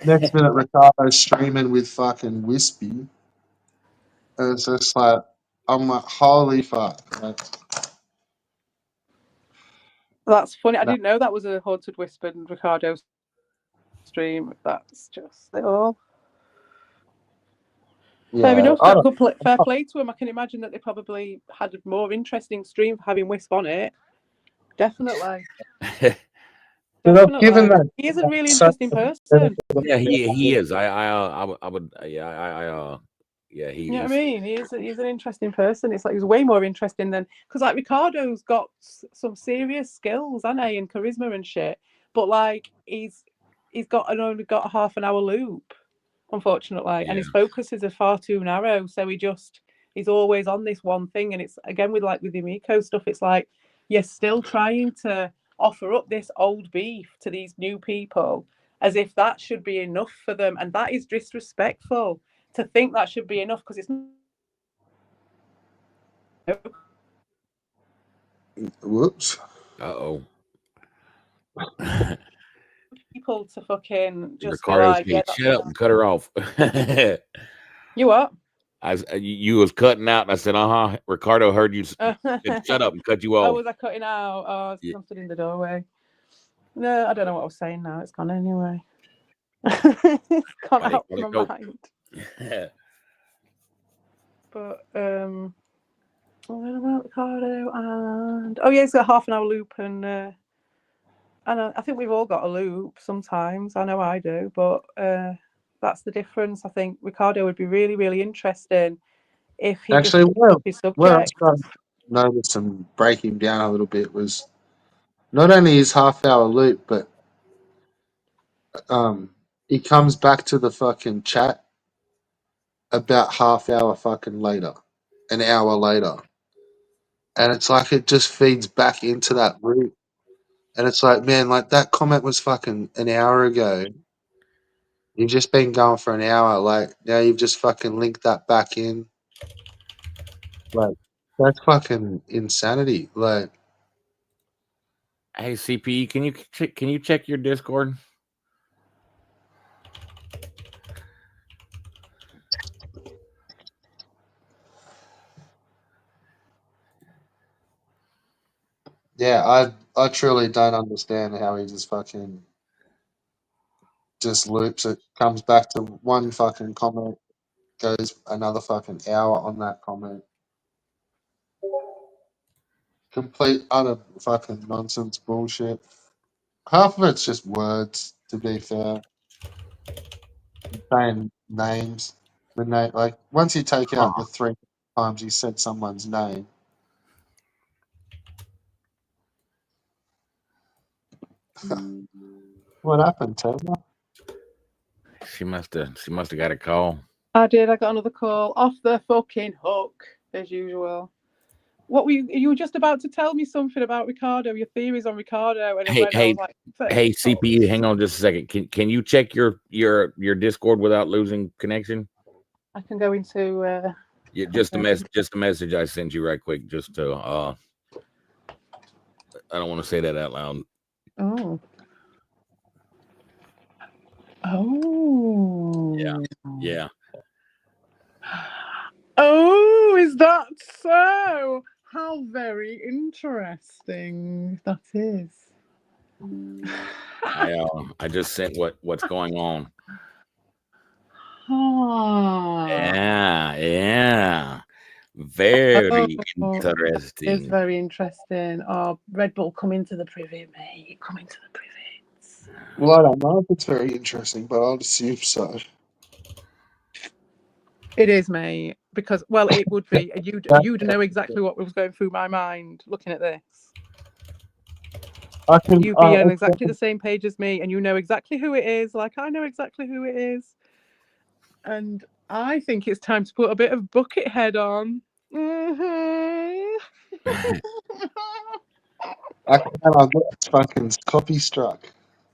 Next minute, Ricardo's streaming with fucking Wispy. And it's just like, I'm like, holy fuck. Like, that's funny. I didn't know that was a Haunted Whisper and Ricardo stream. That's just it all. Yeah, fair enough. Fair play to him. I can imagine that they probably had a more interesting stream for having Wisp on it. Definitely. Given that he is a really interesting person. Yeah, he is. I would. Yeah, he. You know what I mean? He's an interesting person. It's like he's way more interesting than, because like Ricardo's got some serious skills, hasn't he, and charisma and shit. But like he's only got a half an hour loop, unfortunately, and his focuses are far too narrow. So he's always on this one thing, and it's again with the Miko stuff. It's like you're still trying to offer up this old beef to these new people as if that should be enough for them, and that is disrespectful to think that should be enough, because it's whoops. Uh-oh. People to fucking just Ricardo's shut up and cut her off. You what? You was cutting out, and I said, Ricardo heard you shut up and cut you off. Oh, was I cutting out? Oh, something in the doorway. No, I don't know what I was saying now. It's gone anyway. It's gone out of my mind. But Ricardo and he's got a half an hour loop, and I think we've all got a loop sometimes. I know I do, but that's the difference. I think Ricardo would be really, really interesting if he Actually, his where I subject. started to notice and break him down a little bit was not only his half-hour loop, but he comes back to the fucking chat about half hour fucking later, an hour later, and it's like it just feeds back into that route. And it's like, man, like that comment was fucking an hour ago. You've just been going for an hour. Like now you've just fucking linked that back in. Like that's fucking insanity. Like, Hey, CPE, can you check your Discord? yeah, I truly don't understand how he just fucking just loops it, comes back to one fucking comment, goes another fucking hour on that comment. Complete utter fucking nonsense bullshit. Half of it's just words, to be fair. Saying names. Like once you take out the 3 times he said someone's name. What happened, Taylor? She must have got a call. I did. I got another call off the fucking hook as usual. What were you were just about to tell me something about Ricardo, your theories on Ricardo, and I was like, hey, CPE, hang on just a second. Can you check your Discord without losing connection? I can go into just a message I sent you right quick, just to I don't want to say that out loud. Oh. Yeah. Oh, is that so? How very interesting that is. I just sent what's going on. Oh. Yeah. Very interesting. It's very interesting. Oh, Red Bull, come into the privy, mate. Come into the privy. Well, I don't know if it's very interesting, but I'll assume so. It is, mate, because it would be. You'd know exactly what was going through my mind looking at this. You'd be on exactly the same page as me, and you know exactly who it is, like I know exactly who it is. And I think it's time to put a bit of Buckethead on. I got fucking copy struck.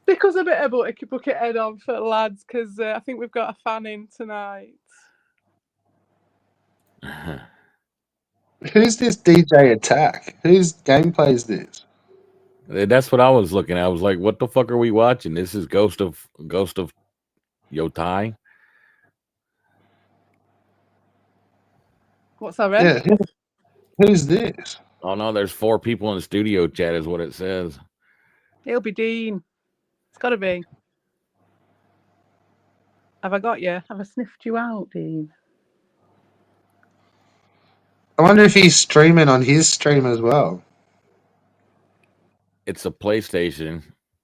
Because a bit of Buckethead on for lads, because I think we've got a fan in tonight. Who's this DJ Attack? Whose gameplay is this? That's what I was looking at. I was like, what the fuck are we watching? This is Ghost of Yotai. What's that, Red? Yeah, who's this? Oh no, there's 4 people in the studio chat is what it says. It'll be Dean. It's gotta be. Have I got you? Have I sniffed you out, Dean? I wonder if he's streaming on his stream as well. It's a PlayStation,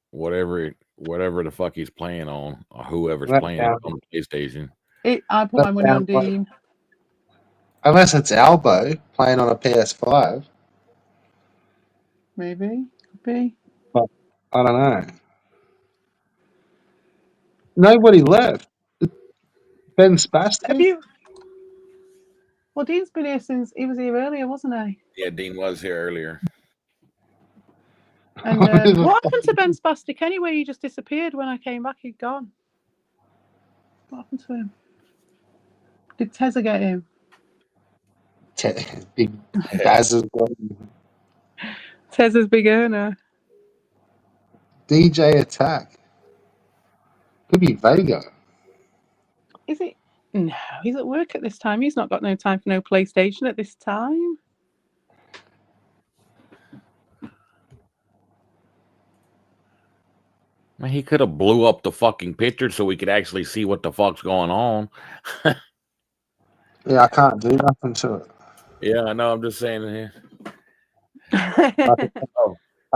whatever the fuck he's playing on, or whoever's playing on the PlayStation. I put my money on Dean. Unless it's Albo playing on a PS5. Maybe. Could be. But I don't know. Nobody left. Ben Spastic? Well, Dean's been here since he was here earlier, wasn't he? Yeah, Dean was here earlier. And what happened to Ben Spastic anyway? He just disappeared when I came back. He'd gone. What happened to him? Did Tezza get him? Big Baz's got him. Tezza's big earner. DJ Attack. Could be Vega. Is it? No, he's at work at this time. He's not got no time for no PlayStation at this time. Man, he could have blew up the fucking picture so we could actually see what the fuck's going on. Yeah, I can't do nothing to it. Yeah, I know. I'm just saying here. I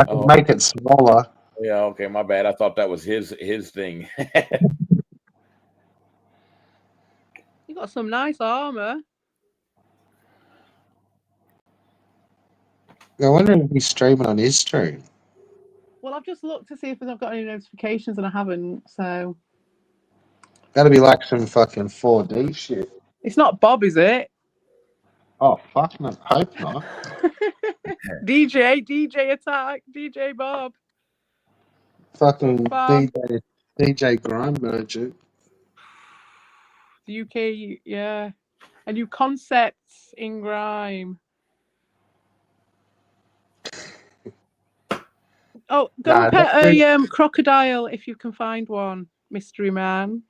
can make it smaller. Yeah, okay, my bad. I thought that was his thing. You got some nice armor. I wonder if he's streaming on his stream. Well, I've just looked to see if I've got any notifications, and I haven't. So Gotta be like some fucking 4D shit. it's not Bob, is it? Oh fuck no! Hope not. DJ attack, DJ Bob. Fucking Bob. DJ Grime Merchant. The UK, yeah. A new concept in grime. Oh, go and pet a crocodile if you can find one, mystery man.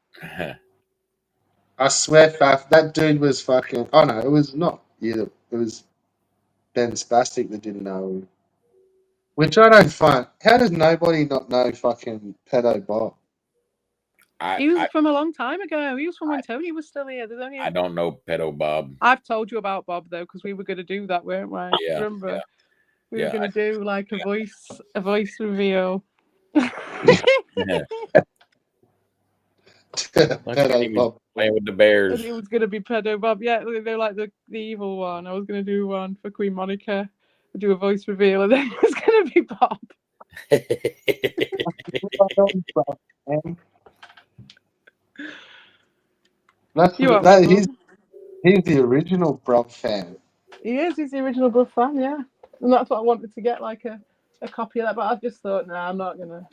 I swear, Faf, that dude was fucking. Oh no, it was not you. It was Ben Spastic that didn't know him. Which I don't find. How does nobody not know fucking Pedo Bob? He was from a long time ago. He was from when Tony was still here. There's only I don't know Pedo Bob. I've told you about Bob though, because we were going to do that, weren't we? Yeah. Remember? Yeah. We were going to do like a voice reveal. Pedo Bob playing with the bears. It was going to be Pedo Bob. Yeah, they're like the evil one. I was going to do one for Queen Monica, do a voice reveal, and then it was going to be Bob. He's the original Bob fan. He is. He's the original Bob fan. Yeah, and that's what I wanted to get, like a copy of that. But I've just thought, I'm not going to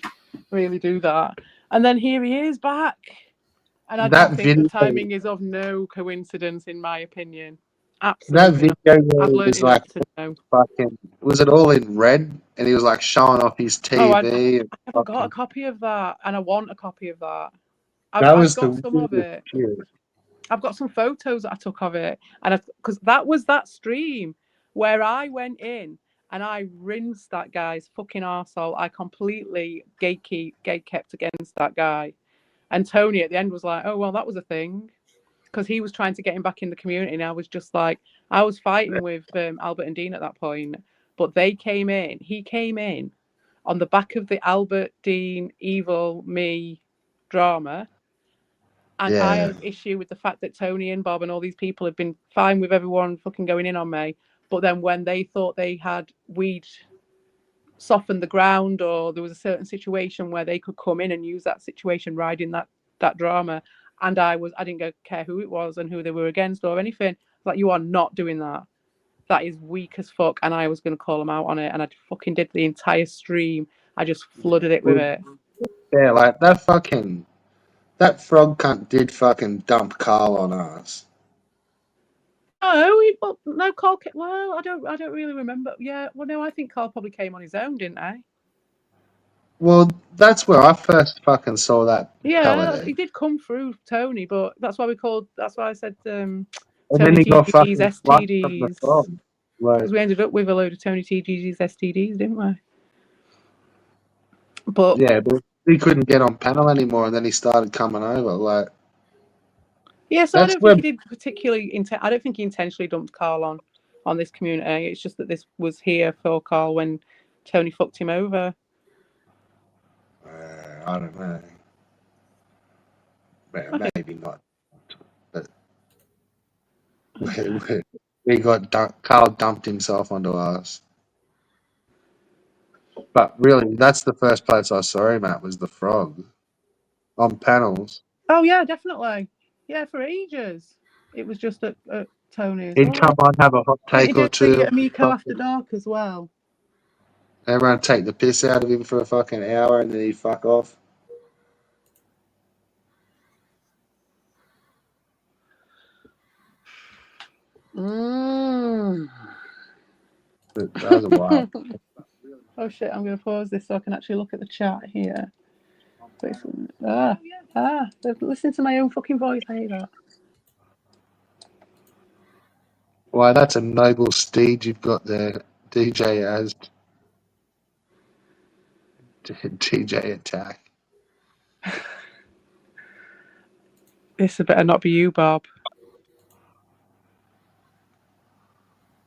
really do that. And then here he is back. And I don't think the timing is of no coincidence, in my opinion. Absolutely. That video was like fucking. Was it all in red? And he was like showing off his TV. I've got a copy of that, and I want a copy of that. I've got some of it. I've got some photos that I took of it, and because that was that stream where I went in and I rinsed that guy's fucking arsehole. I completely gatekept against that guy. And Tony at the end was like, oh, well, that was a thing. Because he was trying to get him back in the community. And I was just like, I was fighting with Albert and Dean at that point. But they came in. He came in on the back of the Albert, Dean, Evil, me drama. And I had an issue with the fact that Tony and Bob and all these people have been fine with everyone fucking going in on me. But then when they thought we'd softened the ground, or there was a certain situation where they could come in and use that situation, riding that drama, and I didn't care who it was and who they were against or anything. Like, you are not doing that. That is weak as fuck. And I was going to call them out on it, and I fucking did the entire stream. I just flooded it with it. Yeah, like that frog cunt did fucking dump Carl on us. No, Carl. Well, I don't really remember. Yeah, well, no, I think Carl probably came on his own, didn't I? Well, that's where I first fucking saw that. Yeah, he did come through Tony, but that's why I said Tony TGG's STDs. Because we ended up with a load of Tony TGG's STDs, didn't we? But he couldn't get on panel anymore, and then he started coming over. Like, yeah, so I don't think he did particularly. I don't think he intentionally dumped Carl on this community. It's just that this was here for Carl when Tony fucked him over. I don't know. Maybe not. But Carl dumped himself onto us. But really, that's the first place I saw him at, was the Frog on panels. Oh yeah, definitely. Yeah, for ages. It was just at Tony's. He'd come on, have a hot take or two. Amico After Dark as well. Everyone take the piss out of him for a fucking hour, and then he'd fuck off. That was a while. Oh shit, I'm going to pause this so I can actually look at the chat here. Listen to my own fucking voice. I hate that. Why, that's a noble steed you've got there, DJ as DJ Attack. This better not be you, Bob.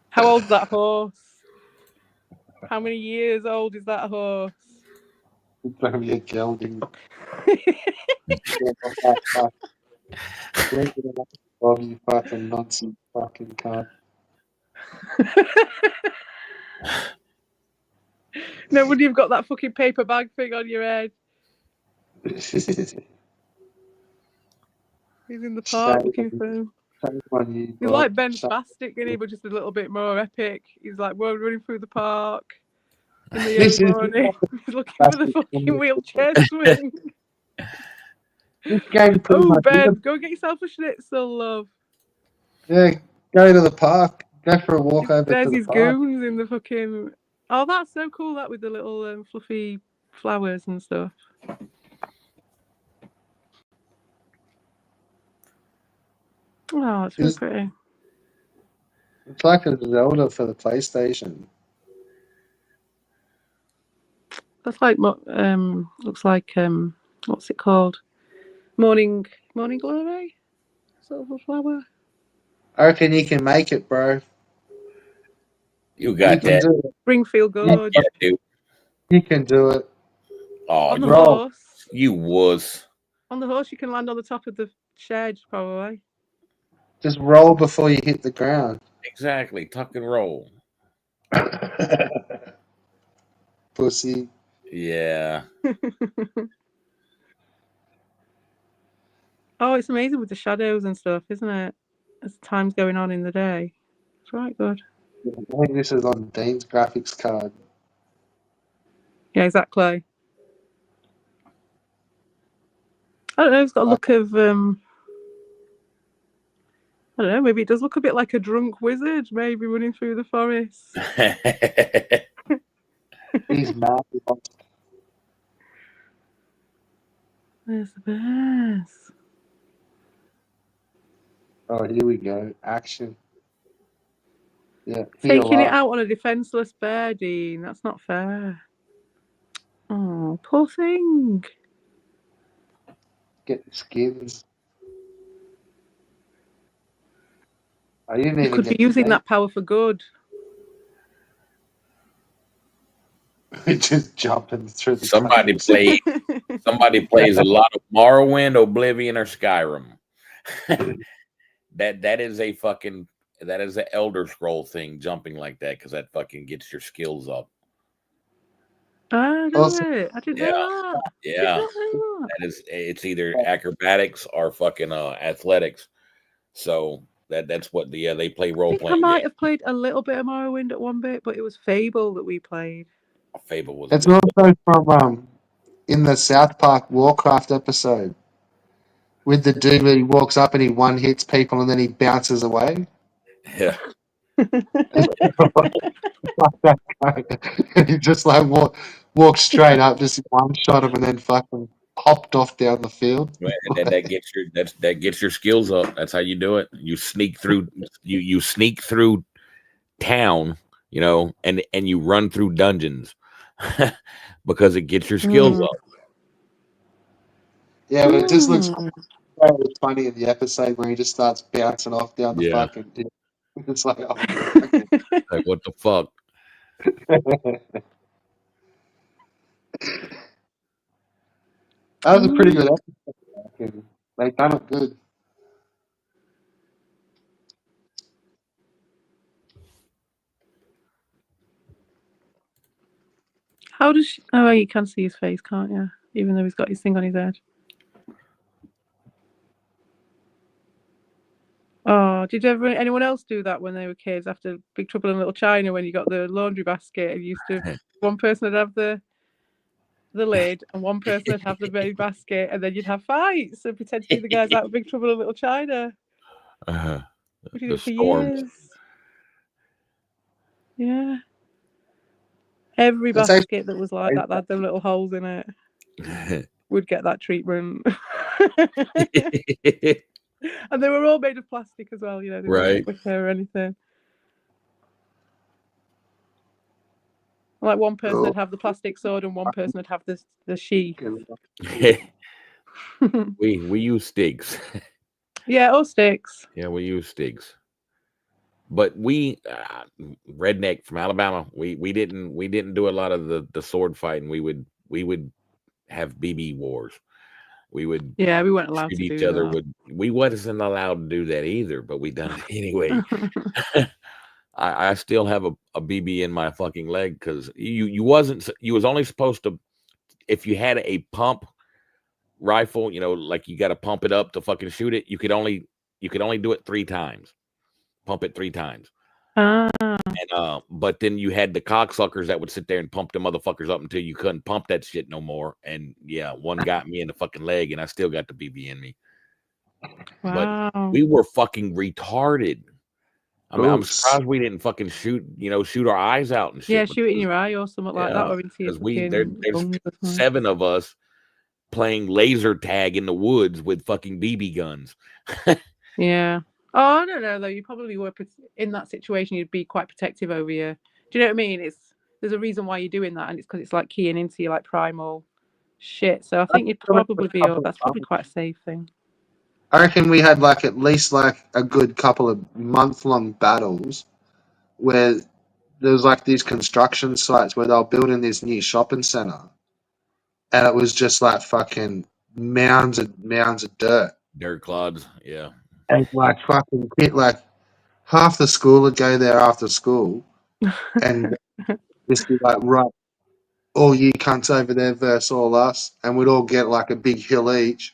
How old's that horse? How many years old is that horse? It's going to be a gelding. Oh, you fucking nonsense fucking cunt. No wonder you've got that fucking paper bag thing on your head. He's in the park looking for him. He's like Ben Spastic, isn't he? But just a little bit more epic. He's like running through the park in the early morning. He's looking for the fucking wheelchair swing. This game Oh, Ben, go get yourself a schnitzel, love. Yeah, go to the park. Go for a walk over There's to the his park. goons in the fucking... Oh, that's so cool, that with the little fluffy flowers and stuff. Oh, it's really pretty. It's like a Zelda for the PlayStation. That's like looks like what's it called? Morning glory, sort of a flower. I reckon you can make it, bro. You got that. Springfield Gorge. Yeah, dude. You can do it. Oh, On the horse. You wuss. On the horse, you can land on the top of the shed, probably. Just roll before you hit the ground. Exactly. Tuck and roll. Pussy. Yeah. Oh, it's amazing with the shadows and stuff, isn't it? As time's going on in the day. It's right good. I think this is on Dean's graphics card. Yeah, exactly. I don't know, it's got a look of I don't know, maybe it does look a bit like a drunk wizard, maybe running through the forest. He's mad. There's the bears. Oh, here we go. Action. Yeah. Taking it out on a defenseless bear, Dean. That's not fair. Oh, poor thing. Get the skins. I didn't You even could be using that power for good. Just jumping through the Somebody plays a lot of Morrowind, Oblivion, or Skyrim. that is an Elder Scroll thing, jumping like that, because that fucking gets your skills up. I know it. I didn't know that. Yeah. It's either acrobatics or fucking athletics. So that's what they play role playing. I might have played a little bit of Morrowind at one bit, but it was Fable that we played. Fable was. It's also from in the South Park Warcraft episode with the dude where he walks up and he one hits people and then he bounces away. Yeah. He just like walked straight up, just one shot him and then fucking hopped off down the field. That gets your skills up. That's how you do it. You sneak through. You sneak through town, and you run through dungeons because it gets your skills up. Yeah, but it just looks very funny in the episode where he just starts bouncing off down the fucking. It's like, oh, like what the fuck. That was a pretty good episode. They done it good. How does she... Oh, you can see his face, can't you? Even though he's got his thing on his head. Oh, did anyone else do that when they were kids after Big Trouble in Little China, when you got the laundry basket and one person would have the lid and one person would have the main basket, and then you'd have fights and pretend to be the guys out of Big Trouble in Little China. We did it for years. Yeah. Every basket that was like that had them little holes in it would get that treatment. And they were all made of plastic as well, they weren't wicker or anything. Like one person would have the plastic sword and one person would have the sheath. We use sticks. Yeah, or sticks. Yeah, we use sticks. But we redneck from Alabama, we didn't do a lot of the sword fighting. We would have BB wars. We would Yeah, we weren't allowed shoot to each do other that. with. We wasn't allowed to do that either, but we done it anyway. I still have a BB in my fucking leg because you was only supposed to, if you had a pump rifle, like you got to pump it up to fucking shoot it. You could only do it 3 times. Pump it 3 times. Ah. And but then you had the cocksuckers that would sit there and pump the motherfuckers up until you couldn't pump that shit no more. And yeah, one got me in the fucking leg, and I still got the BB in me. Wow. But we were fucking retarded. I mean, I'm Oops. surprised we didn't fucking shoot our eyes out and shit. Yeah, shoot in your eye or something like that, or into your Because fucking there's lungs or something. 7 of us playing laser tag in the woods with fucking BB guns. Yeah. Oh, I don't know though. You probably were in that situation. You'd be quite protective over you. Do you know what I mean? There's a reason why you're doing that, and it's because it's like keying into your like primal shit. So I think you'd probably be. That's probably quite a safe thing. I reckon we had like at least like a good couple of month-long battles where there was like these construction sites where they were building this new shopping center, and it was just like fucking mounds of dirt. Dirt clods, yeah. And like fucking like half the school would go there after school, and just be like, right, all you cunts over there versus all us, and we'd all get like a big hill each,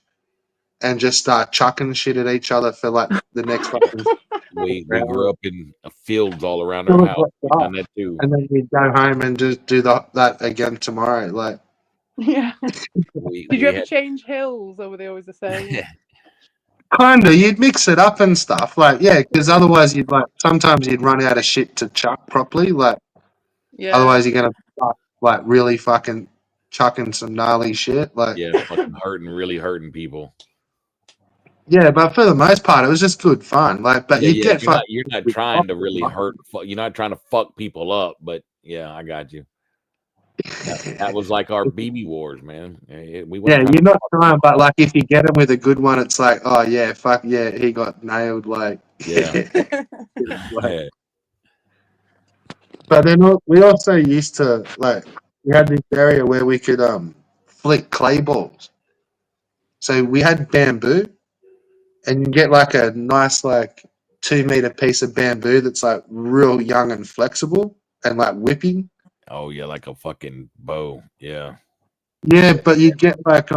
and just start chucking shit at each other for like the next fucking. We grew up in fields all around our house. We've done that too. And then we'd go home and just do that again tomorrow. Like, yeah. Did you ever change hills, or were they always the same? Kinda, you'd mix it up and stuff. Like, yeah, because otherwise you'd like sometimes you'd run out of shit to chuck properly. Like, otherwise you're gonna start like really fucking chucking some gnarly shit. Like, yeah, fucking really hurting people. Yeah, but for the most part, it was just good fun. Like, but you get fucked. You're not trying to really hurt. You're not trying to fuck people up. But yeah, I got you. That was like our BB wars, man. You're not trying, but like if you get him with a good one, it's like, oh yeah, fuck yeah, he got nailed. Like, yeah. Yeah. But then we also used to like we had this area where we could flick clay balls. So we had bamboo, and you get like a nice like 2-meter piece of bamboo that's like real young and flexible and like whipping. Oh yeah, like a fucking bow. Yeah. Yeah, but you get like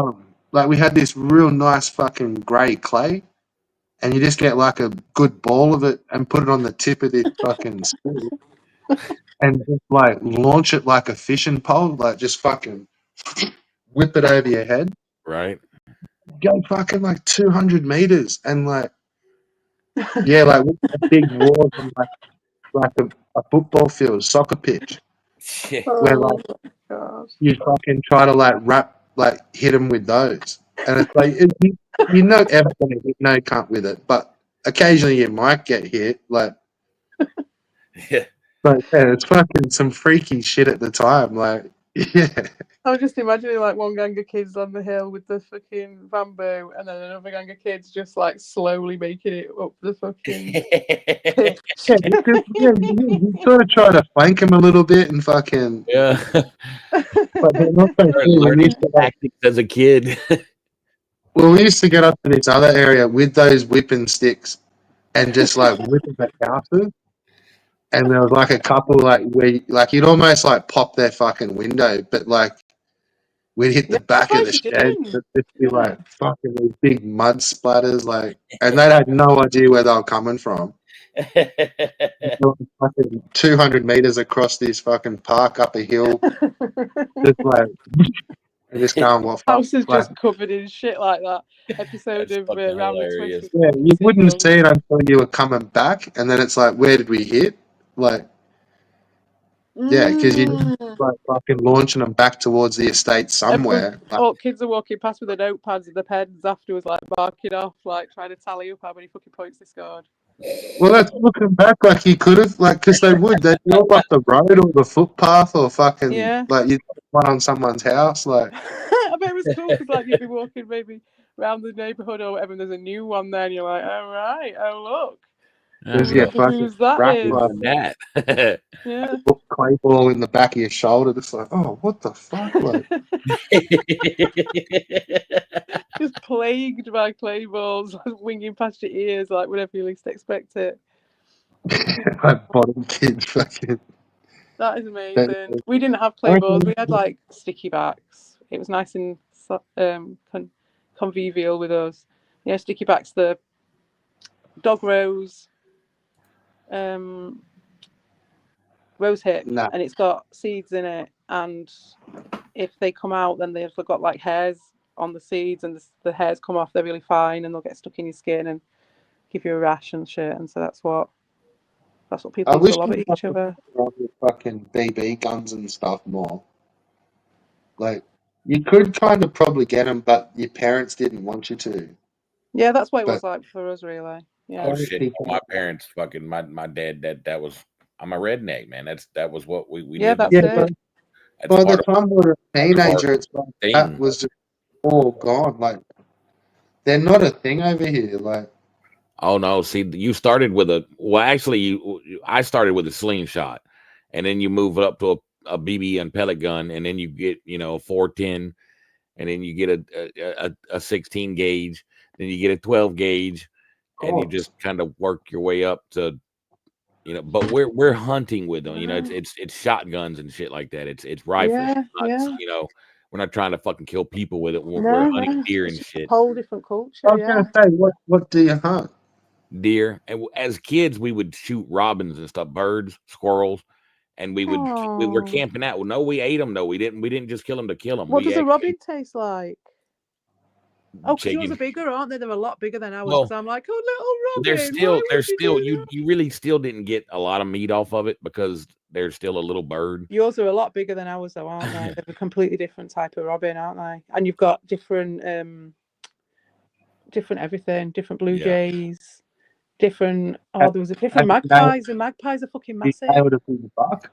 we had this real nice fucking grey clay, and you just get like a good ball of it and put it on the tip of this fucking spool, and just like launch it like a fishing pole, like just fucking whip it over your head. Right. Go fucking like 200 meters and like yeah, like with a big wall and like a football field, soccer pitch. Yeah. Where like you fucking try to like hit them with those, and it's like you're not ever gonna hit no cunt with it, but occasionally you might get hit. Like, yeah, but yeah, it's fucking some freaky shit at the time. Like, yeah. I was just imagining like one gang of kids on the hill with the fucking bamboo, and then another gang of kids just like slowly making it up the fucking pitch. You sort of try to flank him a little bit and fucking yeah. But they're not so cool. Learning tactics as a kid. Well, we used to get up to this other area with those whipping sticks and just like whipping at houses. And there was like a couple like where like you'd almost like pop their fucking window, but like we'd hit the back of the shed. It'd just be like fucking these big mud splatters, like, and they had no idea where they were coming from. Fucking 200 meters across this fucking park up a hill, just like. Just going, what house is just covered in shit like that. Episode of Round the Twist. Yeah, you wouldn't see it until you were coming back, and then it's like, where did we hit? Like, yeah, because you like fucking launching them back towards the estate somewhere. Oh, kids are walking past with their notepads and the pens afterwards, like marking off, like trying to tally up how many fucking points they scored. Well, that's looking back, like he could have, like, because they'd be all like the road or the footpath or fucking, Yeah. like, you one on someone's house, like. I bet it was cool because like you'd be walking maybe around the neighborhood or whatever, and there's a new one there, and you're like, all right, oh look, There's who's that is? That. Yeah. Clay ball in the back of your shoulder, just like, oh, what the fuck? Like, just plagued by clay balls, like, winging past your ears, like whenever you least expect it. like bottom kids, fucking. That is amazing. We didn't have clay balls. We had like sticky backs. It was nice and convivial with us. Yeah, sticky backs. The dog rose, rose hip, and it's got seeds in it. And if they come out, then they've got like hairs on the seeds, and the hairs come off. They're really fine, and they'll get stuck in your skin and give you a rash and shit. And so that's what people used to love at each other. Fucking BB guns and stuff more. Like, you could kind of probably get them, but your parents didn't want you to. Yeah, that's what it was like for us, really. Yeah. Oh shit! My parents, fucking my dad. That was. I'm a redneck, man. That was what we yeah, did. That's it. By the time we were a teenager, it's like that was just all gone. Like, they're not a thing over here. Like, oh no! See, you started with I started with a slingshot, and then you move up to a BB and pellet gun, and then you get 410, and then you get a 16 gauge, then you get a 12 gauge, and you just kind of work your way up to, But we're hunting with them, It's shotguns and shit like that. It's rifles. We're not trying to fucking kill people with it. We're hunting deer and shit. Whole different culture. I was gonna say, what do you hunt? Deer. And as kids, we would shoot robins and stuff, birds, squirrels, and we were camping out. Well, no, we ate them though. We didn't just kill them to kill them. What does a robin taste like? Oh, because yours are bigger, aren't they? They're a lot bigger than ours. Well, I'm like, oh, little robin. They're still. You really still didn't get a lot of meat off of it because they're still a little bird. Yours are a lot bigger than ours, though, aren't they? They're a completely different type of robin, aren't they? And you've got different everything, different blue jays, different. Oh, there was a different magpies. The magpies are fucking massive. Have you nailed a big buck?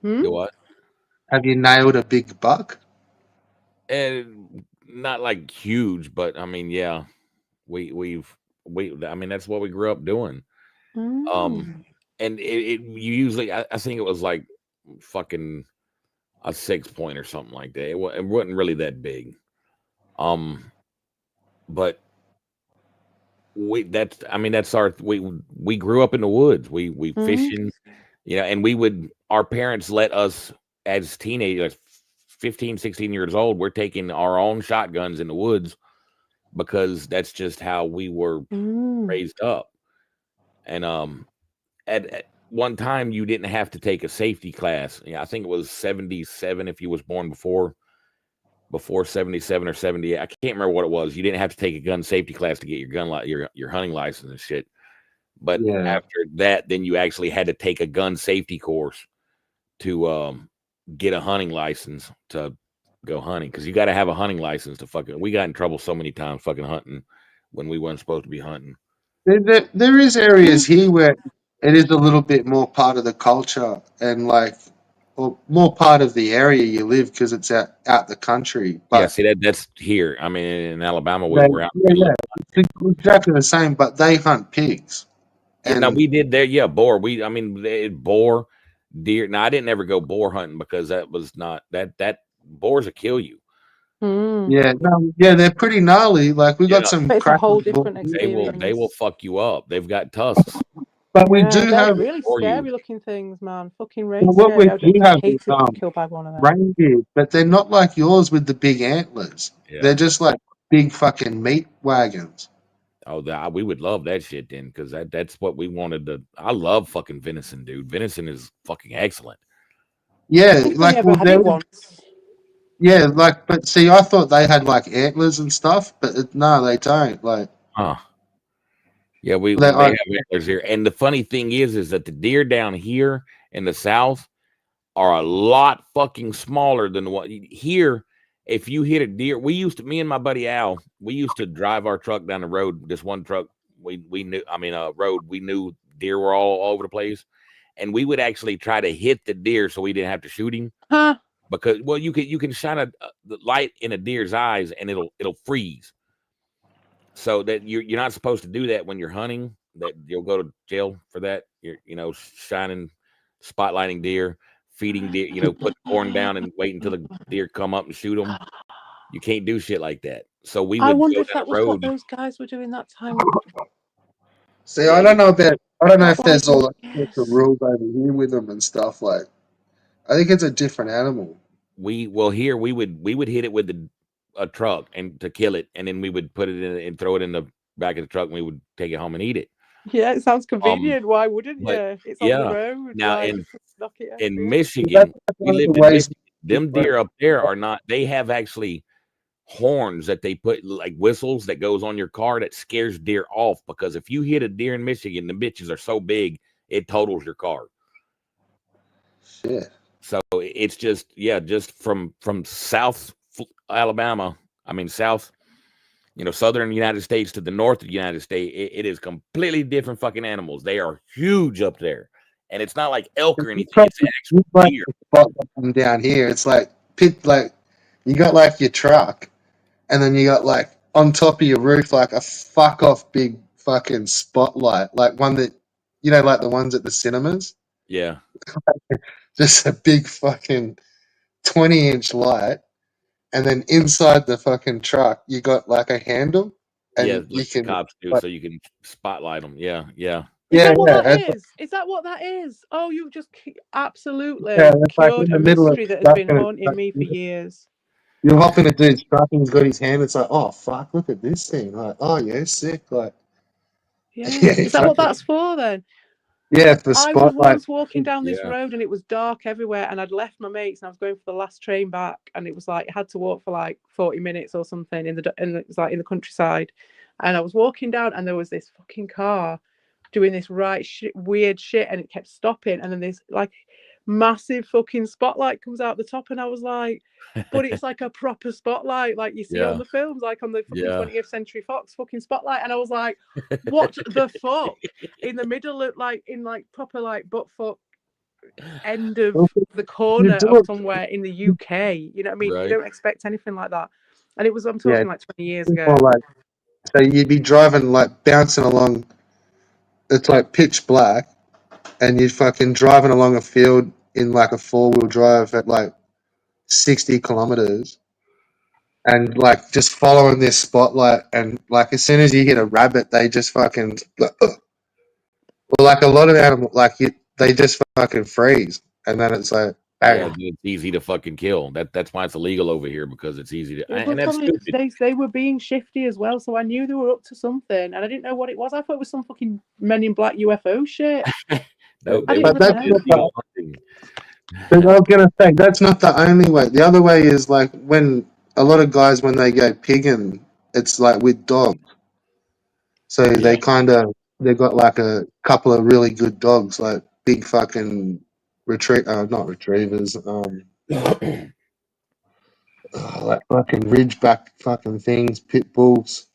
You what? Have you nailed a big buck? Not like huge, but I mean, yeah, I mean, that's what we grew up doing. And you usually, I think it was like fucking a 6 point or something like that. It wasn't really that big. But we grew up in the woods. We fishing, and our parents let us as teenagers, 15, 16 years old, we're taking our own shotguns in the woods because that's just how we were raised up. And at one time you didn't have to take a safety class. I think it was 77 if you was born before 77 or 78. I can't remember what it was. You didn't have to take a gun safety class to get your hunting license and shit. But after that, then you actually had to take a gun safety course to get a hunting license to go hunting, because you got to have a hunting license to we got in trouble so many times fucking hunting when we weren't supposed to be hunting. There is areas here where it is a little bit more part of the culture and or more part of the area you live because it's out the country. But see that's here. I mean, in Alabama, we're out. It's exactly the same, but they hunt pigs. And we did there. Yeah, boar. Boar, deer. Now I didn't ever go boar hunting because that was not that boars will kill you. They're pretty gnarly. Like we got some. It's a whole different experience. They will fuck you up. They've got tusks. But we do have really scary looking things, man. Fucking reindeer. What we do have is killed by one of them. Reindeer, but they're not like yours with the big antlers. Yeah. They're just like big fucking meat wagons. Oh, we would love that shit then, because that's what we wanted to. I love fucking venison, dude. Venison is fucking excellent. Yeah, but see, I thought they had like antlers and stuff, but no, they don't. Like, yeah, they have antlers here. And the funny thing is that the deer down here in the South are a lot fucking smaller than the one here. If you hit a deer, me and my buddy Al, we used to drive our truck down the road, this one truck we knew. I mean, road. We knew deer were all over the place, and we would actually try to hit the deer so we didn't have to shoot him. Huh? Because you can shine the light in a deer's eyes and it'll freeze. So that you're not supposed to do that when you're hunting. That you'll go to jail for that. You're shining, spotlighting deer, feeding deer. Put corn down and wait until the deer come up and shoot them. You can't do shit like that. So we would. I wonder go if that was what those guys were doing that time. See, I don't know if there's all the rules over here with them and stuff. Like, I think it's a different animal. Here we would hit it with a truck and to kill it, and then we would put it in and throw it in the back of the truck, and we would take it home and eat it. Yeah, it sounds convenient. Why wouldn't you? It's on the road. Now like, in Michigan, we live in Michigan. Them deer up there are not. They have actually horns that they put like whistles that goes on your car that scares deer off, because if you hit a deer in Michigan, the bitches are so big it totals your car. Shit. So it's just from South Alabama, south, southern United States to the north of the United States, it is completely different fucking animals. They are huge up there, and it's not like elk or anything. It's an actual deer. Down here, it's like you got like your truck, and then you got like on top of your roof like a fuck off big fucking spotlight, like one that like the ones at the cinemas. Yeah. Just a big fucking 20-inch light, and then inside the fucking truck you got like a handle, and you can cops do, so you can spotlight them. Yeah. Is that what that is? Is that what that is? Oh, you just absolutely cured like in the a middle mystery that has been haunting me for years. You hop in a dude's truck and he's got his hand. It's like, oh fuck, look at this thing. Like, oh yeah, sick. Like, yeah. Is that what that's for then? Yeah, for spotlight. I was once walking down this road and it was dark everywhere, and I'd left my mates and I was going for the last train back, and it was like I had to walk for like 40 minutes or something and it was like in the countryside, and I was walking down and there was this fucking car doing this weird shit, and it kept stopping, and then this like massive fucking spotlight comes out the top, and I was like, but it's like a proper spotlight like you see on the films, like on the fucking 20th Century Fox fucking spotlight, and I was like, what the fuck, in the middle of like in like proper like butt fuck end of the corner of somewhere in the UK, you know what I mean? Right. You don't expect anything like that, and it was I'm talking like 20 years ago. So you'd be driving like bouncing along, it's like pitch black, and you're fucking driving along a field in like a 4-wheel drive at like 60 kilometers, and like just following this spotlight, and like as soon as you hit a rabbit, they just fucking well, like a lot of animals, like they just fucking freeze, and then it's like it's easy to fucking kill. That's why it's illegal over here, because it's easy to. And that's they were being shifty as well, so I knew they were up to something, and I didn't know what it was. I thought it was some fucking Men in Black UFO shit. No, I was gonna say that's not the only way. The other way is like when a lot of guys when they go pigging, it's like with dogs. So they got like a couple of really good dogs, like big fucking not retrievers, like fucking ridgeback fucking things, pit bulls,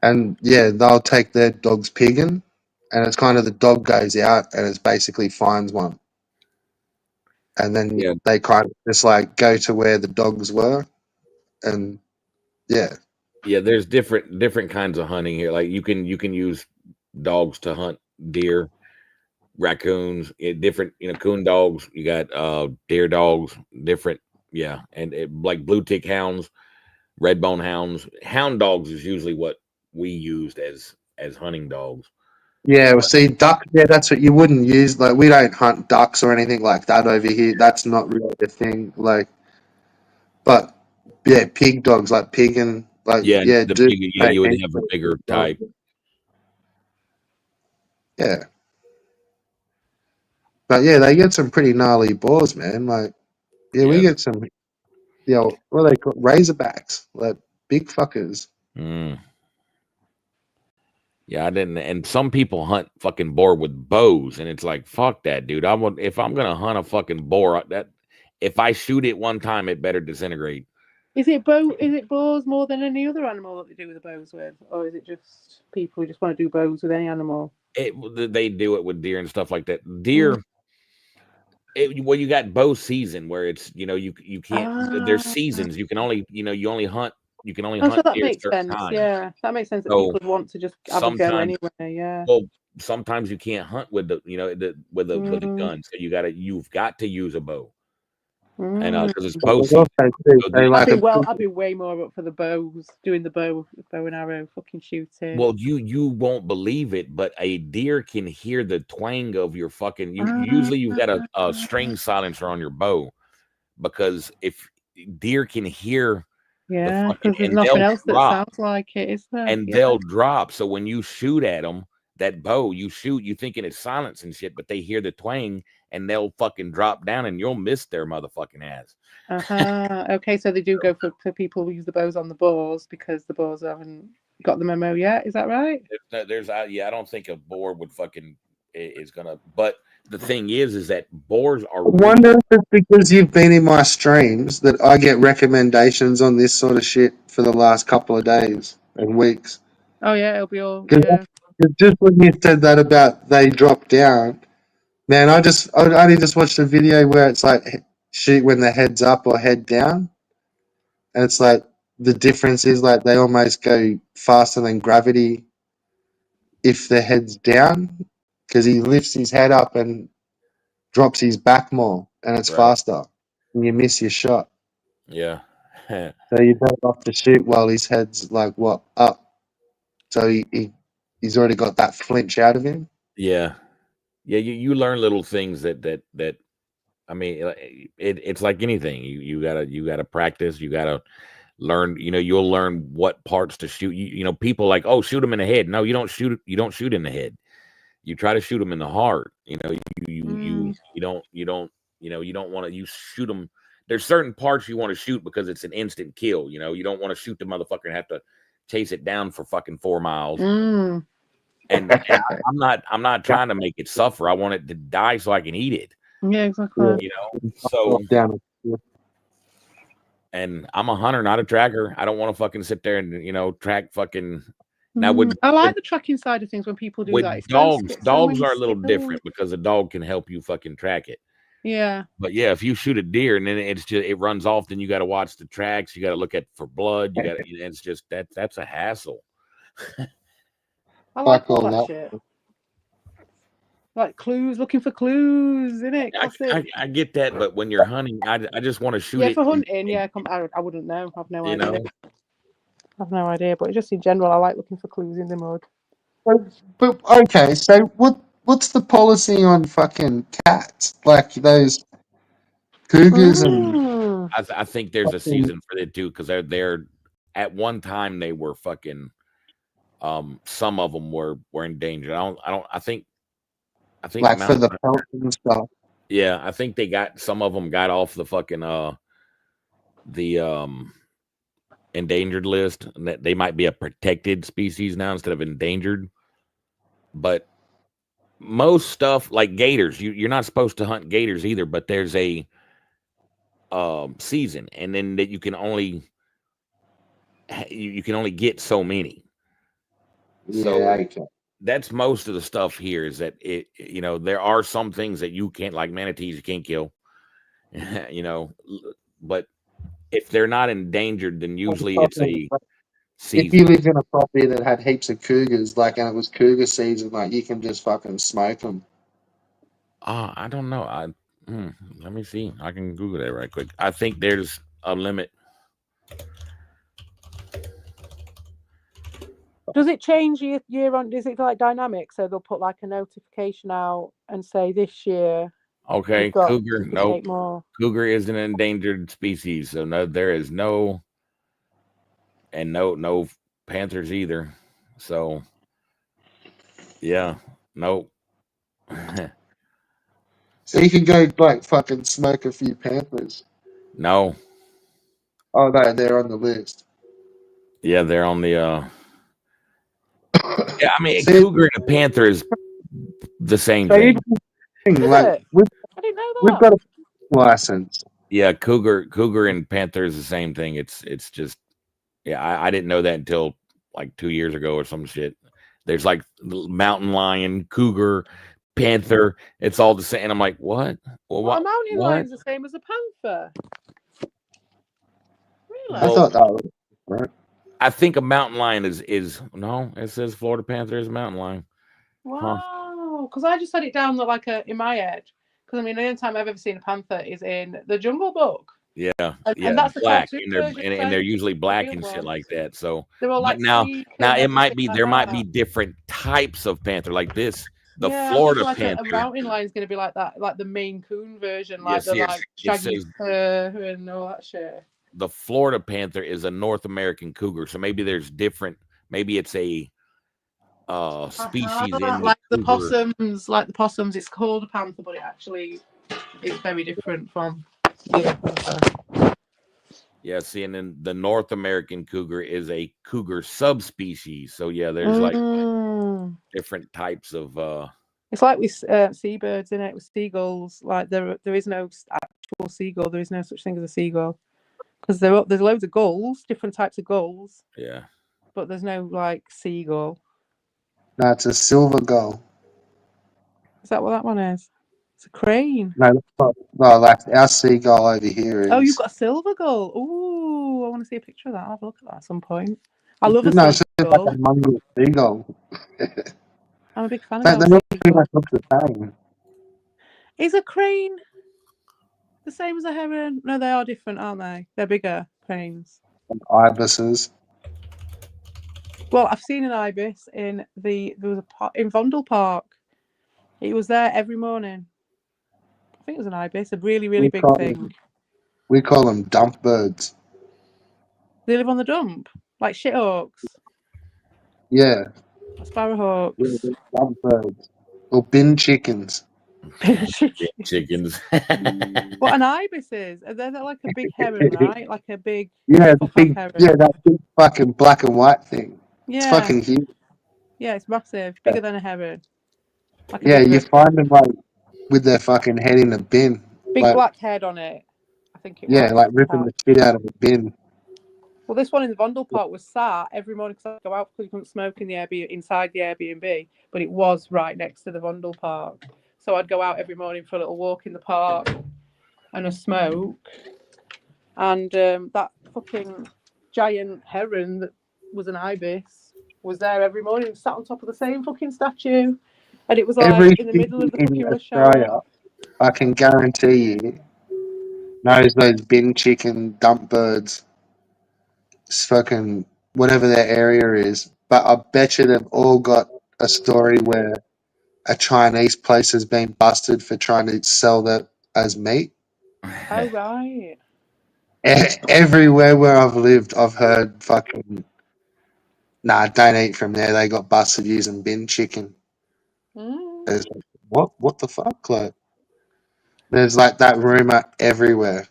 and they'll take their dogs pigging, and it's kind of the dog goes out and it basically finds one. And then they kind of just like go to where the dogs were, and there's different kinds of hunting here. Like you can use dogs to hunt deer, raccoons, different coon dogs. You got deer dogs, different and like blue tick hounds, red bone hounds. Hound dogs is usually what we used as hunting dogs. Yeah, well, see, duck. Yeah, that's what you wouldn't use. Like, we don't hunt ducks or anything like that over here. That's not really a thing. Like, but pig dogs, like pigging, like you would have a bigger type. Yeah, but they get some pretty gnarly boars, man. Like, we get some. What are they called? Razorbacks, like big fuckers. Yeah, I didn't. And some people hunt fucking boar with bows, and it's like, fuck that, dude. If I'm gonna hunt a fucking boar, that if I shoot it one time, it better disintegrate. Is it bows more than any other animal that they do with the bows with, or is it just people who just want to do bows with any animal? They do it with deer and stuff like that. Deer. Well, you got bow season where it's you can't. There's seasons. You can only you only hunt. You can only hunt. So that deer makes certain sense. times. Yeah, that makes sense. That So people would want to just have a go anyway. Yeah. Well, sometimes you can't hunt with the with the gun, so you've got to use a bow. And because it's bow season. I'd be way more up for the bows, doing the bow and arrow, fucking shooting. Well, you won't believe it, but a deer can hear the twang of your fucking. Usually you've got a string silencer on your bow, because if deer can hear, because there's nothing else that sounds like it, is there? And they'll drop. So when you shoot at them, that bow, you thinking it's silence and shit, but they hear the twang and they'll fucking drop down and you'll miss their motherfucking ass. Okay, so they do go for people who use the bows on the boars because the boars haven't got the memo yet. Is that right? I don't think a boar would fucking is gonna. But the thing is that boars are. I wonder if it's because you've been in my streams that I get recommendations on this sort of shit for the last couple of days and weeks. Oh yeah, it'll be all. Just when you said that about they drop down, man, I only just watched a video where it's like shoot when the head's up or head down, and it's like the difference is like they almost go faster than gravity if the head's down, because he lifts his head up and drops his back more, and it's faster, and you miss your shot. Yeah. So you don't have to shoot while his head's like up, so he's already got that flinch out of him. Yeah. You learn little things that I mean, it's like anything. You gotta practice. You gotta learn. You'll learn what parts to shoot. People like, oh, shoot him in the head. No, you don't shoot in the head. You try to shoot them in the heart. You don't want to. You shoot them. There's certain parts you want to shoot because it's an instant kill. You don't want to shoot the motherfucker and have to chase it down for fucking 4 miles. And I'm not trying to make it suffer. I want it to die so I can eat it. Yeah, exactly. So. And I'm a hunter, not a tracker. I don't want to fucking sit there and track fucking. Now, I like the tracking side of things when people do that. Dogs are a little different because a dog can help you fucking track it. Yeah. But yeah, if you shoot a deer and then it runs off, then you got to watch the tracks. You got to look for blood. You got to. It's just that's a hassle. I like all that shit. Like clues, looking for clues, isn't it? I get that, but when you're hunting, I just want to shoot it. Yeah, for hunting, I wouldn't know. I've no idea. I've no idea, but just in general, I like looking for clues in the mud. But okay, so what's the policy on fucking cats? Like those cougars and. I think there's a season for it too, because they're at one time they were fucking. Some of them were endangered. I think like for the pelt and stuff. Yeah, I think some of them got off the fucking the endangered list, and that they might be a protected species now instead of endangered. But most stuff like gators, you're not supposed to hunt gators either, but there's a season, and then that you can only get so many. So that's most of the stuff here is that there are some things that you can't, like manatees, you can't kill, but if they're not endangered, then usually it's a season. If you live in a property that had heaps of cougars, and it was cougar season, you can just fucking smoke them. I don't know. Let me see. I can Google that right quick. I think there's a limit. Does it change year on? Is it like dynamic? So they'll put like a notification out and say this year. Okay, cougar. No, cougar is an endangered species, so no, there is no panthers either. So yeah, no. So you can go fucking smoke a few panthers. No. Oh no, they're on the list. Yeah, they're on the. Yeah, I mean, a cougar and a panther is the same thing. I didn't know that. We've got a license. Yeah, cougar and panther is the same thing. It's just I didn't know that until like 2 years ago or some shit. There's like mountain lion, cougar, panther. It's all the same. And I'm like, what? Well, A mountain lion's the same as a panther. Really? I thought that was right. I think a mountain lion is no. It says Florida panther is a mountain lion. Wow, because I just had it down like in my head. Because I mean, the only time I've ever seen a panther is in the Jungle Book. Yeah, and that's black, the and they're usually black and shit like that. So they're all like now it might be like there might that. be different types of panther like this. The yeah, Florida like panther. A mountain lion is going to be like that, like the Maine Coon version, like Yes, like shaggy fur and all that shit. The Florida panther is a North American cougar, so maybe there's different. Maybe it's a species in like the cougar. possums. It's called a panther, but it actually is very different from the panther. Yeah, see, and then the North American cougar is a cougar subspecies. So yeah, there's like different types of. It's like with seabirds, isn't it? With seagulls, like there is no actual seagull. There is no such thing as a seagull, because there's loads of gulls, different types of gulls. Yeah. But there's no like seagull. No, it's a silver gull. Is that what that one is? It's a crane. No, like our seagull over here is. Oh, you've got a silver gull. Ooh, I want to see a picture of that. I'll have a look at that at some point. I love a it's silver just gull. like a mongrel seagull. I'm a big fan But of they those. pretty much look the same. Is a crane the same as a heron? No, they are different, aren't they? They're bigger cranes. And ibises. Well, I've seen an ibis in Vondel Park. It was there every morning. I think it was an ibis, a really, really big thing. We call them dump birds. They live on the dump, like shithawks. Yeah. Sparrowhawks. Yeah, dump birds. Or bin chickens. Chickens. What an ibis is? They're like a big heron, right? Like a big. Yeah, the big. Heron. Yeah, that big fucking black and white thing. Yeah. It's fucking huge. Yeah, it's massive, bigger than a heron. Like yeah, you find them like with their fucking head in a bin. Big like, black head on it. I think it was. Yeah, like ripping the shit out of a bin. Well, this one in the Vondel Park was sat every morning because I'd go out because you couldn't smoke in the inside the Airbnb, but it was right next to the Vondel Park. So I'd go out every morning for a little walk in the park and a smoke. And that fucking giant heron that was an ibis was there every morning, sat on top of the same fucking statue. And it was like in the middle of the fucking rush hour. I can guarantee you knows those bin chicken dump birds. It's fucking whatever their area is. But I bet you they've all got a story where a Chinese place has been busted for trying to sell that as meat. Oh, right. Everywhere where I've lived, I've heard fucking, nah, don't eat from there. They got busted using bin chicken. What the fuck? Like, there's like that rumor everywhere.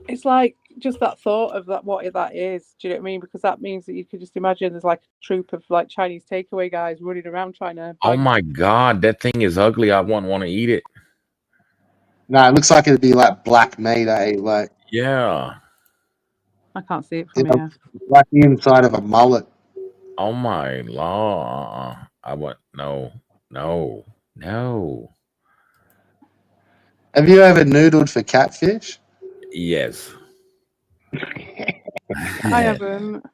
It's like just that thought of that, what that is. Do you know what I mean? Because that means that you could just imagine there's like a troop of like Chinese takeaway guys running around trying to. Oh my god, that thing is ugly. I wouldn't want to eat it. No, it looks like it'd be like black meat, eh? Like, yeah. I can't see it from here. Like the inside of a mullet. Oh my lord! I want no. Have you ever noodled for catfish? Yes. I haven't.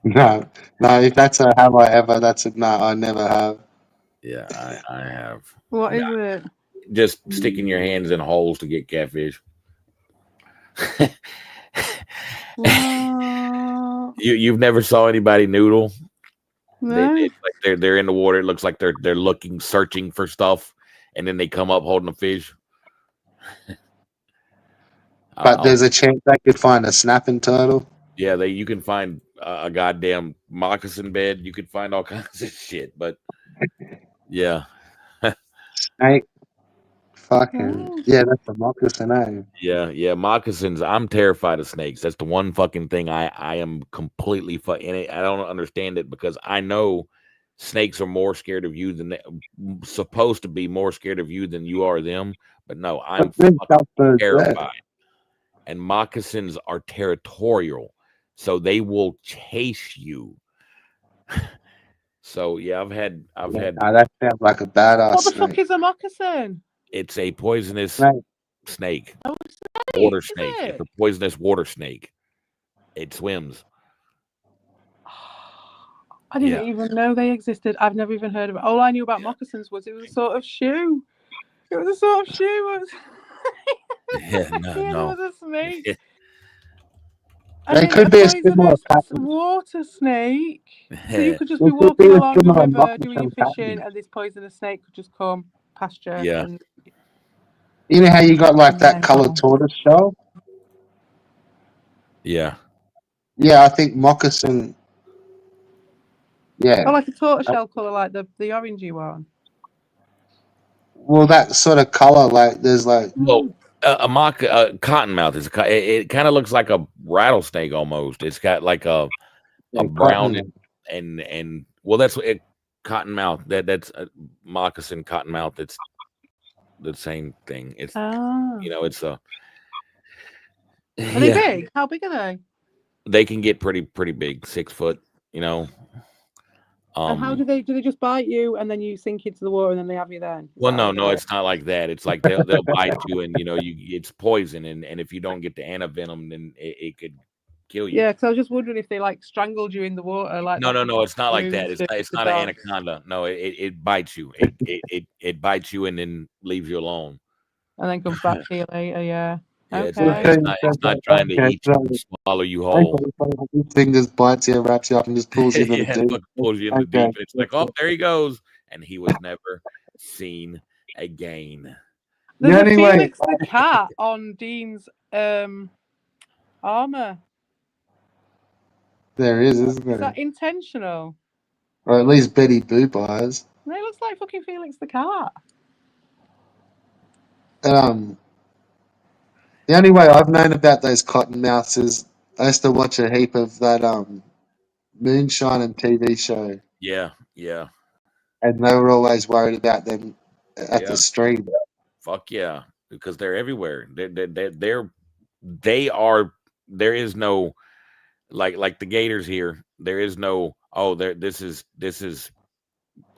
No. If that's a have I ever, that's a no. I never have. Yeah, I have. What is it? Just sticking your hands in holes to get catfish. You've never saw anybody noodle? No. They're in the water. It looks like they're looking, searching for stuff, and then they come up holding a fish. But there's a chance they could find a snapping turtle. Yeah, you can find a goddamn moccasin bed. You could find all kinds of shit. But yeah, snake. Fucking yeah, that's a moccasin, eh? Yeah, moccasins. I'm terrified of snakes. That's the one fucking thing I am completely I don't understand it because I know snakes are more scared of you than supposed to be more scared of you than you are them. But no, I'm fucking terrified. And moccasins are territorial, so they will chase you. So yeah, I've had. That sounds like a badass. What the fuck is a moccasin? It's a poisonous snake. Oh, Water snake. It's a poisonous water snake. It swims. I didn't even know they existed. I've never even heard of it. All I knew about moccasins was it was a sort of shoe. It was a sort of shoe. No. It was a snake. They could be a similar pattern. Water snake. So you could just be walking along the river doing your fishing, and this poisonous snake could just come past you. Yeah. And... You know how you got like that coloured tortoise shell? Yeah. Yeah, I think moccasin. Yeah. Oh, like a tortoiseshell colour, like the orangey one. Well, that sort of colour, like there's like. Well, a cottonmouth is it kind of looks like a rattlesnake almost. It's got like a brown and well, that's what cottonmouth. That's a moccasin cottonmouth. It's the same thing. It's it's a. Are they big? How big are they? They can get pretty big, 6 foot. And how do they just bite you and then you sink into the water and then they have you then? Well, no, it's not like that. It's like they'll bite you and it's poison and if you don't get the antivenom, then it could kill you. Yeah, because I was just wondering if they like strangled you in the water. Like no, it's not like that. It's not an anaconda. No, it bites you. It bites you and then leaves you alone. And then comes back to you later. Yeah. Yeah, okay. It's not trying to eat you and swallow you whole. Fingers bites you, wraps you up, and just pulls you in the deep. Pulls you in the deep. And it's like, oh, there he goes, and he was never seen again. There's a Felix the cat on Dean's armor. There is, isn't there? Is that intentional? Or at least Betty Boop eyes. No, it looks like fucking Felix the cat. The only way I've known about those cottonmouths is I used to watch a heap of that Moonshine and TV show. Yeah. And they were always worried about them at the stream. Fuck yeah, because they're everywhere. They are. There is no like the gators here. There is no. Oh, this is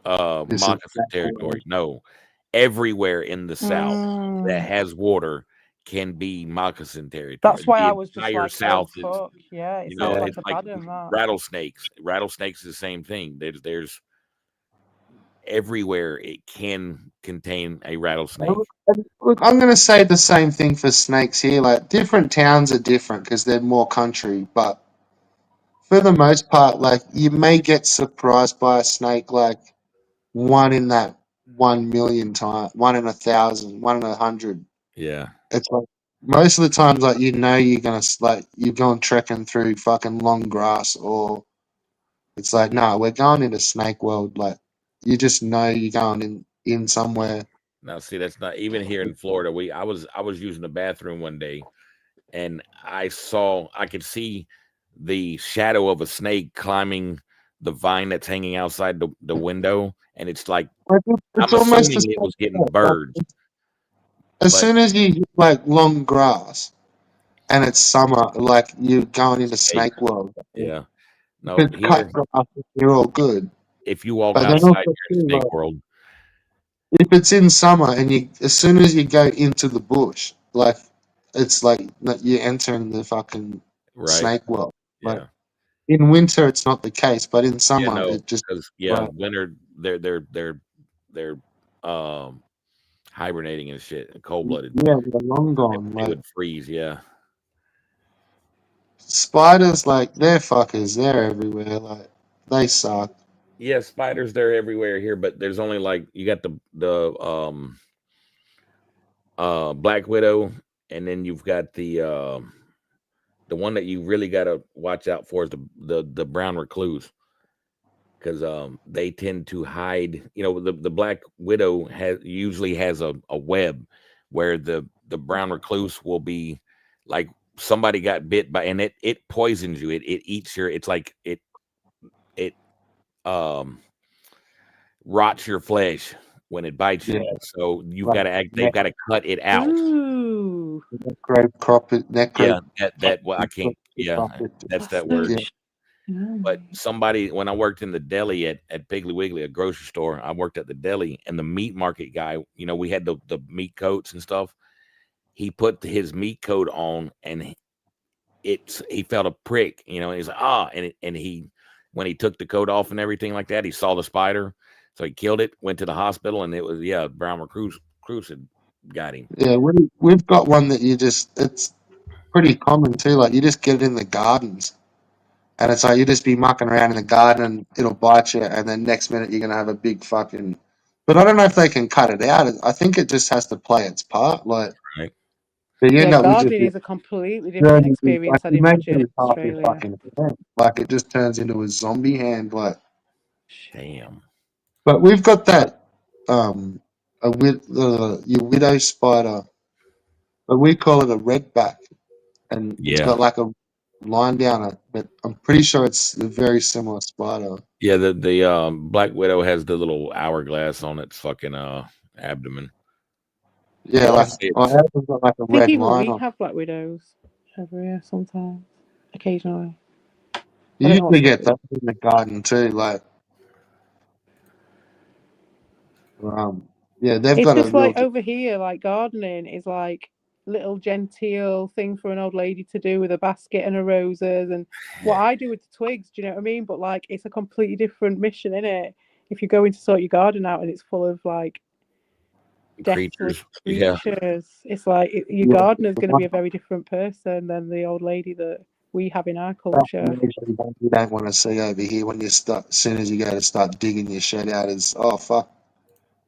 moccasin territory. No, everywhere in the South that has water can be moccasin territory. That's why I was just like, South oh, fuck. Yeah, it sounds like a pattern, that. Rattlesnakes. Rattlesnakes is the same thing. There's everywhere it can contain a rattlesnake. Look, I'm going to say the same thing for snakes here. Like different towns are different because they're more country, but for the most part, like you may get surprised by a snake like one in that 1 million time, 1 in 1,000, 1 in 100. Yeah. It's like most of the times, like you're going trekking through fucking long grass, or it's like, no, we're going into snake world. Like you just know you're going in somewhere. Now, see, that's not even here in Florida. I was using the bathroom one day, and I could see the shadow of a snake climbing the vine that's hanging outside the window, and it's like it's I'm almost assuming it was getting birds. As soon as you get like long grass and it's summer, like you're going into snake world. Yeah. No, you're all good. If you walk outside, you're in snake world. If it's in summer and as soon as you go into the bush, like it's like you're entering the fucking snake world. Like in winter, it's not the case, but in summer, it just winter they're hibernating and shit, cold blooded. Yeah, they're long gone. They would freeze. Yeah. Spiders, like they're fuckers. They're everywhere. Like they suck. Yeah, spiders, they're everywhere here, but there's only like you got the Black Widow, and then you've got the one that you really got to watch out for is the brown recluse, because they tend to hide. The Black Widow usually has a web where the brown recluse will be like somebody got bit by, and it poisons you. It eats your. It's like it rots your flesh when it bites you. Yeah. So you've Like got to they've got to cut it out. Ooh. Neck Yeah, that well, I can't. Yeah, that's that word. Yeah. But somebody, when I worked in the deli at Piggly Wiggly, a grocery store, I worked at the deli, and the meat market guy, you know, we had the meat coats and stuff. He put his meat coat on, and he felt a prick, you know, and he's like, and he, when he took the coat off and everything like that, he saw the spider, so he killed it, went to the hospital, and it was Brown Recluse had got him. Yeah, we've got one that it's pretty common too. Like you just get it in the gardens, and it's like you just be mucking around in the garden and it'll bite you, and then next minute you're gonna have a big fucking. But I don't know if they can cut it out. I think it just has to play its part. Like, right. But you end up with gardening is a completely different experience, I'd imagine. Like it just turns into a zombie hand. Like, damn. But we've got that your widow spider, but we call it a redback, and it's got like a line down it. But I'm pretty sure it's a very similar spider. Yeah, the black widow has the little hourglass on its fucking abdomen. Yeah, like ours got like a red line. We have black widows over here sometimes, occasionally. You usually get that in the garden too, like. Yeah, they've got just like over here, like gardening is like little genteel thing for an old lady to do with a basket and her roses, and what I do with the twigs. Do you know what I mean? But like, it's a completely different mission, isn't it? If you're going to sort your garden out and it's full of like creatures, it's like your gardener's going to be a very different person than the old lady that we have in our culture. You don't want to see over here when you start. As soon as you go to start digging your shed out, is fuck.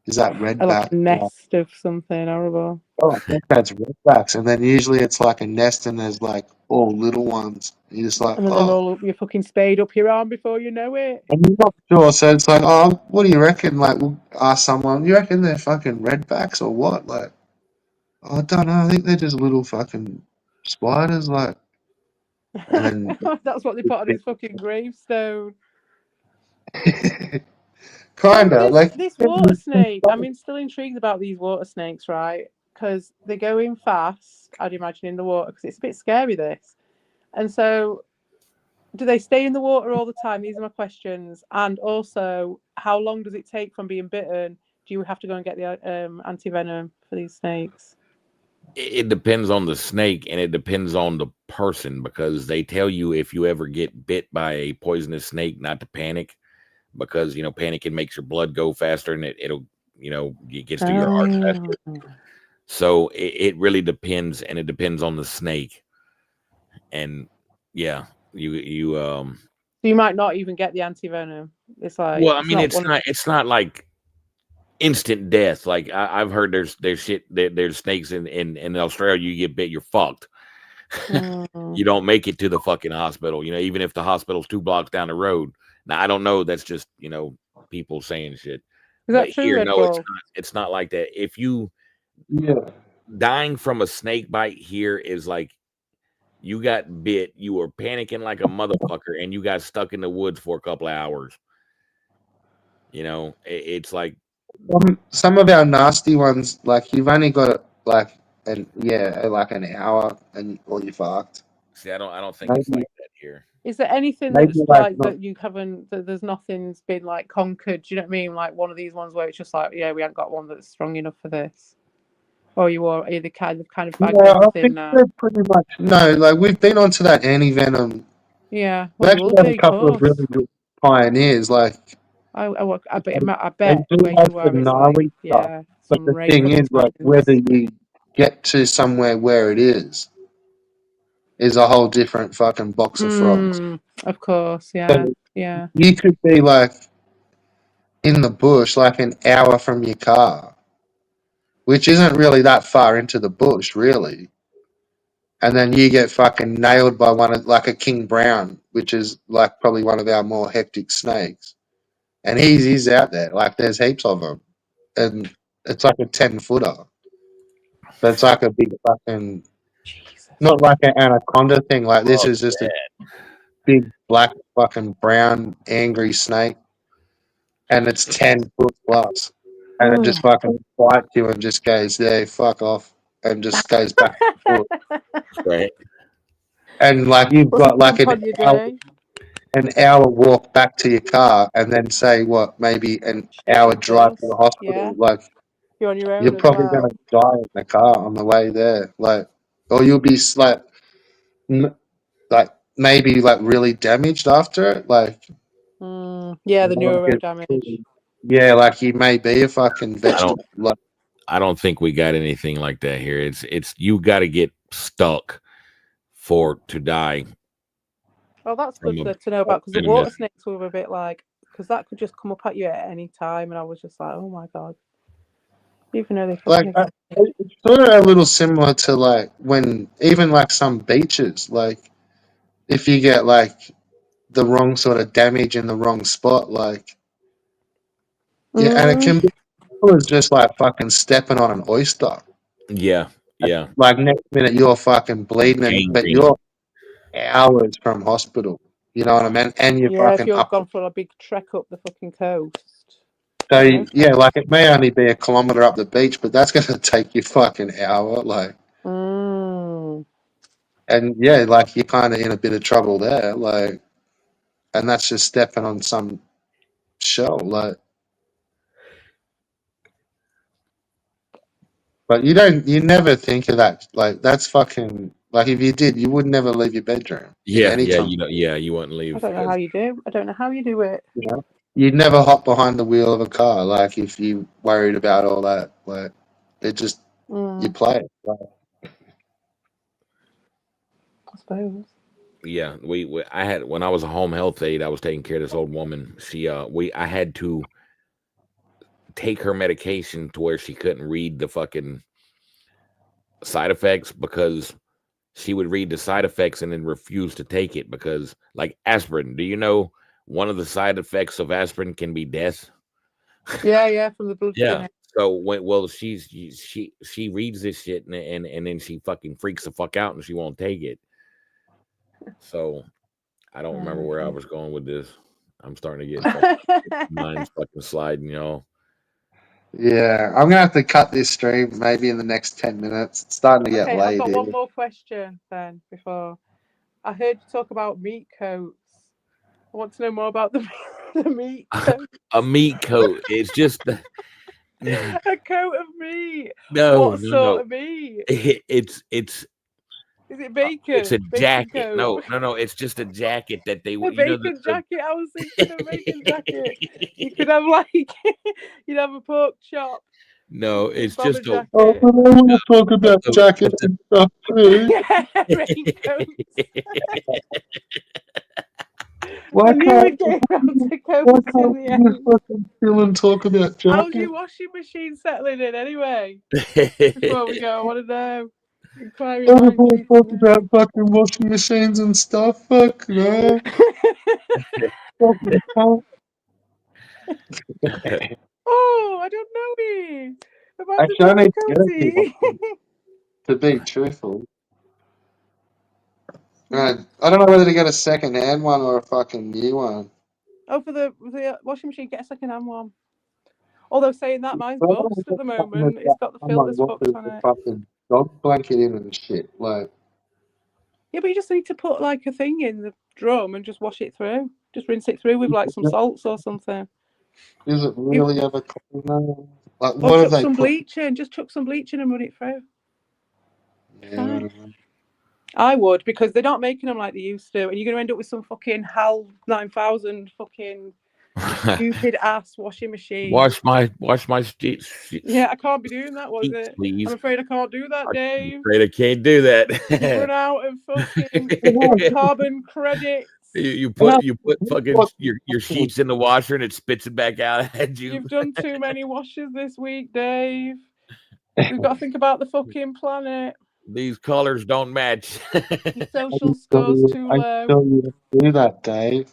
Is that redback? Like a nest of something horrible. Oh, I think that's redbacks, and then usually it's like a nest, and there's like all little ones. You're just like, and then all your fucking spade up your arm before you know it. And you're not sure, so it's like, what do you reckon? Like, we'll ask someone, you reckon they're fucking redbacks or what? Like, I don't know. I think they're just little fucking spiders. Like, and then that's what they put on his fucking gravestone. Kinda like this water snake. I'm still intrigued about these water snakes, right? Because they go in fast, I'd imagine, in the water, because it's a bit scary, this. And so, do they stay in the water all the time? These are my questions. And also, how long does it take from being bitten? Do you have to go and get the anti-venom for these snakes? It depends on the snake, and it depends on the person, because they tell you if you ever get bit by a poisonous snake not to panic, because panicking makes your blood go faster, and it'll it gets to your heart faster. So it really depends, and it depends on the snake. And you you might not even get the anti-venom. It's like, well, I mean, it's not like instant death. Like I've heard there's snakes in Australia. You get bit, you're fucked. You don't make it to the fucking hospital, even if the hospital's 2 blocks down the road. Now, I don't know. That's just, people saying shit. Is that true? Here, no, it's not like that. If you dying from a snake bite here is like you got bit, you were panicking like a motherfucker, and you got stuck in the woods for a couple of hours. It's like some of our nasty ones, like you've only got like an hour or you're fucked. See, I don't think it's like that here. Is there anything that's like that you haven't? That there's nothing's been like conquered. Do you know what I mean? Like one of these ones where it's just like, we haven't got one that's strong enough for this. Or are the kind of bagged everything now? Pretty much no. Like we've been onto that anti-venom. Yeah, we actually have a couple of really good pioneers. Like I bet where you are, gnarly stuff. But the thing is, like whether you get to somewhere where it is a whole different fucking box of frogs. Of course, yeah. You could be like in the bush, like an hour from your car, which isn't really that far into the bush, really. And then you get fucking nailed by like a king brown, which is like probably one of our more hectic snakes. And he's out there, like there's heaps of them, and it's like a 10-footer. So it's like a big fucking. Not like an anaconda thing. Like this is just a big black fucking brown angry snake, and it's 10 foot plus, and it just fucking bites you and just goes, "Yeah, fuck off," and just goes back to the foot. Right. And like you've What's got like the on your day? an hour walk back to your car, and then say what, maybe an hour drive to the hospital. Yeah. Like You're on your own you're as probably well. gonna die in the car on the way there. Like, or you'll be like maybe like really damaged after it. Like, Yeah, the neuro damage. yeah, like you may be a fucking vegetable. Like, I don't think we got anything like that here. It's you got to get stuck to die. Well, that's good to know about, because the water snakes were a bit like, because that could just come up at you at any time, and I was just like, oh my god, even though they like it's sort of a little similar to like when even like some beaches, like if you get like the wrong sort of damage in the wrong spot, like yeah, and it can be just like fucking stepping on an oyster. Yeah. Like next minute you're fucking bleeding, but you're hours from hospital. You know what I mean? And you're if fucking you're up. gone for a big trek up the fucking coast. So yeah, like it may only be a kilometre up the beach, but that's going to take you fucking hour. Like, and yeah, like you're kind of in a bit of trouble there. Like, and that's just stepping on some shell. Like, but you never think of that. Like, that's fucking. Like, if you did, you would never leave your bedroom. Yeah, you wouldn't leave. I don't know how you do. I don't know how you do it. You know? You'd never hop behind the wheel of a car, like if you worried about all that. Like, it just you play it. Like, I suppose. Yeah, I had, when I was a home health aide, I was taking care of this old woman. I had to take her medication to where she couldn't read the fucking side effects, because she would read the side effects and then refuse to take it, because like aspirin, do you know one of the side effects of aspirin can be death? Yeah, from the blood. Yeah. So she reads this shit and then she fucking freaks the fuck out and she won't take it. So I don't remember where I was going with this. I'm starting to get mine's fucking sliding, y'all. Yeah, I'm gonna have to cut this stream maybe in the next 10 minutes. It's starting to get late. I've got one more question then before. I heard you talk about meat coats. I want to know more about the meat coat. A meat coat. It's just a coat of meat. No, what sort of meat? It's Is it bacon? It's a bacon jacket. coat? No. It's just a jacket that they would. Bacon jacket. I was thinking a bacon jacket. You could have you'd have a pork chop. No, it's just a. Oh, I want to talk about jackets and stuff too. Why can't we fucking chill and talk about jackets? How's your washing machine settling in anyway? Before we go, I want to know. I don't want to talk about fucking washing machines and stuff. Fuck no. Oh, I don't know it. Actually, I need to get it to be truthful. I don't know whether to get a second-hand one or a fucking new one. Oh, for the washing machine, get a second-hand one. Although saying that, mine's bust at the moment. It's got the filters fucked on it. Fucking dog blanket in and shit. Like. Yeah, but you just need to put like a thing in the drum and just wash it through. Just rinse it through with like some salts or something. Is it really ever clean now? Like, what have they some bleaching. Just chuck some bleaching and run it through. Yeah. I would, because they're not making them like they used to, and you're going to end up with some fucking HAL 9000 fucking stupid ass washing machine. Wash my sheets. Yeah, I can't be doing that, was it? Please. I'm afraid I can't do that, Dave. I'm afraid I can't do that. You run out of fucking carbon credits. You put fucking your sheets in the washer and it spits it back out at you. You've done too many washes this week, Dave. We've got to think about the fucking planet. These colors don't match. Your social score's too low. I tell you to do that, Dave.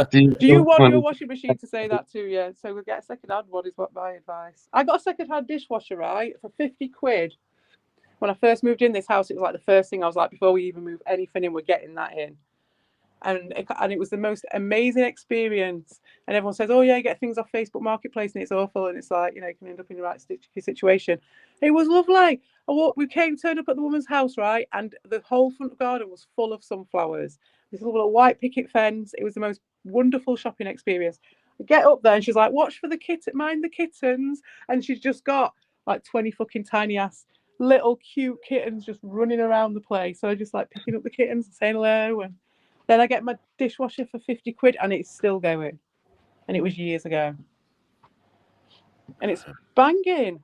Do you want your washing machine to say that to you? So we'll get a second-hand one, is what my advice. I got a second-hand dishwasher, right, for 50 quid. When I first moved in this house, it was like the first thing I was like, before we even move anything in, we're getting that in. and it was the most amazing experience. And everyone says, "Oh yeah, you get things off Facebook Marketplace, and it's awful, and it's like, you know, you can end up in the right sticky situation." It was lovely. We turned up at the woman's house, right, and the whole front garden was full of sunflowers. This little white picket fence. It was the most wonderful shopping experience. I get up there and she's like, "Watch for the kitten, mind the kittens," and she's just got like 20 fucking tiny ass little cute kittens just running around the place. So I just like picking up the kittens and saying hello, and then I get my dishwasher for 50 quid and it's still going. And it was years ago. And it's banging.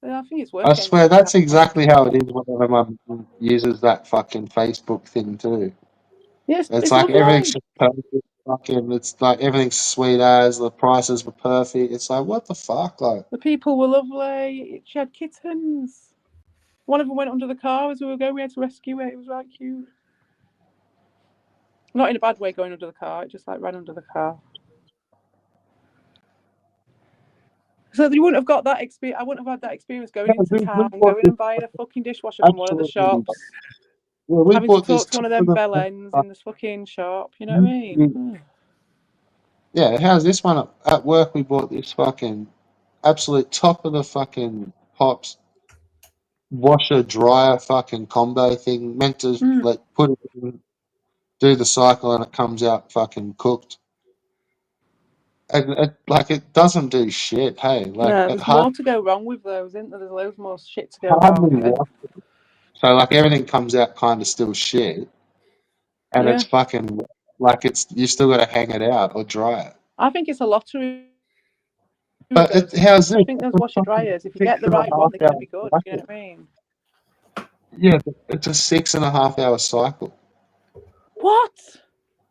I think it's working. I swear that's exactly how it is whenever my mum uses that fucking Facebook thing too. Yes, it's like everything's just perfect. Fucking, it's like everything's sweet as, the prices were perfect. It's like, what the fuck, like the people were lovely. She had kittens. One of them went under the car as we were going. We had to rescue it. It was right cute. Not in a bad way going under the car. It just like ran under the car. So you wouldn't have got that experience. I wouldn't have had that experience going into town, going and buying a fucking dishwasher from one of the shops. Yeah, having to talk to one of them bellends in this fucking shop. You know what I mean? Yeah, how's this one at work? We bought this fucking absolute top of the fucking pops washer dryer fucking combo thing, meant to like put it in, do the cycle, and it comes out fucking cooked. And it doesn't do shit. Hey, like no, there's more to go wrong with those, isn't there? There's loads more shit to go wrong. So like everything comes out kind of still shit, and it's fucking like you still got to hang it out or dry it. I think it's a lottery. But how's this? I think those washer dryers, if you get the right one, they can be good. You know what I mean? Yeah, it's a 6.5 hour cycle. What?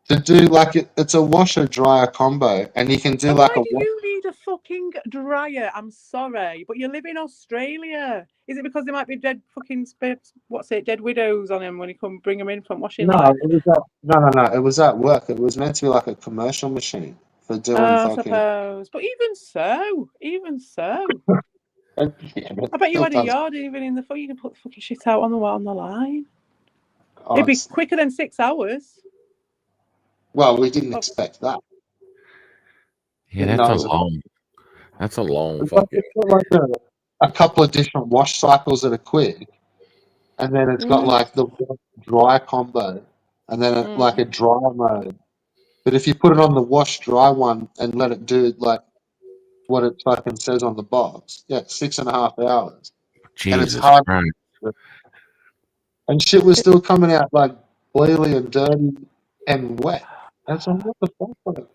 To do like it's a washer dryer combo, and you can do like why do you need a fucking dryer? I'm sorry, but you live in Australia. Is it because there might be dead fucking dead widows on them when you come bring them in from washing? No, no. It was at work. It was meant to be like a commercial machine for doing I suppose, but even so. I bet you had a yard even in the you can put the fucking shit out on the line. It'd be quicker than 6 hours. Well, we didn't expect that. Yeah, that's a long fucking. Like a couple of different wash cycles that are quick, and then it's got like the dry combo, and then like a dry mode. But if you put it on the wash dry one and let it do like what it fucking says on the box, 6.5 hours. Jesus and it's hard. Christ. And shit was still coming out like oily and dirty and wet. And so what the fuck? Like,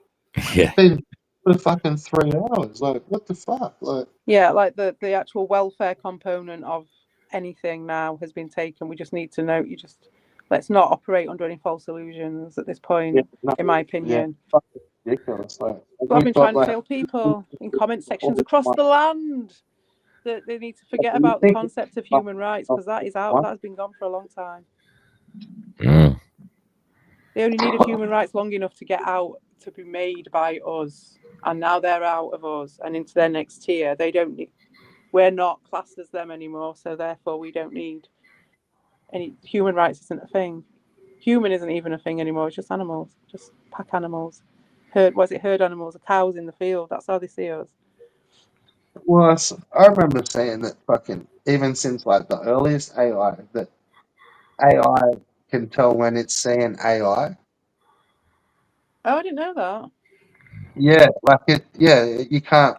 yeah. It's been for fucking 3 hours. Like, what the fuck? Like, yeah, like the actual welfare component of anything now has been taken. We just need to know. Let's not operate under any false illusions at this point, in my opinion. Yeah, ridiculous. Like, I've been trying to tell people in comment sections across the land that they need to forget about the concept of human rights, because that is out. That has been gone for a long time. They only needed human rights long enough to get out, to be made by us, and now they're out of us and into their next tier. They don't need. We're not classed as them anymore, so therefore we don't need any human rights. Isn't a thing. Human isn't even a thing anymore. It's just animals, just pack animals. Herd animals? The cows in the field. That's how they see us. Well, I remember saying that fucking even since like the earliest AI, that AI can tell when it's seeing AI. Oh, I didn't know that. Yeah, like you can't.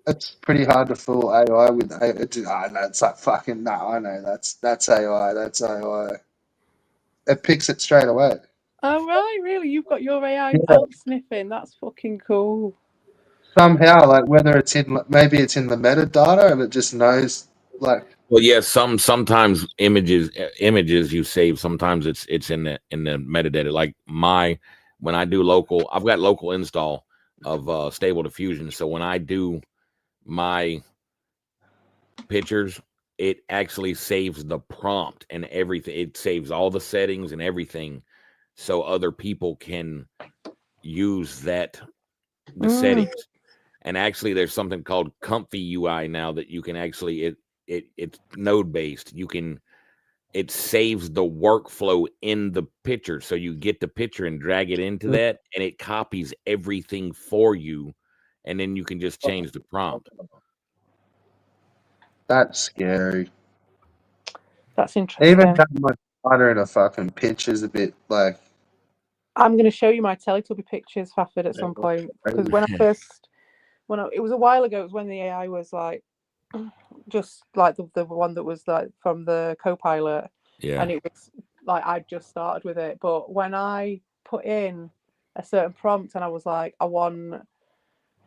It's pretty hard to fool AI with AI. It's like fucking I know that's AI. That's AI. It picks it straight away. Oh right, really? You've got your AI out sniffing. That's fucking cool. Somehow, like whether maybe it's in the metadata and it just knows like. Well, yeah, sometimes images you save. Sometimes it's in the metadata. Like when I do local, I've got local install of Stable Diffusion. So when I do my pictures, it actually saves the prompt and everything. It saves all the settings and everything, so other people can use the settings. And actually, there's something called Comfy UI now that you can actually it's node based. You can it saves the workflow in the picture. So you get the picture and drag it into that, and it copies everything for you, and then you can just change the prompt. That's scary. That's interesting. Even that much clutter in a fucking picture's a bit like. I'm going to show you my Teletubby pictures, Fafford, at some point, because when I first, it was a while ago. It was when the AI was like, just like the one that was like from the Copilot, and it was like I just started with it. But when I put in a certain prompt and I was like, I want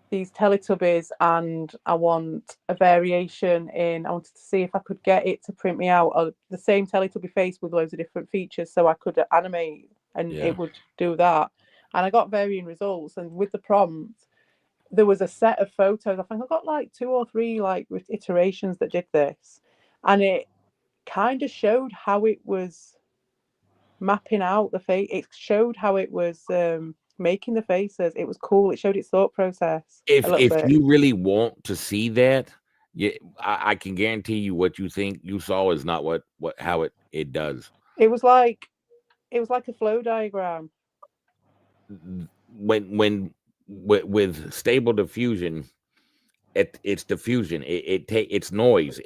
these Teletubbies and I want a variation in, I wanted to see if I could get it to print me out the same Teletubby face with loads of different features so I could animate and it would do that. And I got varying results. And with the prompt, there was a set of photos. I think I got like 2 or 3 like iterations that did this. And it kind of showed how it was mapping out the face. It showed how it was making the faces. It was cool. It showed its thought process. If you really want to see that, I can guarantee you what you think you saw is not how it does. It was like a flow diagram. When with stable diffusion, it's diffusion. It's noise.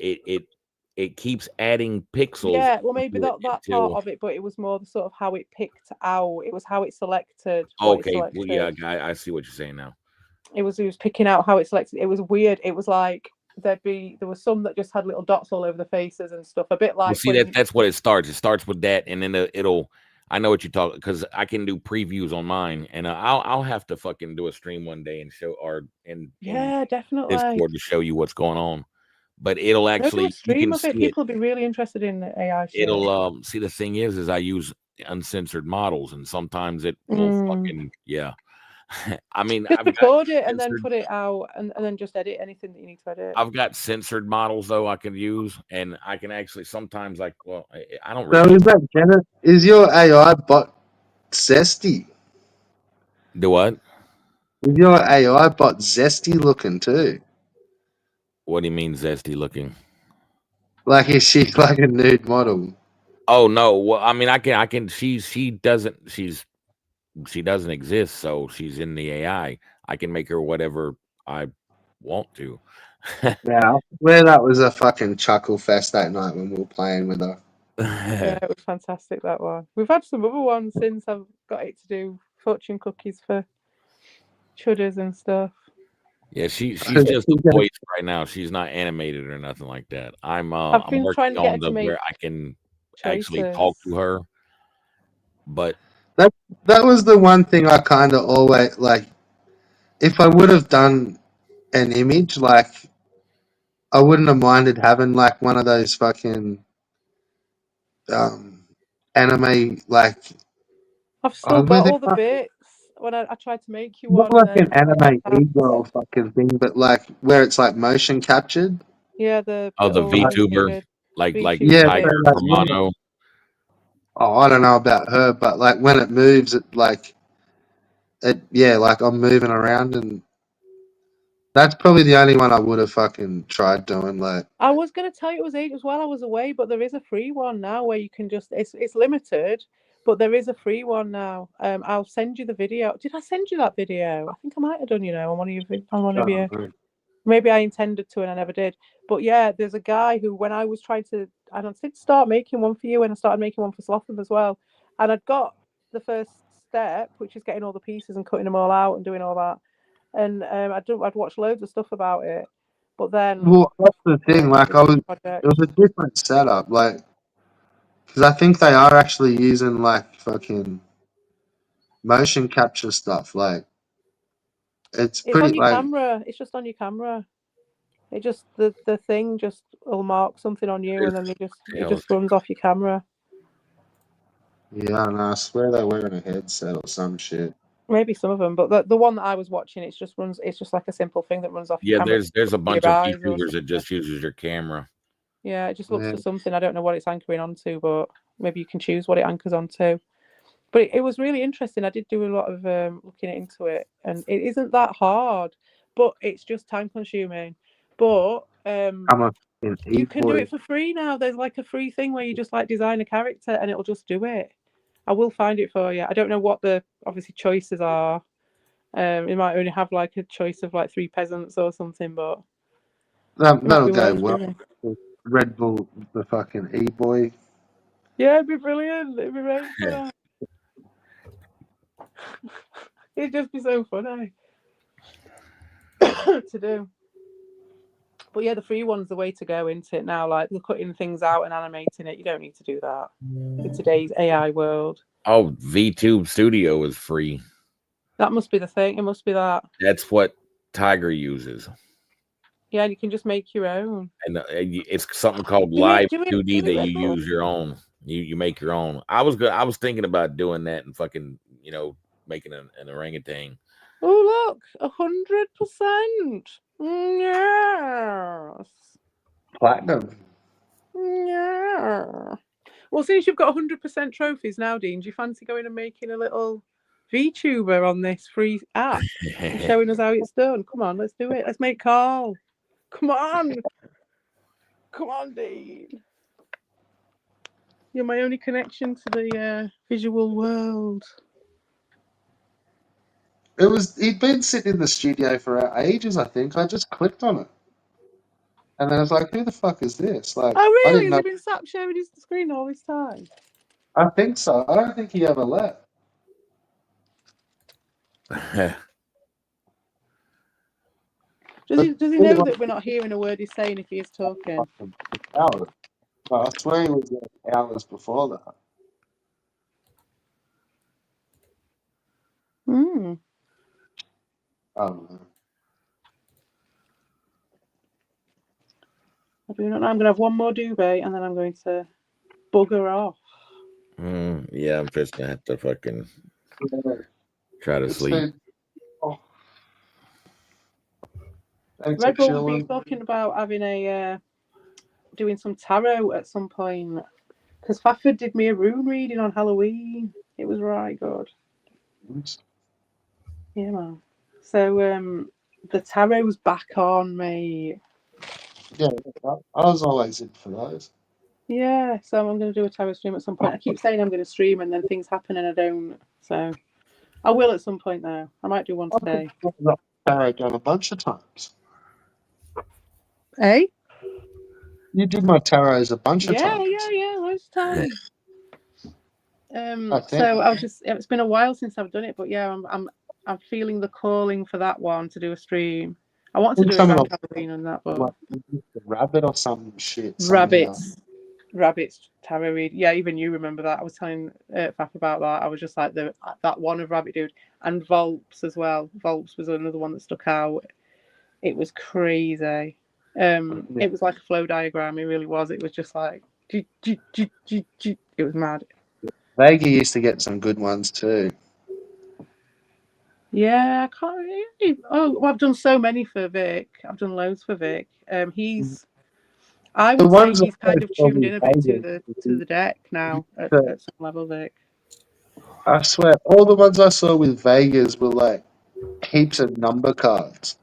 It keeps adding pixels. Yeah, well, maybe that part of it, but it was more the sort of how it picked out. It was how it selected. Okay, well, yeah, I see what you're saying now. It was picking out how it selected. It was weird. It was like there was some that just had little dots all over the faces and stuff. A bit like. Well, see, that's what it starts. It starts with that, and then it'll. I know what you're talking, because I can do previews on mine, and I'll have to fucking do a stream one day and show yeah, definitely Discord to show you what's going on. But it'll actually stream of it. People will be really interested in the AI shit. It'll see, the thing is I use uncensored models, and sometimes it will fucking I mean, just record it and then put it out, and then just edit anything that you need to edit. I've got censored models though I can use, and I can actually sometimes I don't really. So is your AI bot zesty? The what? Is your AI bot zesty looking too? What do you mean zesty looking? Like, is she like a nude model? Oh no, well, I mean, I can. She doesn't exist, so she's in the AI. I can make her whatever I want to. Yeah, where that was a fucking chuckle fest that night when we were playing with her. Yeah, it was fantastic, that one. We've had some other ones since I've got it to do fortune cookies for chudders and stuff. Yeah, she's just a voice right now. She's not animated or nothing like that. I'm working on where I can actually talk to her. But that was the one thing I kind of always like. If I would have done an image, like, I wouldn't have minded having like one of those fucking anime, like. I've still got all the bits. When I tried to make you one, not like an anime e-girl fucking thing, but like where it's like motion captured. Yeah, the VTuber, like yeah, Tiger Romano. Oh, I don't know about her, but like when it moves, like I'm moving around, and that's probably the only one I would have fucking tried doing. Like, I was gonna tell you it was ages while I was away, but there is a free one now where you can just it's limited, but there is a free one now. I'll send you the video. Did I send you that video? I think I might have done. On one of you. Maybe I intended to and I never did. But yeah, there's a guy who, when I was trying to, I did start making one for you, and I started making one for Slotham as well. And I'd got the first step, which is getting all the pieces and cutting them all out and doing all that. And I'd watched loads of stuff about it. But then, well, that's the thing. Like, it was a different setup. Like, because I think they are actually using like fucking motion capture stuff. Like, it's pretty on your camera. It's just on your camera. It just the thing just will mark something on you, and then it just runs off your camera. Yeah, and I swear they're wearing a headset or some shit. Maybe some of them, but the one that I was watching, it's just like a simple thing that runs off. Yeah, your there's a bunch of YouTubers that just uses your camera. Yeah, it just looks for something. I don't know what it's anchoring onto, but maybe you can choose what it anchors onto. But it was really interesting. I did do a lot of looking into it, and it isn't that hard, but it's just time consuming. But how You can do it for free now. There's like a free thing where you just like design a character and it'll just do it. I will find it for you. I don't know what the obviously choices are. It might only have like a choice of like 3 peasants or something, but That'll go well. Red Bull, the fucking E-boy. Yeah, it'd be brilliant. It'd be very fun. It'd just be so funny to do. But yeah, the free one's the way to go, isn't it? Now, like, they're cutting things out and animating it. You don't need to do that in today's AI world. Oh, VTube Studio is free. That must be the thing. It must be that. That's what Tiger uses. Yeah, you can just make your own. And it's something called Live 2D that you use your own. You make your own. I was thinking about doing that and fucking, making an orangutan. Oh, look, 100%. Yes. Platinum. Yeah. Well, since you've got 100% trophies now, Dean, do you fancy going and making a little VTuber on this free app and showing us how it's done? Come on, let's do it. Let's make Carl. Come on. Come on, Dean. You're my only connection to the visual world. He'd been sitting in the studio for ages, I think. I just clicked on it. And then I was like, who the fuck is this? Like, Oh, really? I didn't know. Has he been sat sharing his screen all this time? I think so. I don't think he ever left. Does he know that we're not hearing a word he's saying if he is talking? Hours. Well, I swear he was there hours before that. Hmm. I don't know. I do not know. I'm going to have one more duvet and then I'm going to bugger off. Yeah, I'm just going to have to fucking try to sleep. Oh. Red Bull will be talking about having doing some tarot at some point. Because Fafford did me a rune reading on Halloween. It was right good. Yeah, man. So the tarot's back on, mate. Yeah, I was always in for those. Yeah, so I'm going to do a tarot stream at some point. I keep saying I'm going to stream and then things happen and I don't. So I will at some point though. I might do one today. I've got tarot done a bunch of times. Eh? You did my tarots a bunch of times. Yeah, loads of times. So I was it's been a while since I've done it, but yeah, I'm feeling the calling for that one to do a stream. I want to do it around Halloween and that, but like rabbit or some shit. Rabbits tarot read. Yeah, even you remember that. I was telling Faf about that. I was just like that one of Rabbit Dude and Volps as well. Volps was another one that stuck out. It was crazy. It was like a flow diagram. It really was. It was just like it was mad. Vega used to get some good ones too. Yeah, I can't really. Oh, well, I've done so many for Vic. I've done loads for Vic. I would say he's kind of tuned in a bit to the deck now at some level, Vic. I swear, all the ones I saw with Vegas were like heaps of number cards.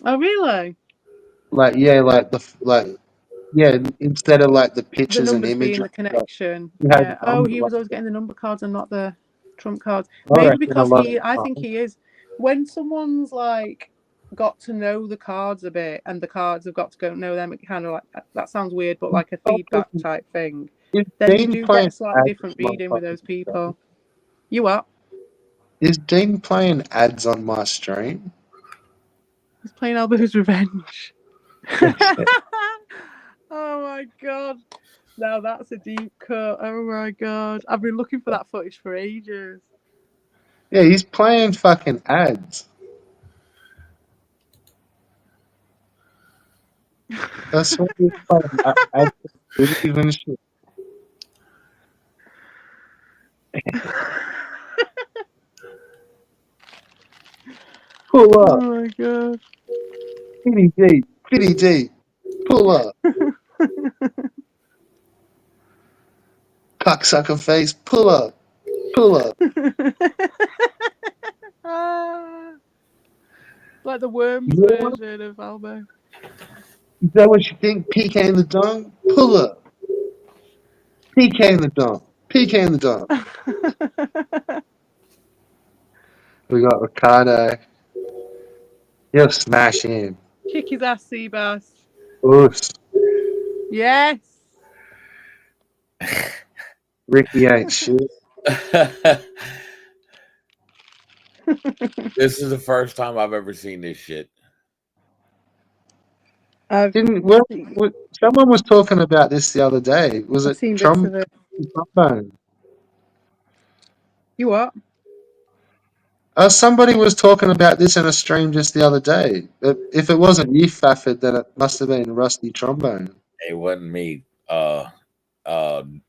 Oh, really? Instead of like the pictures and images. Being the connection. Yeah. Oh, he was always getting the number cards and not the trump cards. Maybe because I think he is. When someone's like got to know the cards a bit and the cards have got to go know them, it kind of like that sounds weird, but like a feedback type thing. Then you do get a slightly different reading with those people. You what? Is Dean playing ads on my stream? He's playing Alberto's Revenge. Oh my god. Now that's a deep cut. Oh my god. I've been looking for that footage for ages. Yeah, he's playing fucking ads. That's what he's playing ads. Even shit. Pull up. Oh my god. Pretty deep. Pull up. Cocksucker face. Pull up. Like the Worms version of Albo. Is that what you think? PK in the dunk? Pull up. PK in the dunk. PK in the dunk. We got Ricardo. He'll smash him. Kick his ass, Seabass. Oops. Yes. Ricky ain't shit. This is the first time I've ever seen this shit. Someone was talking about this the other day. Was I've it seen bits of it. trombone? You what? Somebody was talking about this in a stream just the other day. If it wasn't you, Fafford, then it must have been Rusty Trombone. It wasn't me. Fuckcard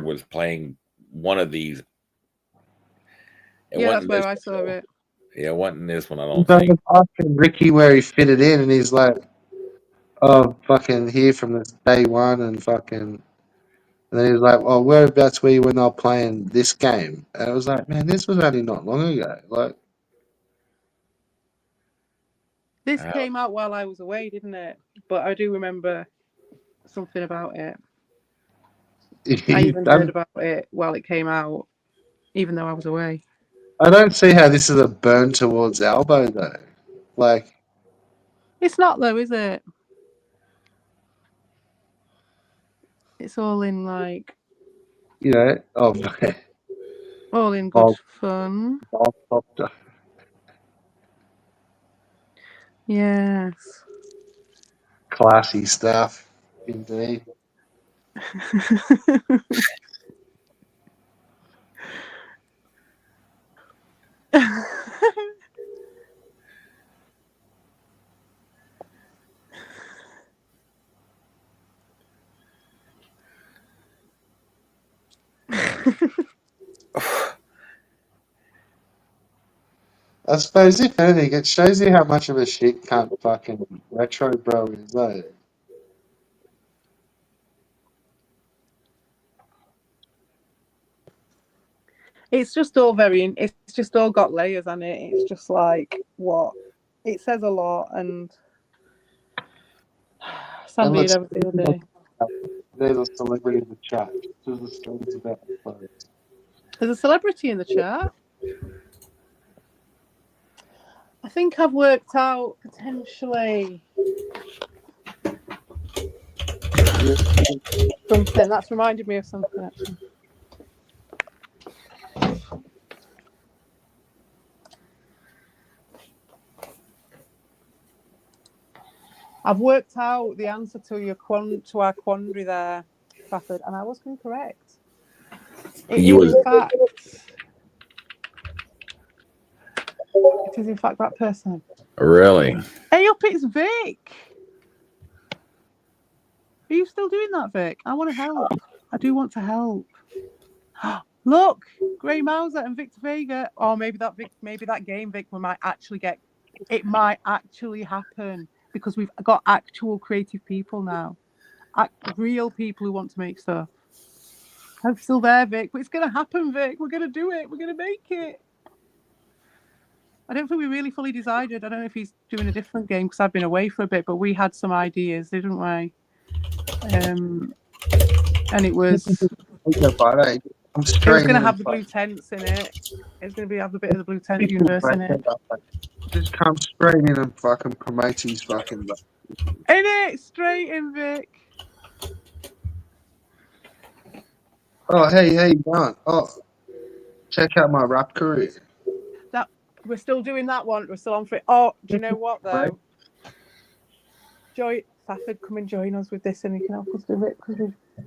was playing one of these. Yeah, that's where I saw it. Yeah, it wasn't this one, I don't But think. was asking Ricky where he fitted in, and he's like, "Oh, fucking here from this day one," and fucking. And then he was like, "Oh, whereabouts were you when they were playing this game?" And I was like, "Man, this was only not long ago." Like, this came out while I was away, didn't it? But I do remember something about it. I even heard about it while it came out, even though I was away. I don't see how this is a burn towards Albo though. Like, it's not though, is it? It's all in like, you know, all in good fun. Yes. Classy stuff, indeed. I suppose if anything, it shows you how much of a shit cunt fucking Retro Bro is, though. It's just all it's just all got layers on it. It's just like, what? It says a lot, and somebody the other day. There's a celebrity in the chat. There's a story about the photos. There's a celebrity in the chat. I think I've worked out potentially something. That's reminded me of something, actually. I've worked out the answer to our quandary there, Fafford, and I was incorrect. It is in fact that person. Really? Hey up, it's Vic. Are you still doing that, Vic? I want to help. I do want to help. Look, Grey Mauser and Victor Vega. Oh, maybe that game, Vic, we might actually get. It might actually happen because we've got actual creative people now, real people who want to make stuff. I'm still there, Vic, but it's going to happen, Vic. We're going to do it. We're going to make it. I don't think we really fully decided. I don't know if he's doing a different game because I've been away for a bit, but we had some ideas, didn't we? And it was. It was going to have the blue tents in it. It's going to have a bit of the blue tent universe in it. Just come straight in and fucking promote his fucking. In it, straight in, Vic. Oh, hey, how you going? Oh, check out my rap career. We're still doing that one. We're still on for it. Oh, do you know what though? Fafford, come and join us with this, and you can help us do it because we've been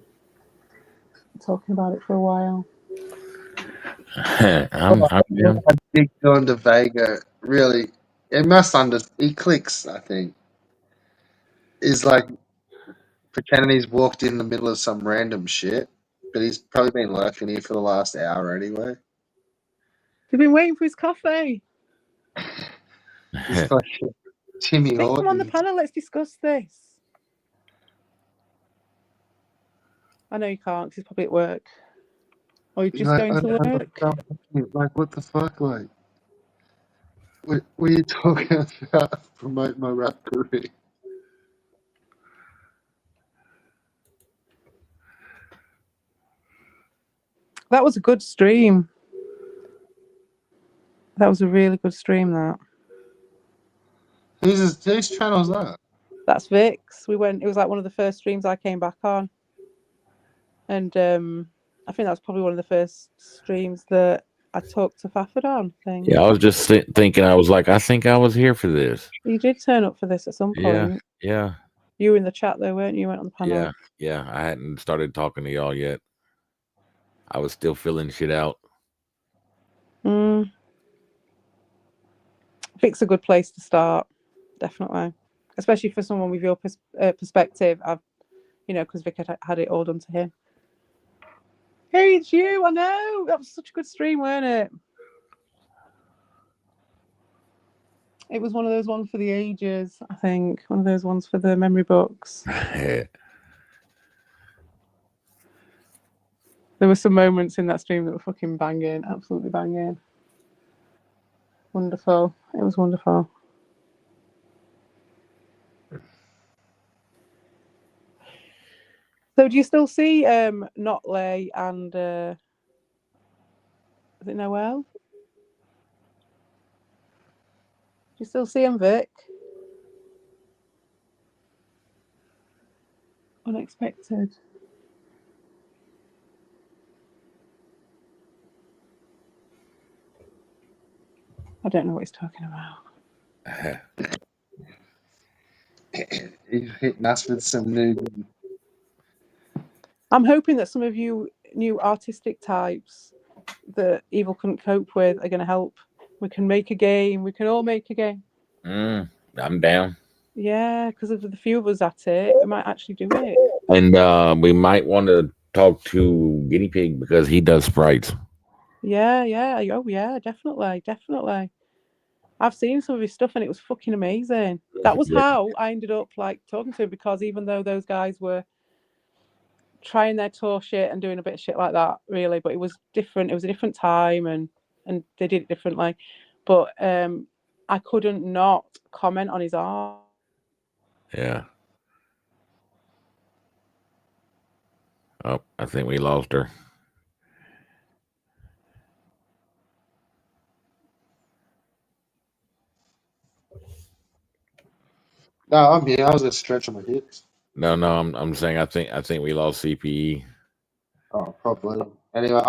talking about it for a while. I'm big on the Vega. Really, it must he clicks. I think is like pretending he's walked in the middle of some random shit, but he's probably been lurking here for the last hour anyway. He's been waiting for his coffee. It's like Timmy Hawkins. Come on the panel. Let's discuss this. I know you can't because he's probably at work. Or you're just going to work. Like, what the fuck? Like, what are you talking about? Promote my rap career. That was a good stream. That was a really good stream. That. Whose channel is that? That's Vix. We went. It was like one of the first streams I came back on, and I think that was probably one of the first streams that I talked to Fafford on. Yeah, I was just thinking. I was like, I think I was here for this. You did turn up for this at some point. Yeah. You were in the chat though, weren't you? You went on the panel. Yeah. I hadn't started talking to y'all yet. I was still filling shit out. Vic's a good place to start, definitely, especially for someone with your perspective. Because Vic had it all done to him. Hey, it's you. I know that was such a good stream, weren't it? It was one of those ones for the ages, I think. One of those ones for the memory books. There were some moments in that stream that were fucking banging, absolutely banging. Wonderful. It was wonderful. So do you still see Notley and is it Noel? Do you still see him, Vic? Unexpected. I don't know what he's talking about. He's hitting us with some new. I'm hoping that some of you new artistic types that Evil couldn't cope with are going to help. We can make a game. We can all make a game. I'm down. Yeah, because of the few of us at it, we might actually do it. And we might want to talk to Guinea Pig because he does sprites. Yeah. Oh, yeah, definitely. I've seen some of his stuff and it was fucking amazing. That was how I ended up talking to him, because even though those guys were trying their tour shit and doing a bit of shit like that, really, but it was different. It was a different time and they did it differently. But I couldn't not comment on his art. Yeah. Oh, I think we lost her. No, I'm here. I was just stretching my hips. No, I'm saying I think we lost CPE. Oh, probably. Anyway,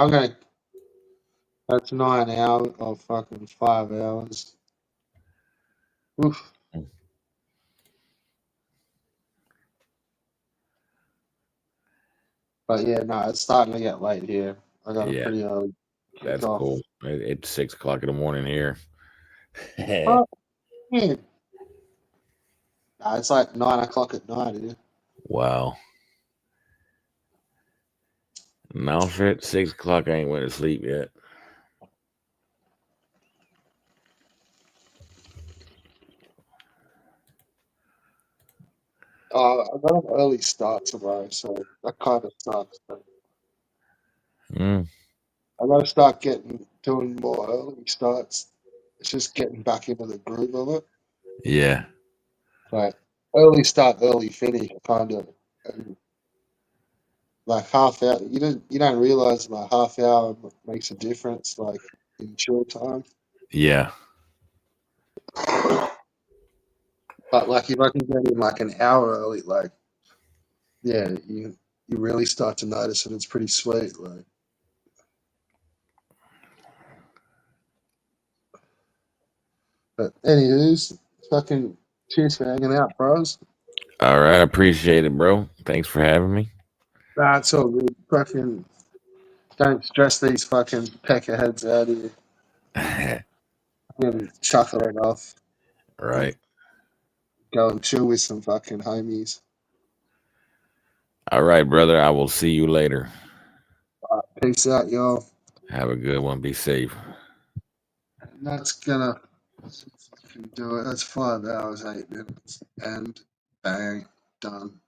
that's 9 hours or fucking 5 hours. Oof. But yeah, no, it's starting to get late here. I got a pretty early. That's cool. It's 6 o'clock in the morning here. Oh, yeah. No, it's like 9 o'clock at night here. Wow. No shit, 6 o'clock. I ain't went to sleep yet. I got an early start tomorrow, so that kind of sucks. But I got to start doing more early starts. It's just getting back into the groove of it. Yeah. Like early start, early finish, kind of. And like half hour, you don't realize my half hour makes a difference. Like in chill time. Yeah. But like if I can get in like an hour early, like you really start to notice it. It's pretty sweet. Like, but anywho's, fucking cheers for hanging out, bros. All right, I appreciate it, bro. Thanks for having me. Nah, it's all good. Fucking don't stress these fucking peckerheads out here. Chuckle it off. Right. Go and chill with some fucking homies. All right, brother. I will see you later. Peace out, y'all. Have a good one. Be safe. And that's gonna do it. That's 5 hours, 8 minutes. And bang, done.